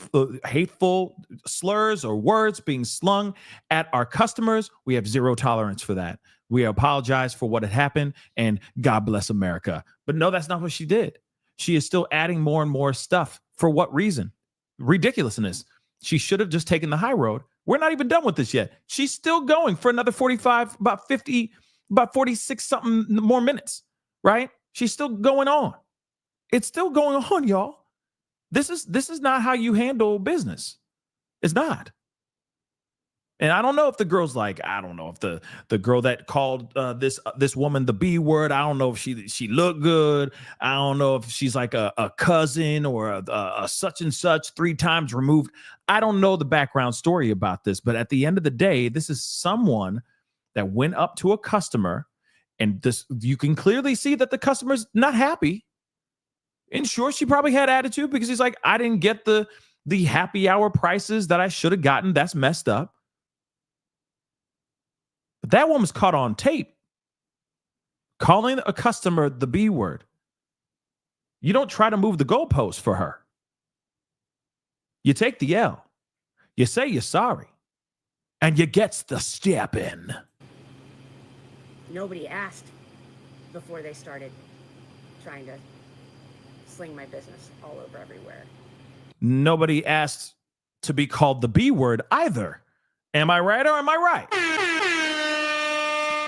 hateful slurs or words being slung at our customers. We have zero tolerance for that. We apologize for what had happened, and God bless America. But no, that's not what she did. She is still adding more and more stuff. For what reason? Ridiculousness. She should have just taken the high road. We're not even done with this yet. She's still going for another 45, about 46 something more minutes, right? She's still going on. It's still going on, y'all. This is not how you handle business. It's not. And I don't know if the girl's like, I don't know if the girl that called this woman the B word, I don't know if she looked good. I don't know if she's like a cousin or a such and such 3 times removed. I don't know the background story about this, but at the end of the day, this is someone that went up to a customer, and this, you can clearly see that the customer's not happy. And sure, she probably had attitude because he's like, I didn't get the happy hour prices that I should have gotten. That's messed up. But that woman's caught on tape calling a customer the B word. You don't try to move the goalpost for her. You take the L. You say you're sorry. And you get the step in. Nobody asked before they started trying to sling my business all over everywhere. Nobody asked to be called the B word either. Am I right or am I right?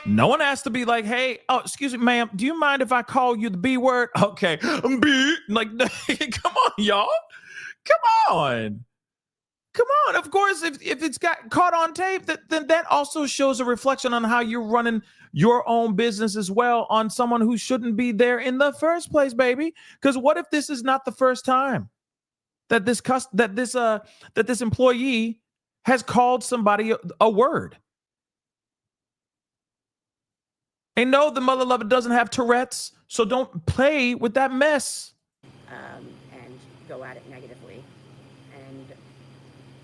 No one has to be like, hey, oh, excuse me, ma'am, do you mind if I call you the B word? Okay, B. Like, come on, y'all. Come on. Come on. Of course, if it's got caught on tape, then that also shows a reflection on how you're running your own business as well on someone who shouldn't be there in the first place, baby. Because what if this is not the first time that this employee has called somebody a word? And no, the mother lover doesn't have Tourette's, so don't play with that mess. And go at it negatively. And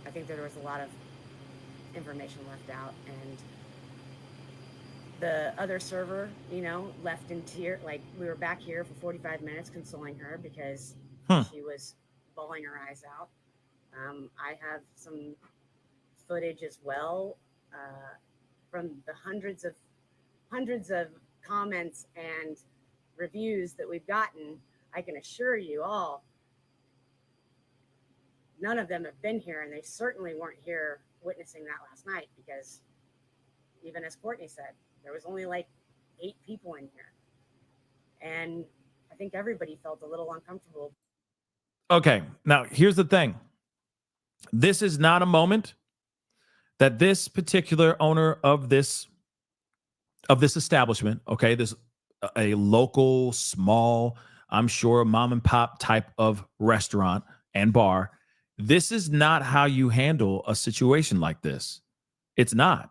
I think there was a lot of information left out. And the other server, left in tears. Like, we were back here for 45 minutes consoling her because she was bawling her eyes out. I have some footage as well from the hundreds of comments and reviews that we've gotten. I can assure you all, none of them have been here, and they certainly weren't here witnessing that last night, because even as Courtney said, there was only like 8 people in here. And I think everybody felt a little uncomfortable. Okay, now here's the thing. This is not a moment that this particular owner of this establishment, okay, this a local, small, I'm sure mom and pop type of restaurant and bar, this is not how you handle a situation like this. It's not.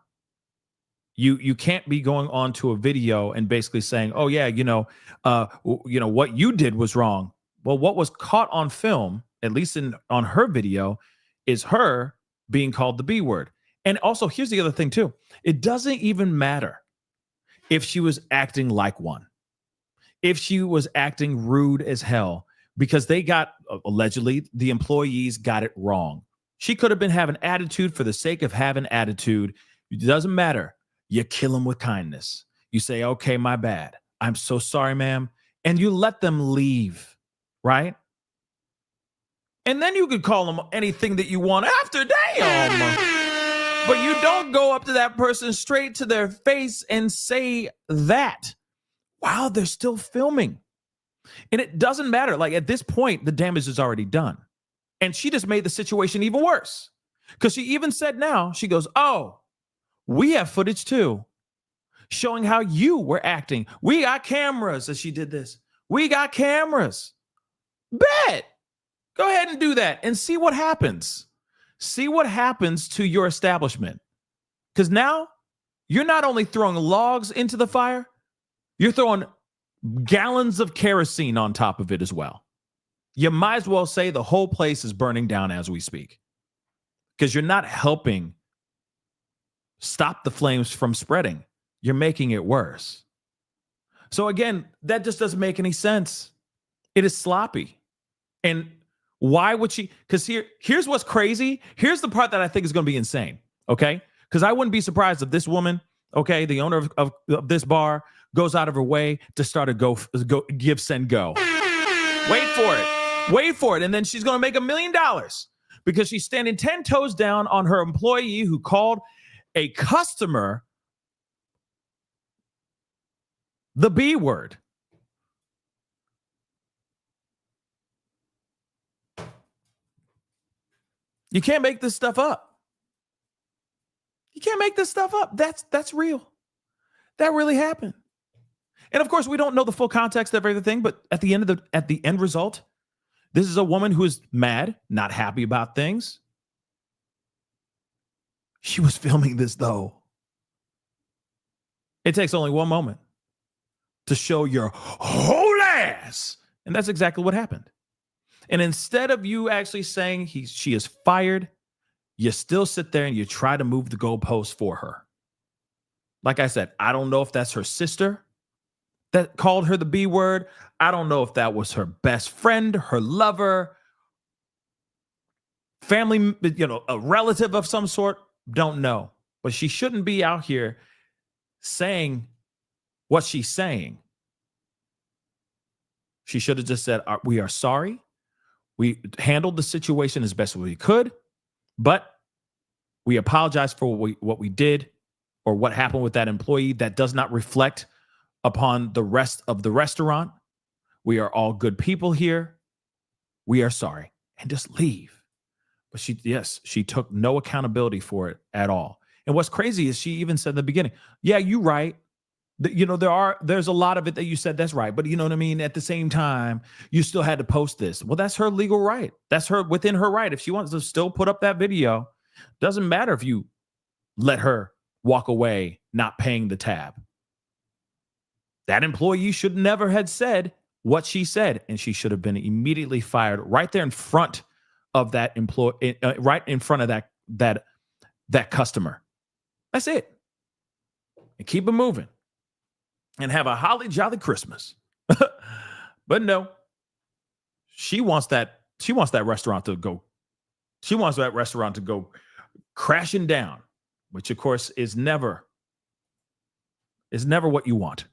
You can't be going on to a video and basically saying, oh yeah, what you did was wrong. Well, what was caught on film, at least on her video, is her being called the B word. And also, here's the other thing too. It doesn't even matter if she was acting like one, if she was acting rude as hell, because allegedly, the employees got it wrong. She could have been having attitude for the sake of having attitude. It doesn't matter. You kill them with kindness. You say, okay, my bad. I'm so sorry, ma'am. And you let them leave, right? And then you could call them anything that you want after. Damn. But you don't go up to that person straight to their face and say that while they're still filming. And it doesn't matter. Like, at this point, the damage is already done. And she just made the situation even worse. Because she even said now, she goes, oh, we have footage too, showing how you were acting. We got cameras as she did this. We got cameras. Bet. Go ahead and do that and see what happens. See what happens to your establishment. Because now you're not only throwing logs into the fire, you're throwing gallons of kerosene on top of it as well. You might as well say the whole place is burning down as we speak, because you're not helping stop the flames from spreading. You're making it worse. So again, that just doesn't make any sense. It is sloppy. And why would she? Because here's what's crazy. Here's the part that I think is going to be insane. Okay. Because I wouldn't be surprised if this woman, okay, the owner of this bar, goes out of her way to start a go give, send, go. Wait for it. Wait for it. And then she's going to make $1 million because she's standing 10 toes down on her employee who called a customer the B word. You can't make this stuff up. You can't make this stuff up. That's real. That really happened. And of course, we don't know the full context of everything, but at the end result, this is a woman who is mad, not happy about things. She was filming this though. It takes only one moment to show your whole ass. And that's exactly what happened. And instead of you actually saying she is fired, you still sit there and you try to move the goalpost for her. Like I said, I don't know if that's her sister that called her the B word. I don't know if that was her best friend, her lover, family, a relative of some sort. Don't know. But she shouldn't be out here saying what she's saying. She should have just said, we are sorry. We handled the situation as best as we could, but we apologize for what we did. or what happened with that employee that does not reflect upon the rest of the restaurant, we are all good people here. We are sorry. And just leave. But she took no accountability for it at all. And what's crazy is she even said in the beginning, yeah, you're right. There's a lot of it that you said that's right. But you know what I mean? At the same time, you still had to post this. Well, that's her legal right. That's her within her right. If she wants to still put up that video, doesn't matter if you let her walk away not paying the tab. That employee should never have said what she said, and she should have been immediately fired right there in front of that employee, right in front of that customer. That's it. And keep it moving. And have a holly jolly Christmas. But no, she wants that restaurant to go. She wants that restaurant to go crashing down, which of course is never what you want.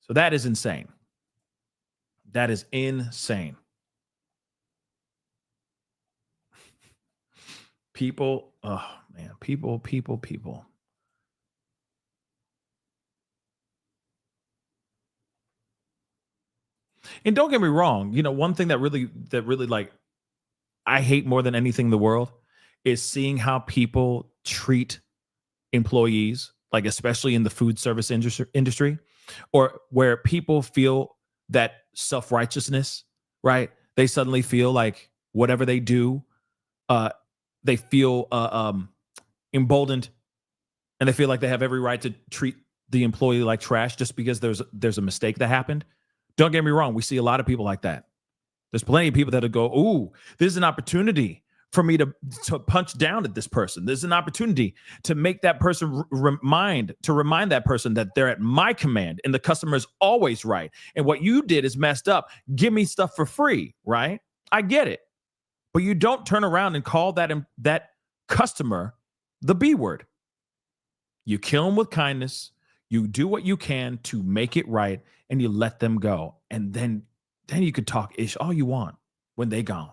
So that is insane. That is insane. People, oh man, people. And don't get me wrong, one thing that really like I hate more than anything in the world is seeing how people treat employees, like especially in the food service industry, or where people feel that self-righteousness, right? They suddenly feel like whatever they do, they feel emboldened, and they feel like they have every right to treat the employee like trash just because there's a mistake that happened. Don't get me wrong. We see a lot of people like that. There's plenty of people that'll go, ooh, this is an opportunity for me to punch down at this person. There's an opportunity to make that person remind that person that they're at my command and the customer is always right. And what you did is messed up. Give me stuff for free, right? I get it. But you don't turn around and call that customer the B word. You kill them with kindness. You do what you can to make it right, and you let them go. And then you can talk ish all you want when they gone.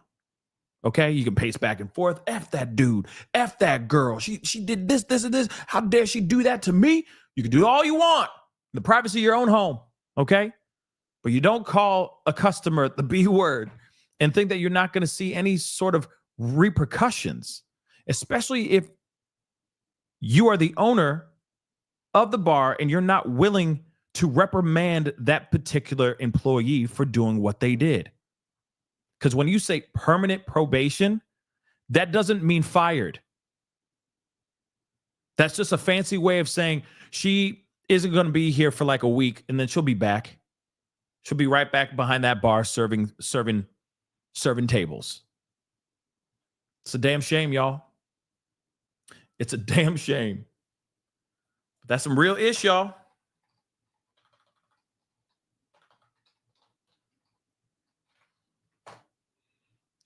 Okay? You can pace back and forth. F that dude. F that girl. She did this, and this. How dare she do that to me? You can do all you want in the privacy of your own home. Okay? But you don't call a customer the B word and think that you're not going to see any sort of repercussions, especially if you are the owner of the bar and you're not willing to reprimand that particular employee for doing what they did. Because when you say permanent probation, that doesn't mean fired. That's just a fancy way of saying she isn't going to be here for like a week and then she'll be back. She'll be right back behind that bar serving tables. It's a damn shame, y'all. It's a damn shame. But that's some real ish, y'all.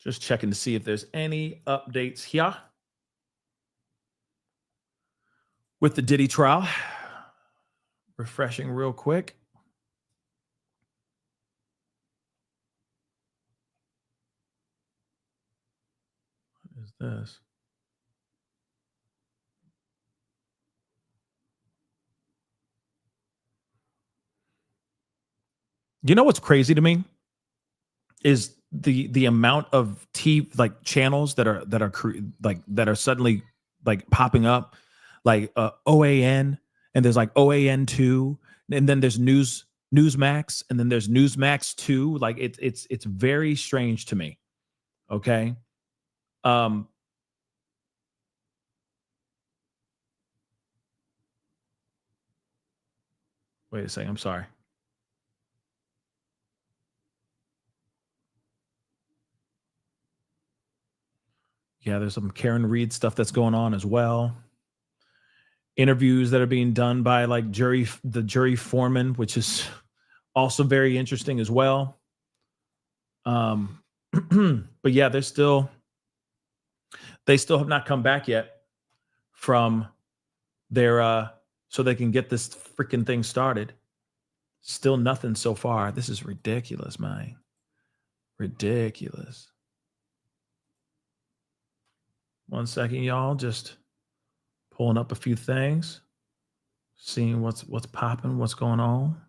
Just checking to see if there's any updates here with the Diddy trial. Refreshing real quick. What is this? You know what's crazy to me is the amount of channels that are suddenly like popping up, like OAN, and there's like OAN2, and then there's Newsmax, and then there's Newsmax 2. Like it's very strange to me. Okay. Wait a second. I'm sorry. Yeah, there's some Karen Reed stuff that's going on as well. Interviews that are being done by like the jury foreman, which is also very interesting as well. But yeah, they still have not come back yet from their so they can get this freaking thing started. Still nothing so far. This is ridiculous, man. Ridiculous. One second, y'all. Just pulling up a few things. Seeing what's popping, what's going on.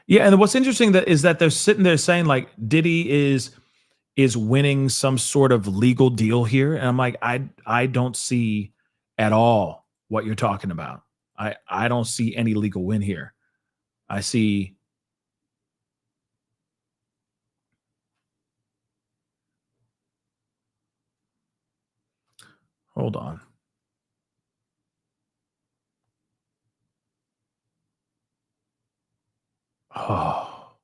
Yeah, and what's interesting is that they're sitting there saying like Diddy is winning some sort of legal deal here, and I'm like, I don't see at all what you're talking about. I don't see any legal win here. I see. Hold on. Oh,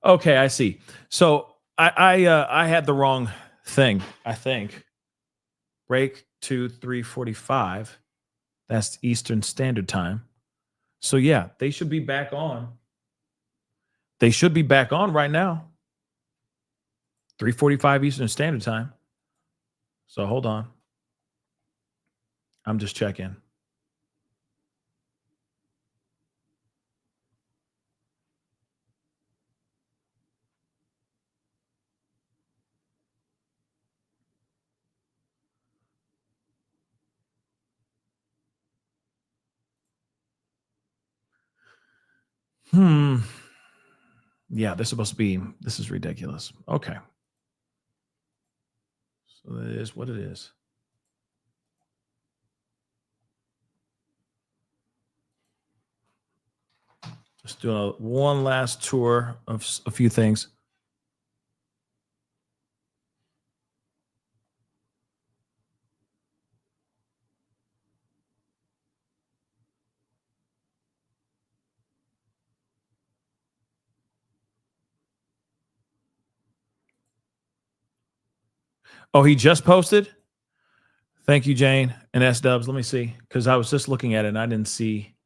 okay. I see. So I had the wrong thing. I think break to 3:45. That's Eastern Standard Time. So yeah, they should be back on. They should be back on right now. 3:45 Eastern Standard Time. So hold on. I'm just checking. Yeah, they're supposed to be. This is ridiculous. Okay. So it is what it is. Just doing one last tour of a few things. Oh, he just posted? Thank you, Jane and S-Dubs. Let me see, because I was just looking at it and I didn't see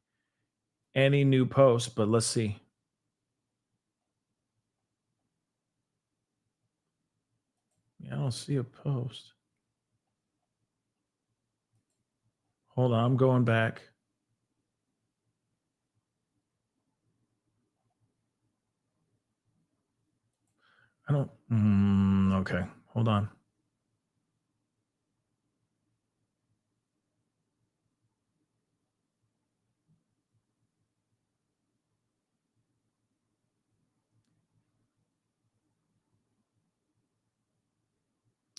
any new posts, but let's see. Yeah, I don't see a post. Hold on, I'm going back. I don't. Okay, hold on.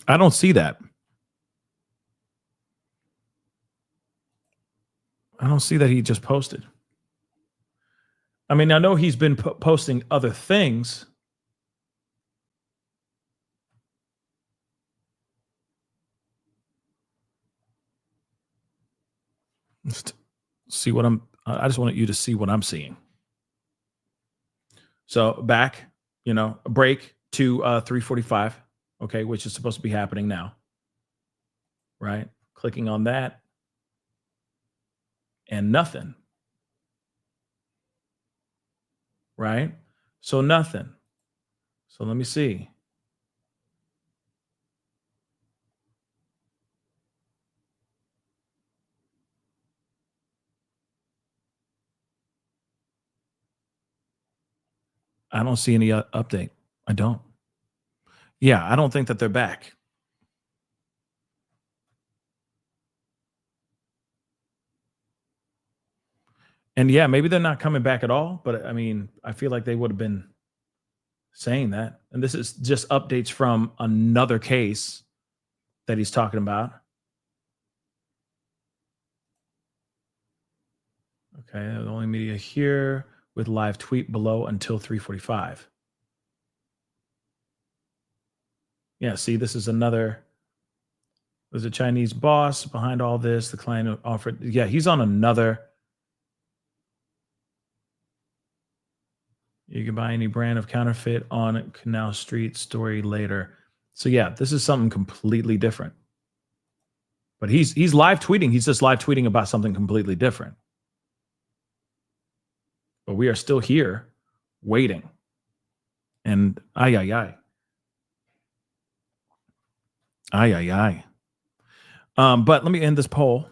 I don't see that. I don't see that he just posted. I mean, I know he's been posting other things. Just see what I just want you to see what I'm seeing. So back, a break to 3:45, okay, which is supposed to be happening now. Right? Clicking on that and nothing. Right? So nothing. So let me see. I don't see any update. I don't. Yeah, I don't think that they're back. And yeah, maybe they're not coming back at all, but I mean, I feel like they would have been saying that. And this is just updates from another case that he's talking about. Okay, the only media here with live tweet below until 3:45. Yeah, see, this is another. There's a Chinese boss behind all this. The client offered. Yeah, he's on another. You can buy any brand of counterfeit on Canal Street story later. So yeah, this is something completely different. But he's live tweeting. He's just live tweeting about something completely different. But we are still here waiting. And ay. But let me end this poll.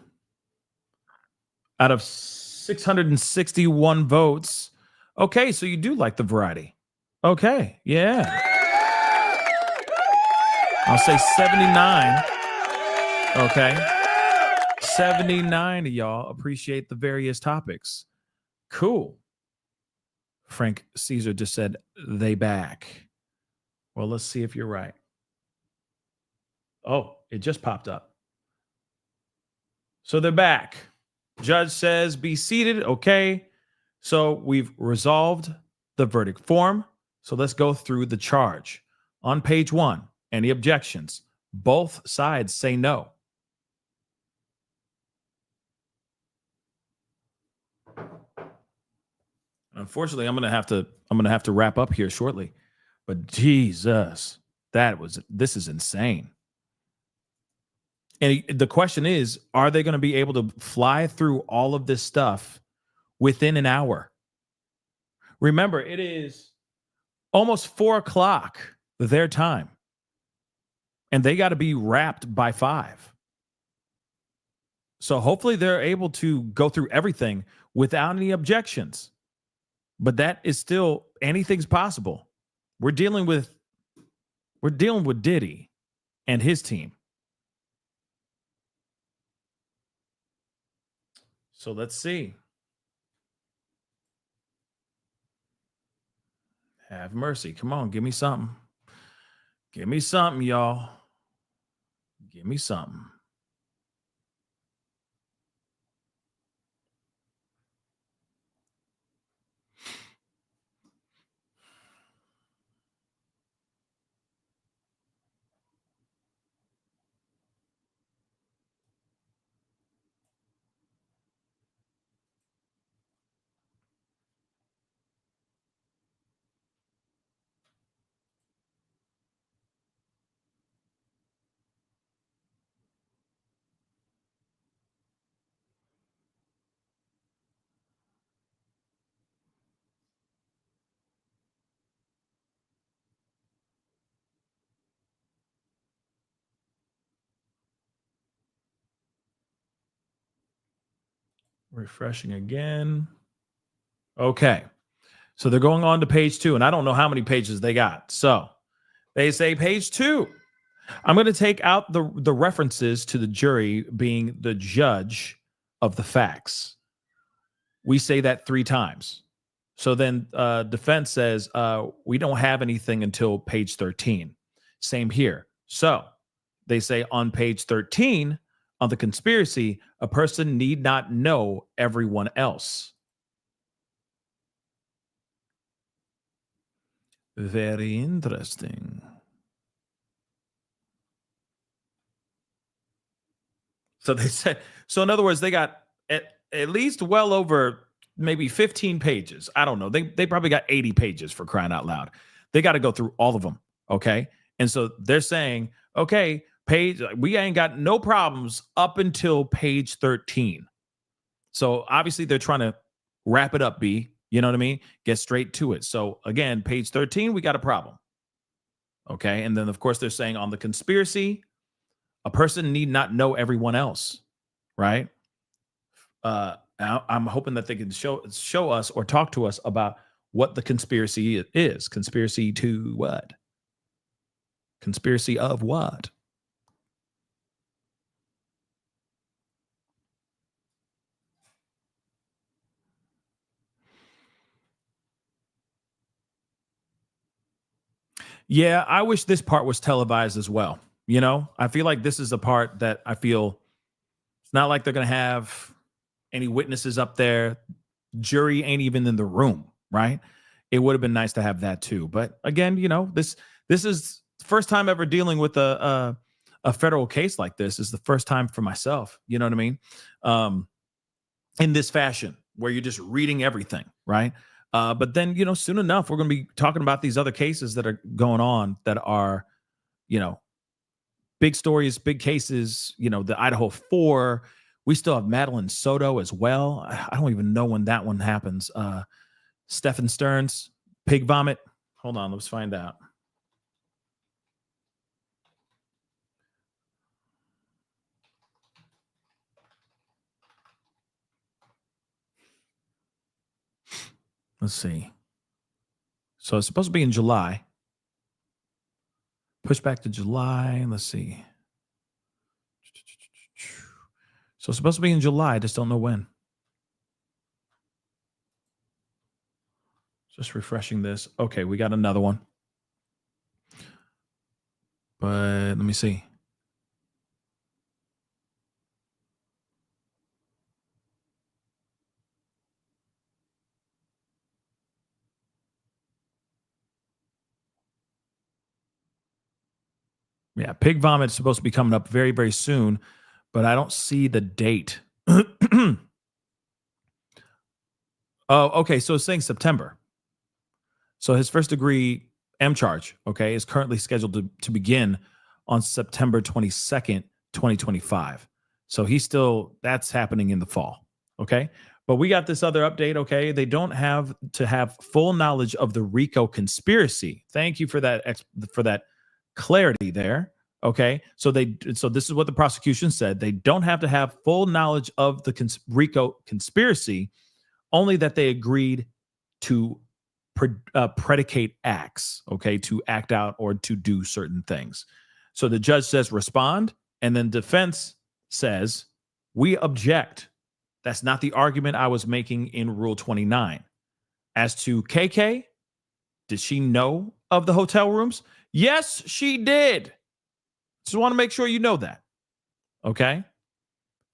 Out of 661 votes, okay, so you do like the variety. Okay, yeah. I'll say 79. Okay. 79 of y'all appreciate the various topics. Cool. Frank Caesar just said they back. Well, let's see if you're right. Oh, it just popped up. So they're back. Judge says be seated. Okay. So we've resolved the verdict form. So let's go through the charge. On page 1, any objections? Both sides say no. Unfortunately, I'm gonna have to wrap up here shortly. But Jesus, this is insane. And the question is, are they going to be able to fly through all of this stuff within an hour? Remember, it is almost 4:00 their time. And they got to be wrapped by 5. So hopefully they're able to go through everything without any objections. But that is still, anything's possible. We're dealing with Diddy and his team. So let's see. Have mercy. Come on, give me something. Give me something, y'all. Give me something. Refreshing again. Okay. So they're going on to page 2, and I don't know how many pages they got. So they say page 2. I'm going to take out the references to the jury being the judge of the facts. We say that 3 times. So then defense says we don't have anything until page 13. Same here. So they say on page 13, on the conspiracy, a person need not know everyone else. Very interesting. So they said, so in other words, they got at least well over maybe 15 pages. I don't know. They probably got 80 pages, for crying out loud. They got to go through all of them. Okay. And so they're saying, okay, we ain't got no problems up until page 13. So obviously they're trying to wrap it up, B. You know what I mean? Get straight to it. So again, page 13, we got a problem. Okay. And then of course they're saying on the conspiracy, a person need not know everyone else. Right. I'm hoping that they can show us or talk to us about what the conspiracy is. Conspiracy to what? Conspiracy of what? Yeah, I wish this part was televised as well. You know, I feel like this is a part that I feel it's not like they're going to have any witnesses up there. Jury ain't even in the room, right? It would have been nice to have that too. But again, you know, this is the first time ever dealing with a federal case like this. Is the first time for myself. You know what I mean? In this fashion, where you're just reading everything, right? But then, you know, soon enough, we're going to be talking about these other cases that are going on that are, you know, big stories, big cases, you know, the Idaho 4. We still have Madeline Soto as well. I don't even know when that one happens. Stephen Stearns, pig vomit. Hold on, let's find out. Let's see. So it's supposed to be in July. Push back to July. Let's see. So it's supposed to be in July. I just don't know when. Just refreshing this. Okay, we got another one. But let me see. Yeah, pig vomit is supposed to be coming up very, very soon, but I don't see the date. Oh, okay. So it's saying September. So his first degree M charge, okay, is currently scheduled to begin on September 22nd, 2025. So that's happening in the fall. Okay. But we got this other update. Okay. They don't have to have full knowledge of the RICO conspiracy. Thank you for that clarity there. Okay. So this is what the prosecution said. They don't have to have full knowledge of the RICO conspiracy, only that they agreed to predicate acts, okay, to act out or to do certain things. So the judge says respond, and then defense says we object. That's not the argument I was making in Rule 29. As to KK, did she know of the hotel rooms? Yes, she did. Just want to make sure you know that. Okay?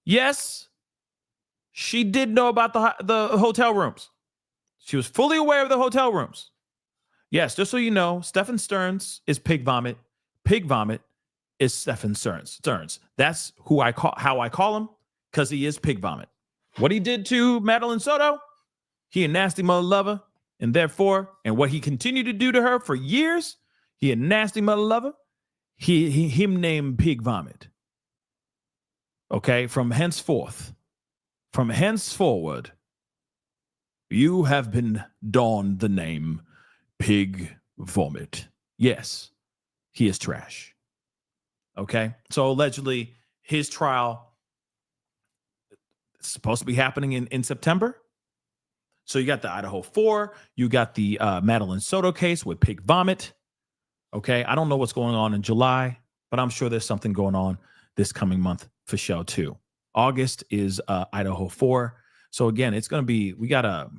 Yes, she did know about the hotel rooms. She was fully aware of the hotel rooms. Yes, just so you know, Stephen Stearns is pig vomit. Pig vomit is Stephen Stearns. That's how I call him, because he is pig vomit. What he did to Madeline Soto, he a nasty mother lover, and what he continued to do to her for years, he a nasty mother lover. Him named pig vomit. Okay, from henceforward, you have been donned the name pig vomit. Yes, he is trash. Okay, so allegedly his trial is supposed to be happening in September. So you got the Idaho 4, you got the Madeline Soto case with pig vomit. Okay, I don't know what's going on in July, but I'm sure there's something going on this coming month for show too. August is Idaho 4. So again, it's going to be, we got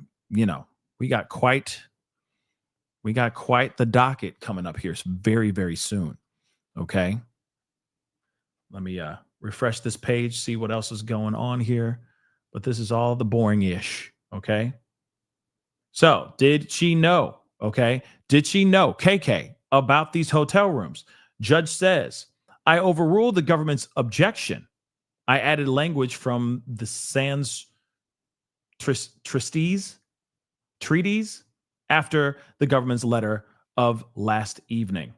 quite the docket coming up here very, very soon. Okay. Let me refresh this page, see what else is going on here. But this is all the boring-ish. Okay. So did she know? Okay. Did she know, KK, about these hotel rooms? Judge says, I overruled the government's objection. I added language from the Sands treaties after the government's letter of last evening.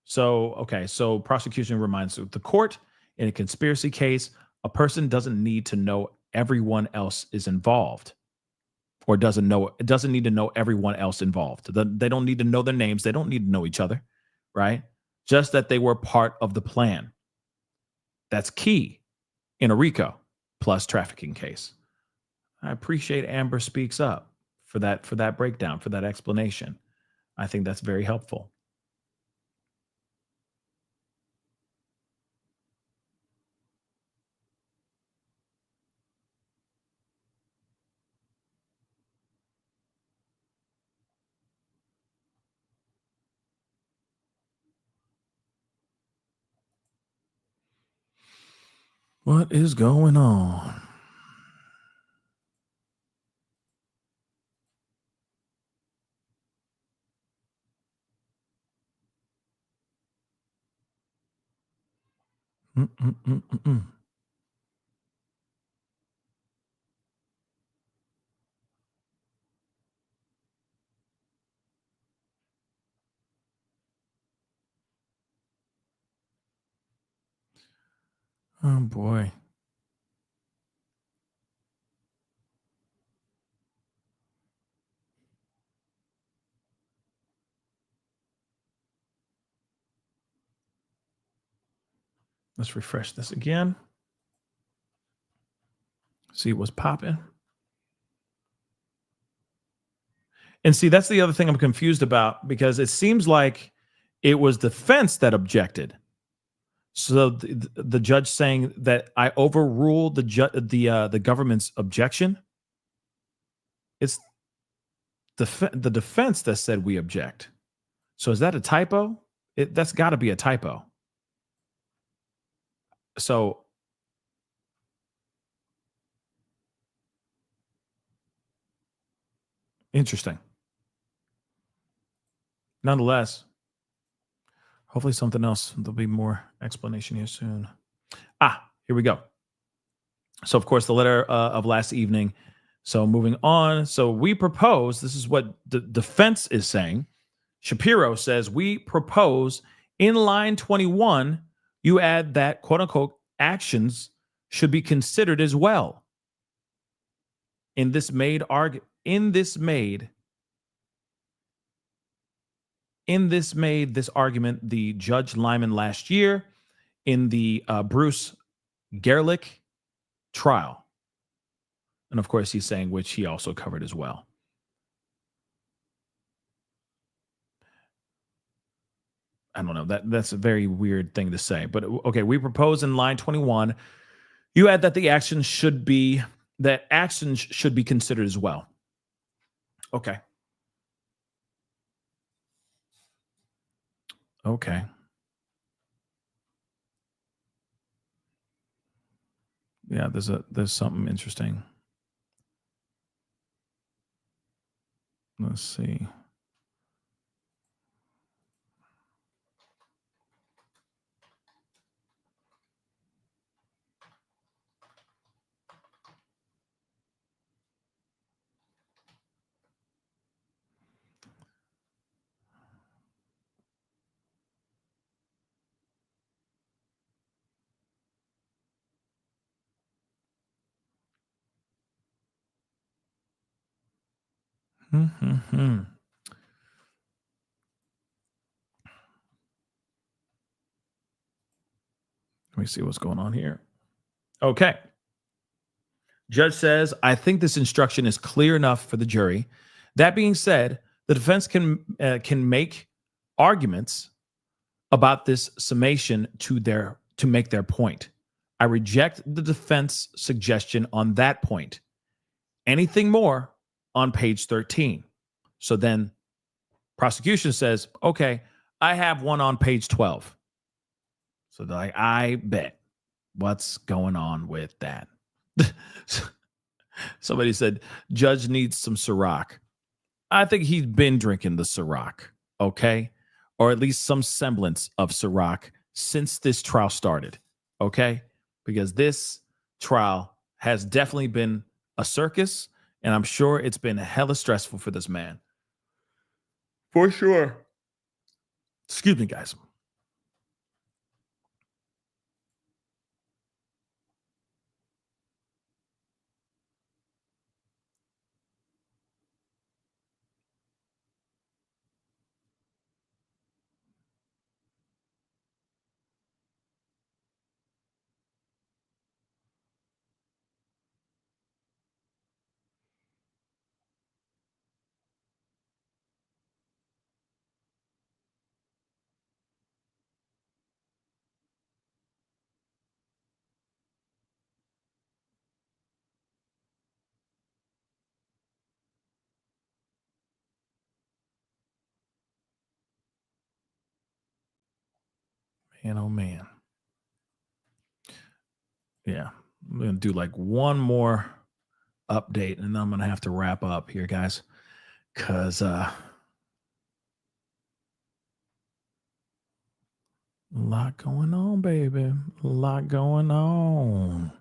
So prosecution reminds the court, in a conspiracy case, a person doesn't need to know everyone else is involved, or doesn't need to know everyone else involved. They don't need to know their names. They don't need to know each other, right? Just that they were part of the plan. That's key in a RICO plus trafficking case. I appreciate Amber Speaks Up for that breakdown, for that explanation. I think that's very helpful. What is going on? Oh boy. Let's refresh this again. See what's popping. And see, that's the other thing I'm confused about, because it seems like it was defense that objected. So the judge saying that I overruled the government's objection. It's the defense that said we object. So is that a typo? That's got to be a typo. So interesting. Nonetheless, hopefully something else. There'll be more explanation here soon. Here we go. So, of course, the letter of last evening. So moving on. So we propose, this is what the defense is saying. Shapiro says, we propose in line 21, you add that, quote unquote, actions should be considered as well. This argument, the Judge Lyman last year in the Bruce Gerlich trial. And of course, he's saying, which he also covered as well. I don't know. That's a very weird thing to say. But okay, we propose in line 21, you add that actions should be considered as well. Okay. Okay. Yeah, there's something interesting. Let's see. Mm-hmm. Let me see what's going on here. Okay. Judge says, I think this instruction is clear enough for the jury. That being said, the defense can make arguments about this summation to make their point. I reject the defense suggestion on that point. Anything more on page 13. So then prosecution says, okay, I have one on page 12. So they're like, I bet. What's going on with that? Somebody said, Judge needs some Ciroc. I think he's been drinking the Ciroc, okay? Or at least some semblance of Ciroc since this trial started, okay? Because this trial has definitely been a circus, and I'm sure it's been hella stressful for this man. For sure. Excuse me, guys. Man, oh man. Yeah, I'm going to do like one more update and then I'm going to have to wrap up here, guys. Because a lot going on, baby. A lot going on.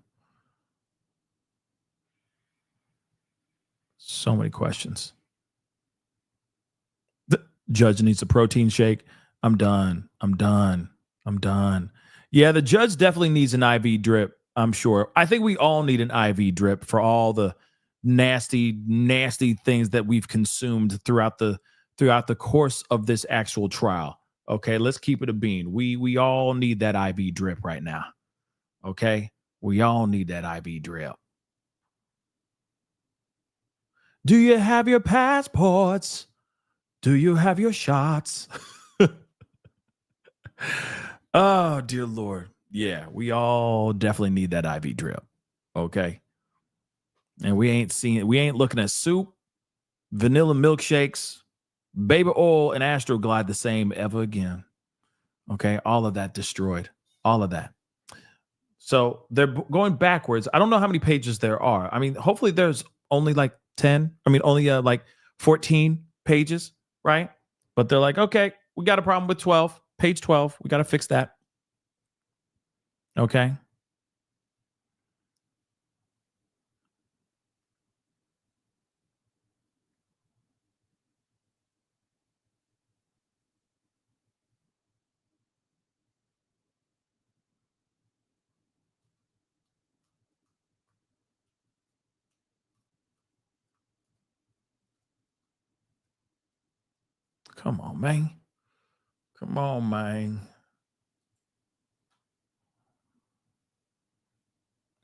So many questions. The judge needs a protein shake. I'm done. Yeah, the judge definitely needs an IV drip, I'm sure. I think we all need an IV drip for all the nasty things that we've consumed throughout the course of this actual trial. Okay, let's keep it a bean. We all need that IV drip right now. Okay? We all need that IV drip. Do you have your passports? Do you have your shots? Oh, dear Lord. Yeah, we all definitely need that IV drip. Okay. And we ain't looking at soup, vanilla milkshakes, baby oil, and Astroglide the same ever again. Okay. All of that destroyed. All of that. So they're going backwards. I don't know how many pages there are. I mean, hopefully there's only like 10. I mean, only like 14 pages, right? But they're like, okay, we got a problem with 12, page 12. We got to fix that. Okay. Come on, man. Come on, man.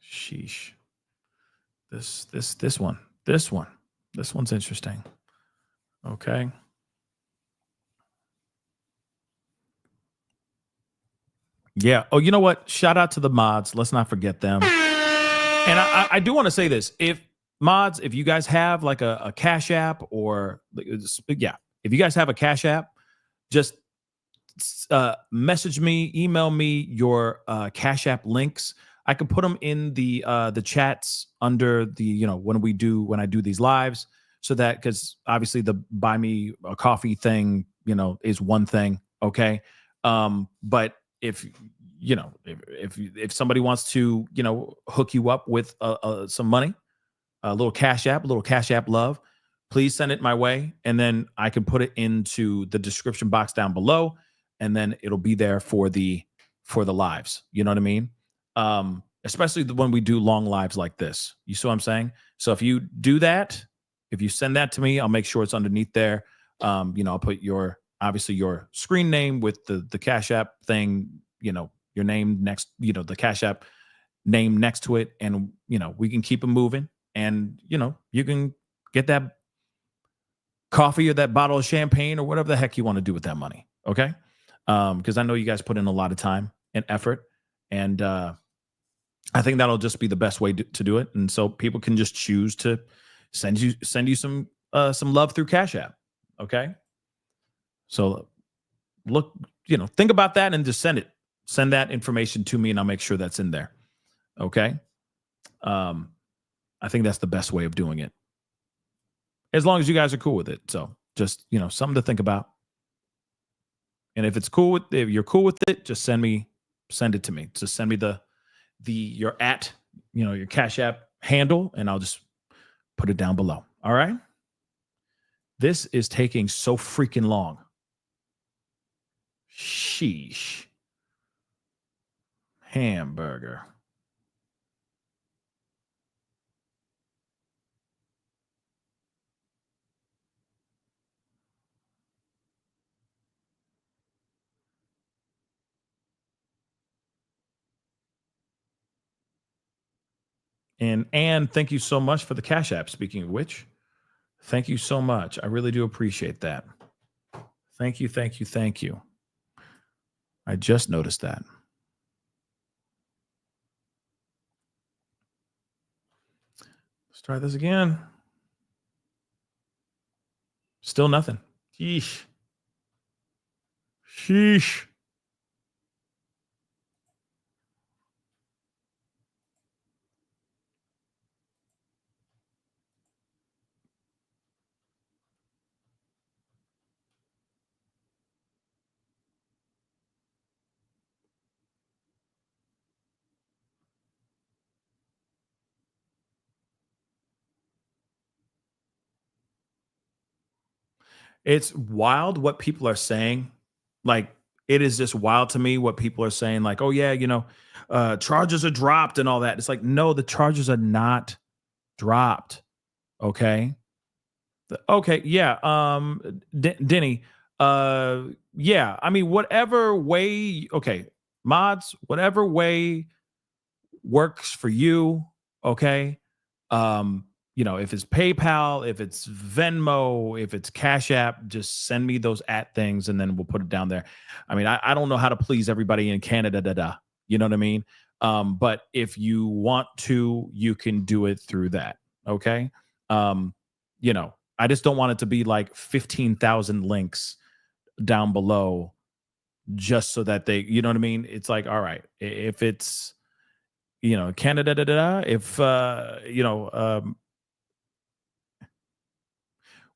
Sheesh. This one's interesting. Okay. Yeah. Oh, you know what? Shout out to the mods. Let's not forget them. And I do want to say this: if you guys have like a Cash App or if you guys have a Cash App, just message me, email me your Cash App links. I can put them in the chats under the when I do these lives, so that because obviously the buy me a coffee thing is one thing, okay, but if if somebody wants to hook you up with some money, a little Cash App love, please send it my way, and then I can put it into the description box down below, and then it'll be there for the lives. You know what I mean? Especially when we do long lives like this. You see what I'm saying? So if you do that, if you send that to me, I'll make sure it's underneath there. I'll put your screen name with the Cash App thing, your name next, the Cash App name next to it, and we can keep it moving, and you can get that coffee or that bottle of champagne or whatever the heck you want to do with that money. Okay. Because I know you guys put in a lot of time and effort, and I think that'll just be the best way to do it. And so people can just choose to send you some love through Cash App. Okay. So look, think about that and just send that information to me, and I'll make sure that's in there. Okay. I think that's the best way of doing it, as long as you guys are cool with it. So just, something to think about. And if you're cool with it, just send it to me. Just send me your your Cash App handle, and I'll just put it down below. All right. This is taking so freaking long. Sheesh. Hamburger. And thank you so much for the Cash App. Speaking of which, thank you so much. I really do appreciate that. Thank you, thank you, thank you. I just noticed that. Let's try this again. Still nothing. Sheesh. Sheesh. It's wild what people are saying. Like, it is just wild to me what people are saying. Like, oh yeah, charges are dropped and all that. It's like, no, the charges are not dropped. Okay. Okay. Yeah. Denny. Yeah. I mean, whatever way. Okay. Mods, whatever way works for you. Okay. if it's PayPal, if it's Venmo, if it's Cash App, just send me those at things and then we'll put it down there. I mean, I don't know how to please everybody in Canada, you know what I mean? But if you want to, you can do it through that. Okay. I just don't want it to be like 15,000 links down below just so that they, you know what I mean? It's like, all right, if it's, Canada, if,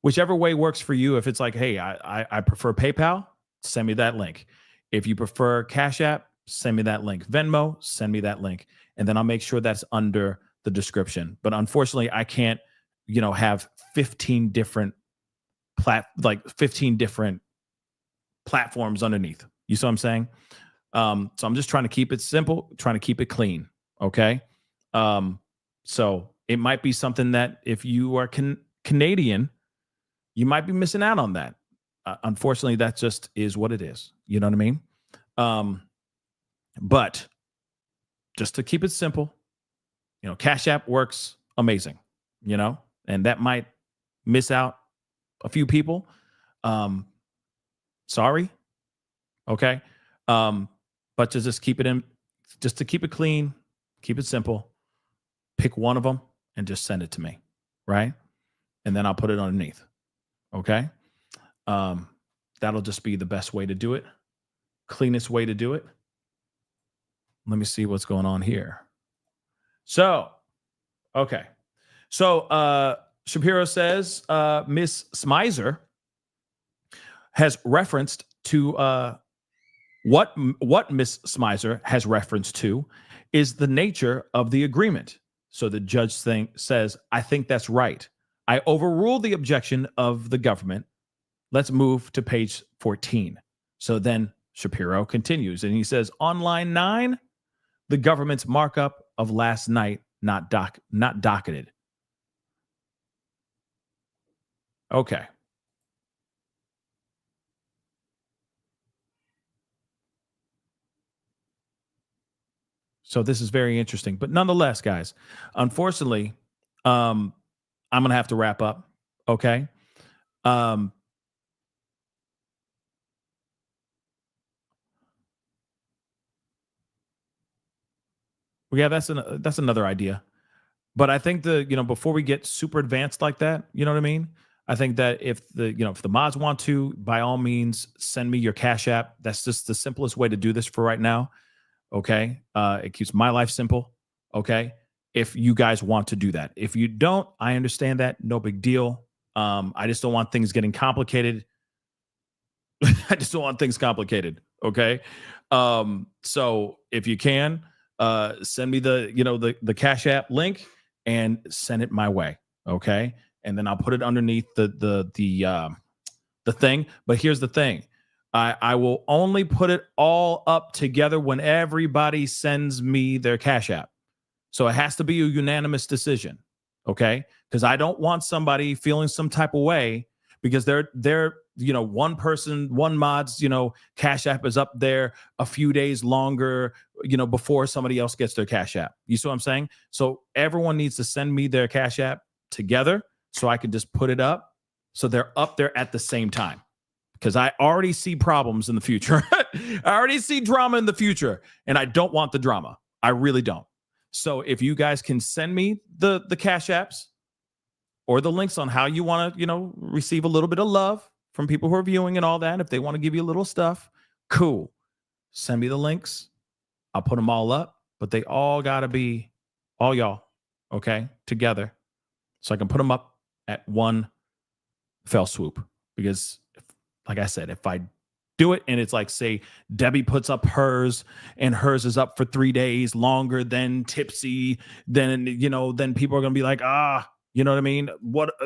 whichever way works for you. If it's like, hey, I prefer PayPal, send me that link. If you prefer Cash App, send me that link. Venmo, send me that link. And then I'll make sure that's under the description. But unfortunately, I can't, have 15 different 15 different platforms underneath. You see what I'm saying? So I'm just trying to keep it simple, trying to keep it clean. Okay. So it might be something that if you are Canadian, you might be missing out on that. Unfortunately, that just is what it is. You know what I mean? But just to keep it simple, Cash App works amazing, and that might miss out a few people. Sorry. Okay. But to just keep it in, just to keep it clean, keep it simple, pick one of them and just send it to me. Right. And then I'll put it underneath. Okay. That'll just be the best way to do it. Cleanest way to do it. Let me see what's going on here. So, okay. So, Shapiro says, Miss Smizer has referenced to, what Miss Smizer has referenced to is the nature of the agreement. So the judge says, I think that's right. I overrule the objection of the government. Let's move to page 14. So then Shapiro continues and he says, on line 9, the government's markup of last night, not docketed. Okay. So this is very interesting, but nonetheless, guys, unfortunately, I'm going to have to wrap up. Okay. Yeah, that's another idea. But I think before we get super advanced like that, you know what I mean? I think that if the mods want to, by all means, send me your Cash App. That's just the simplest way to do this for right now. Okay. It keeps my life simple. Okay. If you guys want to do that. If you don't, I understand that. No big deal. I just don't want things getting complicated. I just don't want things complicated. Okay. So if you can, send me the Cash App link and send it my way. Okay. And then I'll put it underneath the thing. But here's the thing. I will only put it all up together when everybody sends me their Cash App. So it has to be a unanimous decision. Okay. Because I don't want somebody feeling some type of way because they're one person, one mod's, Cash App is up there a few days longer, before somebody else gets their Cash App. You see what I'm saying? So everyone needs to send me their Cash App together so I can just put it up. So they're up there at the same time. Because I already see problems in the future. I already see drama in the future. And I don't want the drama. I really don't. So if you guys can send me the Cash Apps or the links on how you want to, receive a little bit of love from people who are viewing and all that. If they want to give you a little stuff, cool. Send me the links. I'll put them all up. But they all got to be, all y'all, okay, together. So I can put them up at one fell swoop. Because like I said, if I do it and it's like, say, Debbie puts up hers and hers is up for 3 days longer than Tipsy, then people are going to be like, you know what I mean?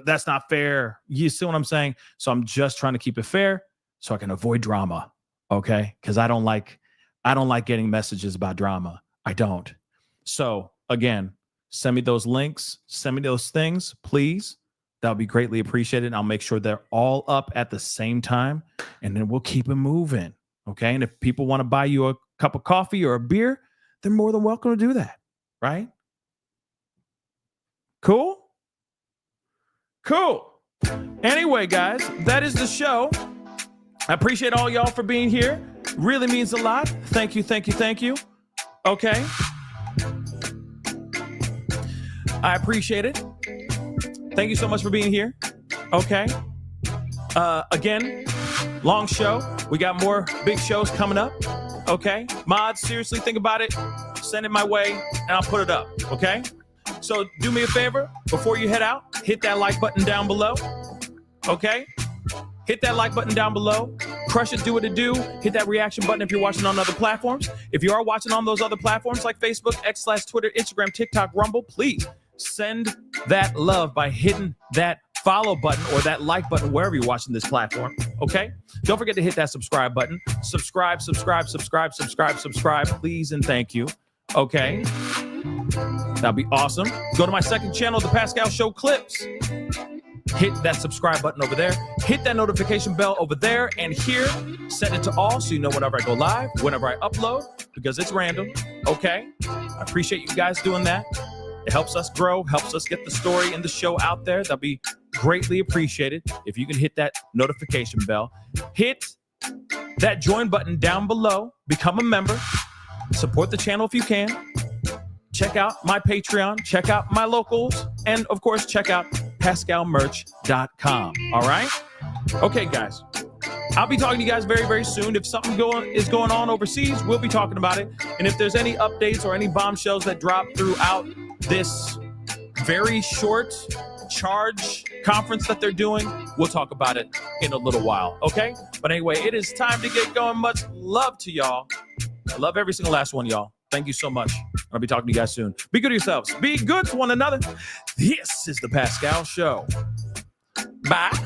That's not fair. You see what I'm saying? So I'm just trying to keep it fair so I can avoid drama. Okay. Cause I don't like getting messages about drama. I don't. So again, send me those links, send me those things, please. That would be greatly appreciated. And I'll make sure they're all up at the same time. And then we'll keep it moving. Okay. And if people want to buy you a cup of coffee or a beer, they're more than welcome to do that. Right? Cool? Cool. Anyway, guys, that is the show. I appreciate all y'all for being here. Really means a lot. Thank you, thank you, thank you. Okay. I appreciate it. Thank you so much for being here. Okay. Again, long show. We got more big shows coming up. Okay. Mods, seriously, think about it. Send it my way, and I'll put it up. Okay. So do me a favor. Before you head out, hit that like button down below. Okay. Hit that like button down below. Crush it, do what it do. Hit that reaction button if you're watching on other platforms. If you are watching on those other platforms like Facebook, X/Twitter, Instagram, TikTok, Rumble, please send that love by hitting that follow button or that like button wherever you're watching this platform. Okay? Don't forget to hit that subscribe button. Subscribe, please and thank you. Okay? That'd be awesome. Go to my second channel, The Pascal Show Clips. Hit that subscribe button over there. Hit that notification bell over there and here. Set it to all so you know whenever I go live, whenever I upload, because it's random. Okay? I appreciate you guys doing that. It helps us grow, helps us get the story and the show out there. That'll be greatly appreciated if you can hit that notification bell. Hit that join button down below. Become a member. Support the channel if you can. Check out my Patreon. Check out my locals. And, of course, check out PascalMerch.com. All right? Okay, guys. I'll be talking to you guys very, very soon. If something is going on overseas, we'll be talking about it. And if there's any updates or any bombshells that drop throughout this very short charge conference that they're doing, we'll talk about it in a little while. Okay? But anyway, it is time to get going. Much love to y'all. I love every single last one, y'all. Thank you so much. I'll be talking to you guys soon. Be good to yourselves. Be good to one another. This is The Pascal Show. Bye.